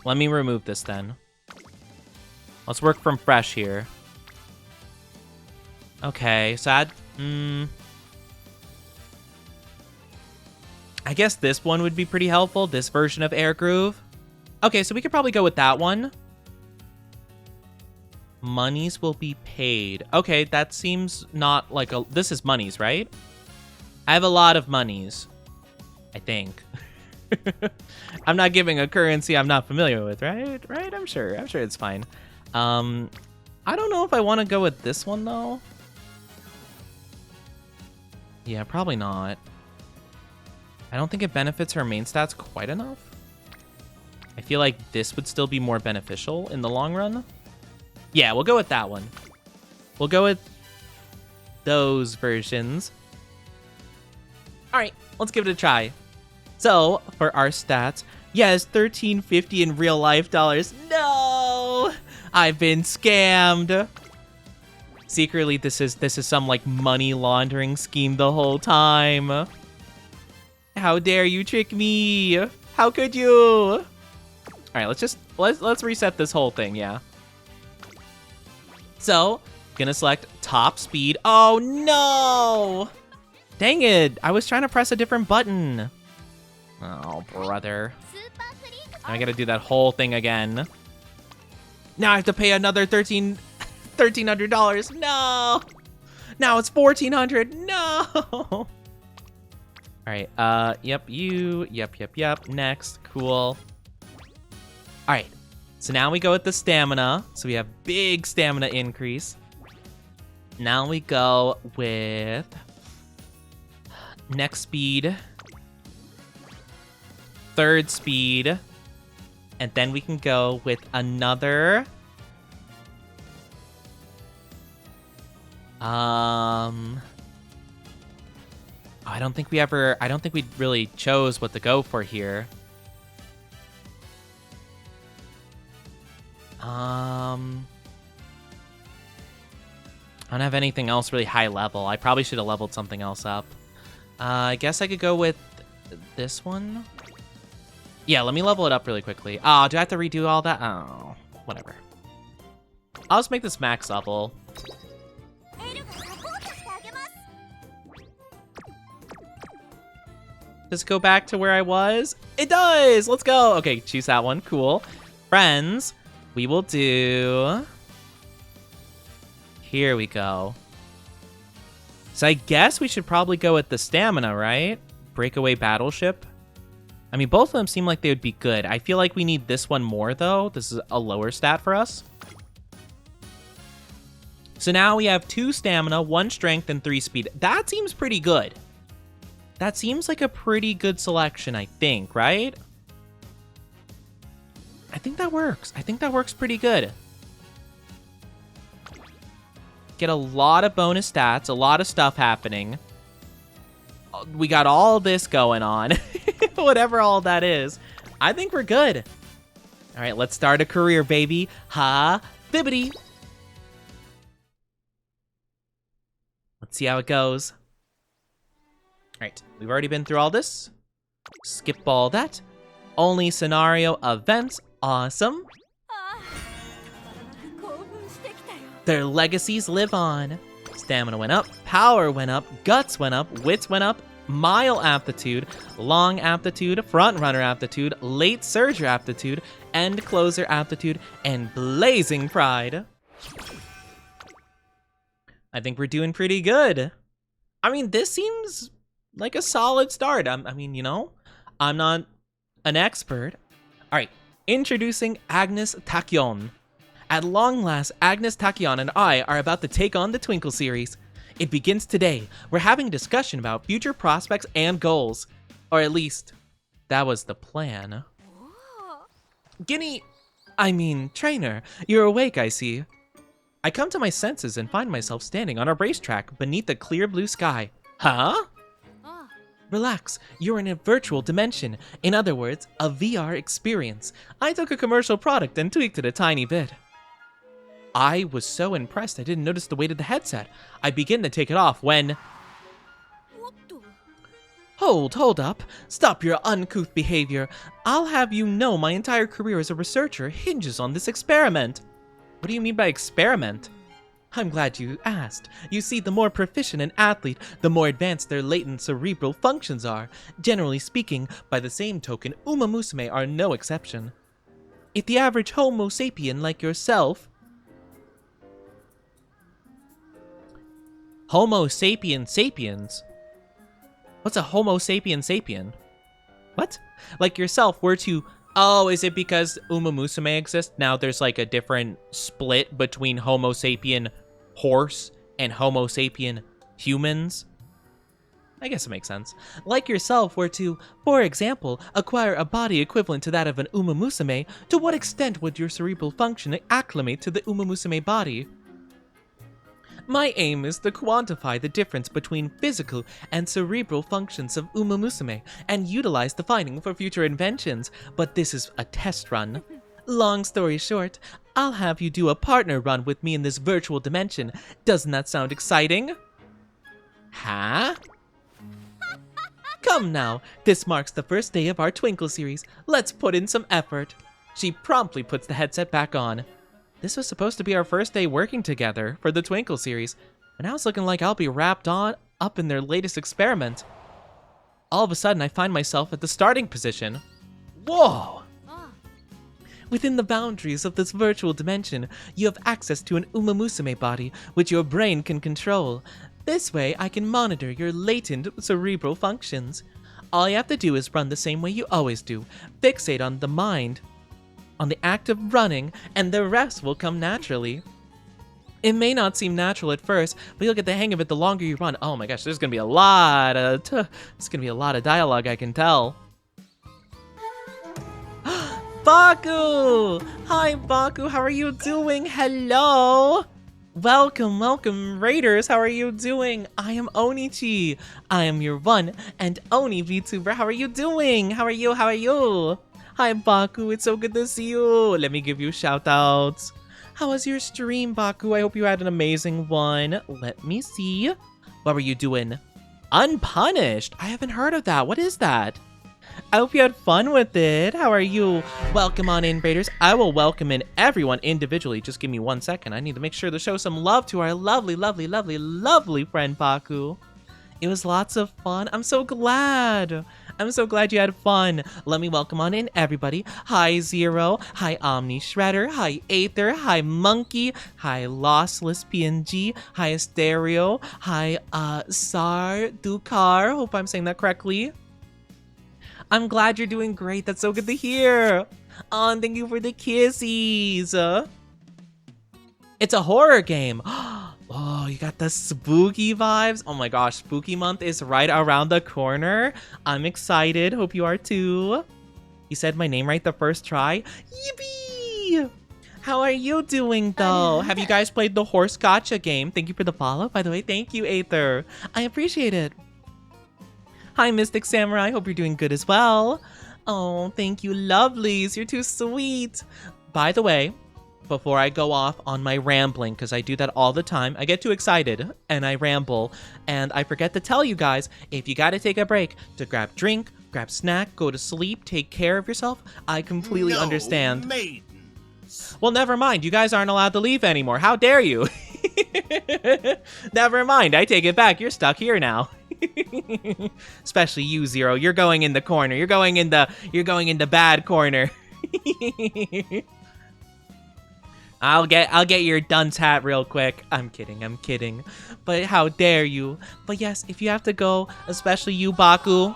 Let me remove this then. Let's work from fresh here. Okay, so I guess this one would be pretty helpful, this version of Air Groove. Okay, so we could probably go with that one. Monies will be paid. Okay, that seems not like a... This is monies, right? I have a lot of monies, I think. I'm not giving a currency I'm not familiar with, right? Right? I'm sure it's fine. I don't know if I want to go with this one, though. Yeah, probably not. I don't think it benefits her main stats quite enough. I feel like this would still be more beneficial in the long run. Yeah, we'll go with that one. We'll go with those versions. All right, let's give it a try. So, for our stats, yes, 1350 in real life dollars. No! I've been scammed. Secretly, this is some like money laundering scheme the whole time. How dare you trick me? How could you? All right, let's reset this whole thing, yeah. So, gonna select top speed. Oh no! Dang it, I was trying to press a different button. Oh, brother. Now I gotta do that whole thing again. Now I have to pay another $1,300. No! Now it's $1,400. No! All right, yep. Next, cool. All right, so now we go with the stamina. So we have big stamina increase. Now we go with next speed, third speed, and then we can go with another I don't think we really chose what to go for here. I don't have anything else really high level. I probably should have leveled something else up. I guess I could go with this one. Yeah, let me level it up really quickly. Oh, do I have to redo all that? Oh, whatever. I'll just make this max level. Does it go back to where I was? It does! Let's go! Okay, choose that one. Cool. Friends, we will do... Here we go. So I guess we should probably go with the stamina, right? Breakaway battleship. I mean, both of them seem like they would be good. I feel like we need this one more, though. This is a lower stat for us. So now we have 2 stamina, 1 strength, and 3 speed. That seems pretty good. That seems like a pretty good selection, I think, right? I think that works. I think that works pretty good. Get a lot of bonus stats, a lot of stuff happening. we got all this going on. Whatever all that is. I think we're good. All right, let's start a career, baby. Ha, bibbity. Let's see how it goes. All right, we've already been through all this. Skip all that. Only scenario events. Awesome. Their legacies live on. Stamina went up, power went up, guts went up, wits went up, mile aptitude, long aptitude, front runner aptitude, late surger aptitude, end closer aptitude, and blazing pride. I think we're doing pretty good. I mean, this seems like a solid start. I mean, you know, I'm not an expert. All right, introducing Agnes Tachyon. At long last, Agnes Tachyon and I are about to take on the Twinkle series. It begins today. We're having a discussion about future prospects and goals. Or at least, that was the plan. Trainer, you're awake, I see. I come to my senses and find myself standing on a racetrack beneath a clear blue sky. Huh? Relax, you're in a virtual dimension. In other words, a VR experience. I took a commercial product and tweaked it a tiny bit. I was so impressed I didn't notice the weight of the headset. I begin to take it off when... Hold up. Stop your uncouth behavior. I'll have you know my entire career as a researcher hinges on this experiment. What do you mean by experiment? I'm glad you asked. You see, the more proficient an athlete, the more advanced their latent cerebral functions are. Generally speaking, by the same token, Umamusume are no exception. If the average Homo sapien like yourself... Homo sapien sapiens? What's a Homo sapien sapien? What? Like yourself were to... Oh, is it because Umamusume exists? Now there's like a different split between Homo sapien horse and Homo sapien humans? I guess it makes sense. Like yourself were to, for example, acquire a body equivalent to that of an Umamusume, to what extent would your cerebral function acclimate to the Umamusume body? My aim is to quantify the difference between physical and cerebral functions of Umamusume and utilize the finding for future inventions, but this is a test run. Long story short, I'll have you do a partner run with me in this virtual dimension. Doesn't that sound exciting? Huh? Come now, this marks the first day of our Twinkle series. Let's put in some effort. She promptly puts the headset back on. This was supposed to be our first day working together for the Twinkle series, but now it's looking like I'll be wrapped up in their latest experiment. All of a sudden, I find myself at the starting position. Whoa! Within the boundaries of this virtual dimension, you have access to an Umamusume body, which your brain can control. This way, I can monitor your latent cerebral functions. All you have to do is run the same way you always do. Fixate on the mind, on the act of running, and the rest will come naturally. It may not seem natural at first, but you'll get the hang of it the longer you run. Oh my gosh, there's gonna be a lot of dialogue, I can tell. Baku! Hi, Baku, how are you doing? Hello! Welcome, Raiders, how are you doing? I am Onichi. I am your one and only VTuber. How are you doing? How are you? Hi, Baku, it's so good to see you. Let me give you shout-outs. How was your stream, Baku? I hope you had an amazing one. Let me see. What were you doing? Unpunished? I haven't heard of that. What is that? I hope you had fun with it. How are you? Welcome on in, Raiders. I will welcome in everyone individually. Just give me 1 second. I need to make sure to show some love to our lovely friend, Baku. It was lots of fun. I'm so glad. I'm so glad you had fun. Let me welcome on in everybody. Hi, Zero. Hi, Omni Shredder. Hi, Aether. Hi, Monkey. Hi, Lossless PNG. Hi, Stereo. Hi, Sar Dukar. Hope I'm saying that correctly. I'm glad you're doing great. That's so good to hear. Oh, and thank you for the kisses. It's a horror game. Oh, you got the spooky vibes. Oh my gosh, spooky month is right around the corner. I'm excited. Hope you are too. You said my name right the first try. Yippee! How are you doing though? Have you guys played the horse gotcha game? Thank you for the follow, by the way. Thank you, Aether. I appreciate it. Hi, Mystic Samurai. Hope you're doing good as well. Oh, thank you, lovelies. You're too sweet. By the way, before I go off on my rambling, because I do that all the time, I get too excited and I ramble, and I forget to tell you guys, if you gotta take a break to grab drink, grab snack, go to sleep, take care of yourself, I completely understand. Well, never mind. You guys aren't allowed to leave anymore. How dare you? Never mind. I take it back. You're stuck here now. Especially you, Zero. You're going in the corner. You're going in the bad corner. I'll get your dunce hat real quick. I'm kidding. But how dare you? But yes, if you have to go, especially you, Baku.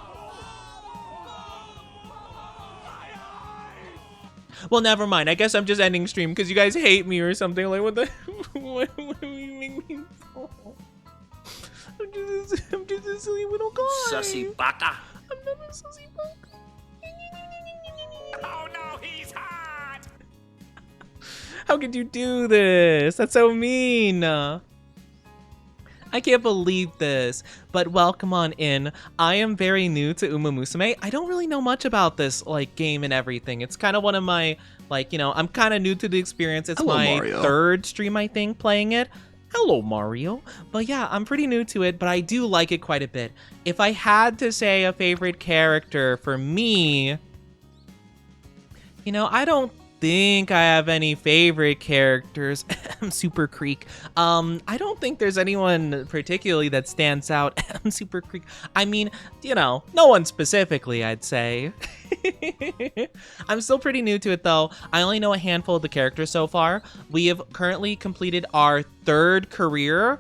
Well, never mind. I guess I'm just ending stream because you guys hate me or something. Like, what the? What do you make me so? I'm just a silly little guy. Sussy baka. I'm not a sussy baka. Oh no, he's hot! How could you do this? That's so mean. I can't believe this, but welcome on in. I am very new to Umamusume. I don't really know much about this like game and everything. It's kind of one of my, like, you know, I'm kind of new to the experience. It's Hello, my Mario. third stream, I think, playing it. Hello, Mario. But yeah, I'm pretty new to it, but I do like it quite a bit. If I had to say a favorite character for me, you know, I don't think I have any favorite characters. Super Creek. I don't think there's anyone particularly that stands out. Super Creek. I mean, you know, no one specifically, I'd say. I'm still pretty new to it though. I only know a handful of the characters so far. We have currently completed our third career.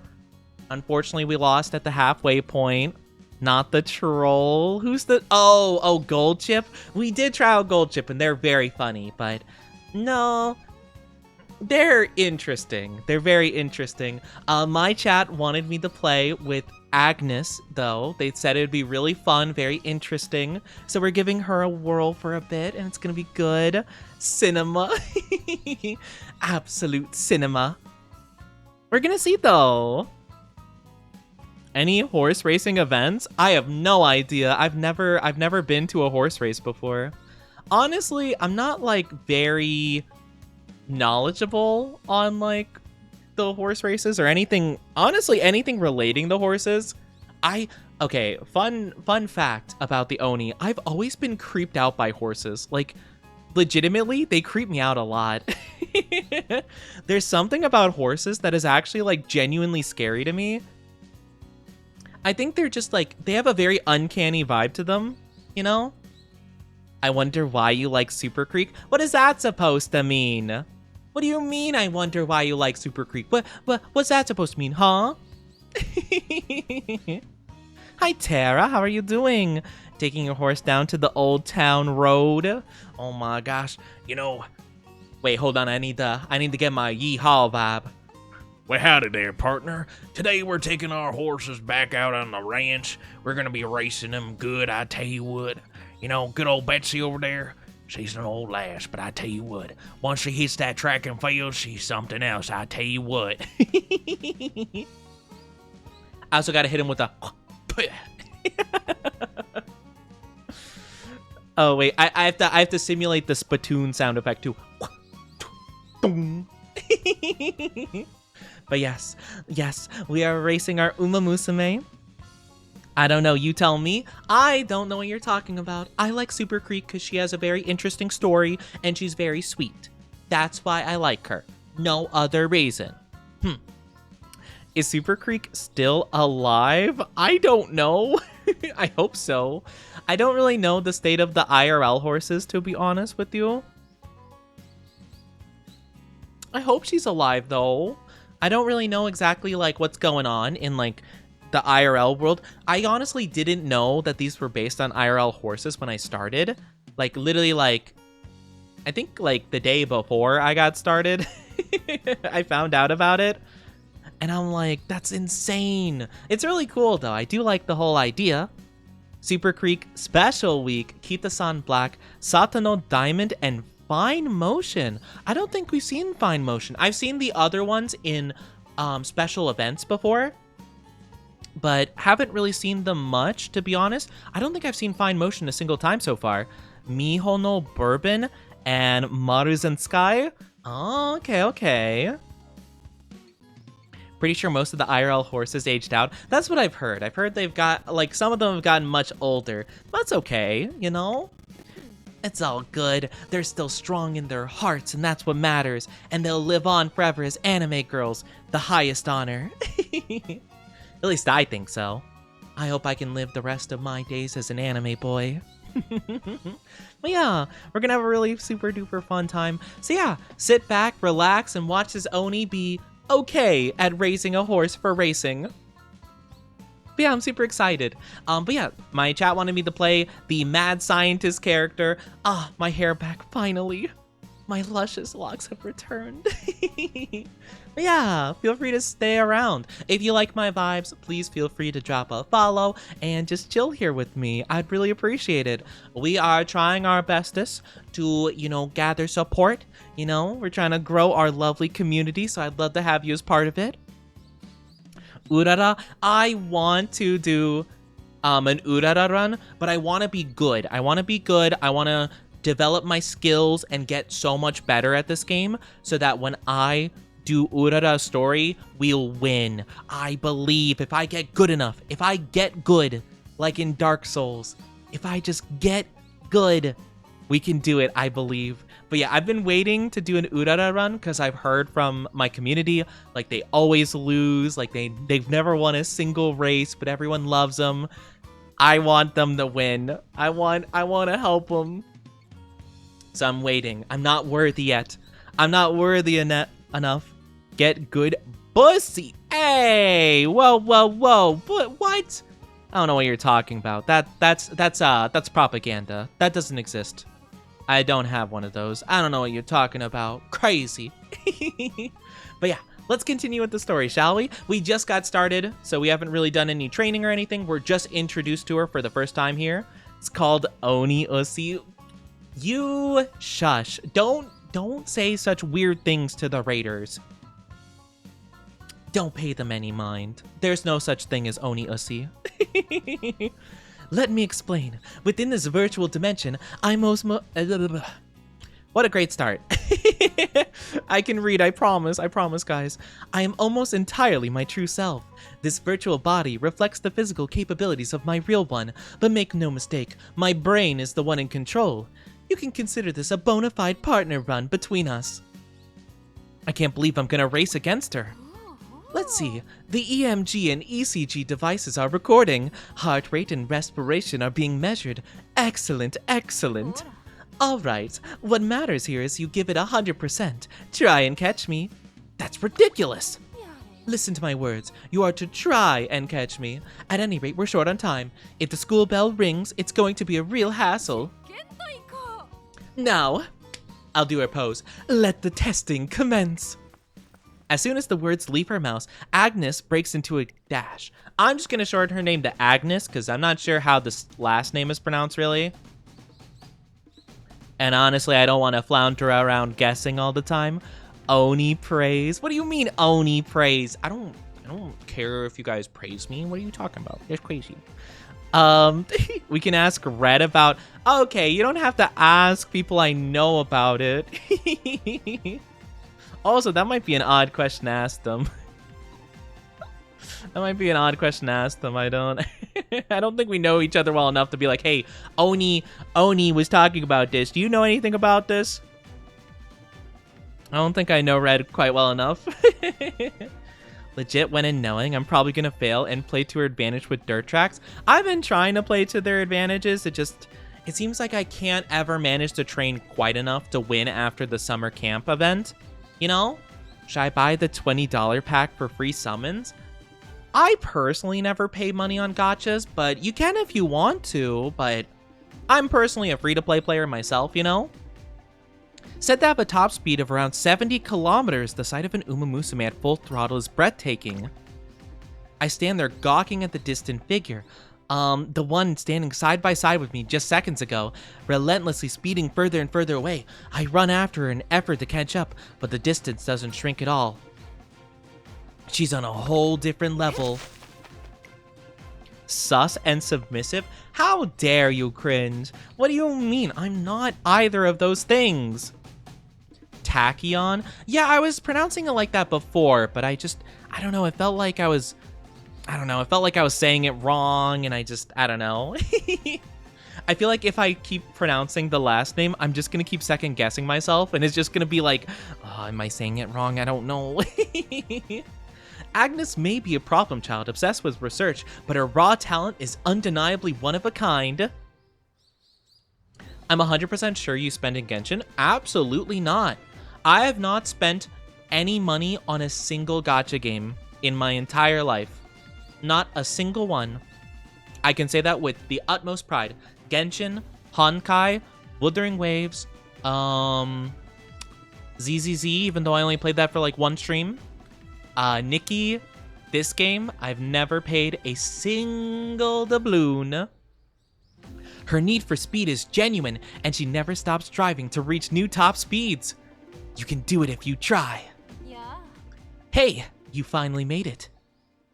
Unfortunately, we lost at the halfway point. Not the troll. Who's the... Oh, Gold Chip. We did try out Gold Chip, and they're very funny, but no, they're interesting. They're very interesting. My chat wanted me to play with Agnes, though. They said it would be really fun, very interesting. So we're giving her a whirl for a bit, and it's going to be good. Cinema. Absolute cinema. We're going to see, though. Any horse racing events? I have no idea. I've never been to a horse race before. Honestly, I'm not like very knowledgeable on like the horse races or anything. Honestly, anything relating to horses. Okay, fun fact about the Oni. I've always been creeped out by horses. Like, legitimately, they creep me out a lot. There's something about horses that is actually like genuinely scary to me. I think they're just like, they have a very uncanny vibe to them, you know? I wonder why you like Super Creek. What is that supposed to mean? What do you mean, I wonder why you like Super Creek? What's that supposed to mean, huh? Hi, Tara. How are you doing? Taking your horse down to the Old Town Road? Oh my gosh. You know, wait, hold on. I need to get my yeehaw vibe. Well, howdy there, partner. Today we're taking our horses back out on the ranch. We're gonna be racing them good, I tell you what. You know, good old Betsy over there, she's an old lass, but I tell you what, once she hits that track and field, she's something else, I tell you what. I also gotta hit him with a... Oh, wait, I have to simulate the spittoon sound effect, too. But yes, we are racing our Umamusume. I don't know, you tell me. I don't know what you're talking about. I like Super Creek because she has a very interesting story and she's very sweet. That's why I like her. No other reason. Is Super Creek still alive? I don't know. I hope so. I don't really know the state of the IRL horses, to be honest with you. I hope she's alive, though. I don't really know exactly, like, what's going on in, like, the IRL world. I honestly didn't know that these were based on IRL horses when I started. Like, literally, like, I think, like, the day before I got started, I found out about it. And I'm like, that's insane. It's really cool, though. I do like the whole idea. Super Creek Special Week, Kita-san Black, Satano Diamond, and Fine Motion. I don't think we've seen Fine Motion. I've seen the other ones in special events before, but haven't really seen them much, to be honest. I don't think I've seen Fine Motion a single time so far. Mihono Bourbon and Maruzensky. Oh, okay. Pretty sure most of the IRL horses aged out. That's what I've heard. I've heard they've got, like, some of them have gotten much older. That's okay, you know? It's all good. They're still strong in their hearts, and that's what matters. And they'll live on forever as anime girls. The highest honor. At least I think so. I hope I can live the rest of my days as an anime boy. But yeah, we're gonna have a really super duper fun time. So yeah, sit back, relax, and watch this Oni be okay at raising a horse for racing. But yeah, I'm super excited. But yeah, my chat wanted me to play the mad scientist character. My hair back finally. My luscious locks have returned. But yeah, feel free to stay around. If you like my vibes, please feel free to drop a follow and just chill here with me. I'd really appreciate it. We are trying our bestest to, gather support. We're trying to grow our lovely community, so I'd love to have you as part of it. Urara, I want to do an Urara run, but I want to be good. I want to develop my skills and get so much better at this game so that when I do Urara story, we'll win. I believe if I get good enough, if I get good, like in Dark Souls, if I just get good, we can do it, I believe. But yeah, I've been waiting to do an Urara run because I've heard from my community, like they always lose, like they've never won a single race, but everyone loves them. I want them to win. I want to help them. So I'm waiting. I'm not worthy yet. I'm not worthy enough. Get good pussy. Hey, whoa. But what? I don't know what you're talking about. That's propaganda. That doesn't exist. I don't have one of those. I don't know what you're talking about. Crazy. But yeah, let's continue with the story, shall we? We just got started, so we haven't really done any training or anything. We're just introduced to her for the first time here. It's called Oni Usi. You shush. Don't say such weird things to the raiders. Don't pay them any mind. There's no such thing as Oni Usi. Let me explain. Within this virtual dimension, I'm most what a great start. I can read, I promise, guys. I am almost entirely my true self. This virtual body reflects the physical capabilities of my real one, but make no mistake, my brain is the one in control. You can consider this a bona fide partner run between us. I can't believe I'm gonna race against her. Let's see, the EMG and ECG devices are recording. Heart rate and respiration are being measured. Excellent. Alright, what matters here is you give it 100%. Try and catch me. That's ridiculous. Listen to my words. You are to try and catch me. At any rate, we're short on time. If the school bell rings, it's going to be a real hassle. Now, I'll do her pose. Let the testing commence. As soon as the words leave her mouth, Agnes breaks into a dash. I'm just going to shorten her name to Agnes because I'm not sure how this last name is pronounced, really. And honestly, I don't want to flounder around guessing all the time. Oni praise. What do you mean, Oni praise? I don't care if you guys praise me. What are you talking about? That's crazy. We can ask Red about... Okay, you don't have to ask people I know about it. Also, that might be an odd question to ask them. I don't I don't think we know each other well enough to be like, hey, Oni was talking about this. Do you know anything about this? I don't think I know Red quite well enough. Legit went in knowing I'm probably gonna fail and play to her advantage with dirt tracks. I've been trying to play to their advantages. It seems like I can't ever manage to train quite enough to win after the summer camp event. Should I buy the $20 pack for free summons? I personally never pay money on gachas, but you can if you want to, but I'm personally a free-to-play player myself, Said to have a top speed of around 70 kilometers, the sight of an Umamusume at full throttle is breathtaking. I stand there gawking at the distant figure. The one standing side by side with me just seconds ago, relentlessly speeding further and further away. I run after her in an effort to catch up, but the distance doesn't shrink at all. She's on a whole different level. sus and submissive? How dare you cringe? What do you mean? I'm not either of those things. Tachyon? Yeah, I was pronouncing it like that before, but I don't know, it felt like I was saying it wrong, and I don't know. I feel like if I keep pronouncing the last name, I'm just gonna keep second guessing myself, and it's just gonna be like, oh, am I saying it wrong? I don't know. Agnes may be a problem child obsessed with research, but her raw talent is undeniably one of a kind. I'm 100% sure you spend in Genshin. Absolutely not. I have not spent any money on a single gacha game in my entire life. Not a single one. I can say that with the utmost pride. Genshin, Honkai, Wuthering Waves, ZZZ, even though I only played that for like one stream. Nikki, this game, I've never paid a single doubloon. Her need for speed is genuine, and she never stops striving to reach new top speeds. You can do it if you try. Yeah. Hey, you finally made it.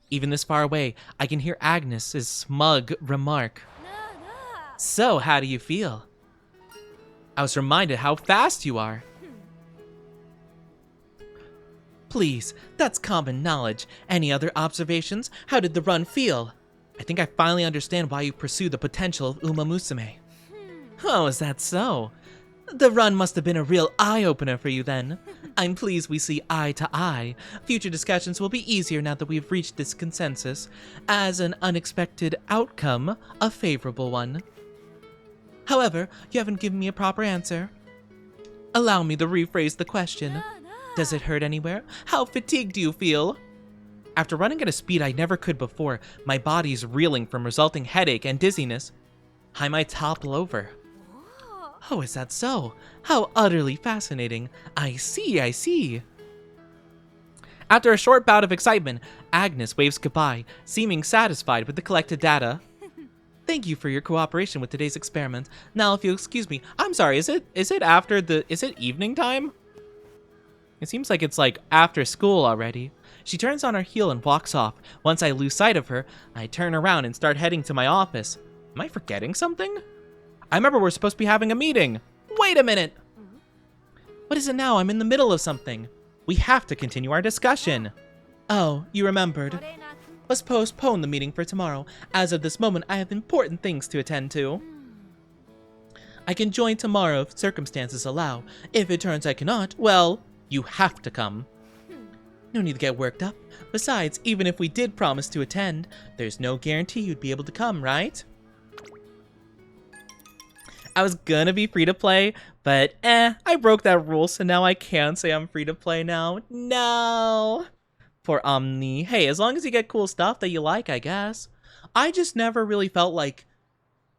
Even this far away, I can hear Agnes's smug remark. So, how do you feel? I was reminded how fast you are. Please, that's common knowledge. Any other observations? How did the run feel? I think I finally understand why you pursue the potential of Umamusume. Oh, is that so? The run must have been a real eye-opener for you then. I'm pleased we see eye to eye. Future discussions will be easier now that we've reached this consensus. As an unexpected outcome, a favorable one. However, you haven't given me a proper answer. Allow me to rephrase the question. Does it hurt anywhere? How fatigued do you feel? After running at a speed I never could before, my body's reeling from resulting headache and dizziness. I might topple over. Oh, is that so? How utterly fascinating. I see. After a short bout of excitement, Agnes waves goodbye, seeming satisfied with the collected data. Thank you for your cooperation with today's experiment. Now, if you'll excuse me, I'm sorry, is it evening time? It seems like it's like after school already. She turns on her heel and walks off. Once I lose sight of her, I turn around and start heading to my office. Am I forgetting something? I remember we're supposed to be having a meeting. Wait a minute. What is it now? I'm in the middle of something. We have to continue our discussion. Oh, you remembered. Let's postpone the meeting for tomorrow. As of this moment, I have important things to attend to. I can join tomorrow if circumstances allow. If it turns I cannot, well, you have to come. No need to get worked up. Besides, even if we did promise to attend, there's no guarantee you'd be able to come, right? I was gonna be free to play, but I broke that rule, so now I can't say I'm free to play now. No! Poor Omni. Hey, as long as you get cool stuff that you like, I guess. I just never really felt like,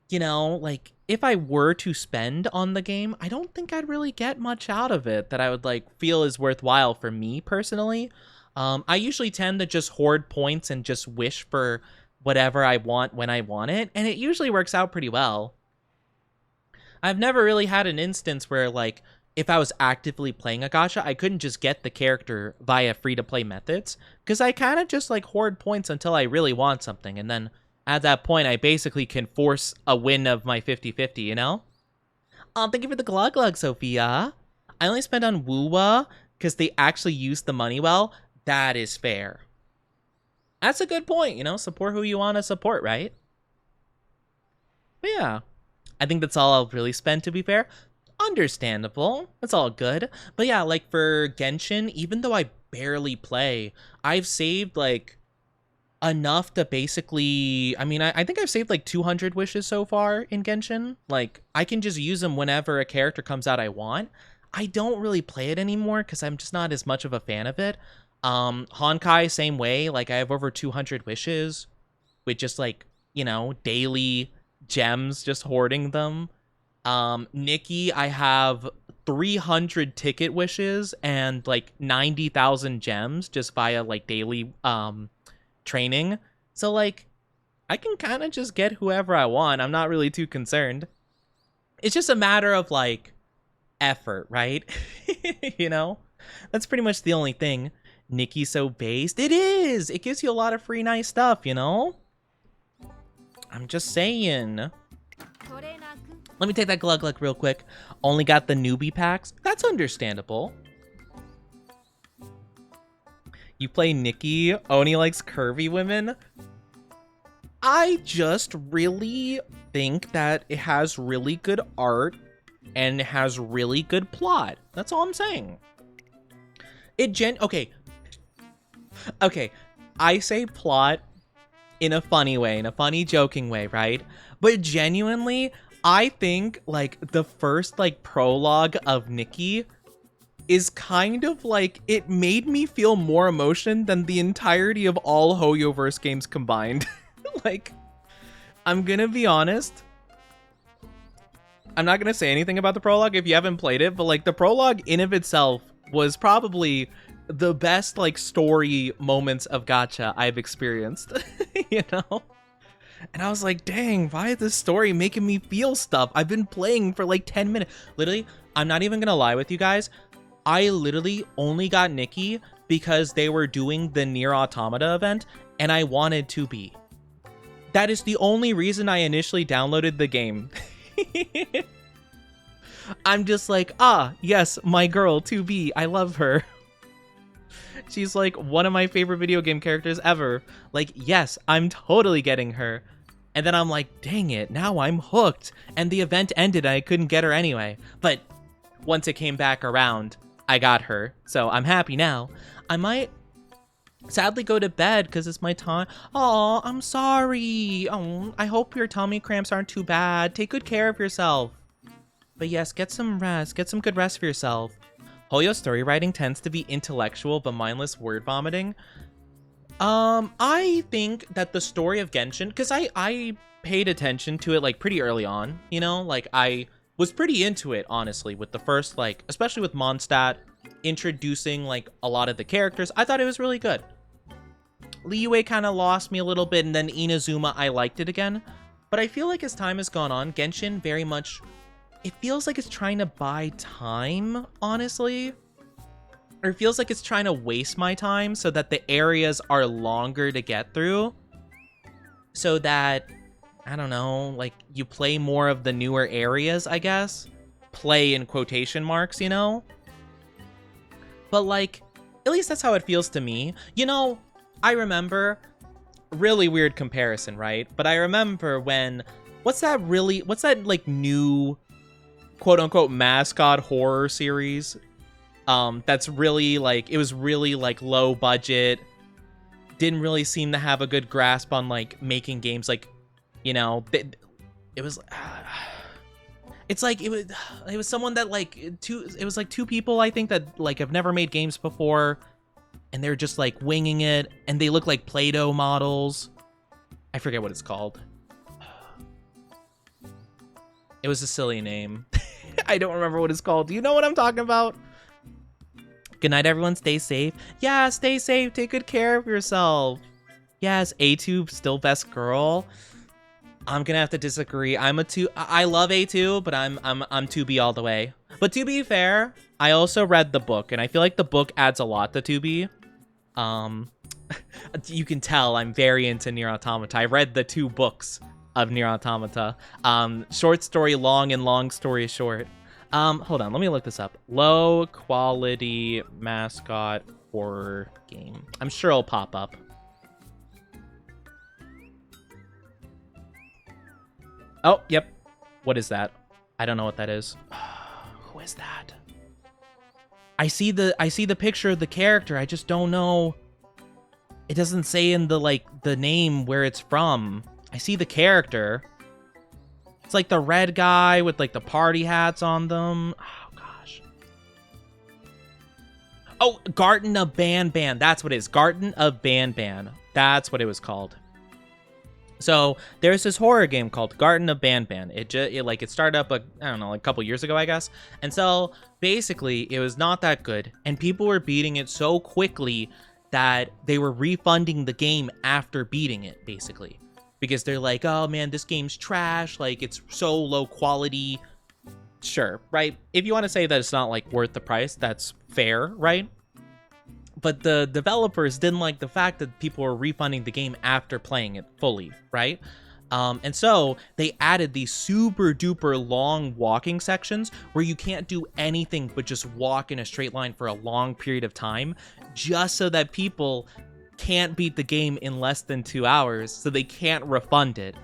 you know, like, if I were to spend on the game, I don't think I'd really get much out of it that I would, like, feel is worthwhile for me, personally. I usually tend to just hoard points and just wish for whatever I want when I want it, and it usually works out pretty well. I've never really had an instance where, like, if I was actively playing a gacha, I couldn't just get the character via free-to-play methods, because I kind of just, like, hoard points until I really want something, and then at that point, I basically can force a win of my 50-50, you know? Thank you for the glug, Sophia. I only spent on Woowa because they actually used the money well. That is fair. That's a good point, you know? Support who you want to support, right? But yeah, I think that's all I'll really spend, to be fair. Understandable. That's all good. But yeah, like for Genshin, even though I barely play, I've saved like enough to basically, I mean, I think I've saved like 200 wishes so far in Genshin. Like I can just use them whenever a character comes out I want. I don't really play it anymore because I'm just not as much of a fan of it. Honkai, same way. Like I have over 200 wishes with just like, you know, daily gems, just hoarding them. Nikki, I have 300 ticket wishes and like 90,000 gems just via like daily training. So like I can kind of just get whoever I want. I'm not really too concerned. It's just a matter of like effort, right? You know? That's pretty much the only thing. Nikki's so based. It is! It gives you a lot of free nice stuff, you know? I'm just saying. Let me take that glug glug real quick. Only got the newbie packs. That's understandable. You play Nikki. Oni likes curvy women. I just really think that it has really good art and it has really good plot. That's all I'm saying. Okay. Okay. I say plot in a funny way, in a funny, joking way, right? But genuinely, I think, like, the first, like, prologue of Nikki is kind of, like, it made me feel more emotion than the entirety of all Hoyoverse games combined. Like, I'm gonna be honest. I'm not gonna say anything about the prologue if you haven't played it, but, like, the prologue in of itself was probably the best, like, story moments of gacha I've experienced, you know? And I was like, dang, why is this story making me feel stuff? I've been playing for like 10 minutes. Literally, I'm not even gonna lie with you guys. I literally only got Nikki because they were doing the Nier Automata event and I wanted to be. That is the only reason I initially downloaded the game. I'm just like, yes, my girl, 2B, I love her. She's like one of my favorite video game characters ever. Like, yes, I'm totally getting her. And then I'm like, dang it, now I'm hooked. And the event ended and I couldn't get her anyway. But once it came back around, I got her. So I'm happy now. I might sadly go to bed because it's my time. Oh, I'm sorry. Oh, I hope your tummy cramps aren't too bad. Take good care of yourself. But yes, get some rest. Get some good rest for yourself. Hoyo story writing tends to be intellectual but mindless word vomiting. I think that the story of Genshin, because I paid attention to it like pretty early on, you know, like I was pretty into it, honestly, with the first, like, especially with Mondstadt introducing like a lot of the characters. I thought it was really good. Liyue kind of lost me a little bit, and then Inazuma, I liked it again. But I feel like as time has gone on, Genshin very much, it feels like it's trying to buy time, honestly. Or it feels like it's trying to waste my time so that the areas are longer to get through. So that, I don't know, like, you play more of the newer areas, I guess. Play in quotation marks, you know? But, like, at least that's how it feels to me. You know, I remember, really weird comparison, right? But I remember when, what's that, like, new quote-unquote mascot horror series that's really like, it was really like low budget, didn't really seem to have a good grasp on like making games, like, you know, it was it's like it was someone that like it was like two people, I think, that like have never made games before, and they're just like winging it, and they look like Play-Doh models. I forget what it's called. It was a silly name. I don't remember what it's called. Do you know what I'm talking about? Good night, everyone. Stay safe. Yeah, stay safe. Take good care of yourself. Yes, A2 still best girl. I'm gonna have to disagree. I love A2, but I'm 2B all the way. But to be fair, I also read the book, and I feel like the book adds a lot to 2B. You can tell I'm very into Nier Automata. I read the 2 books of Nier Automata. Short story long and long story short. Hold on, let me look this up. Low quality mascot horror game. I'm sure it'll pop up. Oh, yep. What is that? I don't know what that is. Who is that? I see the picture of the character. I just don't know. It doesn't say in the name where it's from. I see the character. It's like the red guy with like the party hats on them. Oh gosh. Oh, Garden of Banban. That's what it is. Garden of Banban. That's what it was called. So there's this horror game called Garden of Banban. It started up a couple years ago, I guess. And so basically it was not that good, and people were beating it so quickly that they were refunding the game after beating it, basically. Because they're like, oh man, this game's trash, like it's so low quality. Sure, right? If you want to say that it's not like worth the price, that's fair, right? But the developers didn't like the fact that people were refunding the game after playing it fully, right? And so they added these super duper long walking sections where you can't do anything but just walk in a straight line for a long period of time, just so that people can't beat the game in less than 2 hours, so they can't refund it.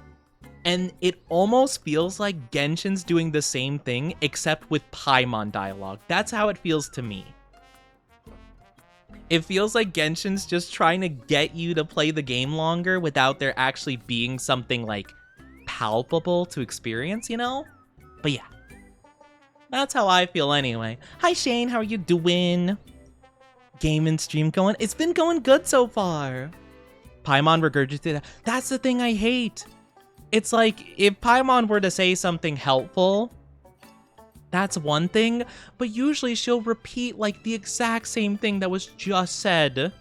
And it almost feels like Genshin's doing the same thing, except with Paimon dialogue. That's how it feels to me. It feels like Genshin's just trying to get you to play the game longer without there actually being something, like, palpable to experience, you know? But yeah. That's how I feel anyway. Hi Shane, how are you doing? Game and stream going? It's been going good so far. Paimon regurgitated. That's the thing I hate. It's like, if Paimon were to say something helpful, that's one thing, but usually she'll repeat like the exact same thing that was just said.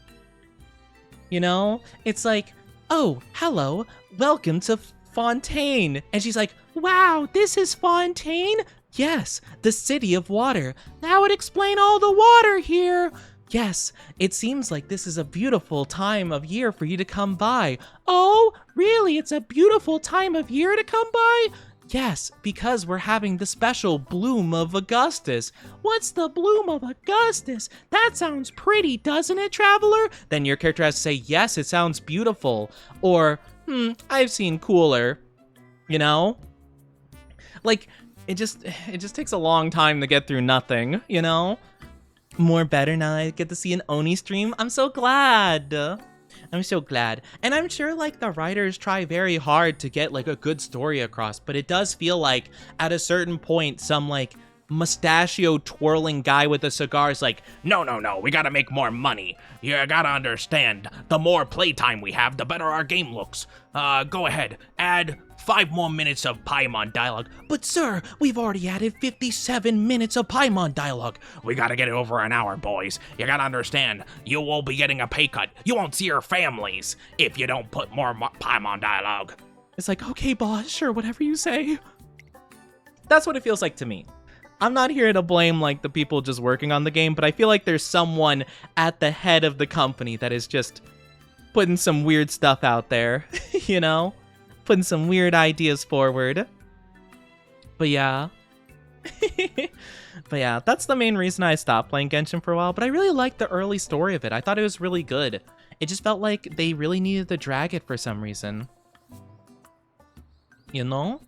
You know? It's like, oh, hello, welcome to Fontaine. And she's like, wow, this is Fontaine? Yes, the city of water. That would explain all the water here. Yes, it seems like this is a beautiful time of year for you to come by. Oh, really? It's a beautiful time of year to come by? Yes, because we're having the special Bloom of Augustus. What's the Bloom of Augustus? That sounds pretty, doesn't it, traveler? Then your character has to say, yes, it sounds beautiful. Or, I've seen cooler. You know? Like, it just takes a long time to get through nothing, you know? More better now I get to see an Oni stream. I'm so glad. I'm so glad. And I'm sure like the writers try very hard to get like a good story across, but it does feel like at a certain point some like mustachio twirling guy with a cigar is like, No, we gotta make more money. You gotta understand, the more playtime we have, the better our game looks. Go ahead, add 5 more minutes of Paimon dialogue. But sir, we've already added 57 minutes of Paimon dialogue. We gotta get it over an hour, boys. You gotta understand, you will be getting a pay cut. You won't see your families if you don't put more Paimon dialogue. It's like, okay, boss, sure, whatever you say. That's what it feels like to me. I'm not here to blame like the people just working on the game, but I feel like there's someone at the head of the company that is just putting some weird stuff out there, you know? Putting some weird ideas forward. But yeah. But yeah, that's the main reason I stopped playing Genshin for a while, but I really liked the early story of it. I thought it was really good. It just felt like they really needed to drag it for some reason. You know?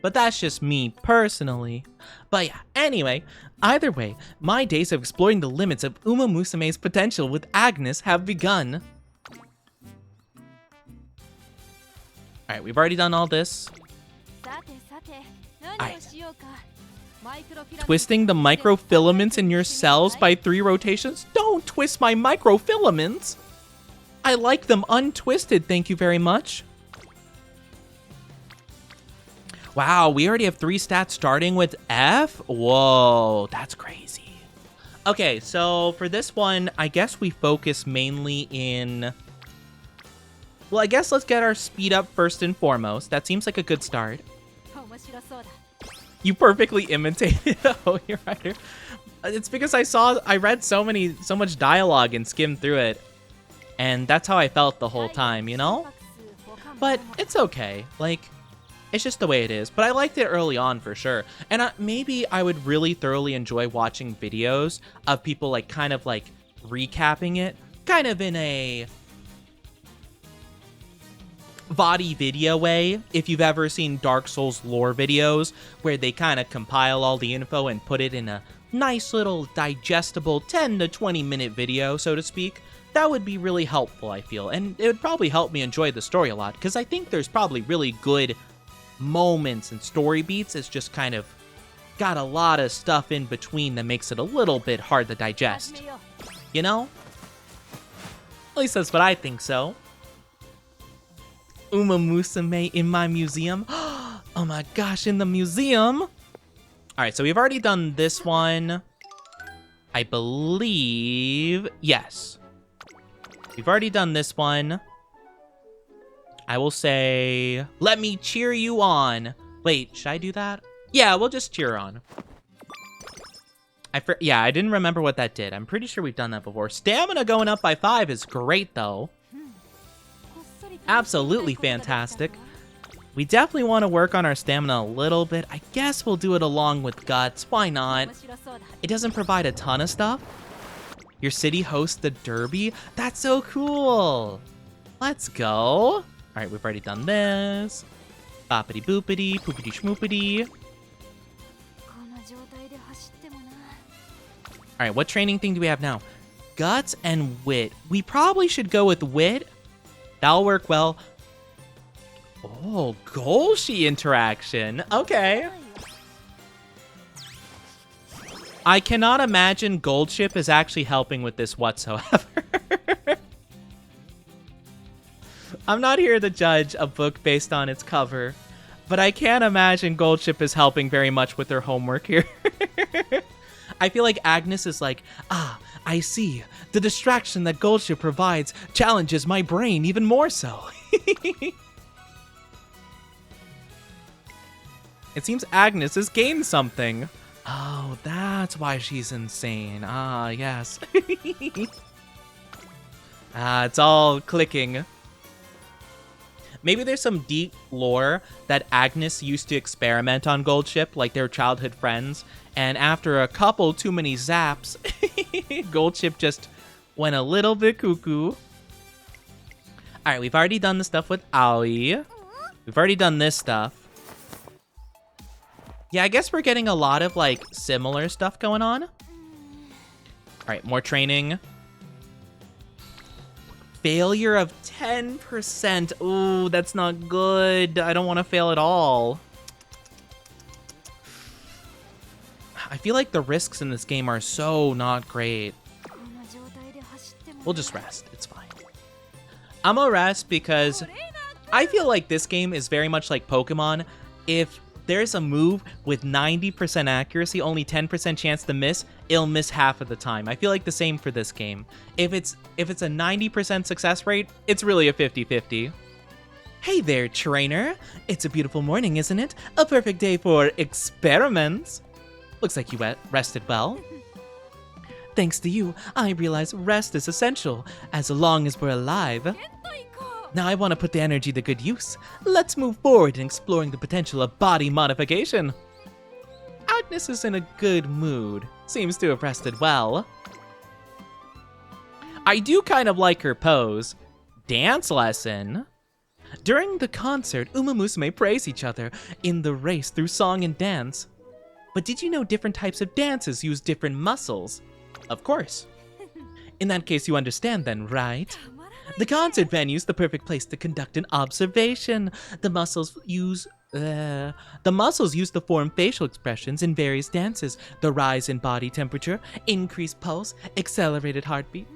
But that's just me personally. But yeah, anyway, either way, my days of exploring the limits of Umamusume's potential with Agnes have begun. Alright, we've already done all this. Alright. Twisting the microfilaments in your cells by 3 rotations? Don't twist my microfilaments! I like them untwisted, thank you very much. Wow, we already have 3 stats starting with F? Whoa, that's crazy. Okay, so for this one, I guess we focus mainly in... Well, I guess let's get our speed up first and foremost. That seems like a good start. You perfectly imitated Oh, you're right. It's because I read so much dialogue and skimmed through it. And that's how I felt the whole time, you know? But it's okay. Like, it's just the way it is. But I liked it early on for sure. And maybe I would really thoroughly enjoy watching videos of people like kind of like recapping it. Kind of in a VOD video way, if you've ever seen Dark Souls lore videos where they kind of compile all the info and put it in a nice little digestible 10 to 20 minute video, so to speak. That would be really helpful, I feel, and it would probably help me enjoy the story a lot, because I think there's probably really good moments and story beats. It's just kind of got a lot of stuff in between that makes it a little bit hard to digest, you know? At least that's what I think so. Umamusume in my museum. Oh my gosh, in the museum. All right, so we've already done this one. I believe, yes. We've already done this one. I will say, let me cheer you on. Wait, should I do that? Yeah, we'll just cheer on. Yeah, I didn't remember what that did. I'm pretty sure we've done that before. Stamina going up by 5 is great, though. Absolutely fantastic. We definitely want to work on our stamina a little bit. I guess we'll do it along with Guts. Why not? It doesn't provide a ton of stuff. Your city hosts the derby? That's so cool. Let's go. All right, we've already done this. Boppity boopity, poopity schmoopity. All right, what training thing do we have now? Guts and Wit. We probably should go with Wit. That'll work well. Oh, Golshi interaction. Okay. I cannot imagine Goldship is actually helping with this whatsoever. I'm not here to judge a book based on its cover, but I can't imagine Goldship is helping very much with their homework here. I feel like Agnes is like, I see. The distraction that Goldship provides challenges my brain even more so. It seems Agnes has gained something. Oh, that's why she's insane. Ah, yes. It's all clicking. Maybe there's some deep lore that Agnes used to experiment on Goldship, like their childhood friends, and after a couple too many zaps, Goldship just went a little bit cuckoo. Alright, we've already done the stuff with Aoi. We've already done this stuff. Yeah, I guess we're getting a lot of, like, similar stuff going on. Alright, more training. Failure of 10%. Ooh, that's not good. I don't want to fail at all. I feel like the risks in this game are so not great. We'll just rest. It's fine. I'm gonna rest because I feel like this game is very much like Pokemon. If there's a move with 90% accuracy, only 10% chance to miss, it'll miss half of the time. I feel like the same for this game. If it's a 90% success rate, it's really a 50-50. Hey there, trainer. It's a beautiful morning, isn't it? A perfect day for experiments. Looks like you rested well. Thanks to you, I realize rest is essential, as long as we're alive. Now I want to put the energy to good use. Let's move forward in exploring the potential of body modification. Agnes is in a good mood. Seems to have rested well. I do kind of like her pose. Dance lesson. During the concert, Umamusume praise each other in the race through song and dance. But did you know different types of dances use different muscles? Of course. In that case, you understand then, right? The concert venue's the perfect place to conduct an observation. The muscles use to form facial expressions in various dances. The rise in body temperature, increased pulse, accelerated heartbeat.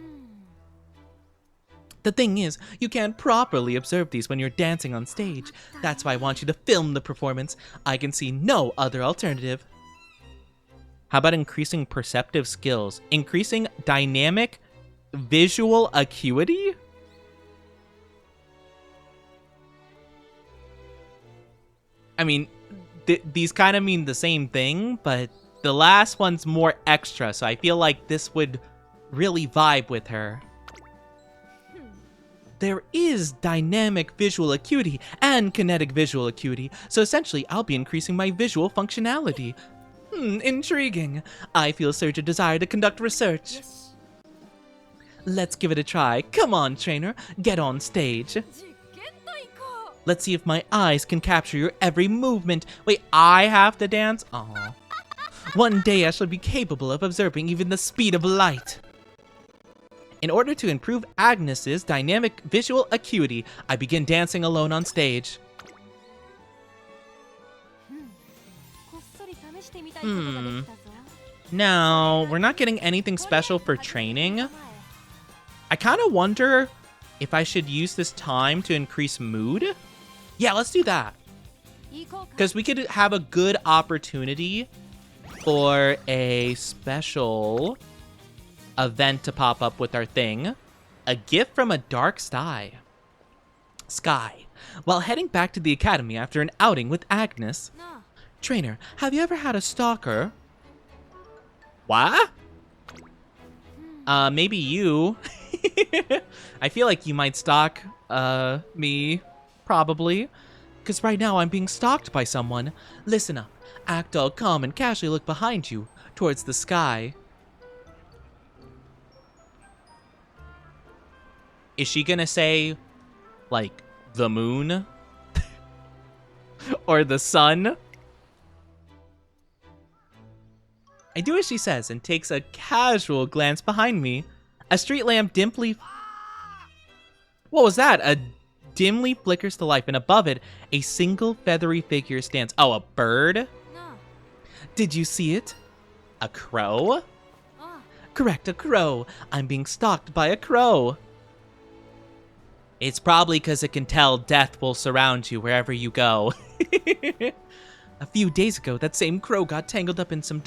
The thing is, you can't properly observe these when you're dancing on stage. That's why I want you to film the performance. I can see no other alternative. How about increasing perceptive skills? Increasing dynamic visual acuity? I mean, these kind of mean the same thing, but the last one's more extra, so I feel like this would really vibe with her. There is dynamic visual acuity and kinetic visual acuity, so essentially I'll be increasing my visual functionality. Intriguing. I feel a surge of desire to conduct research. Let's give it a try. Come on, trainer. Get on stage. Let's see if my eyes can capture your every movement. Wait, I have to dance? Aw. One day I shall be capable of observing even the speed of light. In order to improve Agnes's dynamic visual acuity, I begin dancing alone on stage. No, we're not getting anything special for training. I kind of wonder if I should use this time to increase mood. Yeah, let's do that. Because we could have a good opportunity for a special event to pop up with our thing. A gift from a dark sky. While heading back to the academy after an outing with Agnes. Trainer, have you ever had a stalker? What? Maybe you. I feel like you might stalk, me. Probably. Because right now I'm being stalked by someone. Listen up. Act all calm and casually look behind you, towards the sky. Is she gonna say, like, the moon? Or the sun? I do as she says and takes a casual glance behind me. A street lamp dimly... What was that? A dimly flickers to life, and above it, a single feathery figure stands. Oh, a bird? Did you see it? A crow? Correct, a crow. I'm being stalked by a crow. It's probably because it can tell death will surround you wherever you go. A few days ago, that same crow got tangled up in some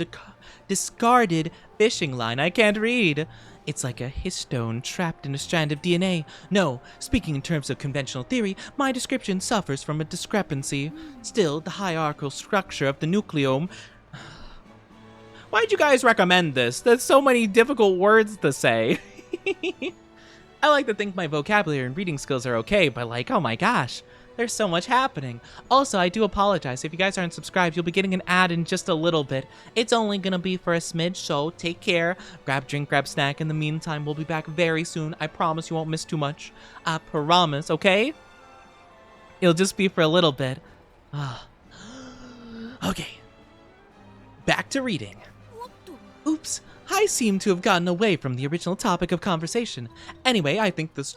discarded fishing line I can't read. It's like a histone trapped in a strand of DNA. No, speaking in terms of conventional theory, my description suffers from a discrepancy. Still, the hierarchical structure of the nucleome... Why'd you guys recommend this? There's so many difficult words to say. I like to think my vocabulary and reading skills are okay, but like, oh my gosh, there's so much happening. Also, I do apologize. If you guys aren't subscribed, you'll be getting an ad in just a little bit. It's only gonna be for a smidge, so take care. Grab drink, grab snack. In the meantime, we'll be back very soon. I promise you won't miss too much. I promise, okay? It'll just be for a little bit. Okay. Back to reading. Oops. I seem to have gotten away from the original topic of conversation. Anyway, I think this...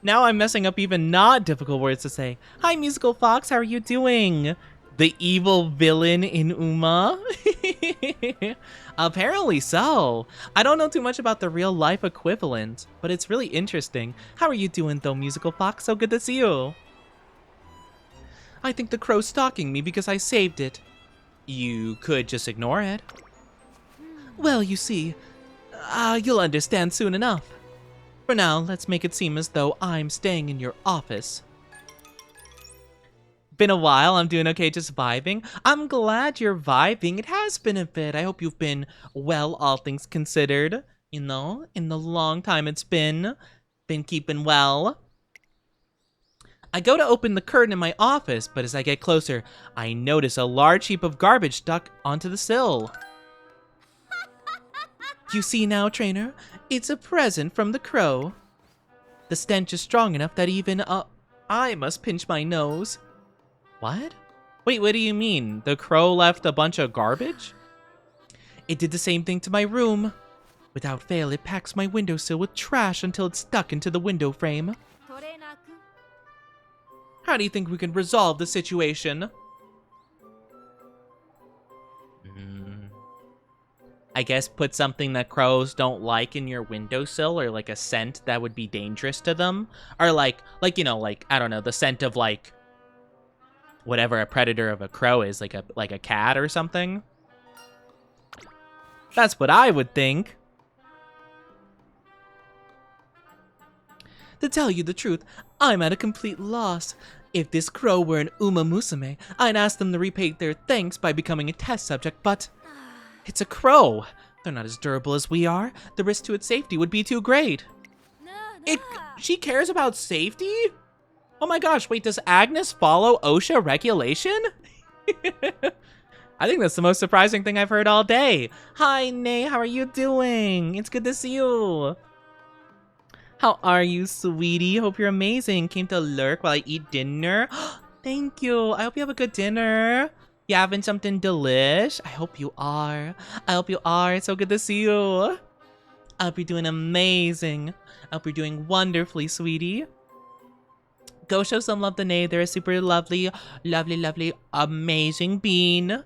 Now I'm messing up even not difficult words to say. Hi, Musical Fox, how are you doing? The evil villain in Uma? Apparently so. I don't know too much about the real life equivalent, but it's really interesting. How are you doing though, Musical Fox? So good to see you. I think the crow's stalking me because I saved it. You could just ignore it. Well, you see, you'll understand soon enough. For now, let's make it seem as though I'm staying in your office. Been a while, I'm doing okay, just vibing. I'm glad you're vibing. It has been a bit. I hope you've been well, all things considered. You know, in the long time it's been keeping well. I go to open the curtain in my office, but as I get closer, I notice a large heap of garbage stuck onto the sill. You see now, trainer? It's a present from the crow. The stench is strong enough that even, I must pinch my nose. What? Wait, what do you mean? The crow left a bunch of garbage? It did the same thing to my room. Without fail, it packs my windowsill with trash until it's stuck into the window frame. How do you think we can resolve the situation? I guess put something that crows don't like in your windowsill, or like a scent that would be dangerous to them. Or like, you know, like, I don't know, the scent of like whatever a predator of a crow is, like a cat or something. That's what I would think. To tell you the truth, I'm at a complete loss. If this crow were an Umamusume, I'd ask them to repay their thanks by becoming a test subject, but it's a crow. They're not as durable as we are. The risk to its safety would be too great. She cares about safety? Oh my gosh, wait, does Agnes follow OSHA regulation? I think that's the most surprising thing I've heard all day. Hi, Nay, how are you doing? It's good to see you. How are you, sweetie? Hope you're amazing. Came to lurk while I eat dinner. Thank you. I hope you have a good dinner. You having something delish? I hope you are. I hope you are. It's so good to see you. I hope you're doing amazing. I hope you're doing wonderfully, sweetie. Go show some love to Nay. They're a super lovely, lovely, lovely, amazing bean.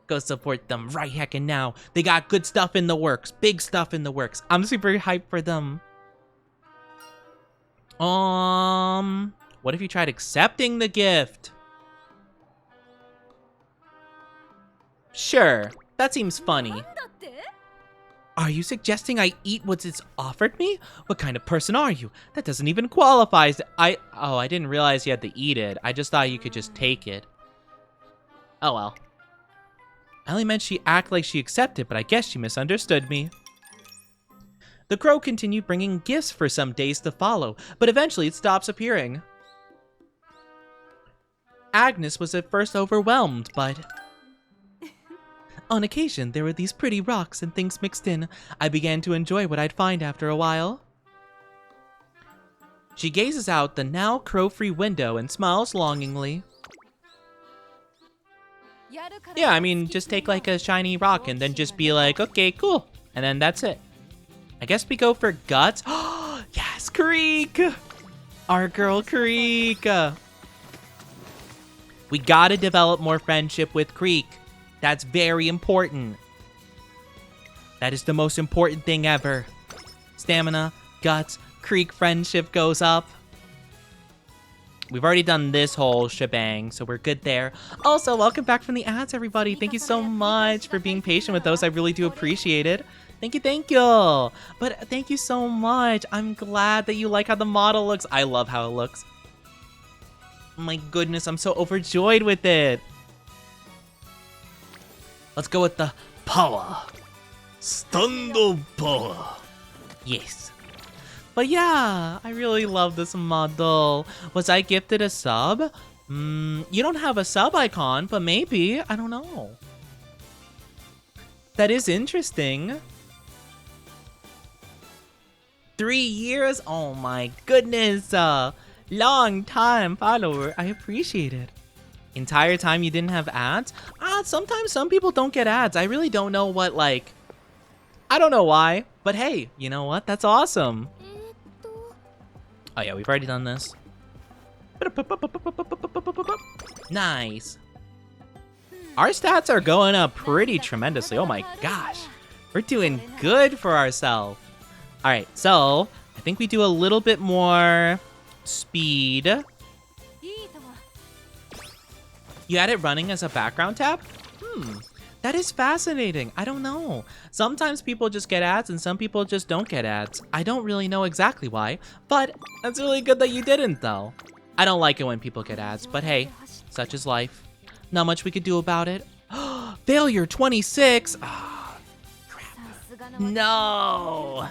Go support them right heckin' now. They got good stuff in the works. Big stuff in the works. I'm super hyped for them. What if you tried accepting the gift? Sure, that seems funny. Are you suggesting I eat what it's offered me? What kind of person are you? That doesn't even qualify as I didn't realize you had to eat it. I just thought you could just take it. Oh well. I only meant she act like she accepted, but I guess she misunderstood me. The crow continued bringing gifts for some days to follow, but eventually it stops appearing. Agnes was at first overwhelmed, but on occasion there were these pretty rocks and things mixed in. I began to enjoy what I'd find after a while. She gazes out the now crow-free window and smiles longingly. Yeah, I mean, just take like a shiny rock and then just be like, okay, cool. And then that's it. I guess we go for guts. Yes, Creek! Our girl Creek! We gotta develop more friendship with Creek. That's very important. That is the most important thing ever. Stamina, guts, Creek friendship goes up. We've already done this whole shebang, so we're good there. Also, welcome back from the ads, everybody. Thank you so much for being patient with those. I really do appreciate it. Thank you, thank you. But thank you so much. I'm glad that you like how the model looks. I love how it looks. My goodness, I'm so overjoyed with it. Let's go with the power. Stand up power. Yes. But yeah, I really love this model. Was I gifted a sub? You don't have a sub icon, but maybe. I don't know. That is interesting. 3 years? Oh my goodness. Long time follower. I appreciate it. Entire time you didn't have ads? Sometimes some people don't get ads. I really don't know what, like... I don't know why. But hey, you know what? That's awesome. Oh yeah, we've already done this. Nice. Our stats are going up pretty tremendously. Oh my gosh. We're doing good for ourselves. Alright, so I think we do a little bit more speed. You had it running as a background tab? That is fascinating. I don't know. Sometimes people just get ads and some people just don't get ads. I don't really know exactly why, but that's really good that you didn't though. I don't like it when people get ads, but hey, such is life. Not much we could do about it. Failure 26. Oh, crap. No.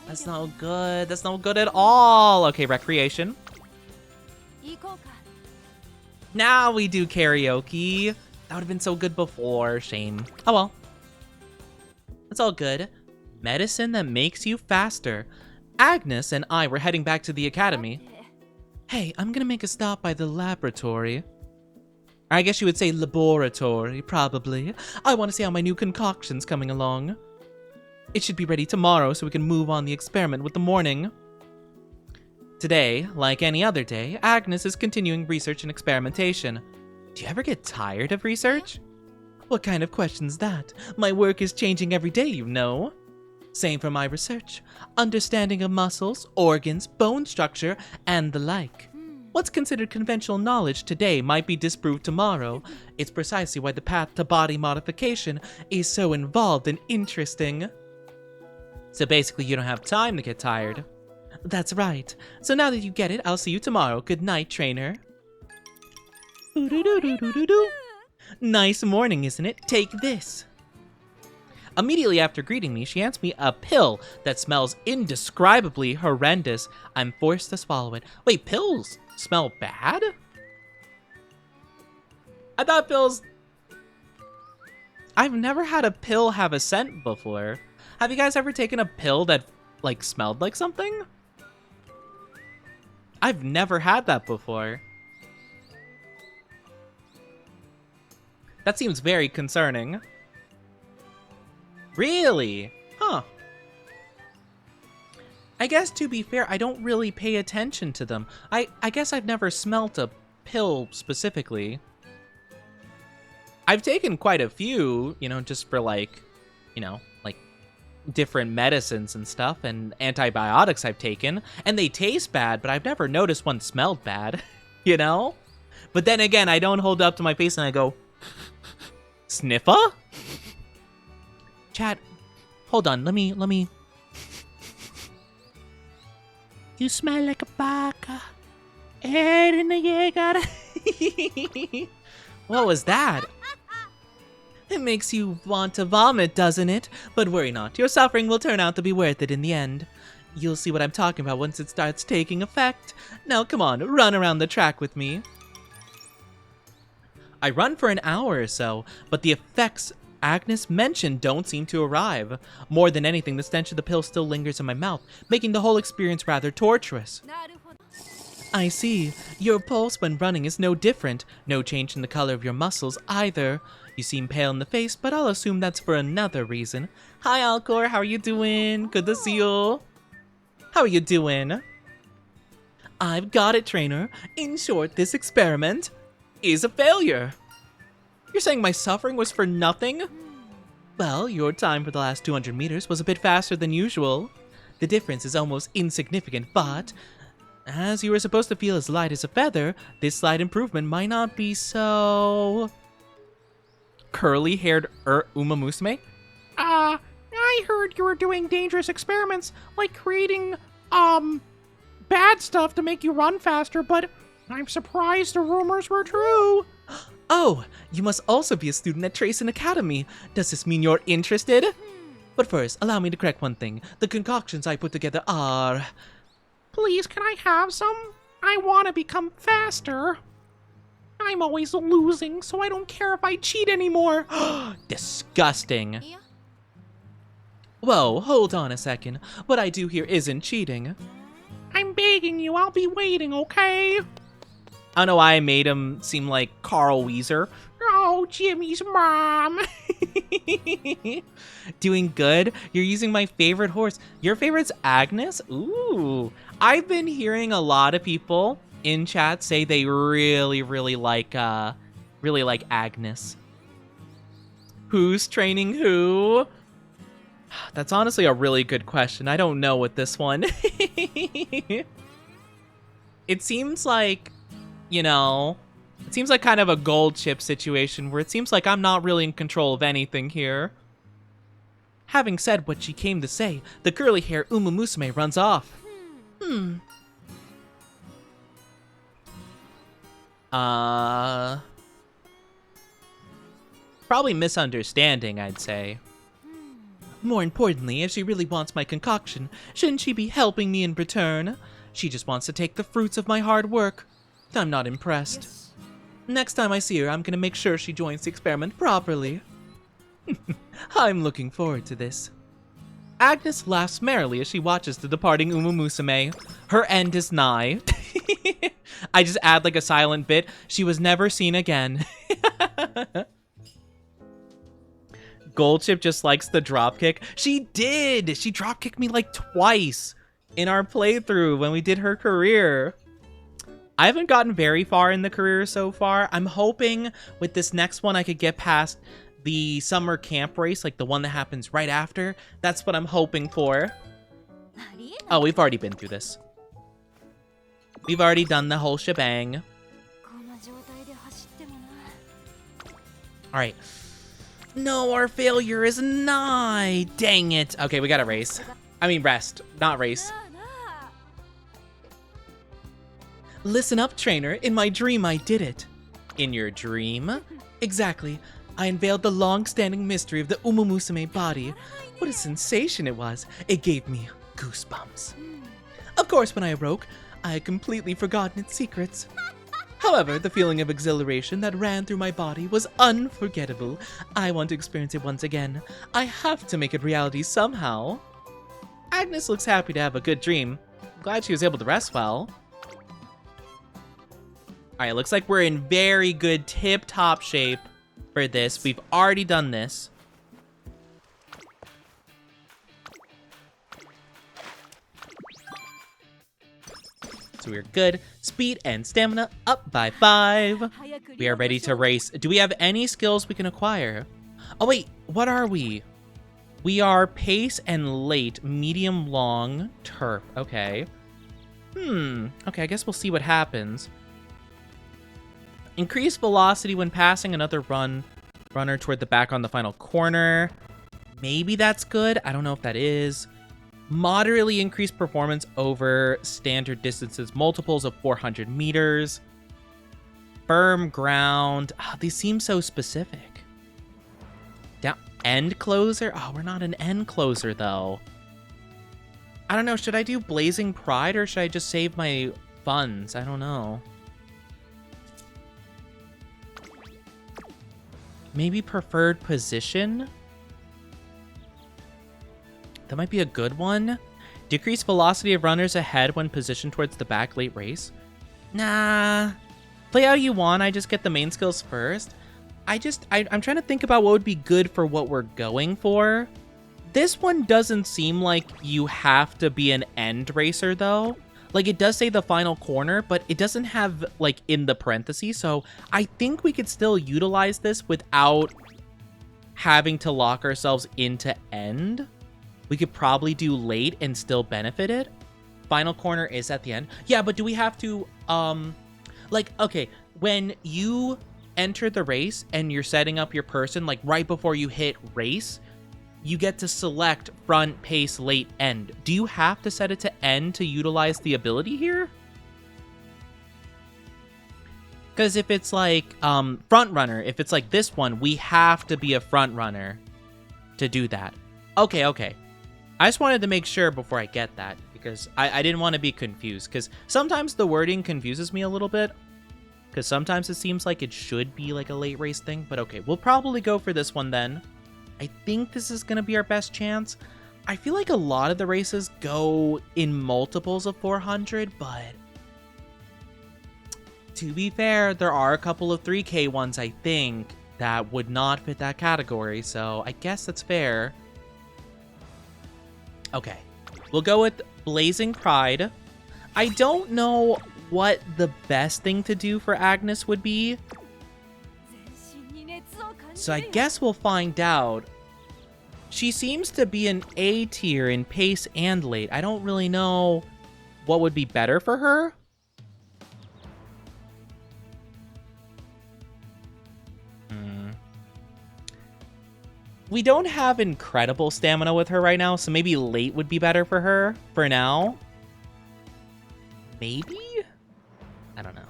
That's no good. That's no good at all. Okay, recreation. Now we do karaoke. That would have been so good before. Shame. Oh well. It's all good. Medicine that makes you faster. Agnes and I were heading back to the academy. Hey, I'm gonna make a stop by the laboratory. I guess you would say laboratory, probably. I want to see how my new concoction's coming along. It should be ready tomorrow so we can move on the experiment with the morning. Today, like any other day, Agnes is continuing research and experimentation. Do you ever get tired of research? What kind of question's that? My work is changing every day, you know. Same for my research. Understanding of muscles, organs, bone structure, and the like. What's considered conventional knowledge today might be disproved tomorrow. It's precisely why the path to body modification is so involved and interesting. So basically you don't have time to get tired. That's right. So now that you get it, I'll see you tomorrow. Good night, trainer. Nice morning, isn't it? Take this. Immediately after greeting me, she hands me a pill that smells indescribably horrendous. I'm forced to swallow it. Wait, pills smell bad? I thought pills... I've never had a pill have a scent before. Have you guys ever taken a pill that, like, smelled like something? I've never had that before. That seems very concerning. Really? Huh. I guess to be fair, I don't really pay attention to them. I guess I've never smelt a pill specifically. I've taken quite a few, you know, just for like, you know, like different medicines and stuff, and antibiotics I've taken, and they taste bad, but I've never noticed one smelled bad, you know? But then again, I don't hold it up to my face and I go, sniffer? Chat, hold on, let me. You smell like a baka. What was that? It makes you want to vomit, doesn't it? But worry not, your suffering will turn out to be worth it in the end. You'll see what I'm talking about once it starts taking effect. Now come on, run around the track with me. I run for an hour or so, but the effects Agnes mentioned don't seem to arrive. More than anything, the stench of the pill still lingers in my mouth, making the whole experience rather torturous. I see. Your pulse when running is no different. No change in the color of your muscles either. You seem pale in the face, but I'll assume that's for another reason. Hi, Alcor. How are you doing? Good to see you. How are you doing? I've got it, trainer. In short, this experiment is a failure. You're saying my suffering was for nothing? Well, your time for the last 200 meters was a bit faster than usual. The difference is almost insignificant, but as you were supposed to feel as light as a feather, this slight improvement might not be so... Curly-haired Umamusume? I heard you were doing dangerous experiments, like creating, bad stuff to make you run faster, but I'm surprised the rumors were true. Oh, you must also be a student at Tracen Academy. Does this mean you're interested? But first, allow me to correct one thing. The concoctions I put together are... Please, can I have some? I want to become faster. I'm always losing, so I don't care if I cheat anymore. Disgusting. Whoa, hold on a second. What I do here isn't cheating. I'm begging you, I'll be waiting, okay? I don't know why I made him seem like Carl Weezer. Oh, Jimmy's mom. Doing good? You're using my favorite horse. Your favorite's Agnes? Ooh. I've been hearing a lot of people in chat say they really like Agnes. Who's training who? That's honestly a really good question. I don't know with this one. It seems like, you know, it seems like kind of a gold chip situation where it seems like I'm not really in control of anything here. Having said what she came to say, the curly hair Umamusume runs off. Probably misunderstanding, I'd say. More importantly, if she really wants my concoction, shouldn't she be helping me in return? She just wants to take the fruits of my hard work. I'm not impressed. Next time I see her, I'm gonna make sure she joins the experiment properly. I'm looking forward to this. Agnes laughs merrily as she watches the departing Umamusume. Her end is nigh. I just add like a silent bit. She was never seen again. Goldchip just likes the dropkick. She did! She dropkicked me like twice in our playthrough when we did her career. I haven't gotten very far in the career so far. I'm hoping with this next one I could get past the summer camp race, like the one that happens right after. That's what I'm hoping for. Oh, we've already been through this. We've already done the whole shebang. Alright. No, our failure is nigh. Dang it. Okay, we gotta race. I mean rest, not race. Listen up, trainer. In my dream, I did it. In your dream? Exactly. I unveiled the long-standing mystery of the Umamusume body. What a sensation it was. It gave me goosebumps. Of course, when I awoke, I had completely forgotten its secrets. However, the feeling of exhilaration that ran through my body was unforgettable. I want to experience it once again. I have to make it reality somehow. Agnes looks happy to have a good dream. I'm glad she was able to rest well. Alright, looks like we're in very good tip-top shape for this. We've already done this. So we're good. Speed and stamina up by 5. We are ready to race. Do we have any skills we can acquire? Oh wait, what are we? We are pace and late, medium, long, turf. Okay. Okay, I guess we'll see what happens. Increase velocity when passing another runner toward the back on the final corner. Maybe that's good. I don't know if that is. Moderately increased performance over standard distances, multiples of 400 meters. Firm ground. Oh, these seem so specific. Down end closer. Oh, we're not an end closer though. I don't know. Should I do Blazing Pride or should I just save my funds? I don't know. Maybe preferred position? That might be a good one. Decrease velocity of runners ahead when positioned towards the back late race. Nah. Play how you want, I just get the main skills first. I'm trying to think about what would be good for what we're going for. This one doesn't seem like you have to be an end racer, though. Like, it does say the final corner, but it doesn't have, like, in the parentheses. So I think we could still utilize this without having to lock ourselves into end. We could probably do late and still benefit it. Final corner is at the end. Yeah, but do we have to, like, okay, when you enter the race and you're setting up your person, like, right before you hit race, you get to select front, pace, late, end. Do you have to set it to end to utilize the ability here? Because if it's like front runner, if it's like this one, we have to be a front runner to do that. Okay. I just wanted to make sure before I get that, because I didn't want to be confused, because sometimes the wording confuses me a little bit, because sometimes it seems like it should be like a late race thing, but okay, we'll probably go for this one then. I think this is going to be our best chance. I feel like a lot of the races go in multiples of 400, but to be fair, there are a couple of 3K ones, I think, that would not fit that category, so I guess that's fair. Okay, we'll go with Blazing Pride. I don't know what the best thing to do for Agnes would be, so I guess we'll find out. She seems to be an A tier in pace and late. I don't really know what would be better for her. We don't have incredible stamina with her right now, so maybe late would be better for her for now. Maybe? I don't know.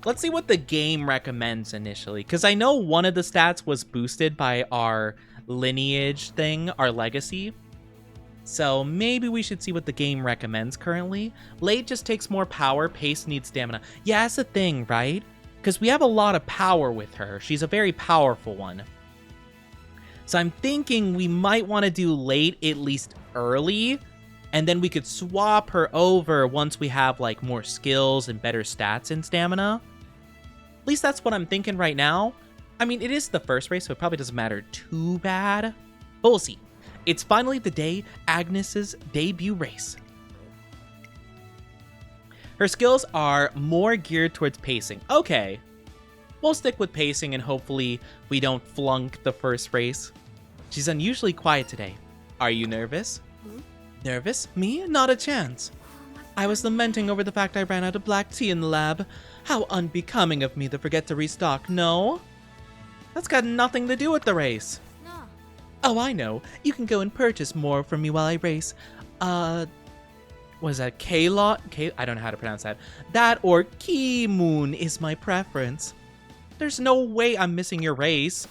Let's see what the game recommends initially, because I know one of the stats was boosted by our lineage thing, our legacy. So maybe we should see what the game recommends currently. Late just takes more power, pace needs stamina. Yeah, that's the thing, right? Because we have a lot of power with her. She's a very powerful one. So I'm thinking we might want to do late at least early, and then we could swap her over once we have like more skills and better stats and stamina. At least that's what I'm thinking right now. I mean, it is the first race, so it probably doesn't matter too bad, but we'll see. It's finally the day, Agnes's debut race. Her skills are more geared towards pacing. Okay. We'll stick with pacing and hopefully we don't flunk the first race. She's unusually quiet today. Are you nervous? Nervous? Me? Not a chance. I was lamenting over the fact I ran out of black tea in the lab. How unbecoming of me to forget to restock, no? That's got nothing to do with the race. Oh, I know. You can go and purchase more from me while I race. Was that K-Lot? I don't know how to pronounce that. That or Ki-Moon is my preference. There's no way I'm missing your race.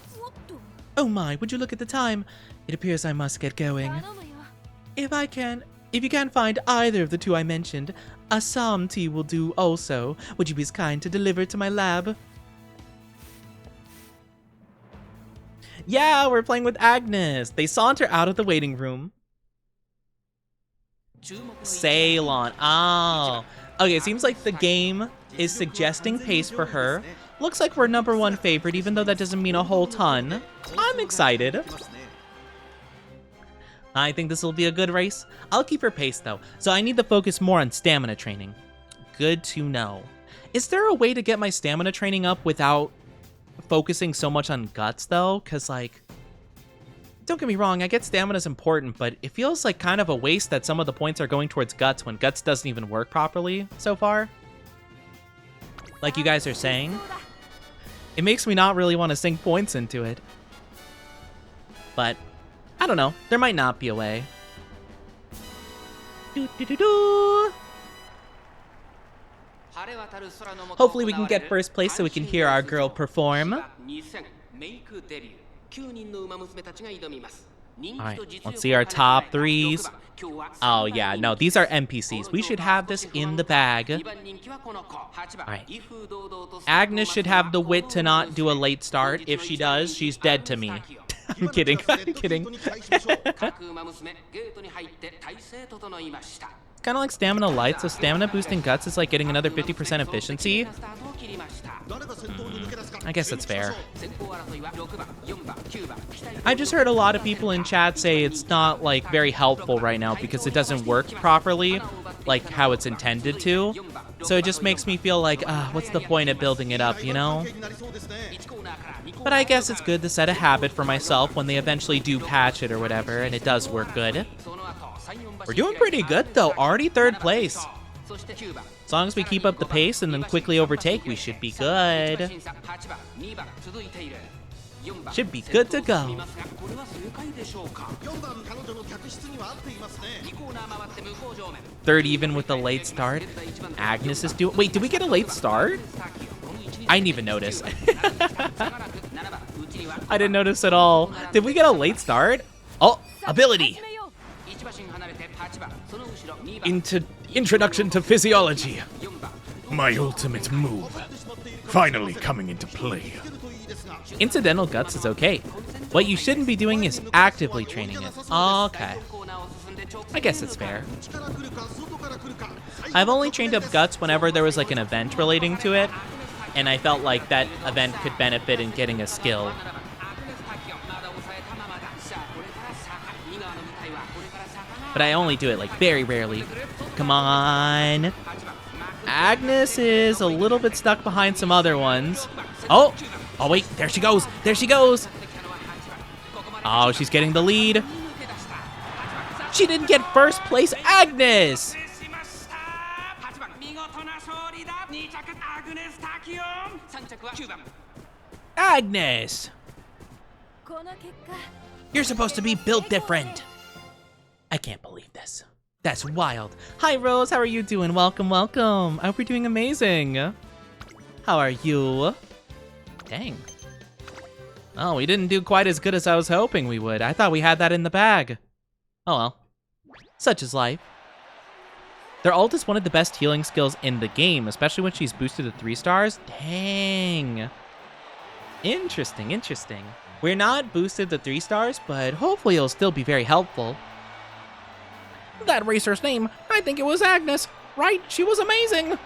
Oh my, would you look at the time? It appears I must get going. If you can't find either of the two I mentioned, Assam tea will do also. Would you be as kind to deliver it to my lab? Yeah, we're playing with Agnes. They saunter out of the waiting room. Ceylon. Oh. Okay, it seems like the game is suggesting pace for her. Looks like we're #1 favorite, even though that doesn't mean a whole ton. I'm excited. I think this will be a good race. I'll keep her pace, though, so I need to focus more on stamina training. Good to know. Is there a way to get my stamina training up without focusing so much on guts, though? Because, like, don't get me wrong, I get stamina's important, but it feels like kind of a waste that some of the points are going towards guts when guts doesn't even work properly so far. Like you guys are saying. It makes me not really want to sink points into it. But, I don't know. There might not be a way. Hopefully we can get first place so we can hear our girl perform. Alright, let's see our top 3s. Oh, yeah, no, these are NPCs. We should have this in the bag. Alright. Agnes should have the wit to not do a late start. If she does, she's dead to me. I'm kidding, I'm kidding. Kind of like Stamina Light, so Stamina boosting Guts is like getting another 50% efficiency. I guess that's fair. I just heard a lot of people in chat say it's not like very helpful right now because it doesn't work properly, like how it's intended to. So it just makes me feel like, what's the point of building it up, you know? But I guess it's good to set a habit for myself when they eventually do patch it or whatever, and it does work good. We're doing pretty good, though. Already 3rd place. As long as we keep up the pace and then quickly overtake, we should be good. Should be good to go. 3rd even with the late start. Agnes is doing... Wait, did we get a late start? I didn't even notice. I didn't notice at all. Did we get a late start? Oh, ability. Introduction to physiology. My ultimate move. Finally coming into play. Incidental Guts is okay. What you shouldn't be doing is actively training it. Okay. I guess it's fair. I've only trained up Guts whenever there was like an event relating to it, and I felt like that event could benefit in getting a skill. But I only do it like very rarely. Come on. Agnes is a little bit stuck behind some other ones. Oh wait, there she goes. There she goes. Oh, she's getting the lead. She didn't get 1st place, Agnes. Agnes. You're supposed to be built different. I can't believe this. That's wild. Hi, Rose. How are you doing? Welcome, welcome. I hope you're doing amazing. How are you? Dang. Oh, we didn't do quite as good as I was hoping we would. I thought we had that in the bag. Oh well. Such is life. Their ult is one of the best healing skills in the game, especially when she's boosted to 3 stars. Dang. Interesting, interesting. We're not boosted to 3 stars, but hopefully it'll still be very helpful. That racer's name, I think it was Agnes, right? She was amazing.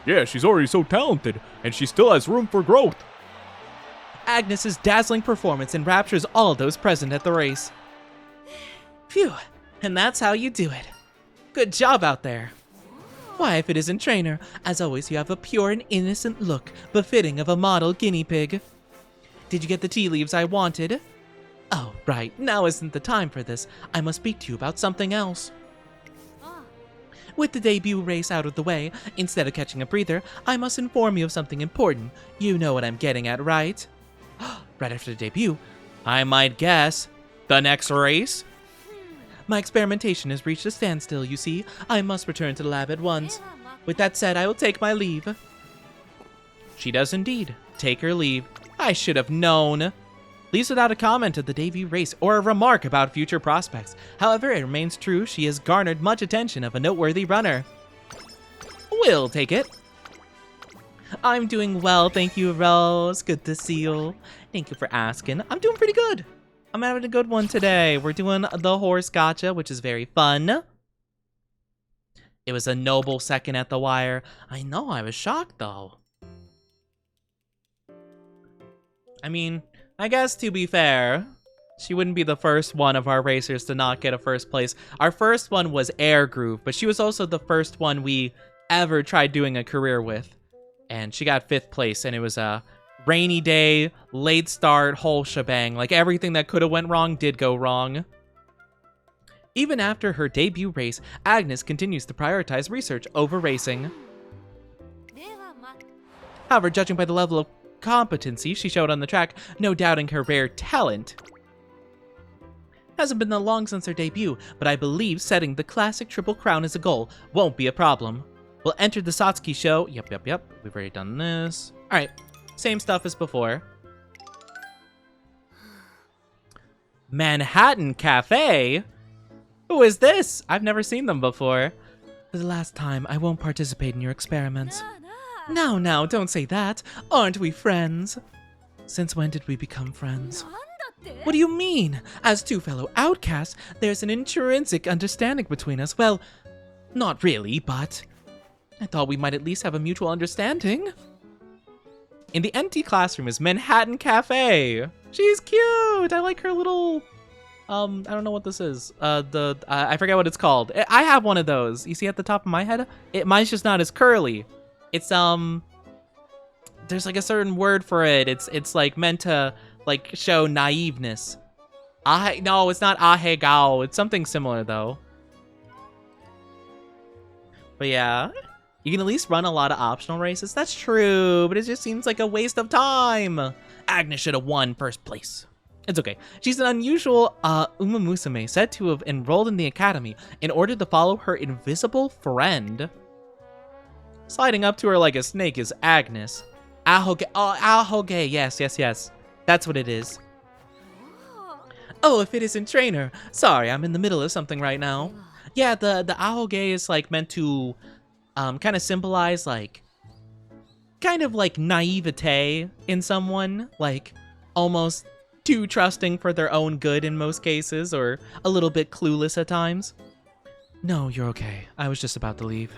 Yeah, she's already so talented, and she still has room for growth. Agnes's dazzling performance enraptures all those present at the race. Phew, and that's how you do it. Good job out there. Why, if it isn't Trainer, as always you have a pure and innocent look befitting of a model guinea pig. Did you get the tea leaves I wanted? Oh, right, now isn't the time for this. I must speak to you about something else. With the debut race out of the way, instead of catching a breather, I must inform you of something important. You know what I'm getting at, right? Right after the debut, I might guess, the next race? My experimentation has reached a standstill, you see. I must return to the lab at once. With that said, I will take my leave. She does indeed. Take her leave. I should have known. Leaves without a comment of the debut race or a remark about future prospects. However, it remains true she has garnered much attention of a noteworthy runner. We'll take it. I'm doing well, thank you, Rose. Good to see you. Thank you for asking. I'm doing pretty good. I'm having a good one today. We're doing the horse gacha, which is very fun. It was a noble second at the wire. I know, I was shocked, though. I mean, I guess to be fair, she wouldn't be the first one of our racers to not get a 1st place. Our first one was Air Groove, but she was also the first one we ever tried doing a career with. And she got 5th place, and it was a rainy day, late start, whole shebang. Like, everything that could have went wrong did go wrong. Even after her debut race, Agnes continues to prioritize research over racing. However, judging by the level of competency she showed on the track, no doubting her rare talent. Hasn't been that long since her debut, but I believe setting the classic Triple Crown as a goal won't be a problem. We'll enter the Satsuki show. Yep. We've already done this. Alright, same stuff as before. Manhattan Cafe? Who is this? I've never seen them before. For the last time, I won't participate in your experiments. Now, don't say that. Aren't we friends? Since when did we become friends? What do you mean? As two fellow outcasts, there's an intrinsic understanding between us. Well, not really, but I thought we might at least have a mutual understanding. In the empty classroom is Manhattan Cafe. She's cute. I like her little... I don't know what this is. I forget what it's called. I have one of those. You see at the top of my head? Mine's just not as curly. It's, there's like a certain word for it. It's like meant to like show naiveness. No, it's not ahegao. It's something similar though. But yeah, you can at least run a lot of optional races. That's true, but it just seems like a waste of time. Agnes should have won first place. It's okay. She's an unusual Umamusume, said to have enrolled in the academy in order to follow her invisible friend. Sliding up to her like a snake is Agnes. Ahoge. Oh, Ahoge. Yes. That's what it is. Oh, if it isn't Trainer. Sorry, I'm in the middle of something right now. Yeah, the Ahoge is like meant to kind of symbolize like kind of like naivete in someone, like almost too trusting for their own good in most cases, or a little bit clueless at times. No, you're okay. I was just about to leave.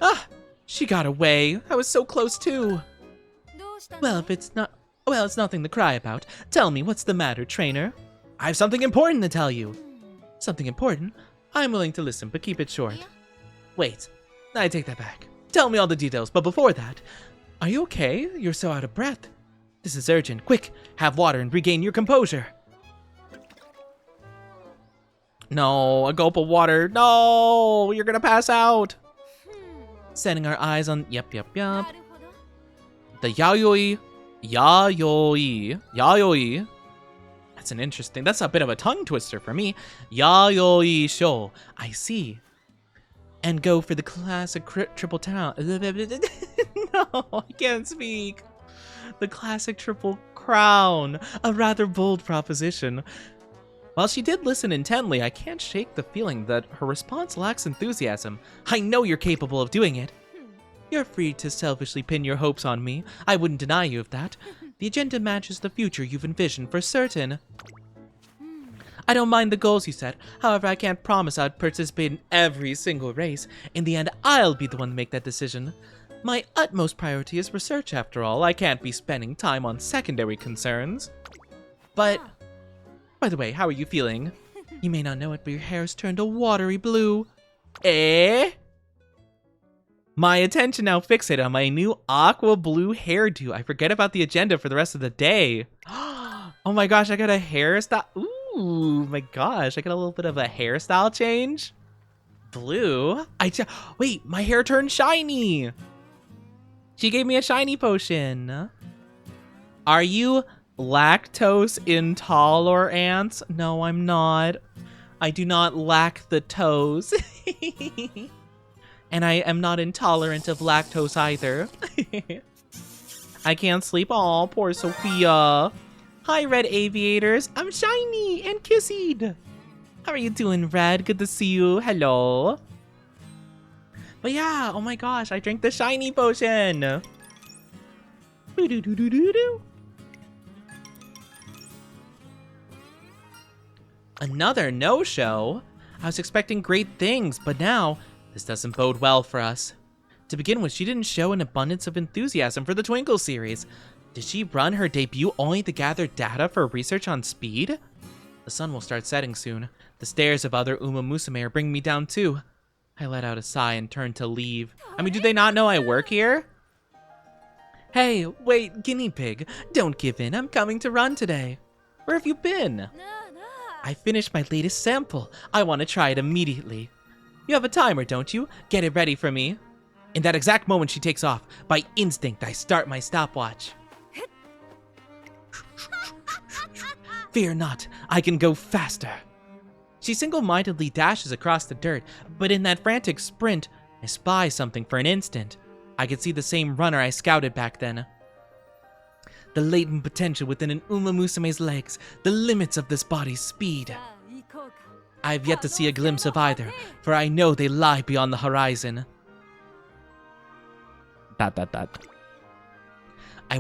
Ah, she got away. I was so close too. Well, it's nothing to cry about. Tell me, what's the matter, Trainer? I have something important to tell you. Something important? I'm willing to listen, but keep it short. Wait, I take that back. Tell me all the details, but before that, are you okay? You're so out of breath. This is urgent. Quick, have water and regain your composure. No, a gulp of water. No, you're gonna pass out. Setting our eyes on, yep. The Yayoi. That's a bit of a tongue twister for me. Yayoi Sho. I see. And go for the classic triple town. No, I can't speak. The classic triple crown. A rather bold proposition. While she did listen intently, I can't shake the feeling that her response lacks enthusiasm. I know you're capable of doing it. You're free to selfishly pin your hopes on me. I wouldn't deny you of that. The agenda matches the future you've envisioned for certain. I don't mind the goals you set. However, I can't promise I'd participate in every single race. In the end, I'll be the one to make that decision. My utmost priority is research, after all. I can't be spending time on secondary concerns. But, by the way, how are you feeling? You may not know it, but your hair's turned a watery blue. Eh? My attention now fixated on my new aqua blue hairdo. I forget about the agenda for the rest of the day. Oh my gosh, I got a hairstyle. Ooh, my gosh, I got a little bit of a hairstyle change. Blue? Wait, my hair turned shiny. She gave me a shiny potion. Are you lactose intolerant? No, I'm not. I do not lack the toes. And I am not intolerant of lactose either. I can't sleep. Aw, poor Sophia. Hi, Red Aviators. I'm shiny and kissied. How are you doing, Red? Good to see you. Hello. But yeah, oh my gosh, I drank the shiny potion. Doo-doo-doo-doo-doo-doo. Another no-show? I was expecting great things, but now this doesn't bode well for us. To begin with, she didn't show an abundance of enthusiasm for the Twinkle series. Did she run her debut only to gather data for research on speed? The sun will start setting soon. The stares of other Umamusume are bringing me down too. I let out a sigh and turned to leave. I mean, do they not know I work here? Hey, wait, guinea pig. Don't give in. I'm coming to run today. Where have you been? I finished my latest sample. I want to try it immediately. You have a timer, don't you? Get it ready for me. In that exact moment she takes off, by instinct I start my stopwatch. Fear not, I can go faster. She single-mindedly dashes across the dirt, but in that frantic sprint, I spy something for an instant. I could see the same runner I scouted back then. The latent potential within an Umamusume's legs, the limits of this body's speed. I have yet to see a glimpse of either, for I know they lie beyond the horizon. ... I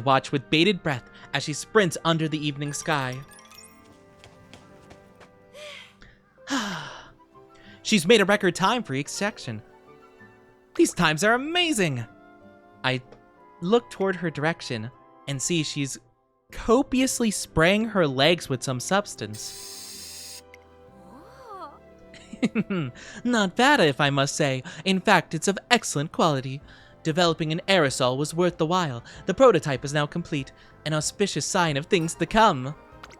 watch with bated breath as she sprints under the evening sky. She's made a record time for each section. These times are amazing! I look toward her direction and see she's copiously spraying her legs with some substance. Not bad, if I must say. In fact, it's of excellent quality. Developing an aerosol was worth the while. The prototype is now complete, an auspicious sign of things to come.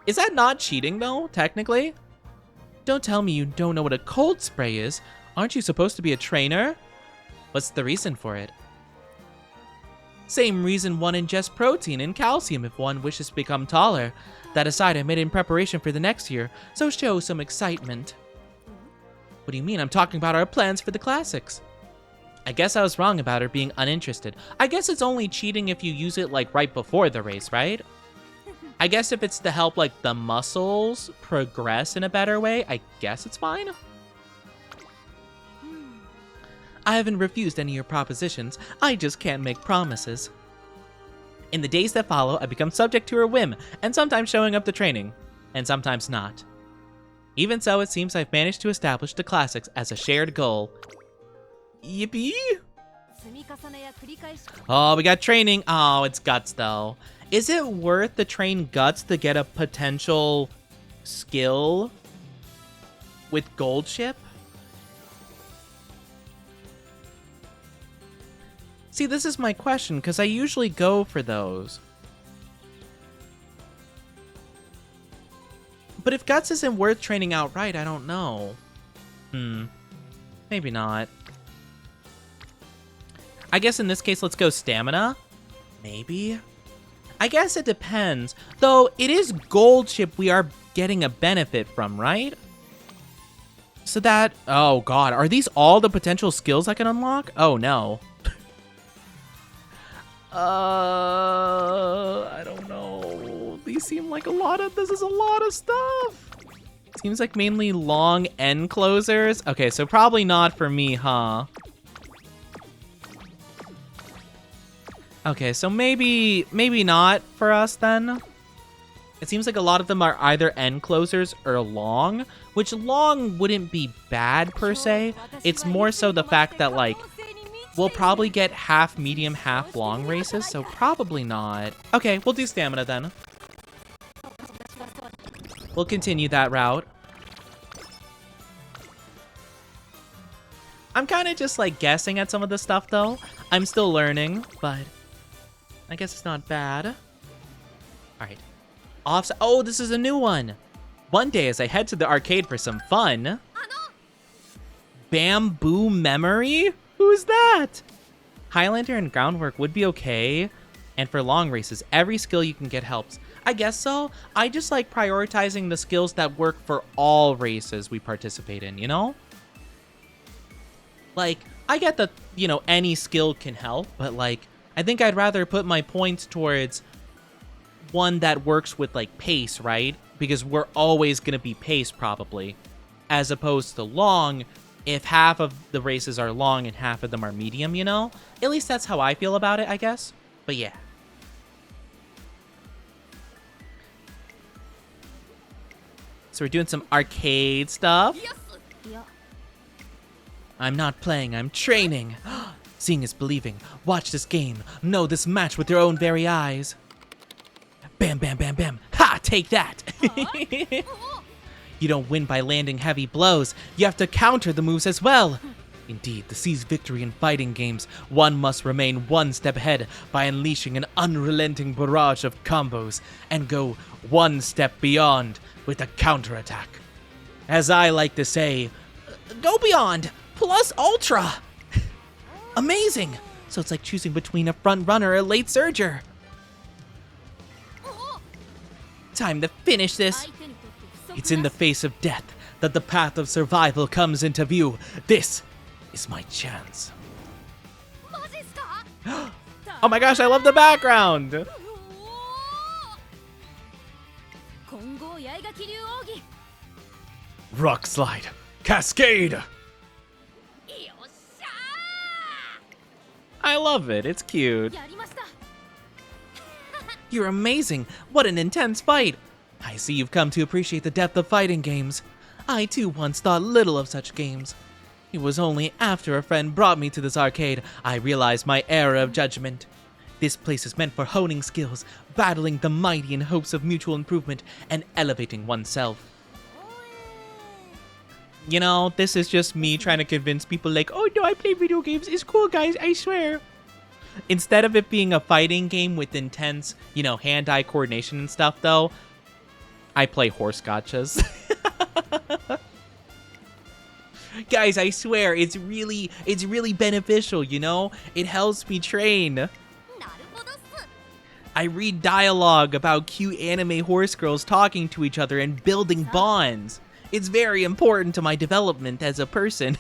Is that not cheating, though, technically? Don't tell me you don't know what a cold spray is. Aren't you supposed to be a trainer? What's the reason for it? Same reason one ingests protein and calcium if one wishes to become taller. That aside, I made it in preparation for the next year, so show some excitement. What do you mean? I'm talking about our plans for the classics. I guess I was wrong about her being uninterested. I guess it's only cheating if you use it like right before the race, right? I guess if it's to help like the muscles progress in a better way, I guess it's fine. I haven't refused any of your propositions. I just can't make promises. In the days that follow, I become subject to her whim, and sometimes showing up to training, and sometimes not. Even so, it seems I've managed to establish the classics as a shared goal. Yippee! Oh, we got training. Oh, it's Guts, though. Is it worth to train Guts to get a potential skill with Gold Ship? See, this is my question, because I usually go for those. But if Guts isn't worth training outright, I don't know. Maybe not. I guess in this case, let's go Stamina. Maybe. I guess it depends. Though, it is Gold Ship we are getting a benefit from, right? So that... Oh, God. Are these all the potential skills I can unlock? Oh, no. I don't know. These seem like a lot of... This is a lot of stuff. Seems like mainly long end closers. Okay, so probably not for me, huh? Okay, so maybe not for us then. It seems like a lot of them are either end closers or long, which long wouldn't be bad per se. It's more so the fact that like we'll probably get half medium, half long races, so probably not. Okay, we'll do stamina then. We'll continue that route. I'm kind of just like guessing at some of the stuff though. I'm still learning, but I guess it's not bad. All right. Oh, this is a new one. One day as I head to the arcade for some fun. Bamboo Memory? Who is that? Highlander and Groundwork would be okay. And for long races, every skill you can get helps. I guess so. I just like prioritizing the skills that work for all races we participate in, you know? Like, I get that, you know, any skill can help, but like, I think I'd rather put my points towards one that works with like pace, right? Because we're always going to be pace probably, as opposed to long if half of the races are long and half of them are medium, you know? At least that's how I feel about it, I guess. But yeah. So we're doing some arcade stuff. I'm not playing, I'm training. Seeing is believing. Watch this game. Know this match with your own very eyes. Bam, bam, bam, bam. Ha! Take that! You don't win by landing heavy blows. You have to counter the moves as well. Indeed, to seize victory in fighting games, one must remain one step ahead by unleashing an unrelenting barrage of combos and go one step beyond with a counterattack. As I like to say, go beyond plus ultra. Amazing! So it's like choosing between a front runner or a late surger. Time to finish this. It's in the face of death that the path of survival comes into view. This is my chance. Oh my gosh, I love the background. Rock slide. Cascade. I love it. It's cute. You're amazing. What an intense fight. I see you've come to appreciate the depth of fighting games. I too once thought little of such games. It was only after a friend brought me to this arcade I realized my error of judgment. This place is meant for honing skills, battling the mighty in hopes of mutual improvement, and elevating oneself. You know, this is just me trying to convince people like, oh no, I play video games. It's cool, guys, I swear. Instead of it being a fighting game with intense, you know, hand-eye coordination and stuff, though, I play horse gotchas. Guys, I swear, it's really beneficial, you know? It helps me train. I read dialogue about cute anime horse girls talking to each other and building bonds. It's very important to my development as a person.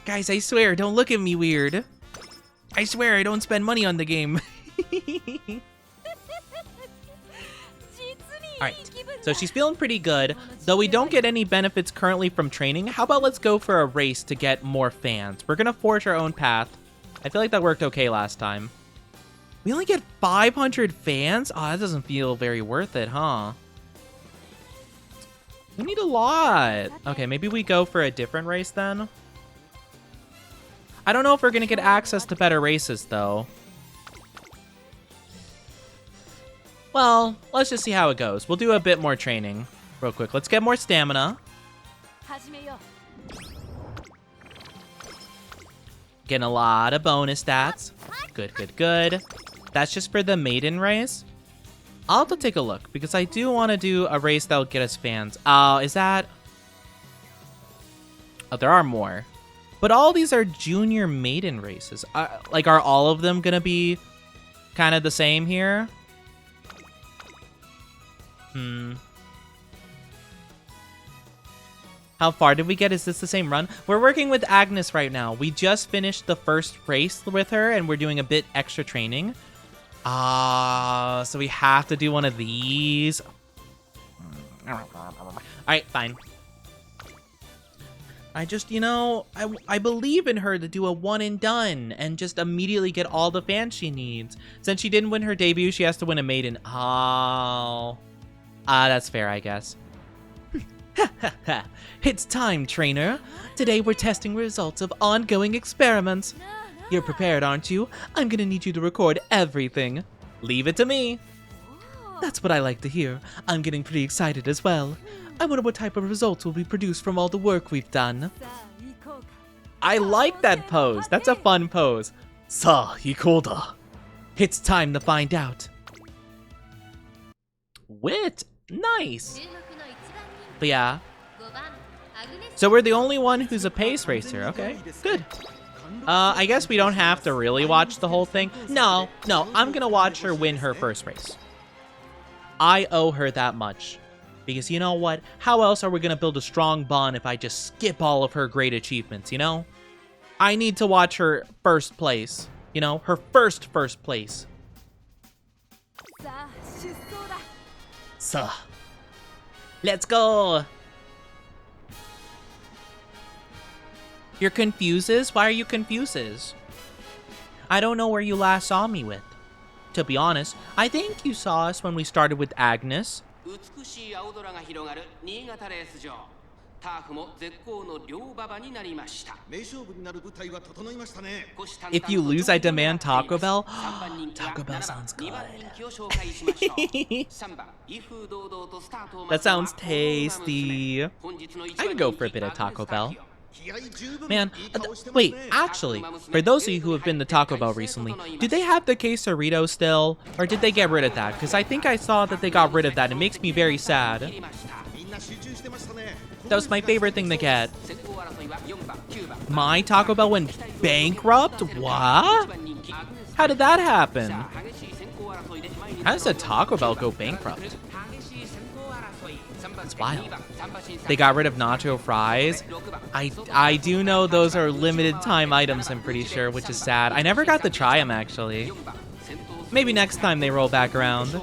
Guys, I swear, don't look at me weird. I swear I don't spend money on the game. Alright, so she's feeling pretty good. Though we don't get any benefits currently from training, how about let's go for a race to get more fans? We're gonna forge our own path. I feel like that worked okay last time. We only get 500 fans? Oh, that doesn't feel very worth it, huh? We need a lot. Okay, maybe we go for a different race then. I don't know if we're gonna get access to better races though. Well, let's just see how it goes. We'll do a bit more training real quick. Let's get more stamina. Getting a lot of bonus stats. Good, good, good. That's just for the maiden race. I'll have to take a look, because I do want to do a race that'll get us fans. Is that... Oh, there are more. But all these are junior maiden races. Like, are all of them going to be kind of the same here? How far did we get? Is this the same run? We're working with Agnes right now. We just finished the first race with her, and we're doing a bit extra training. So we have to do one of these. Alright, fine. I just, you know, I believe in her to do a one and done and just immediately get all the fans she needs. Since she didn't win her debut, she has to win a maiden. Oh. That's fair, I guess. It's time, trainer. Today we're testing results of ongoing experiments. You're prepared, aren't you? I'm gonna need you to record everything. Leave it to me. That's what I like to hear. I'm getting pretty excited as well. I wonder what type of results will be produced from all the work we've done. I like that pose. That's a fun pose. Sa Hikoda. It's time to find out. Wit. Nice. But yeah. So we're the only one who's a pace racer. Okay, good. I guess we don't have to really watch the whole thing. No, I'm gonna watch her win her first race. I owe her that much. Because you know what? How else are we gonna build a strong bond if I just skip all of her great achievements, you know? I need to watch her first place. You know, her first place. So, let's go. You're confuses? Why are you confuses? I don't know where you last saw me with. To be honest, I think you saw us when we started with Agnes. If you lose, I demand Taco Bell. Taco Bell sounds good. That sounds tasty. I can go for a bit of Taco Bell. Man, wait, actually, for those of you who have been to Taco Bell recently, do they have the quesarito still? Or did they get rid of that? Because I think I saw that they got rid of that. It makes me very sad. That was my favorite thing to get. My Taco Bell went bankrupt? What? How did that happen? How does a Taco Bell go bankrupt? It's wild. They got rid of nacho fries. I do know those are limited time items, I'm pretty sure, which is sad. I never got to try them, actually. Maybe next time they roll back around.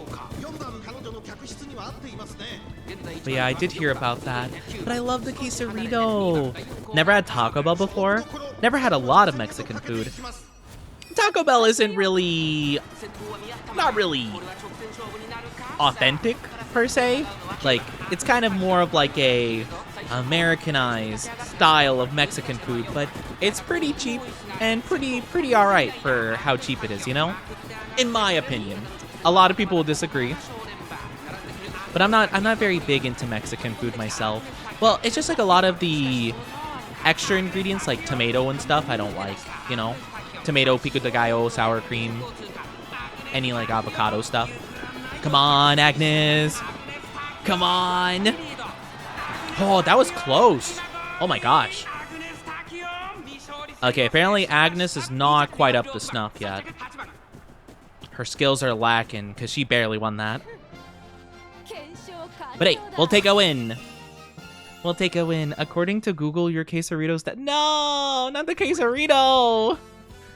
But yeah, I did hear about that. But I love the quesarito. Never had Taco Bell before. Never had a lot of Mexican food. Taco Bell isn't really, not really authentic per se. Like, it's kind of more of like a Americanized style of Mexican food, but it's pretty cheap and pretty all right for how cheap it is, you know? In my opinion. A lot of people will disagree. But I'm not very big into Mexican food myself. Well, it's just like a lot of the extra ingredients like tomato and stuff I don't like, you know? Tomato, pico de gallo, sour cream, any like avocado stuff. Come on, Agnes. Come on. Oh, that was close. Oh my gosh. Okay, apparently Agnes is not quite up to snuff yet. Her skills are lacking because she barely won that. But hey, we'll take a win. We'll take a win. According to Google, your quesarito's that. No, not the quesarito.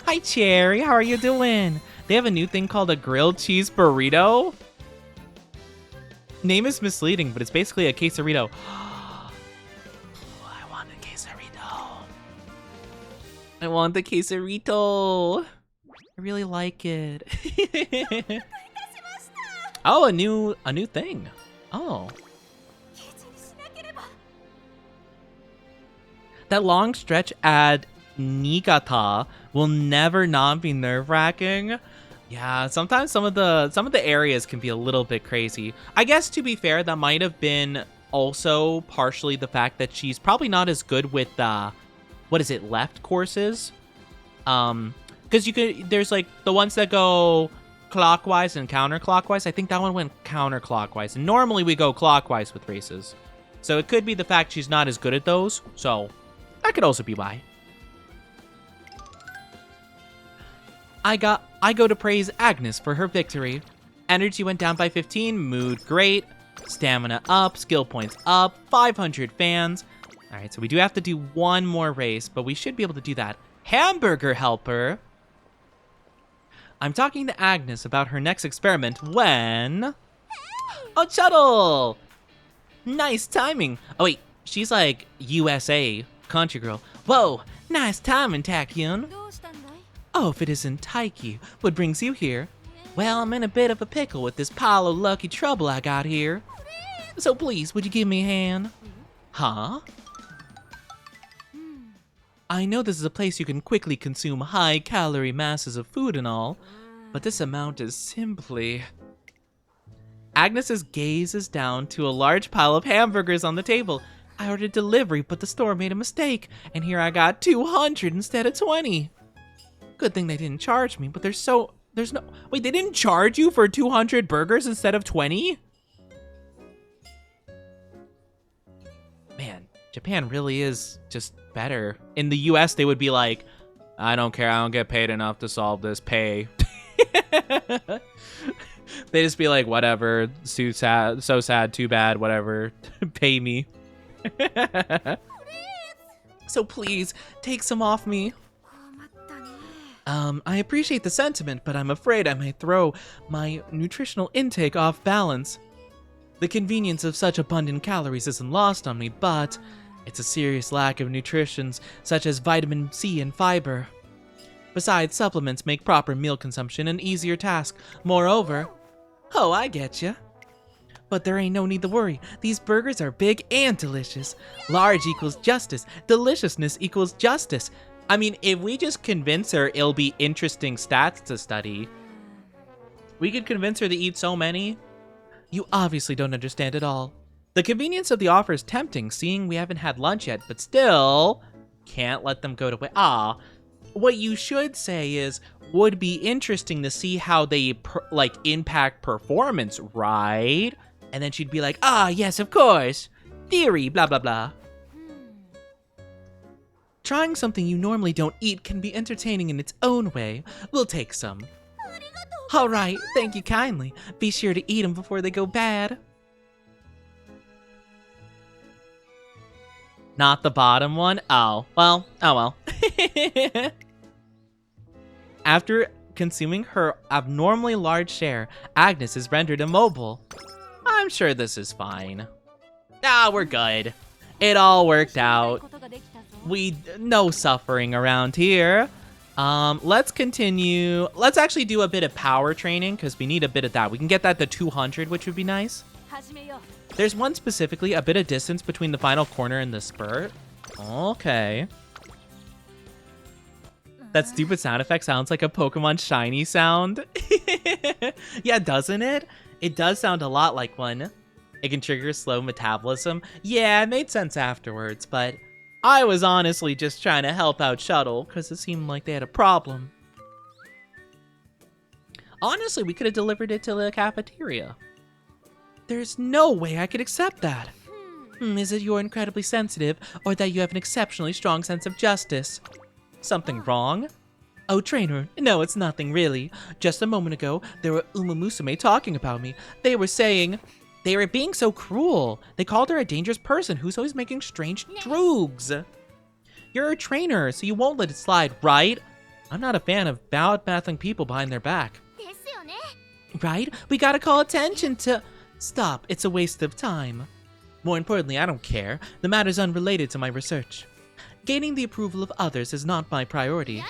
Hi, Cherry. How are you doing? They have a new thing called a grilled cheese burrito. Name is misleading, but it's basically a quesarito. I want a quesarito. I want the quesarito. I really like it. Oh, a new thing. Oh. That long stretch at Niigata will never not be nerve-wracking. Yeah, sometimes some of the areas can be a little bit crazy. I guess to be fair, that might have been also partially the fact that she's probably not as good with left courses. Because there's like the ones that go clockwise and counterclockwise. I think that one went counterclockwise. And normally we go clockwise with races. So it could be the fact she's not as good at those. So that could also be why. I go to praise Agnes for her victory. Energy went down by 15, mood great, stamina up, skill points up, 500 fans. All right, so we do have to do one more race, but we should be able to do that. Hamburger helper. I'm talking to Agnes about her next experiment when... Oh, Shuttle! Nice timing. Oh, wait, she's like USA, country girl. Whoa, nice timing, Takyun. Oh, if it isn't Taiki, what brings you here? Well, I'm in a bit of a pickle with this pile of lucky trouble I got here. So please, would you give me a hand? Huh? I know this is a place you can quickly consume high-calorie masses of food and all, but this amount is simply... Agnes's gaze is down to a large pile of hamburgers on the table. I ordered delivery, but the store made a mistake, and here I got 200 instead of 20. Good thing they didn't charge me, but there's no... Wait, they didn't charge you for 200 burgers instead of 20? Man, Japan really is just better. In the US, they would be like, I don't care, I don't get paid enough to solve this, pay. They just be like, whatever, so sad, too bad, whatever, pay me. So please, take some off me. I appreciate the sentiment, but I'm afraid I might throw my nutritional intake off balance. The convenience of such abundant calories isn't lost on me, but it's a serious lack of nutrients such as vitamin C and fiber. Besides, supplements make proper meal consumption an easier task. Moreover... Oh, I getcha. But there ain't no need to worry. These burgers are big and delicious. Large equals justice. Deliciousness equals justice. I mean, if we just convince her it'll be interesting stats to study, we could convince her to eat so many. You obviously don't understand at all. The convenience of the offer is tempting, seeing we haven't had lunch yet, but still, can't let them go to waste. What you should say is, would be interesting to see how they, impact performance, right? And then she'd be like, yes, of course. Theory, blah, blah, blah. Trying something you normally don't eat can be entertaining in its own way. We'll take some. All right, thank you kindly. Be sure to eat them before they go bad. Not the bottom one? Oh well. After consuming her abnormally large share, Agnes is rendered immobile. I'm sure this is fine. Ah, we're good. It all worked out. No suffering around here. Let's continue. Let's actually do a bit of power training because we need a bit of that. We can get that to 200, which would be nice. There's one specifically, a bit of distance between the final corner and the spurt. Okay. That stupid sound effect sounds like a Pokemon shiny sound. Yeah, doesn't it? It does sound a lot like one. It can trigger slow metabolism. Yeah, it made sense afterwards, but I was honestly just trying to help out Shuttle because it seemed like they had a problem. Honestly, we could have delivered it to the cafeteria. There's no way I could accept that. Is it you're incredibly sensitive or that you have an exceptionally strong sense of justice? Something wrong? Oh, trainer, no, it's nothing really. Just a moment ago, there were Umamusume talking about me. They were saying they were being so cruel. They called her a dangerous person who's always making strange droogs. You're a trainer, so you won't let it slide, right? I'm not a fan of bad-mouthing people behind their back. Right? We gotta call attention to... Stop, it's a waste of time. More importantly, I don't care. The matter's unrelated to my research. Gaining the approval of others is not my priority.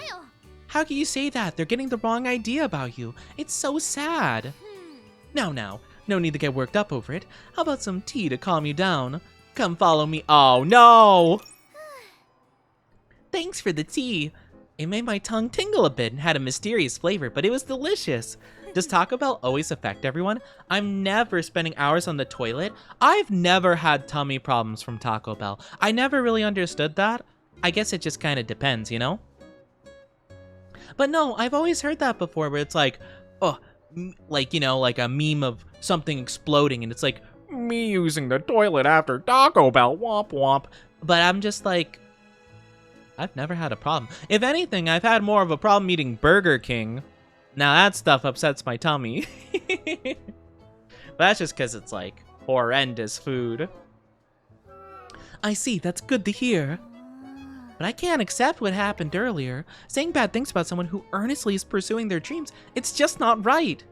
How can you say that? They're getting the wrong idea about you. It's so sad. Now, no need to get worked up over it. How about some tea to calm you down? Come follow me. Oh, no! Thanks for the tea. It made my tongue tingle a bit and had a mysterious flavor, but it was delicious. Does Taco Bell always affect everyone? I'm never spending hours on the toilet. I've never had tummy problems from Taco Bell. I never really understood that. I guess it just kind of depends, you know? But no, I've always heard that before where it's like, oh, like, you know, like a meme of something exploding and it's like, Me using the toilet after Taco Bell, womp womp. but I'm just like, I've never had a problem. If anything, I've had more of a problem eating Burger King. Now that stuff upsets my tummy. But that's just because it's like horrendous food. I see, that's good to hear. But I can't accept what happened earlier. Saying bad things about someone who earnestly is pursuing their dreams, it's just not right.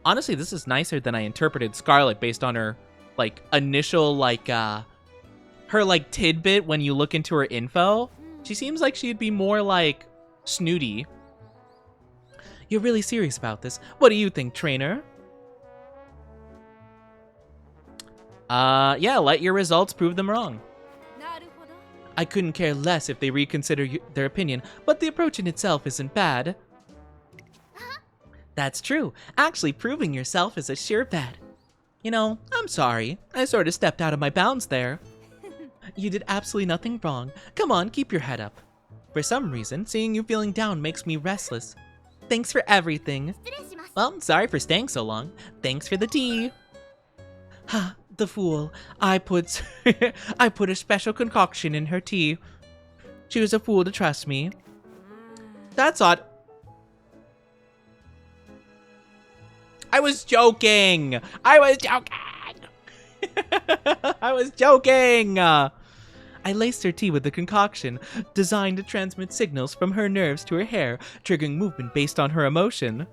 Honestly, this is nicer than I interpreted Scarlet based on her, like, initial, like, her, like, tidbit when you look into her info. She seems like she'd be more, like, snooty. You're really serious about this. What do you think, trainer? Yeah, let your results prove them wrong. I couldn't care less if they reconsider their opinion, but the approach in itself isn't bad. That's true. Actually, proving yourself is a sure bet. You know, I'm sorry. I sort of stepped out of my bounds there. You did absolutely nothing wrong. Come on, keep your head up. For some reason, seeing you feeling down makes me restless. Thanks for everything. Well, sorry for staying so long. Thanks for the tea. Ha, the fool. I put a special concoction in her tea. She was a fool to trust me. That's odd. I was joking. I was joking. I laced her tea with the concoction, designed to transmit signals from her nerves to her hair, triggering movement based on her emotion.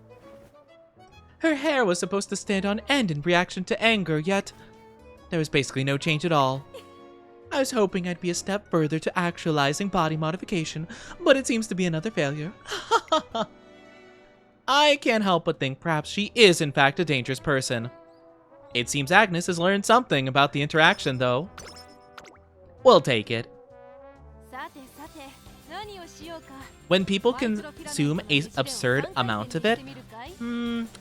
Her hair was supposed to stand on end in reaction to anger, yet there was basically no change at all. I was hoping I'd be a step further to actualizing body modification, but it seems to be another failure. I can't help but think perhaps she is in fact a dangerous person. It seems Agnes has learned something about the interaction, though. We'll take it. When people consume an absurd amount of it,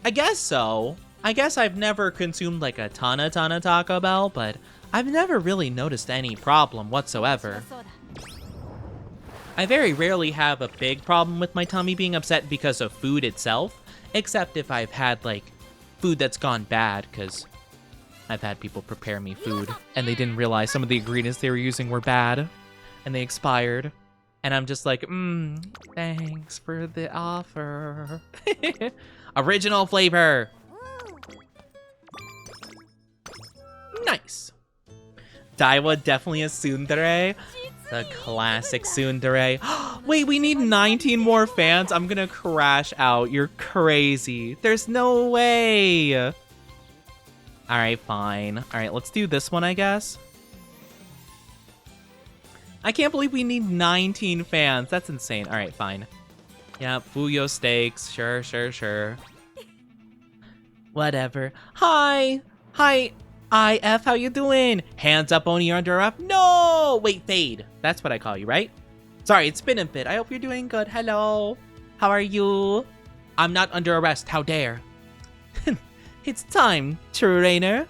I guess so. I guess I've never consumed like a ton of Taco Bell, but I've never really noticed any problem whatsoever. I very rarely have a big problem with my tummy being upset because of food itself, except if I've had like food that's gone bad, because I've had people prepare me food and they didn't realize some of the ingredients they were using were bad and they expired. And I'm just like, thanks for the offer. Original flavor. Nice. Daiwa definitely a tsundere. The classic tsundere. Wait, we need 19 more fans? I'm gonna crash out. You're crazy. There's no way. Alright, fine. Alright, let's do this one, I guess. I can't believe we need 19 fans. That's insane. All right, fine. Yeah, Fuyo steaks. Sure, sure, sure. Whatever. Hi. Hi. IF, how you doing? Hands up, Oni, you're under arrest. No! Wait, Fade. That's what I call you, right? Sorry, it's Spin and Fit. I hope you're doing good. Hello. How are you? I'm not under arrest. How dare. It's time, trainer.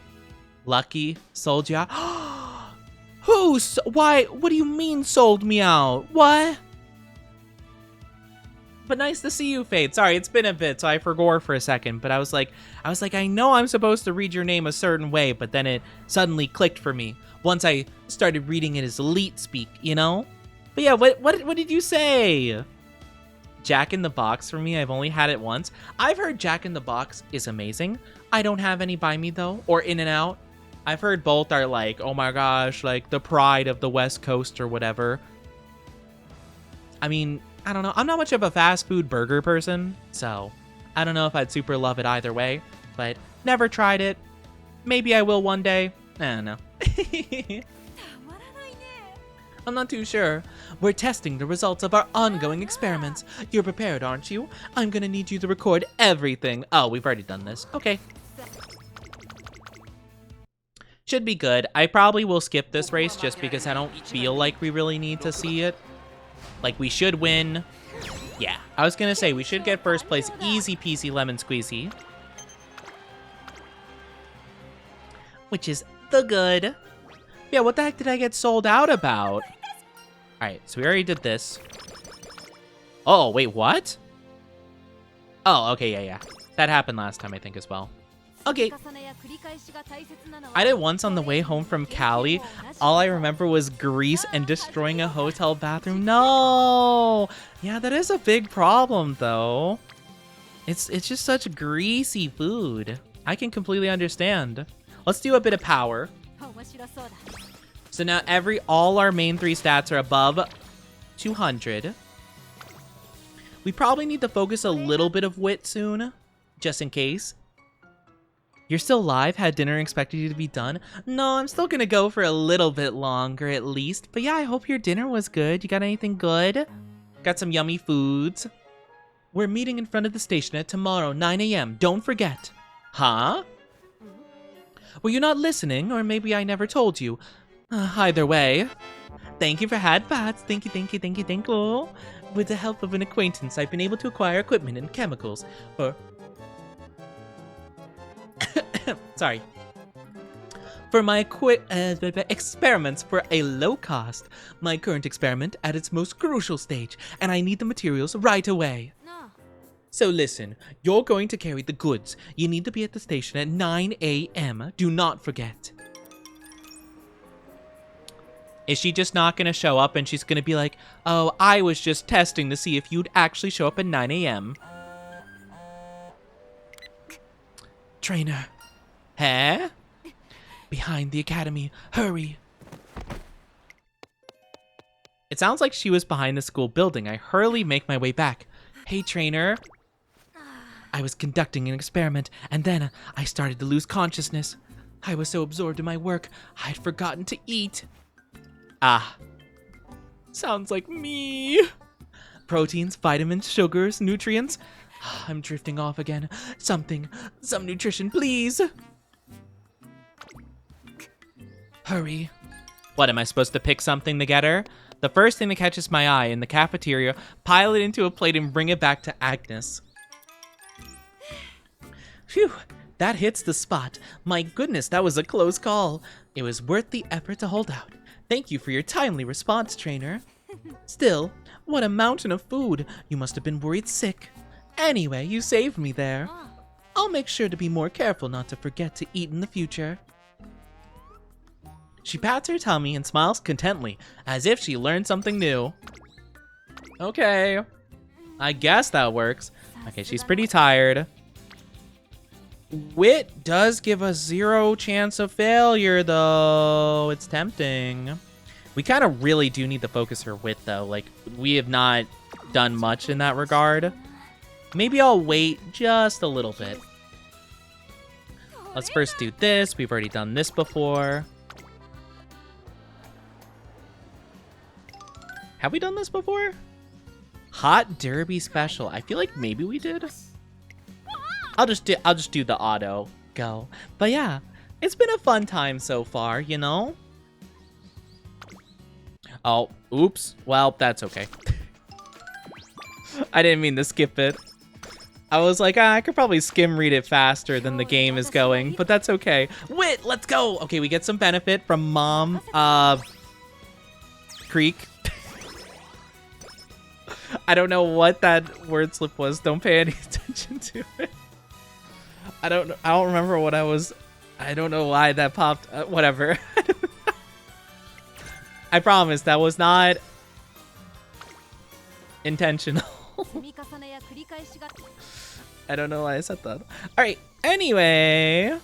Lucky sold you out. Why? What do you mean sold me out? What? But nice to see you, Fade. Sorry, it's been a bit, so I forgot for a second. But I was like, I know I'm supposed to read your name a certain way, but then it suddenly clicked for me once I started reading it as elite speak, you know? But yeah, what did you say? Jack in the Box for me, I've only had it once. I've heard Jack in the Box is amazing. I don't have any by me though, or In and Out. I've heard both are like, oh my gosh, like the pride of the West Coast or whatever. I mean, I don't know. I'm not much of a fast food burger person, so I don't know if I'd super love it either way, but never tried it. Maybe I will one day. I don't know. I'm not too sure. We're testing the results of our ongoing experiments. You're prepared, aren't you? I'm gonna need you to record everything. Oh, we've already done this. Okay. Should be good. I probably will skip this race just because I don't feel like we really need to see it. Like, we should win. Yeah, I was gonna say, we should get first place. Easy peasy lemon squeezy. Which is the good. Yeah, what the heck did I get sold out about? Alright, so we already did this. Oh, wait, what? Oh, okay, yeah. That happened last time, I think, as well. Okay. I did once on the way home from Cali. All I remember was grease and destroying a hotel bathroom. No! Yeah, that is a big problem, though. It's just such greasy food. I can completely understand. Let's do a bit of power. So now all our main 3 stats are above 200. We probably need to focus a little bit of wit soon, just in case. You're still live? Had dinner and expected you to be done? No, I'm still gonna go for a little bit longer at least. But yeah, I hope your dinner was good. You got anything good? Got some yummy foods? We're meeting in front of the station at tomorrow, 9 a.m. Don't forget. Huh? Were you not listening? Or maybe I never told you. Either way. Thank you for Hadbats. Thank you. With the help of an acquaintance, I've been able to acquire equipment and chemicals for... Sorry. For my experiments for a low cost. My current experiment at its most crucial stage, and I need the materials right away. So listen, you're going to carry the goods. You need to be at the station at 9 a.m. Do not forget. Is she just not going to show up and she's going to be like, oh, I was just testing to see if you'd actually show up at 9 a.m. Trainer. Huh? Behind the academy. Hurry. It sounds like she was behind the school building. I hurriedly make my way back. Hey, trainer. I was conducting an experiment, and then I started to lose consciousness. I was so absorbed in my work, I'd forgotten to eat. Ah. Sounds like me. Proteins, vitamins, sugars, nutrients. I'm drifting off again. Some nutrition, please. Hurry. What, am I supposed to pick something to get her? The first thing that catches my eye in the cafeteria, pile it into a plate and bring it back to Agnes. Phew, that hits the spot. My goodness, that was a close call. It was worth the effort to hold out. Thank you for your timely response, trainer. Still, what a mountain of food. You must have been worried sick. Anyway, you saved me there. I'll make sure to be more careful not to forget to eat in the future. She pats her tummy and smiles contently, as if she learned something new. Okay. I guess that works. Okay, she's pretty tired. Wit does give us 0 chance of failure, though. It's tempting. We kind of really do need to focus her wit, though. Like, we have not done much in that regard. Maybe I'll wait just a little bit. Let's first do this. We've already done this before. Have we done this before? Hot Derby special. I feel like maybe we did. I'll just do the auto go. But yeah, it's been a fun time so far, you know? Oh, oops. Well, that's okay. I didn't mean to skip it. I was like, I could probably skim read it faster than the game is going, but that's okay. Wit, let's go. Okay, we get some benefit from Mom, Creek. I don't know what that word slip was. Don't pay any attention to it. I don't remember what I was. I don't know why that popped. Whatever. I promise that was not intentional. I don't know why I said that. All right. Anyway,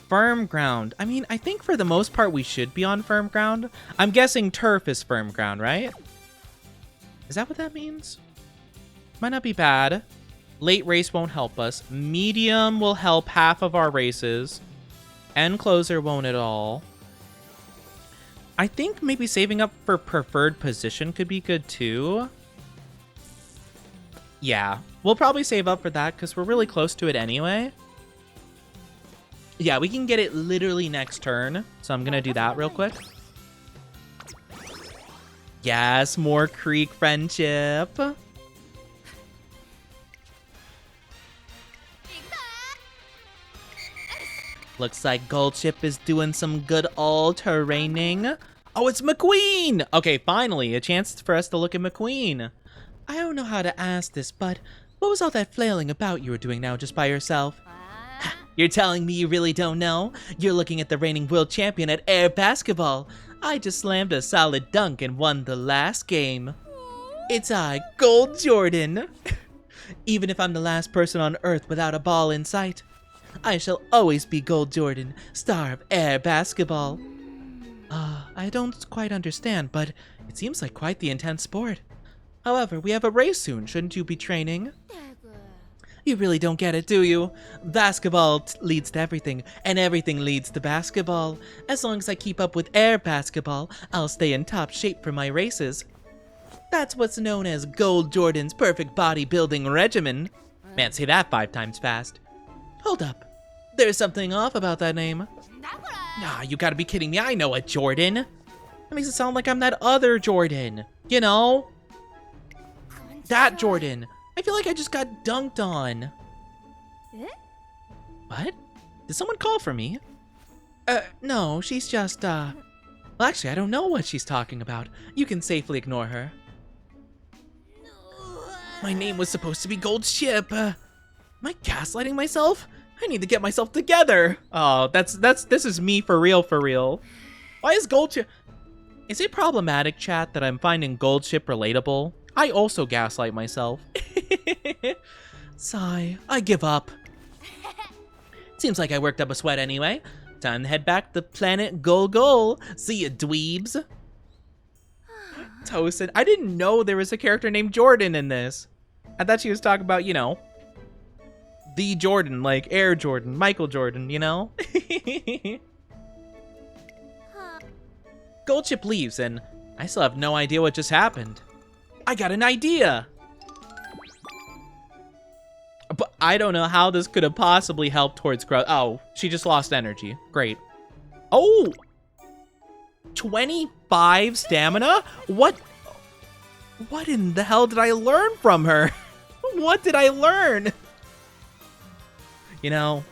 firm ground. I mean, I think for the most part we should be on firm ground. I'm guessing turf is firm ground, right? Is that what that means? Might not be bad. Late race won't help us. Medium will help half of our races. And closer won't at all. I think maybe saving up for preferred position could be good too. Yeah, we'll probably save up for that because we're really close to it anyway. Yeah, we can get it literally next turn. So I'm going to do that real quick. Yes, more Creek friendship. Looks like Goldship is doing some good all-terraining. Oh, it's McQueen! Okay, finally, a chance for us to look at McQueen. I don't know how to ask this, but what was all that flailing about you were doing now just by yourself? You're telling me you really don't know? You're looking at the reigning world champion at air basketball. I just slammed a solid dunk and won the last game. It's I, Gold Jordan. Even if I'm the last person on Earth without a ball in sight, I shall always be Gold Jordan, star of air basketball. I don't quite understand, but it seems like quite the intense sport. However, we have a race soon. Shouldn't you be training? You really don't get it, do you? Basketball leads to everything, and everything leads to basketball. As long as I keep up with air basketball, I'll stay in top shape for my races. That's what's known as Gold Jordan's perfect bodybuilding regimen. Man, say that 5 times fast. Hold up. There's something off about that name. Nah, you gotta be kidding me. I know a Jordan. That makes it sound like I'm that other Jordan. You know? That Jordan. I feel like I just got dunked on. What? Did someone call for me? No, she's just, Well, actually, I don't know what she's talking about. You can safely ignore her. My name was supposed to be Goldship. Am I gaslighting myself? I need to get myself together. Oh, this is me for real, for real. Why is Goldship... Is it problematic, chat, that I'm finding Goldship relatable? I also gaslight myself. Sigh, I give up. Seems like I worked up a sweat anyway. Time to head back to planet Gol. See ya, dweebs. Toasted. I didn't know there was a character named Jordan in this. I thought she was talking about, you know, the Jordan, like Air Jordan, Michael Jordan, you know? Goldship leaves, and I still have no idea what just happened. I got an idea! But I don't know how this could have possibly helped towards growth. Oh, she just lost energy. Great. Oh! 25 stamina? What in the hell did I learn from her? What did I learn? You know,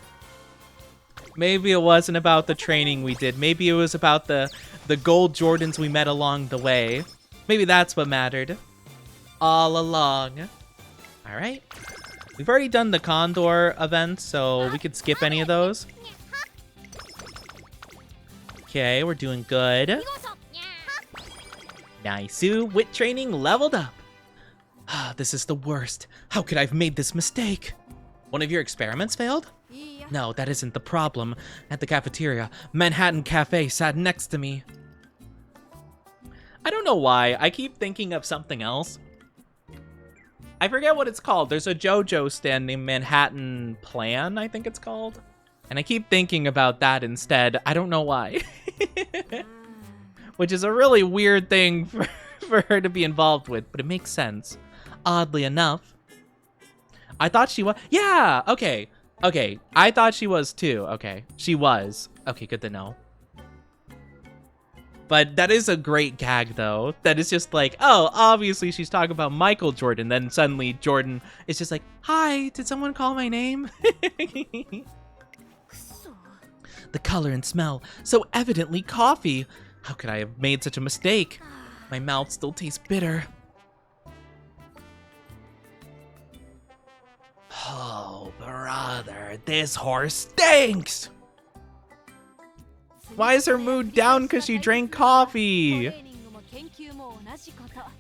maybe it wasn't about the training we did. Maybe it was about the Gold Jordans we met along the way. Maybe that's what mattered. All along. All right. We've already done the Condor event, so we could skip any of those. Okay, we're doing good. Nice. Wit training leveled up. This is the worst. How could I have made this mistake? One of your experiments failed? No, that isn't the problem. At the cafeteria, Manhattan Cafe sat next to me. I don't know why. I keep thinking of something else. I forget what it's called. There's a JoJo stand named Manhattan Plan, I think it's called. And I keep thinking about that instead. I don't know why. Which is a really weird thing for her to be involved with, but it makes sense. Oddly enough. I thought she was. Yeah, okay. Okay, I thought she was too. Okay, she was. Okay, good to know. But that is a great gag, though. That is just like, oh, obviously she's talking about Michael Jordan. Then suddenly Jordan is just like, hi, did someone call my name? The color and smell, so evidently coffee. How could I have made such a mistake? My mouth still tastes bitter. Oh, brother, this horse stinks! Why is her mood down because she drank coffee?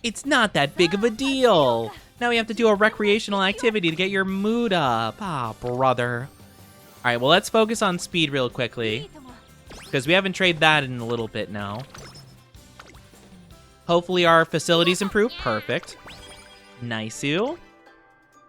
It's not that big of a deal. Now we have to do a recreational activity to get your mood up. Ah, brother. All right, well, let's focus on speed real quickly, because we haven't traded that in a little bit now. Hopefully our facilities improve. Perfect. Nice-oo.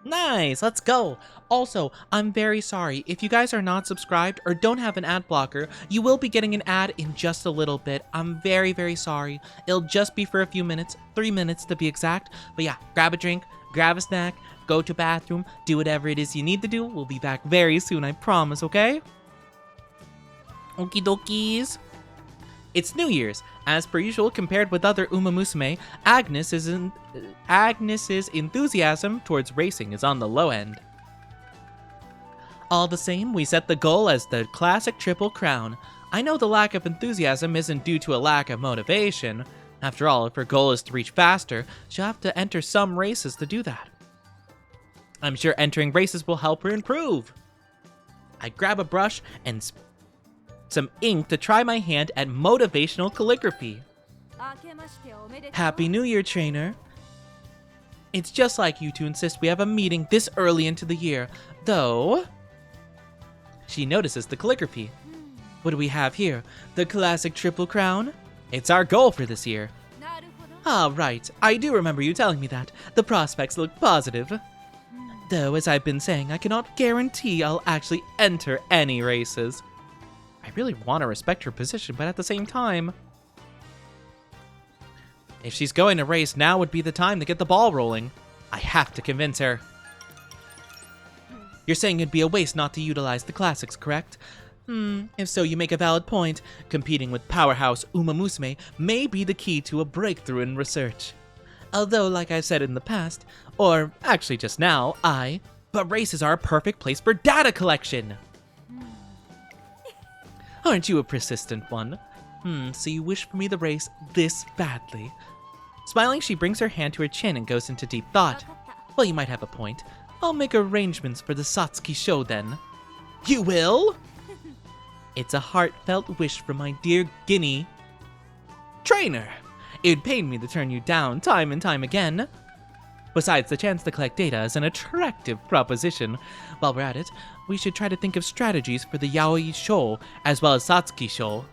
Nice, let's go. Also, I'm very sorry. If you guys are not subscribed or don't have an ad blocker, you will be getting an ad in just a little bit. I'm very, very sorry. It'll just be for a few minutes, 3 minutes to be exact. But yeah, grab a drink, grab a snack, go to bathroom, do whatever it is you need to do. We'll be back very soon, I promise, okay? Okie dokies. It's New Year's. As per usual, compared with other Umamusume, Agnes's enthusiasm towards racing is on the low end. All the same, we set the goal as the classic Triple Crown. I know the lack of enthusiasm isn't due to a lack of motivation. After all, if her goal is to reach faster, she'll have to enter some races to do that. I'm sure entering races will help her improve. I grab a brush and some ink to try my hand at motivational calligraphy. Happy New Year, trainer. It's just like you to insist we have a meeting this early into the year, though. She notices the calligraphy. What do we have here? The classic Triple Crown? It's our goal for this year. Ah, right. I do remember you telling me that. The prospects look positive. Though, as I've been saying, I cannot guarantee I'll actually enter any races. I really want to respect her position, but at the same time, if she's going to race, now would be the time to get the ball rolling. I have to convince her. You're saying it'd be a waste not to utilize the classics, correct? If so, you make a valid point. Competing with powerhouse Umamusume may be the key to a breakthrough in research. Although, like I've said in the past, or actually just now, but races are a perfect place for data collection. Aren't you a persistent one? So you wish for me to race this badly. Smiling, she brings her hand to her chin and goes into deep thought. Well, you might have a point. I'll make arrangements for the Satsuki show then. You will? It's a heartfelt wish from my dear Guinea trainer. It'd pain me to turn you down time and time again. Besides, the chance to collect data is an attractive proposition. While we're at it, we should try to think of strategies for the Yaoi show as well as Satsuki show.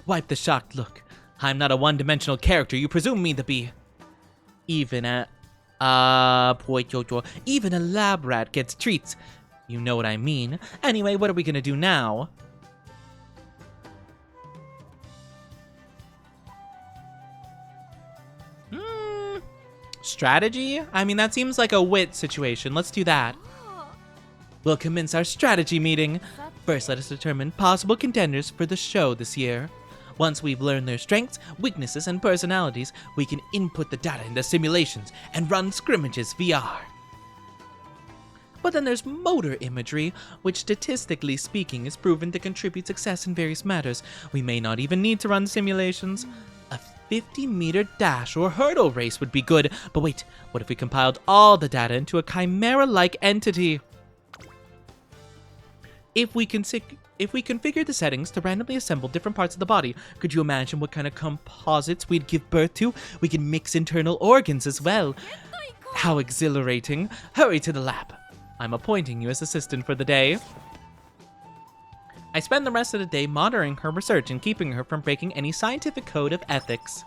Wipe the shocked look. I'm not a one-dimensional character you presume me to be. Even a lab rat gets treats. You know what I mean. Anyway, what are we gonna do now? Strategy? I mean, that seems like a wit situation. Let's do that. We'll commence our strategy meeting. First, let us determine possible contenders for the show this year. Once we've learned their strengths, weaknesses, and personalities, we can input the data into simulations and run scrimmages VR. But then there's motor imagery, which statistically speaking is proven to contribute success in various matters. We may not even need to run simulations. A 50-meter dash or hurdle race would be good, but wait, what if we compiled all the data into a chimera-like entity? If we configure the settings to randomly assemble different parts of the body, could you imagine what kind of composites we'd give birth to? We can mix internal organs as well. How exhilarating. Hurry to the lab. I'm appointing you as assistant for the day. I spend the rest of the day monitoring her research and keeping her from breaking any scientific code of ethics.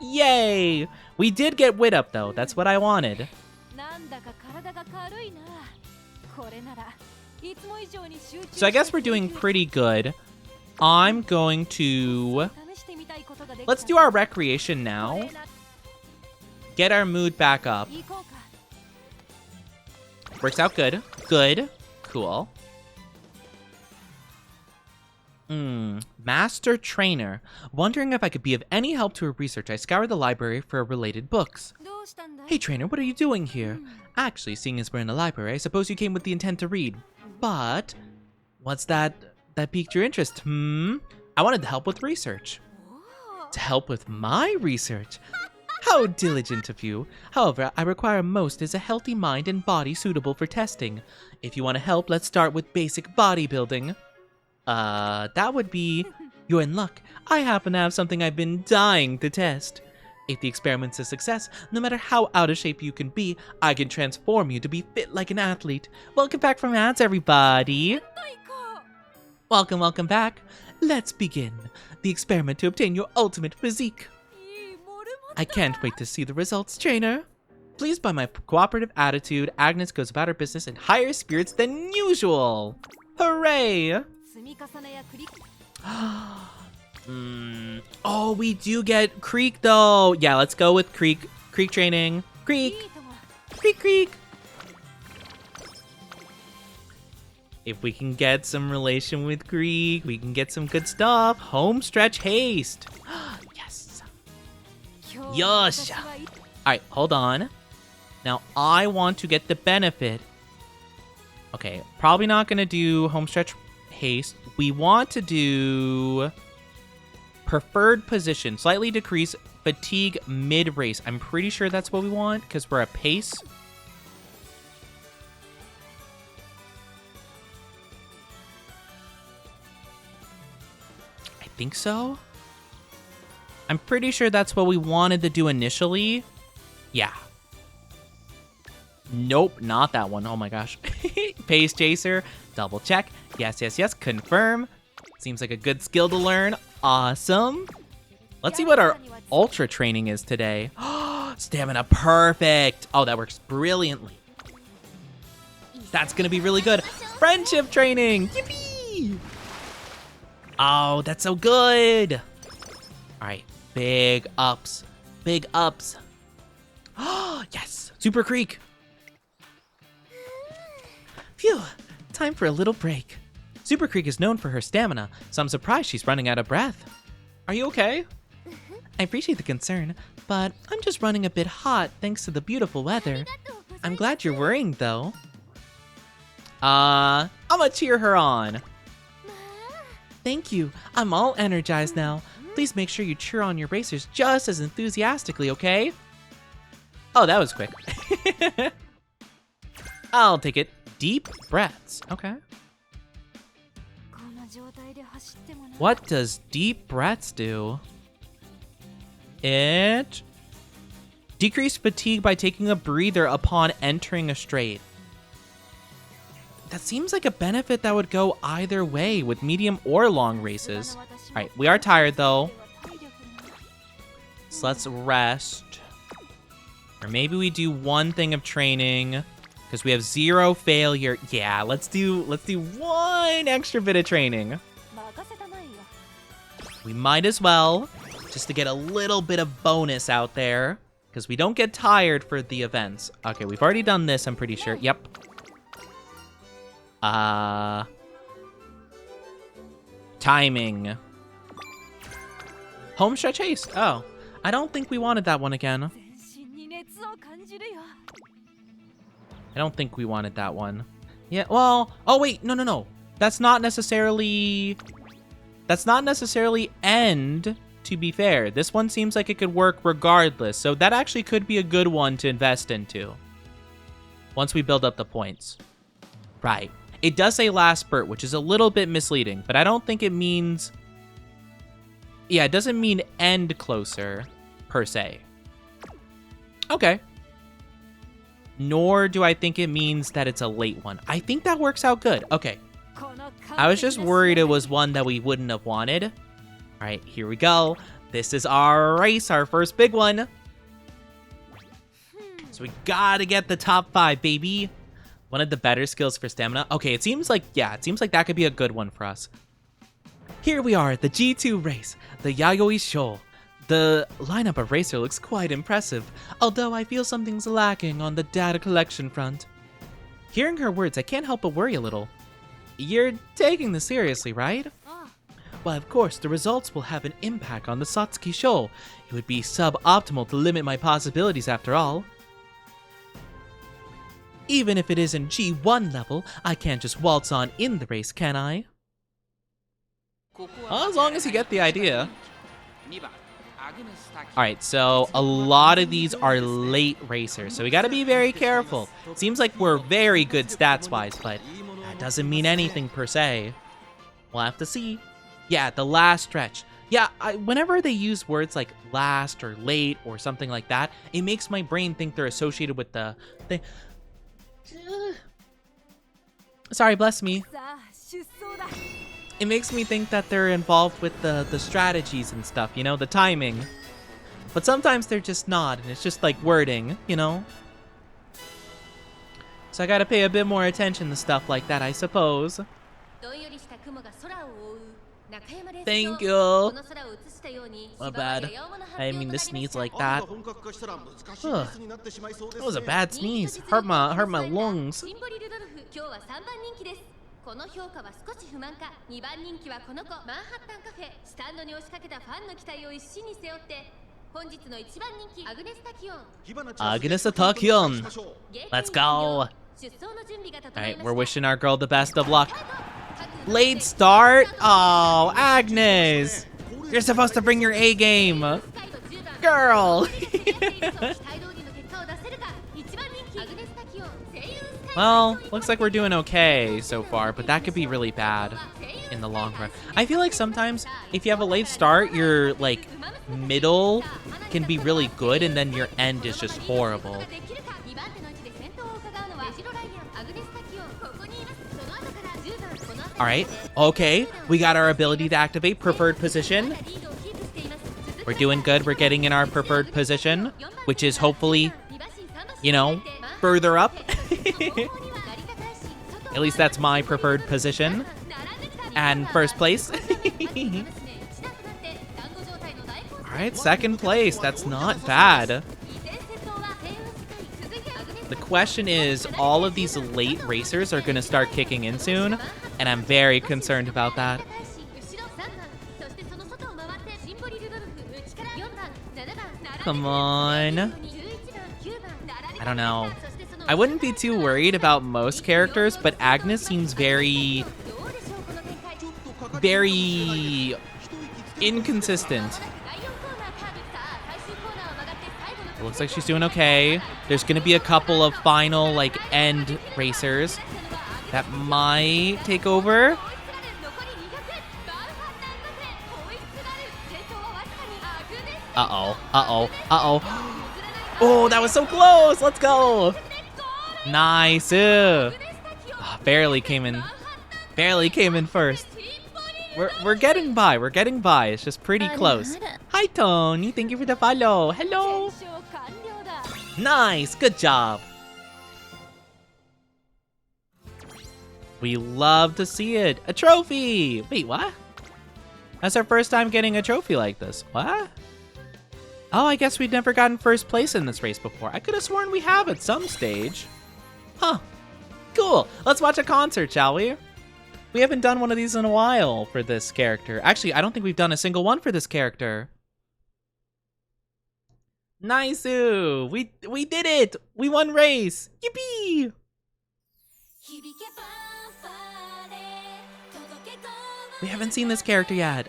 Yay! We did get wit up though, that's what I wanted. So I guess we're doing pretty good. I'm going to Let's do our recreation now. Get our mood back up. Works out good. Good. Cool. Master Trainer. Wondering if I could be of any help to her research. I scoured the library for related books. Hey, Trainer, what are you doing here? Actually, seeing as we're in the library, I suppose you came with the intent to read. But, what's that piqued your interest, I wanted to help with research. To help with my research? How diligent of you. However, I require most is a healthy mind and body suitable for testing. If you want to help, let's start with basic bodybuilding. That would be... You're in luck. I happen to have something I've been dying to test. If the experiment's a success, no matter how out of shape you can be, I can transform you to be fit like an athlete. Welcome back from ads, everybody. Welcome back. Let's begin. The experiment to obtain your ultimate physique. I can't wait to see the results, Trainer. Pleased by my cooperative attitude, Agnes goes about her business in higher spirits than usual. Hooray! Oh, we do get Creek though. Yeah, let's go with Creek. Creek training. Creek. Creek. If we can get some relation with Creek, we can get some good stuff. Home stretch haste. Yes. Yosh. Alright, hold on. Now, I want to get the benefit. Okay, probably not going to do home stretch haste. We want to do preferred position. Slightly decrease fatigue mid-race. I'm pretty sure that's what we want because we're a pace. I think so. I'm pretty sure that's what we wanted to do initially. Yeah. Nope, not that one. Oh my gosh. Pace chaser. Double check. Yes. Confirm. Seems like a good skill to learn. Awesome. Let's see what our ultra training is today. Stamina. Perfect. Oh, that works brilliantly. That's going to be really good. Friendship training. Yippee. Oh, that's so good. All right. Big ups. Big ups. Yes. Super Creek. Phew. Time for a little break. Super Creek is known for her stamina, so I'm surprised she's running out of breath. Are you okay? I appreciate the concern, but I'm just running a bit hot thanks to the beautiful weather. I'm glad you're worrying, though. I'm gonna cheer her on. Thank you. I'm all energized now. Please make sure you cheer on your racers just as enthusiastically, okay? Oh, that was quick. I'll take it. Deep breaths. Okay. What does deep breaths do? It decrease fatigue by taking a breather upon entering a straight. That seems like a benefit that would go either way with medium or long races. All right, we are tired though. So let's rest. Or maybe we do one thing of training because we have 0 failure. Yeah, let's do one extra bit of training. We might as well, just to get a little bit of bonus out there, because we don't get tired for the events. Okay, we've already done this, I'm pretty sure. Yep. Timing. Home stretch haste. Oh, I don't think we wanted that one again. I don't think we wanted that one. Yeah, well, oh wait, no. That's not necessarily end, to be fair. This one seems like it could work regardless, so that actually could be a good one to invest into. Once we build up the points. Right. It does say last spurt, which is a little bit misleading, but I don't think it means... Yeah, it doesn't mean end closer, per se. Okay. Nor do I think it means that it's a late one. I think that works out good. Okay. I was just worried it was one that we wouldn't have wanted. All right, here we go. This is our race, our first big one. So we gotta get the top 5, baby. One of the better skills for stamina. Okay, it seems like that could be a good one for us. Here we are at the G2 race, the Yayoi Show. The lineup of racer looks quite impressive, although I feel something's lacking on the data collection front. Hearing her words, I can't help but worry a little. You're taking this seriously, right? Well, of course, the results will have an impact on the Satsuki show. It would be suboptimal to limit my possibilities after all. Even if it isn't G1 level, I can't just waltz on in the race, can I? Well, as long as you get the idea. Alright, so a lot of these are late racers, so we gotta be very careful. Seems like we're very good stats-wise, but that doesn't mean anything per se. We'll have to see. Yeah, the last stretch. Yeah, whenever they use words like last or late or something like that, it makes my brain think they're associated with the thing. Sorry, bless me. It makes me think that they're involved with the strategies and stuff, you know, the timing. But sometimes they're just not, and it's just like wording, you know? So I gotta pay a bit more attention to stuff like that, I suppose. Thank you. My bad. I didn't mean to sneeze like that. Ugh. That was a bad sneeze. Hurt my lungs. この評価は少し不満か。2番人気はこの子、マンハッタンカフェ。スタンドに押しかけたファンの期待を一身に背負って、本日の1番人気、アグネスタキオン。Agnes Takion. Let's go. Alright, we're wishing our girl the best of luck. Late start? Oh, Agnes. You're supposed to bring your A game. Girl. Well, looks like we're doing okay so far, but that could be really bad in the long run. I feel like sometimes if you have a late start, your like middle can be really good and then your end is just horrible. Alright, okay, we got our ability to activate preferred position. We're doing good, we're getting in our preferred position, which is hopefully, you know, further up. At least that's my preferred position. And first place. Alright, second place. That's not bad. The question is, all of these late racers are going to start kicking in soon, and I'm very concerned about that. Come on. I don't know. I wouldn't be too worried about most characters, but Agnes seems very inconsistent. It looks like she's doing okay. There's gonna be a couple of final, like, end racers that might take over. Uh-oh, uh-oh, uh-oh. Oh, that was so close! Let's go! Nice. Oh, barely came in first. We're getting by. We're getting by. It's just pretty close. Hi, Tony. Thank you for the follow. Hello. Nice. Good job. We love to see it. A trophy. Wait, what? That's our first time getting a trophy like this. What? Oh, I guess we'd never gotten first place in this race before. I could have sworn we have at some stage. Huh. Cool. Let's watch a concert, shall we? We haven't done one of these in a while for this character. Actually, I don't think we've done a single one for this character. Nice. We did it. We won race. Yippee. We haven't seen this character yet.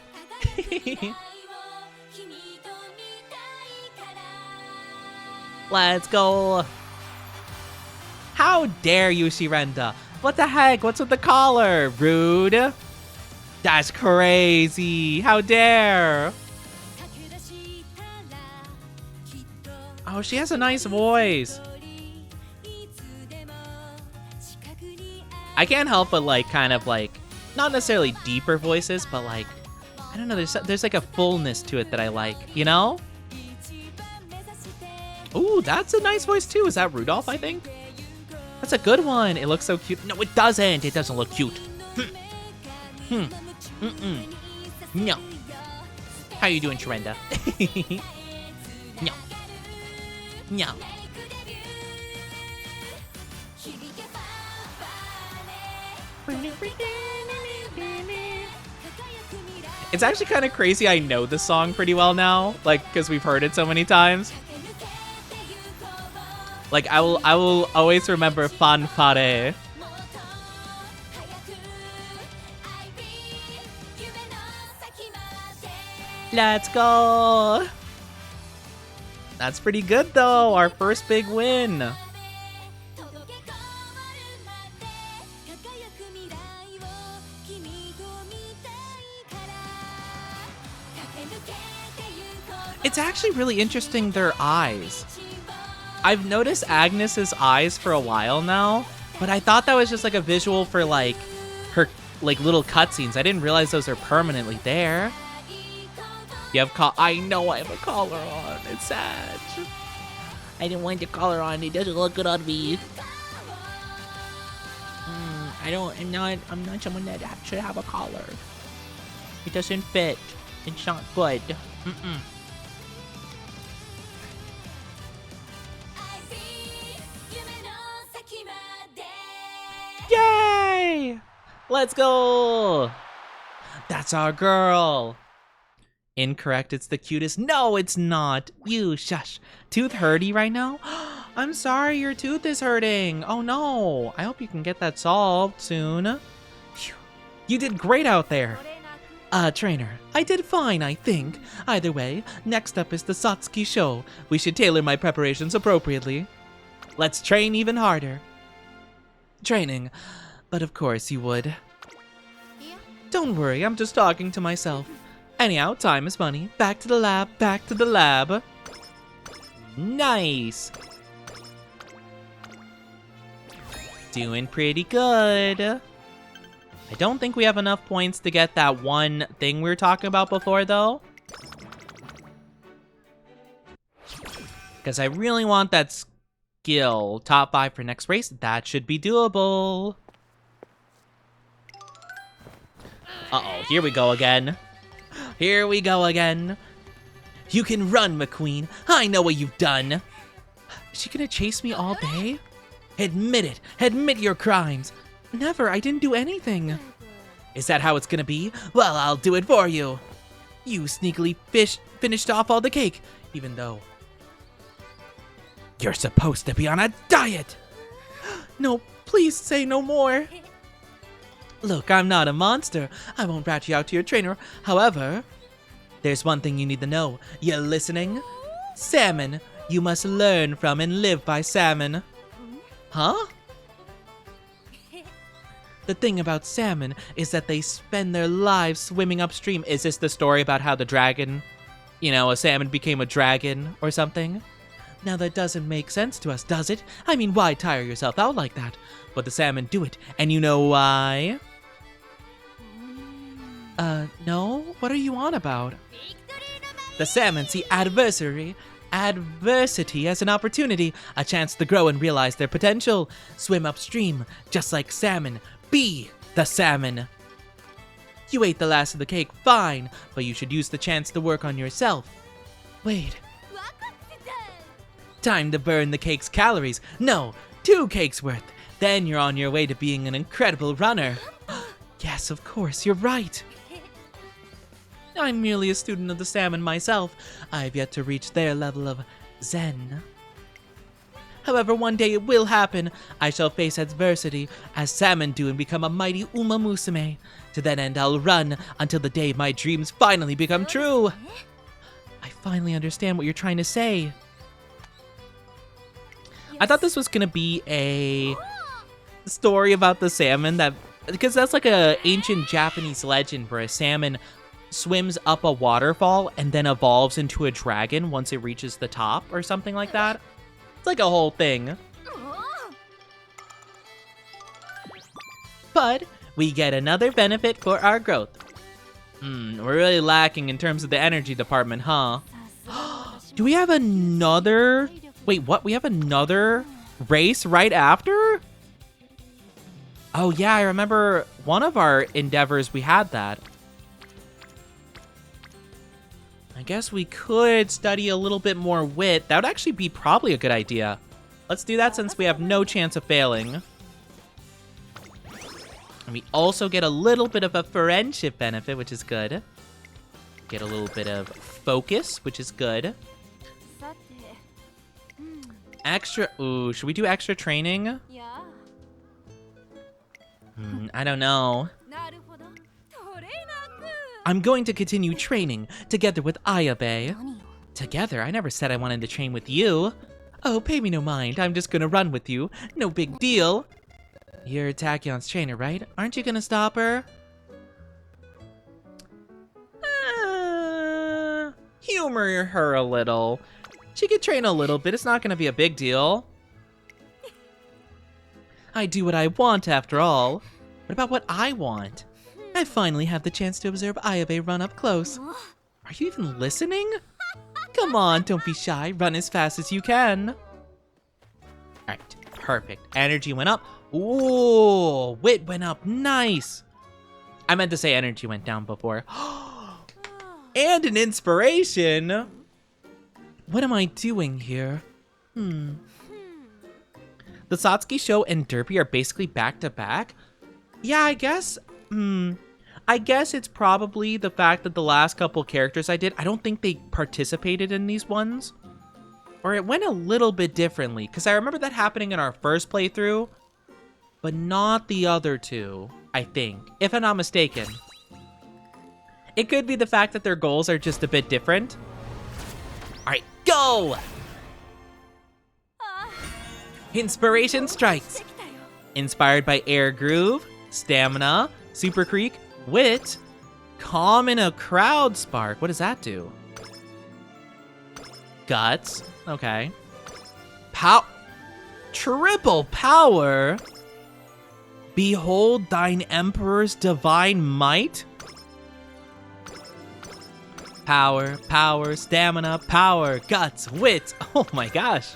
Let's go. How dare you, Shirenda? What the heck? What's with the collar? Rude. That's crazy. How dare. Oh, she has a nice voice. I can't help but like kind of like, not necessarily deeper voices, but like, I don't know, there's like a fullness to it that I like, you know? Ooh, that's a nice voice too. Is that Rudolph, I think? That's a good one. It looks so cute. No, it doesn't. It doesn't look cute. No. How you doing, Sharenda? No. No. It's actually kind of crazy I know the song pretty well now, like, because we've heard it so many times. Like, I will always remember Fanfare. Let's go! That's pretty good, though. Our first big win. It's actually really interesting, their eyes. I've noticed Agnes's eyes for a while now, but I thought that was just like a visual for like her like little cutscenes. I didn't realize those are permanently there. You have I know I have a collar on. It's sad. I didn't want the collar on. It doesn't look good on me. I'm not someone that should have a collar. It doesn't fit. It's not good. Yay! Let's go! That's our girl. Incorrect, it's the cutest. No, it's not. You, shush. Tooth hurty right now? I'm sorry, your tooth is hurting. Oh no. I hope you can get that solved soon. Phew. You did great out there. Trainer, I did fine, I think. Either way, next up is the Satsuki show. We should tailor my preparations appropriately. Let's train even harder. Training. But of course you would. Don't worry, I'm just talking to myself. Anyhow, time is money. Back to the lab, back to the lab. Nice. Doing pretty good. I don't think we have enough points to get that one thing we were talking about before, though. Because I really want that skill. Top 5 for next race. That should be doable. Uh-oh, here we go again. Here we go again. You can run, McQueen. I know what you've done. Is she gonna chase me all day? Admit it. Admit your crimes. Never. I didn't do anything. Is that how it's gonna be? Well, I'll do it for you. You sneakily finished off all the cake, even though you're supposed to be on a diet. No, please say no more. Look, I'm not a monster. I won't rat you out to your trainer. However, there's one thing you need to know. You listening? Salmon. You must learn from and live by salmon. Huh? The thing about salmon is that they spend their lives swimming upstream. Is this the story about how the dragon, a salmon became a dragon or something? Now that doesn't make sense to us, does it? I mean, why tire yourself out like that? But the salmon do it, and you know why? No? What are you on about? The salmon see adversity as an opportunity, a chance to grow and realize their potential. Swim upstream, just like salmon. Be the salmon. You ate the last of the cake, fine, but you should use the chance to work on yourself. Wait. Time to burn the cake's calories. No, 2 cakes worth. Then you're on your way to being an incredible runner. Yes, of course, you're right. I'm merely a student of the salmon myself. I've yet to reach their level of zen. However, one day it will happen. I shall face adversity as salmon do and become a mighty Umamusume. To that end, I'll run until the day my dreams finally become true. I finally understand what you're trying to say. I thought this was gonna be a story about the salmon because that's like a ancient Japanese legend where a salmon swims up a waterfall and then evolves into a dragon once it reaches the top or something like that. It's like a whole thing. But we get another benefit for our growth. We're really lacking in terms of the energy department, huh? Do we have another... Wait, what? We have another race right after? Oh yeah, I remember one of our endeavors we had that. guess we could study a little bit more wit. That would actually be probably a good idea. Let's do that since we have no chance of failing. And we also get a little bit of a friendship benefit, which is good. Get a little bit of focus, which is good. Extra... Ooh, should we do extra training? I don't know. I'm going to continue training together with Ayabe. Together? I never said I wanted to train with you. Oh, pay me no mind. I'm just gonna run with you. No big deal. You're Tachyon's trainer, right? Aren't you gonna stop her? Humor her a little. She could train a little bit. It's not gonna be a big deal. I do what I want, after all. What about what I want? I finally have the chance to observe Ayabe run up close. Are you even listening? Come on, don't be shy. Run as fast as you can. Alright, perfect. Energy went up. Ooh, wit went up. Nice. I meant to say energy went down before. And an inspiration. What am I doing here? The Satsuki show and Derpy are basically back to back. Yeah, I guess. I guess it's probably the fact that the last couple characters I did, I don't think they participated in these ones. Or it went a little bit differently, because I remember that happening in our first playthrough, but not the other two, I think, if I'm not mistaken. It could be the fact that their goals are just a bit different. All right, go! Inspiration strikes. Inspired by Air Groove, Stamina, Super Creek, Wit, Calm in a Crowd Spark. What does that do? Guts. Okay. Triple Power. Behold thine Emperor's divine might. Power, power, stamina, power, guts, wit. Oh my gosh.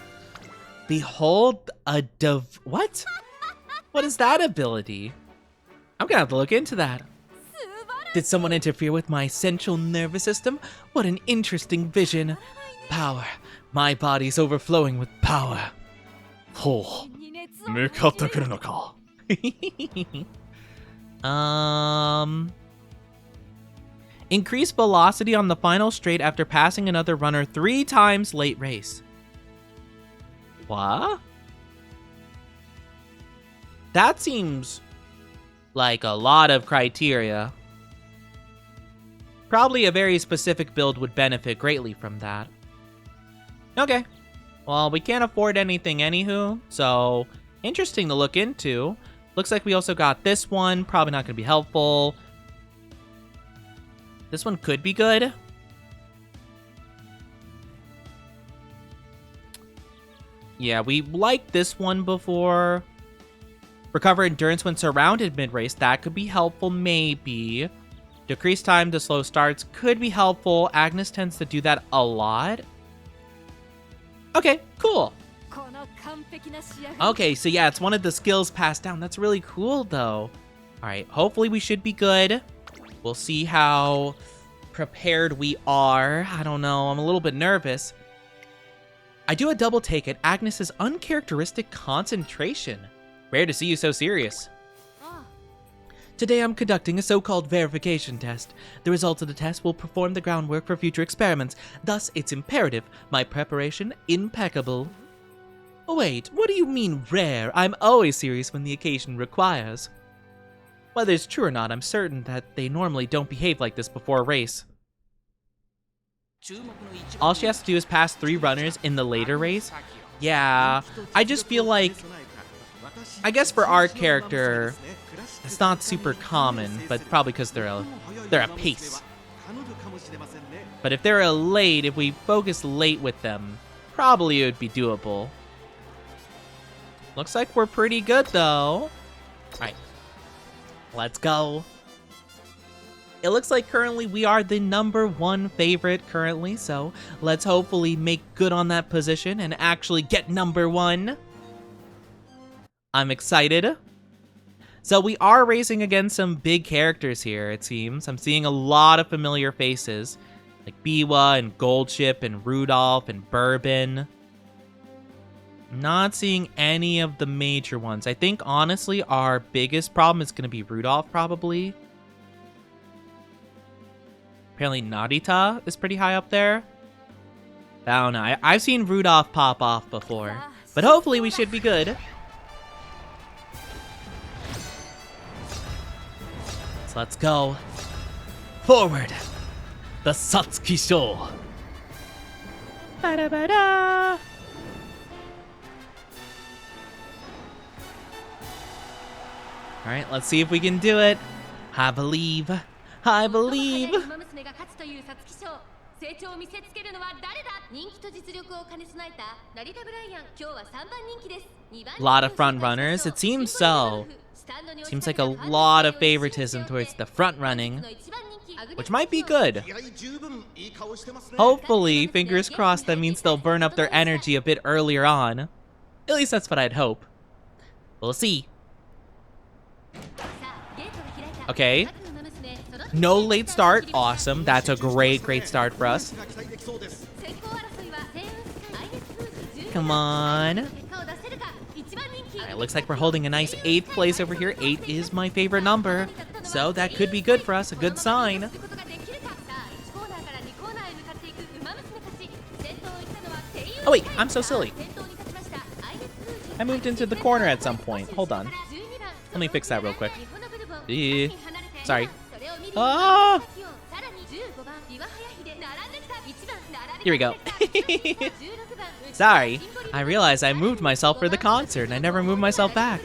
Behold a what? What is that ability? I'm gonna have to look into that. Did someone interfere with my central nervous system? What an interesting vision. Power. My body's overflowing with power. Oh. Increase velocity on the final straight after passing another runner 3 times late race. What? That seems like a lot of criteria. Probably a very specific build would benefit greatly from that. Okay. Well, we can't afford anything anywho, so interesting to look into. Looks like we also got this one. Probably not going to be helpful. This one could be good. Yeah, we liked this one before. Recover endurance when surrounded mid-race. That could be helpful, maybe. Decrease time to slow starts could be helpful. Agnes tends to do that a lot. Okay, cool. Okay, so yeah, it's one of the skills passed down. That's really cool, though. All right, hopefully we should be good. We'll see how prepared we are. I don't know. I'm a little bit nervous. I do a double take at Agnes's uncharacteristic concentration. Rare to see you so serious. Today I'm conducting a so-called verification test. The results of the test will perform the groundwork for future experiments. Thus, it's imperative my preparation impeccable. Wait, what do you mean rare? I'm always serious when the occasion requires. Whether it's true or not, I'm certain that they normally don't behave like this before a race. All she has to do is pass 3 runners in the later race? Yeah, I just feel like, I guess for our character, it's not super common, but probably because they're a pace. But if they're a late, if we focus late with them, probably it would be doable. Looks like we're pretty good though. Alright. Let's go. It looks like currently we are the #1 favorite currently, so let's hopefully make good on that position and actually get #1. I'm excited. So we are racing against some big characters here, it seems. I'm seeing a lot of familiar faces. Like Biwa and Goldship and Rudolph and Bourbon. Not seeing any of the major ones. I think, honestly, our biggest problem is going to be Rudolph, probably. Apparently, Narita is pretty high up there. I don't know. I've seen Rudolph pop off before. But hopefully we should be good. So let's go. Forward. The Satsuki Show. Ba-da-ba-da. Alright, let's see if we can do it. I believe. I believe. 成長を見せつけるのは誰だ。人気と実力を兼ね備えた成田ブライアン、今日は3番人気です。2番 A lot of front runners. It seems so. Seems like a lot of favoritism towards the front running, which might be good. Hopefully, fingers crossed, that means they'll burn up their energy a bit earlier on. At least that's what I'd hope. We'll see. Okay. No late start. Awesome. That's a great start for us. Come on. Alright, looks like we're holding a nice 8th place over here. 8 is my favorite number. So that could be good for us. A good sign. Oh wait, I'm so silly. I moved into the corner at some point. Hold on. Let me fix that real quick. Sorry. Oh! Here we go. Sorry. I realized I moved myself for the concert and I never moved myself back.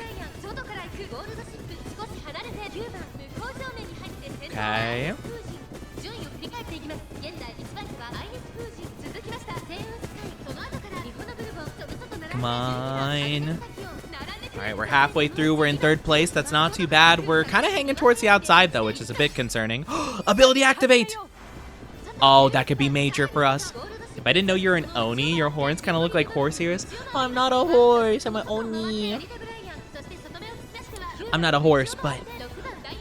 Okay. Come on. Alright, we're halfway through. We're in 3rd place. That's not too bad. We're kind of hanging towards the outside, though, which is a bit concerning. Ability activate! Oh, that could be major for us. If I didn't know you're an Oni, your horns kind of look like horse ears. Oh, I'm not a horse. I'm an Oni. I'm not a horse, but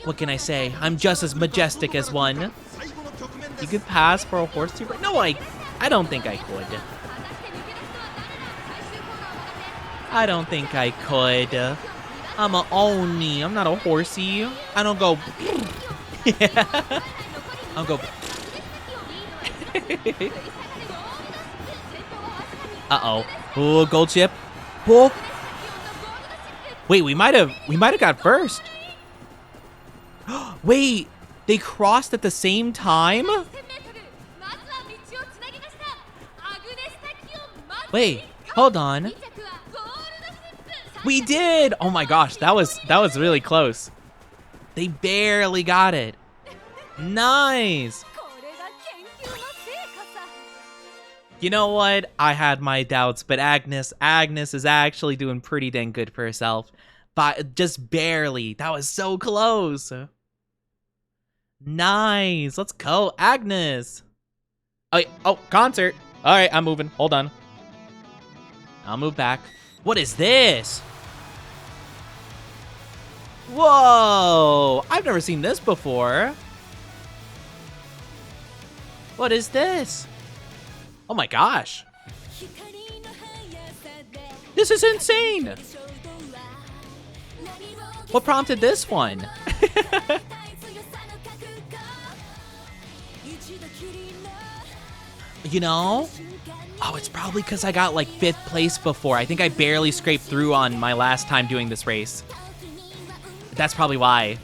what can I say? I'm just as majestic as one. You could pass for a horse too? No, I don't think I could. I don't think I could. I'm a Oni. I'm not a horsey. I don't go. I'll go. Uh-oh. Oh, gold chip. Oh. Wait, we might have got first. Wait, they crossed at the same time? Wait, hold on. We did! Oh my gosh, that was really close. They barely got it. Nice! You know what? I had my doubts, but Agnes is actually doing pretty dang good for herself. But just barely. That was so close. Nice. Let's go, Agnes. Oh, concert. All right, I'm moving. Hold on. I'll move back. What is this? Whoa! I've never seen this before. What is this? Oh my gosh. This is insane. What prompted this one? You know? Oh, it's probably because I got like 5th place before. I think I barely scraped through on my last time doing this race. That's probably why.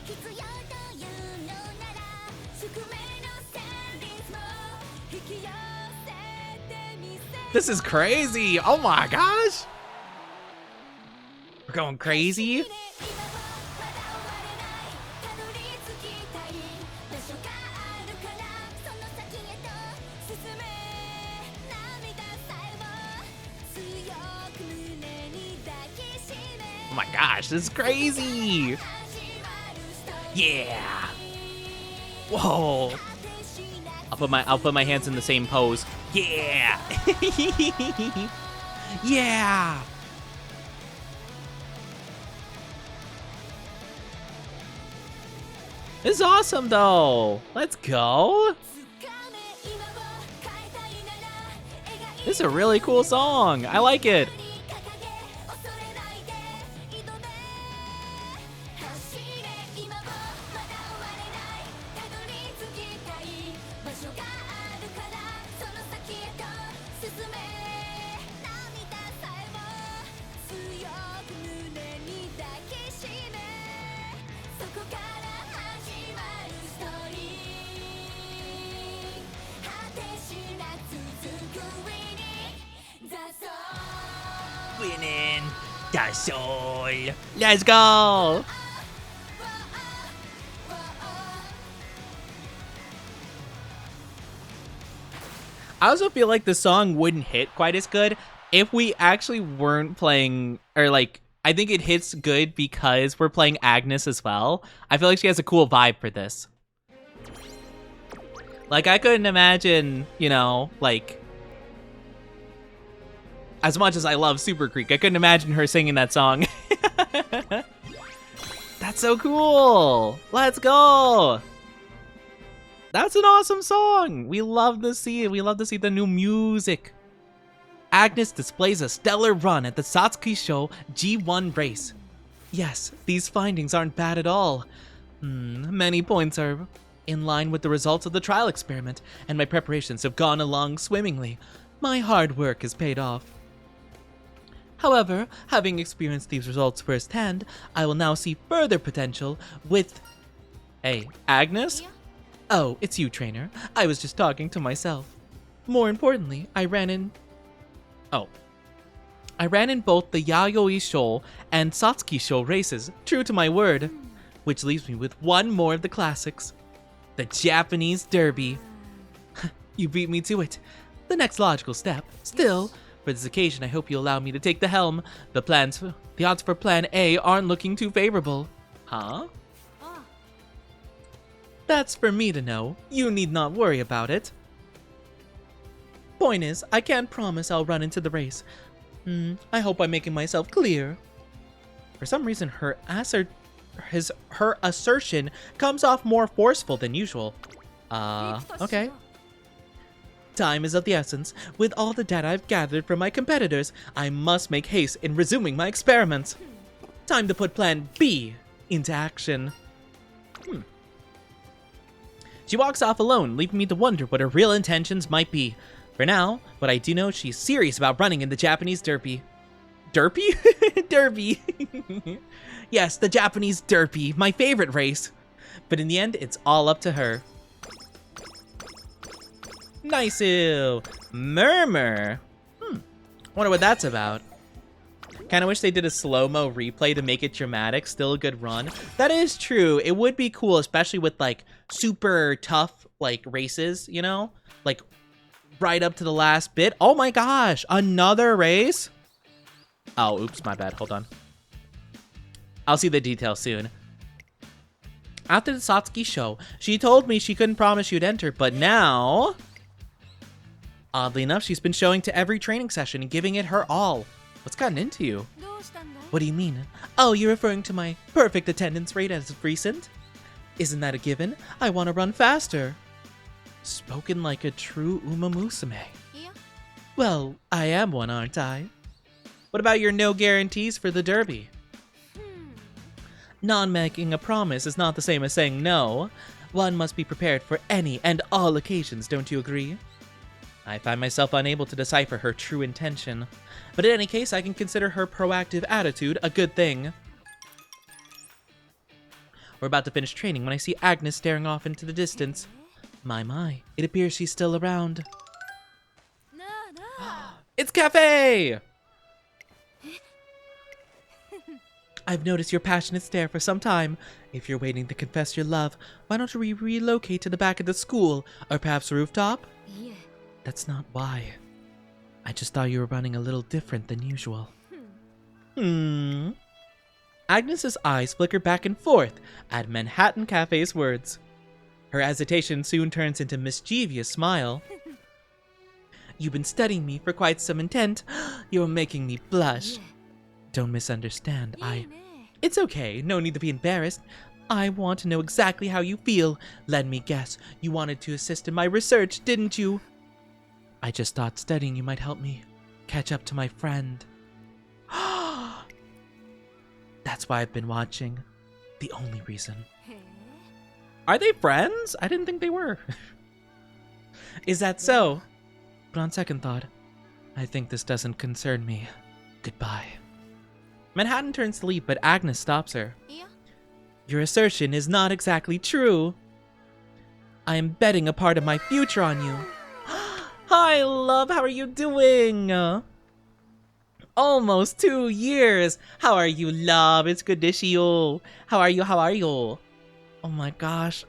This is crazy. Oh my gosh. We're going crazy. Oh my gosh, this is crazy. Yeah. Whoa. I'll put my hands in the same pose. Yeah. Yeah. This is awesome though. Let's go. This is a really cool song. I like it. Winning the soul. Let's go. I also feel like the song wouldn't hit quite as good if we actually weren't playing, or like, I think it hits good because we're playing Agnes as well. I feel like she has a cool vibe for this. Like, I couldn't imagine, you know, like, as much as I love Super Creek, I couldn't imagine her singing that song. That's so cool. Let's go. That's an awesome song. We love to see it. We love to see the new music. Agnes displays a stellar run at the Satsuki Show G1 race. Yes, these findings aren't bad at all. Many points are in line with the results of the trial experiment, and my preparations have gone along swimmingly. My hard work has paid off. However, having experienced these results firsthand, I will now see further potential with... Hey, Agnes? Oh, it's you, trainer. I was just talking to myself. More importantly, I ran in both the Yayoi Show and Satsuki Show races, true to my word. Which leaves me with one more of the classics. The Japanese Derby. You beat me to it. The next logical step. Still, for this occasion, I hope you allow me to take the helm. The odds for Plan A aren't looking too favorable. Huh? That's for me to know. You need not worry about it. Point is, I can't promise I'll run into the race. I hope I'm making myself clear. For some reason, her assertion comes off more forceful than usual. Okay. Time is of the essence. With all the data I've gathered from my competitors, I must make haste in resuming my experiments. Time to put Plan B into action. She walks off alone, leaving me to wonder what her real intentions might be. For now, what I do know, she's serious about running in the Japanese Derby. Derby? Derby. Yes, the Japanese Derby, my favorite race. But in the end, it's all up to her. Nice-oo. Murmur. Wonder what that's about. Kinda wish they did a slow-mo replay to make it dramatic. Still a good run. That is true. It would be cool, especially with, like, super tough, like, races, you know? Like, right up to the last bit. Oh my gosh! Another race? Oh, oops, my bad. Hold on. I'll see the details soon. After the Satsuki Show, she told me she couldn't promise she'd enter, but now... Oddly enough, she's been showing to every training session and giving it her all. What's gotten into you? What do you mean? Oh, you're referring to my perfect attendance rate as of recent? Isn't that a given? I want to run faster. Spoken like a true Umamusume. Yeah. Well, I am one, aren't I? What about your no guarantees for the Derby? Non-making a promise is not the same as saying no. One must be prepared for any and all occasions, don't you agree? I find myself unable to decipher her true intention. But in any case, I can consider her proactive attitude a good thing. We're about to finish training when I see Agnes staring off into the distance. My, it appears she's still around. It's Cafe! I've noticed your passionate stare for some time. If you're waiting to confess your love, why don't we relocate to the back of the school, or perhaps a rooftop? Yeah. That's not why. I just thought you were running a little different than usual. Agnes's eyes flicker back and forth at Manhattan Cafe's words. Her hesitation soon turns into a mischievous smile. You've been studying me for quite some intent. You're making me blush. Yeah. Don't misunderstand. It's okay. No need to be embarrassed. I want to know exactly how you feel. Let me guess. You wanted to assist in my research, didn't you? I just thought studying you might help me catch up to my friend. That's why I've been watching. The only reason. Are they friends? I didn't think they were. Is that so? But on second thought, I think this doesn't concern me. Goodbye. Manhattan turns to leave, but Agnes stops her. Your assertion is not exactly true. I am betting a part of my future on you. Hi, love. How are you doing? Almost 2 years. How are you, love? It's good to see you. How are you? How are you? Oh my gosh.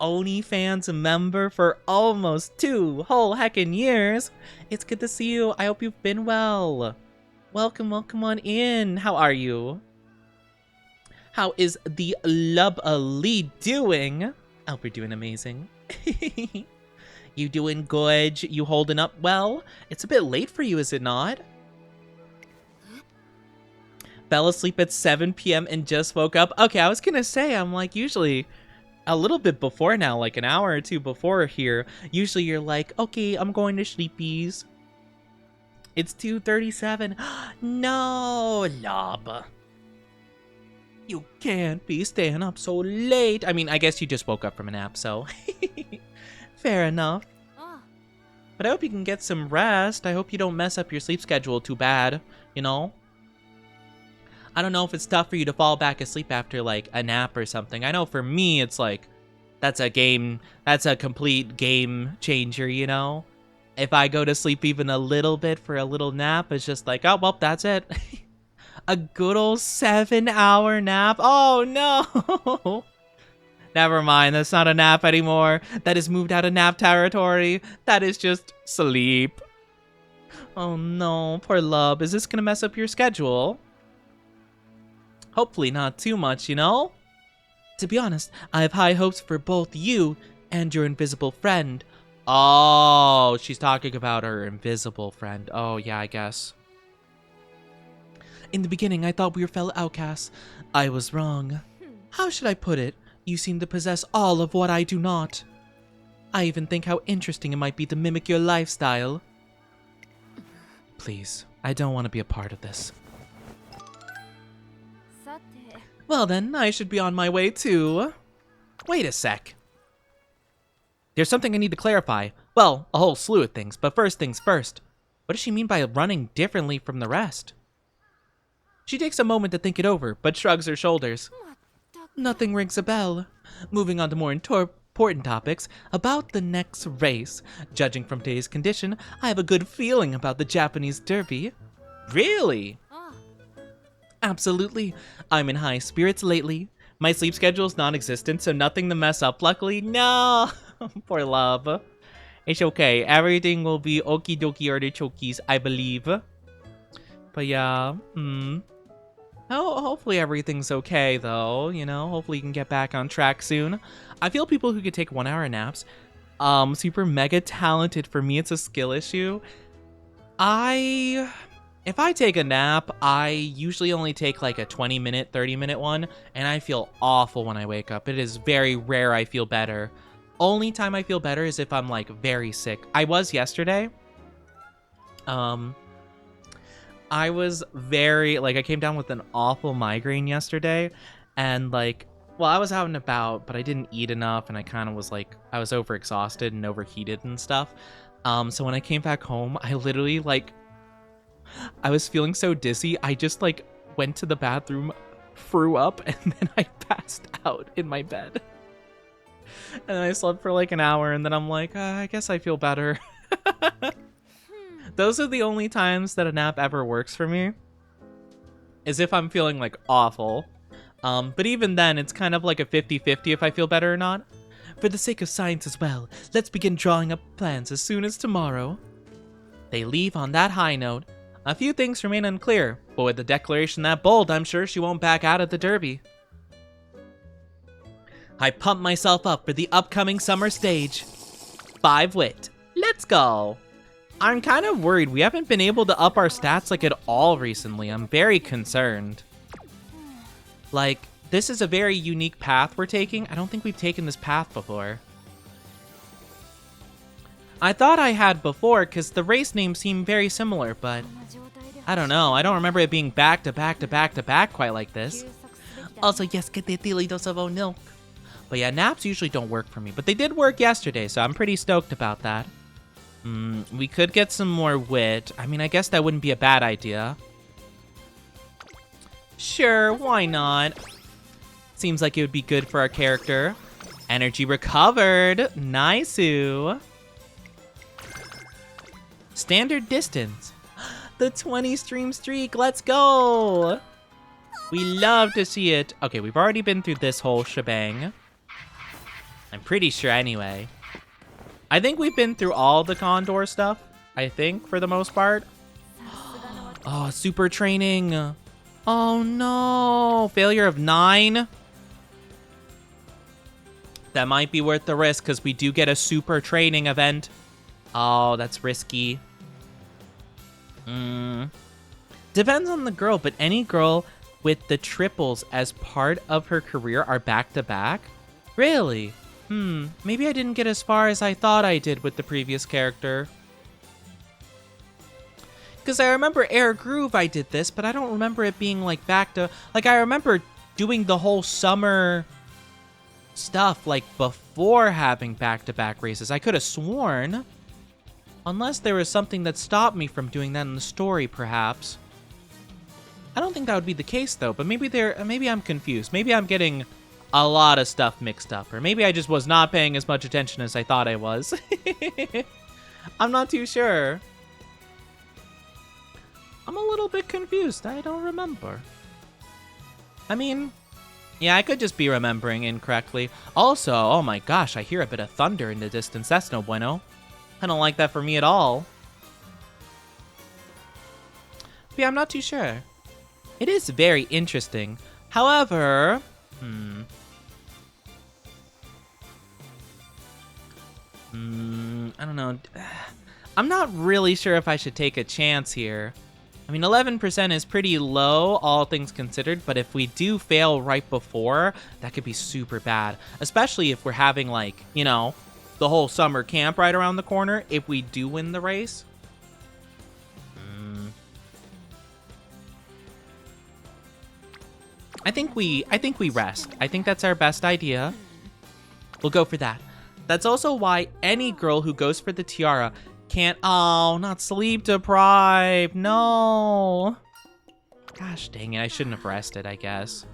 OnlyFans member for almost 2 whole heckin' years. It's good to see you. I hope you've been well. Welcome on in. How are you? How is the lovely doing? I hope you're doing amazing. You doing good? You holding up well? It's a bit late for you, is it not? Fell asleep at 7 p.m. and just woke up. Okay, I was gonna say, I'm like usually a little bit before now, like an hour or two before here. Usually you're like, okay, I'm going to sleepies. It's 2:37. No, lob. You can't be staying up so late. I mean, I guess you just woke up from a nap, so fair enough. But I hope you can get some rest. I hope you don't mess up your sleep schedule too bad, you know? I don't know if it's tough for you to fall back asleep after, like, a nap or something. I know for me, it's like, that's a complete game changer, you know? If I go to sleep even a little bit for a little nap, it's just like, oh, well, that's it. A good old 7-hour nap? Oh, no! Never mind, that's not a nap anymore. That is moved out of nap territory. That is just sleep. Oh, no, poor love. Is this gonna mess up your schedule? Hopefully not too much, you know? To be honest, I have high hopes for both you and your invisible friend. Oh, she's talking about her invisible friend. Oh, yeah, I guess. In the beginning, I thought we were fellow outcasts. I was wrong. How should I put it? You seem to possess all of what I do not. I even think how interesting it might be to mimic your lifestyle. Please, I don't want to be a part of this. Well then, I should be on my way too. Wait a sec. There's something I need to clarify. Well, a whole slew of things, but first things first. What does she mean by running differently from the rest? She takes a moment to think it over, but shrugs her shoulders. Nothing rings a bell. Moving on to more important topics about the next race. Judging from today's condition, I have a good feeling about the Japanese Derby. Really? Absolutely. I'm in high spirits lately. My sleep schedule is non-existent, so nothing to mess up, luckily. No! Poor love. It's okay. Everything will be okie dokie artichokes, I believe. But yeah, Oh, hopefully everything's okay, though, you know? Hopefully you can get back on track soon. I feel people who could take 1-hour naps, super mega talented. For me, it's a skill issue. If I take a nap, I usually only take like a 20-minute, 30-minute one, and I feel awful when I wake up. It is very rare I feel better. Only time I feel better is if I'm like very sick. I was yesterday. I was I came down with an awful migraine yesterday, and like, well, I was out and about, but I didn't eat enough, and I kind of was like, I was overexhausted and overheated and stuff. So when I came back home, I literally I was feeling so dizzy, I just like went to the bathroom, threw up, and then I passed out in my bed. And I slept for like an hour, and then I'm like, I guess I feel better. Those are the only times that a nap ever works for me, is if I'm feeling like awful. But even then, it's kind of like a 50-50 if I feel better or not. For the sake of science as well, let's begin drawing up plans as soon as tomorrow. They leave on that high note. A few things remain unclear, but with the declaration that bold, I'm sure she won't back out at the Derby. I pump myself up for the upcoming summer stage. 5 wit. Let's go. I'm kind of worried. We haven't been able to up our stats like at all recently. I'm very concerned. Like, this is a very unique path we're taking. I don't think we've taken this path before. I thought I had before because the race names seem very similar, but I don't know. I don't remember it being back to back to back to back quite like this. Also, yes, get the dilitos of milk. But yeah, naps usually don't work for me, but they did work yesterday, so I'm pretty stoked about that. We could get some more wit. I mean, I guess that wouldn't be a bad idea. Sure, why not? Seems like it would be good for our character. Energy recovered. Nice-oo. Standard distance. The 20 stream streak. Let's go. We love to see it. Okay, we've already been through this whole shebang. I'm pretty sure anyway. I think we've been through all the Condor stuff. I think, for the most part. Oh, super training. Oh, no. Failure of 9. That might be worth the risk because we do get a super training event. Oh, that's risky. Depends on the girl, but any girl with the triples as part of her career are back-to-back? Really? Maybe I didn't get as far as I thought I did with the previous character. Because I remember Air Groove I did this, but I don't remember it being like back to... Like, I remember doing the whole summer stuff, like, before having back-to-back races. I could have sworn. Unless there was something that stopped me from doing that in the story, perhaps. I don't think that would be the case, though, but maybe I'm confused. Maybe I'm getting a lot of stuff mixed up, or maybe I just was not paying as much attention as I thought I was. I'm not too sure. I'm a little bit confused. I don't remember. I mean, yeah, I could just be remembering incorrectly. Also, oh my gosh, I hear a bit of thunder in the distance. That's no bueno. I don't like that for me at all. But yeah, I'm not too sure. It is very interesting. However, I don't know. I'm not really sure if I should take a chance here. I mean, 11% is pretty low, all things considered, but if we do fail right before, that could be super bad. Especially if we're having, like, you know, the whole summer camp right around the corner, if we do win the race. I think we rest. I think that's our best idea. We'll go for that. That's also why any girl who goes for the tiara can't... Oh, not sleep deprived. No. Gosh dang it. I shouldn't have rested, I guess.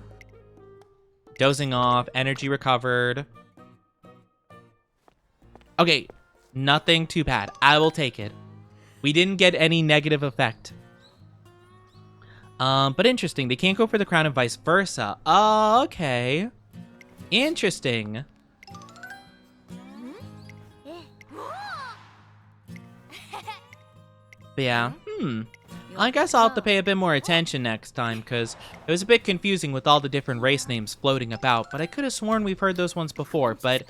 Dozing off. Energy recovered. Okay. Nothing too bad. I will take it. We didn't get any negative effect. But interesting. They can't go for the crown and vice versa. Oh, okay. Interesting. But yeah, I guess I'll have to pay a bit more attention next time, because it was a bit confusing with all the different race names floating about, but I could have sworn we've heard those ones before, but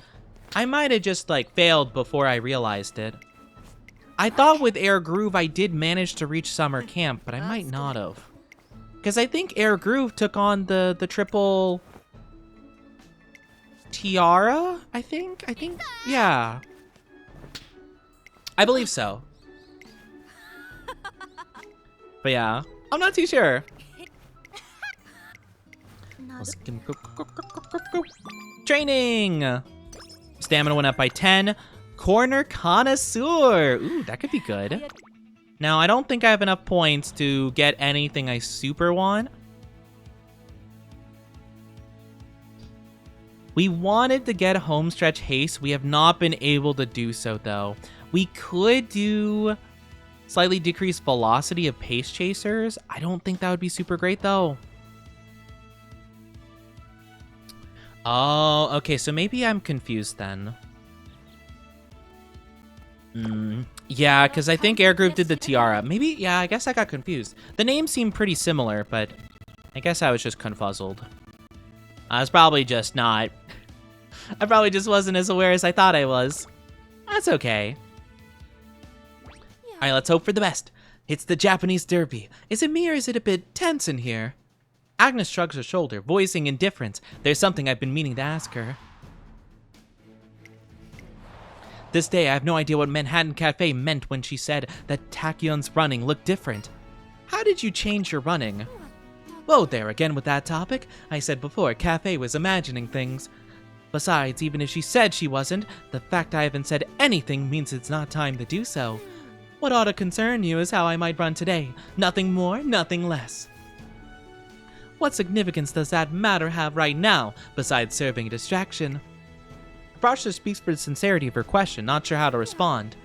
I might have just, like, failed before I realized it. I thought with Air Groove I did manage to reach summer camp, but I might not have. Because I think Air Groove took on the triple tiara, I think, yeah. I believe so. But yeah, I'm not too sure. Training! Stamina went up by 10. Corner Connoisseur! Ooh, that could be good. Now, I don't think I have enough points to get anything I super want. We wanted to get Homestretch Haste. We have not been able to do so, though. We could do slightly decreased velocity of Pace Chasers. I don't think that would be super great, though. Oh, okay, so maybe I'm confused then. Yeah, because I think Air Groove did the tiara. Maybe, yeah, I guess I got confused. The names seem pretty similar, but I guess I was just confuzzled. I was probably just not. I probably just wasn't as aware as I thought I was. That's okay. Alright, let's hope for the best. It's the Japanese Derby. Is it me or is it a bit tense in here? Agnes shrugs her shoulder, voicing indifference. There's something I've been meaning to ask her. This day, I have no idea what Manhattan Cafe meant when she said that Takyon's running looked different. How did you change your running? Whoa there, again with that topic. I said before, Cafe was imagining things. Besides, even if she said she wasn't, the fact I haven't said anything means it's not time to do so. What ought to concern you is how I might run today. Nothing more, nothing less. What significance does that matter have right now, besides serving a distraction? Frosher speaks for the sincerity of her question, not sure how to respond.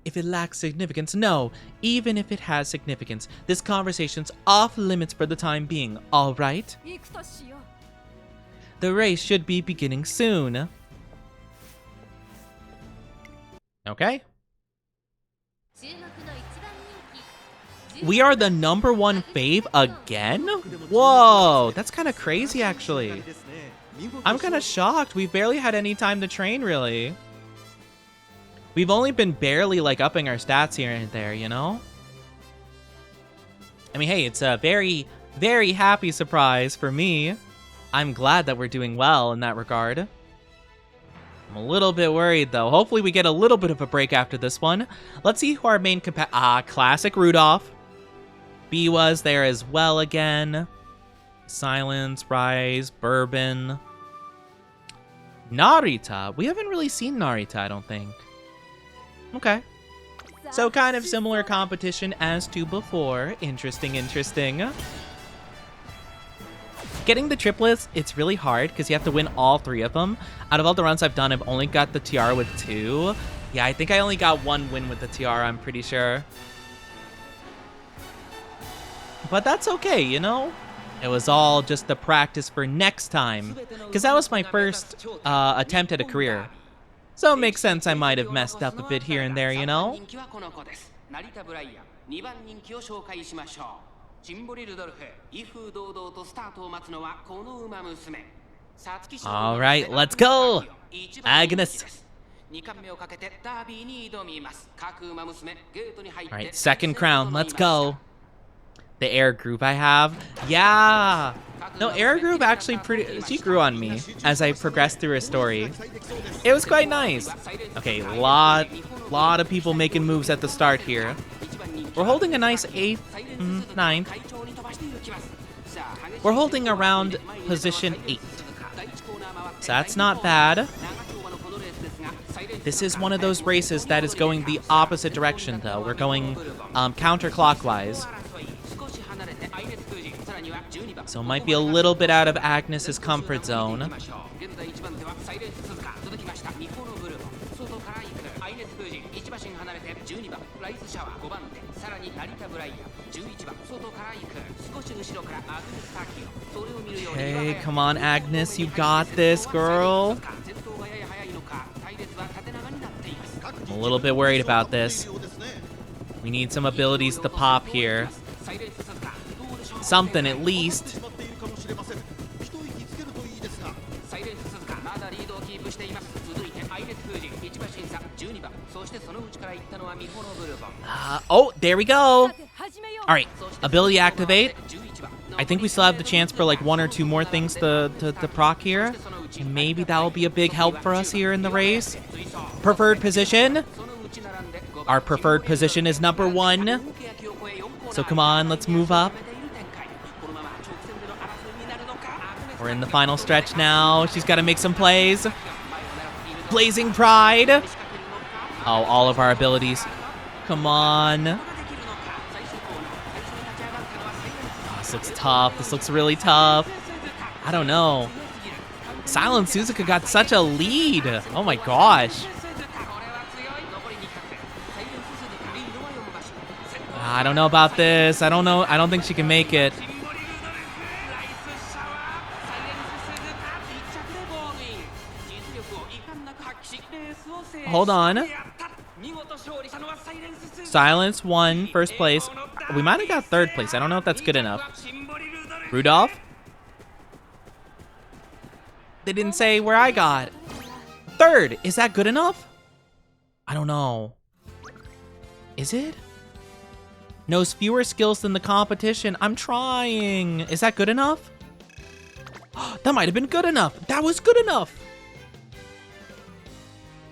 If it lacks significance, no. Even if it has significance, this conversation's off limits for the time being, alright? The race should be beginning soon. Okay. We are the number one fave again? Whoa, that's kind of crazy actually. I'm kind of shocked. We've barely had any time to train, really. We've only been barely, like, upping our stats here and there, you know? I mean, hey, it's a very, very happy surprise for me. I'm glad that we're doing well in that regard. I'm a little bit worried, though. Hopefully we get a little bit of a break after this one. Let's see who our main classic Rudolph. B was there as well again. Silence, Rise, Bourbon. Narita. We haven't really seen Narita, I don't think. Okay. So kind of similar competition as to before. Interesting, interesting. Getting the triplets, it's really hard because you have to win all 3 of them. Out of all the runs I've done, I've only got the tiara with 2. Yeah, I think I only got 1 win with the tiara, I'm pretty sure. But that's okay, you know? It was all just the practice for next time. Because that was my first attempt at a career. So it makes sense I might have messed up a bit here and there, you know? Alright, let's go! Agnes! Alright, second crown, let's go. The air group I have. Yeah! No, air group actually she grew on me as I progressed through her story. It was quite nice. Okay, lot of people making moves at the start here. We're holding a nice 8th, 9th. We're holding around position 8. So that's not bad. This is one of those races that is going the opposite direction, though. We're going counterclockwise. So it might be a little bit out of Agnes's comfort zone. Okay, come on, Agnes, you got this, girl. I'm a little bit worried about this. We need some abilities to pop here. Something at least. Oh, there we go. Alright, ability activate. I think we still have the chance for like 1 or 2 more things to proc here. And maybe that will be a big help for us here in the race. Preferred position. Our preferred position is number 1. So come on, let's move up. We're in the final stretch now. She's got to make some plays. Blazing Pride. Oh, all of our abilities. Come on. Oh, this looks tough. This looks really tough. I don't know. Silent Suzuka got such a lead. Oh my gosh. I don't know about this. I don't know. I don't think she can make it. Hold on. Silence won first place. We might have got 3rd place. I don't know if that's good enough. Rudolph? They didn't say where I got. 3rd. Is that good enough? I don't know. Is it? Knows fewer skills than the competition. I'm trying. Is that good enough? That might have been good enough. That was good enough.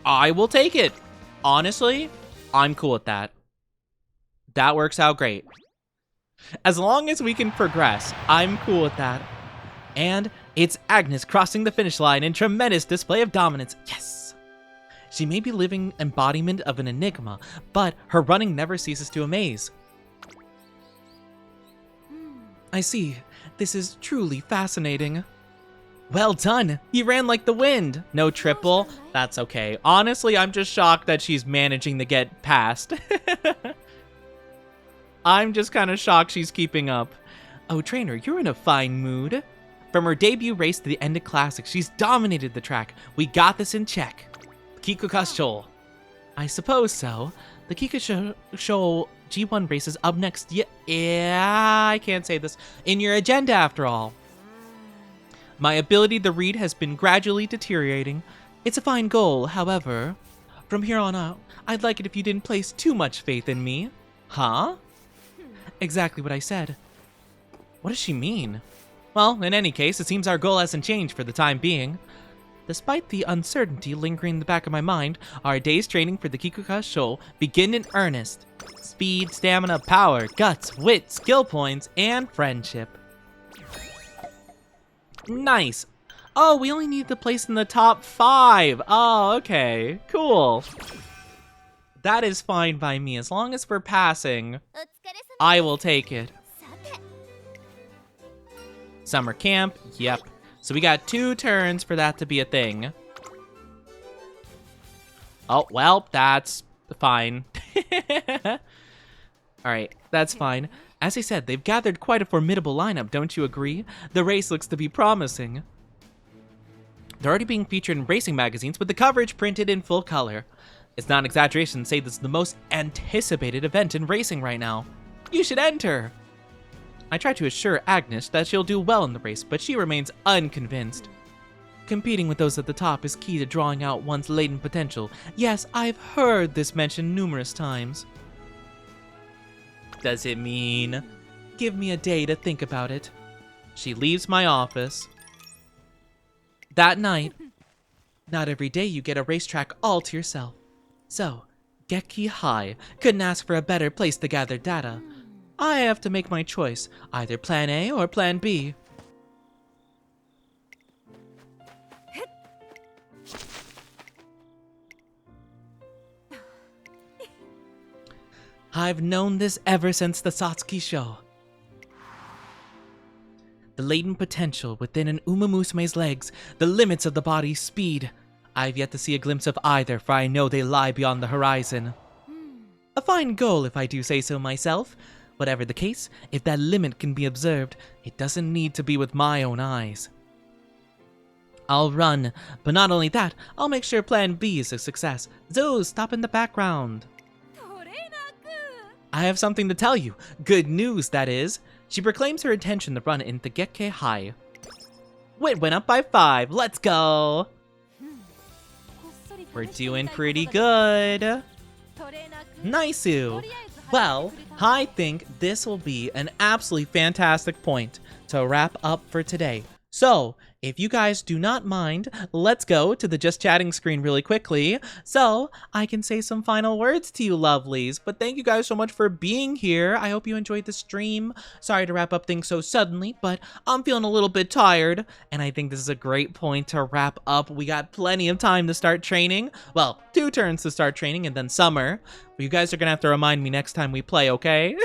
I will take it. Honestly, I'm cool with that. That works out great. As long as we can progress, I'm cool with that. And it's Agnes crossing the finish line in tremendous display of dominance. Yes! She may be living embodiment of an enigma, but her running never ceases to amaze. I see. This is truly fascinating. Well done! You ran like the wind! No triple? That's okay. Honestly, I'm just shocked that she's managing to get past. I'm just kind of shocked she's keeping up. Oh, trainer, you're in a fine mood. From her debut race to the end of Classic, she's dominated the track. We got this in check. Kikuka Shoal. I suppose so. The Kikuka Shoal G1 race is up next. Yeah, I can't say this. In your agenda, after all. My ability to read has been gradually deteriorating. It's a fine goal, however. From here on out, I'd like it if you didn't place too much faith in me. Huh? Exactly what I said. What does she mean? Well, in any case, it seems our goal hasn't changed for the time being. Despite the uncertainty lingering in the back of my mind, our day's training for the Kikuka Shoal begin in earnest. Speed, stamina, power, guts, wit, skill points, and friendship. Nice. Oh, we only need to place in the top 5. Oh, okay. Cool. That is fine by me. As long as we're passing, I will take it. Summer camp. Yep. So we got 2 turns for that to be a thing. Oh, well, that's fine. Alright, that's fine. As I said, they've gathered quite a formidable lineup, don't you agree? The race looks to be promising. They're already being featured in racing magazines with the coverage printed in full color. It's not an exaggeration to say this is the most anticipated event in racing right now. You should enter! I try to assure Agnes that she'll do well in the race, but she remains unconvinced. Competing with those at the top is key to drawing out one's latent potential. Yes, I've heard this mentioned numerous times. Does it mean? Give me a day to think about it. She leaves my office. That night, not every day you get a racetrack all to yourself. So, Gekki High couldn't ask for a better place to gather data. I have to make my choice, either plan A or plan B. I've known this ever since the Satsuki show. The latent potential within an Umamusume's legs, the limits of the body's speed. I've yet to see a glimpse of either, for I know they lie beyond the horizon. A fine goal, if I do say so myself. Whatever the case, if that limit can be observed, it doesn't need to be with my own eyes. I'll run, but not only that, I'll make sure Plan B is a success. Zoe, stop in the background. I have something to tell you. Good news, that is. She proclaims her intention to run into Gekki High. Wit went up by 5. Let's go. We're doing pretty good. Nice-oo. Well, I think this will be an absolutely fantastic point to wrap up for today. So, if you guys do not mind, let's go to the Just Chatting screen really quickly so I can say some final words to you lovelies. But thank you guys so much for being here. I hope you enjoyed the stream. Sorry to wrap up things so suddenly, but I'm feeling a little bit tired, and I think this is a great point to wrap up. We got plenty of time to start training. Well, 2 turns to start training, and then summer. But you guys are gonna have to remind me next time we play, okay?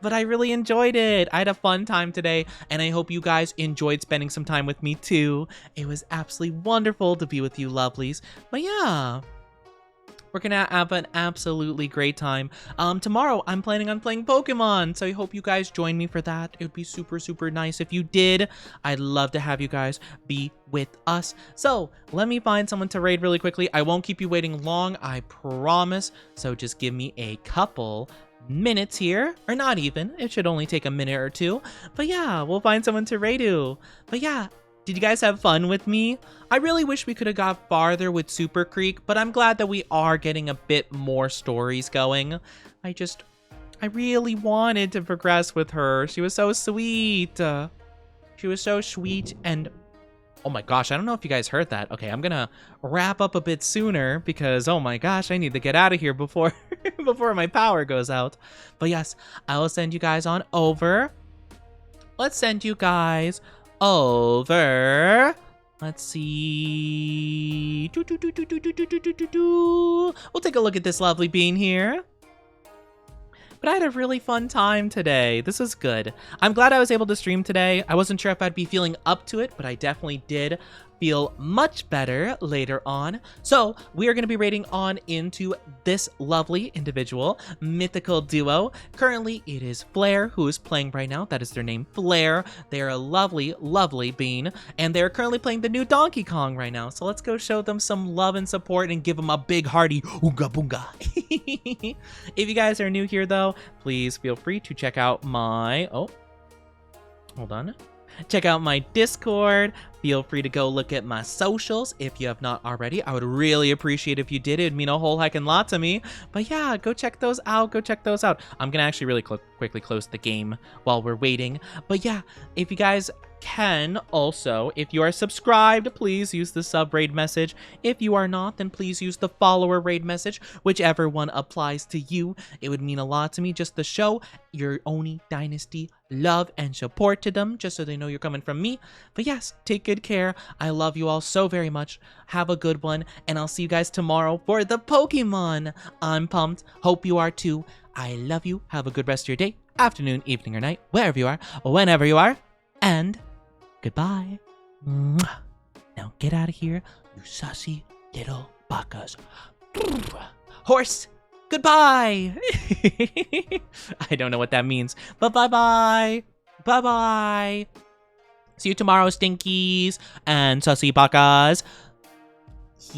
But I really enjoyed it. I had a fun time today, and I hope you guys enjoyed spending some time with me too. It was absolutely wonderful to be with you lovelies. But yeah, we're gonna have an absolutely great time. Tomorrow I'm planning on playing Pokemon, so I hope you guys join me for that. It would be super, super nice if you did. I'd love to have you guys be with us. So let me find someone to raid really quickly. I won't keep you waiting long, I promise. So just give me a couple minutes here, or not even. It should only take a minute or 2. But yeah, we'll find someone to raid to. But yeah, did you guys have fun with me? I really wish we could have got farther with Super Creek, but I'm glad that we are getting a bit more stories going. I really wanted to progress with her. She was so sweet. She was so sweet and Oh my gosh, I don't know if you guys heard that. Okay, I'm gonna wrap up a bit sooner because, oh my gosh, I need to get out of here before before my power goes out. But yes, I will send you guys on over. Let's send you guys over. Let's see. We'll take a look at this lovely bean here. But I had a really fun time today. This was good. I'm glad I was able to stream today. I wasn't sure if I'd be feeling up to it, but I definitely did feel much better later on. So we are going to be rating on into this lovely individual mythical duo. Currently, it is Flair who is playing right now. That is their name, Flair. They are a lovely, lovely bean, and they're currently playing the new Donkey Kong right now. So let's go show them some love and support and give them a big hearty ooga boonga. If you guys are new here, though, please feel free to check out my... Oh, hold on. Check out my Discord. Feel free to go look at my socials if you have not already. I would really appreciate if you did. It would mean a whole heckin' lot to me. But yeah, go check those out. Go check those out. I'm gonna actually really quickly close the game while we're waiting. But yeah, if you guys can also, if you are subscribed, please use the sub raid message. If you are not, then please use the follower raid message, whichever one applies to you. It would mean a lot to me just to show your Oni Dynasty love and support to them, just so they know you're coming from me. But yes, take good care. I love you all so very much. Have a good one, and I'll see you guys tomorrow for the Pokemon. I'm pumped. Hope you are too. I love you. Have a good rest of your day, afternoon, evening, or night, wherever you are, whenever you are, and goodbye. Mwah. Now get out of here, you sussy little buckas. Horse, goodbye. I don't know what that means, but bye-bye. Bye-bye. See you tomorrow, stinkies and sussy buckas.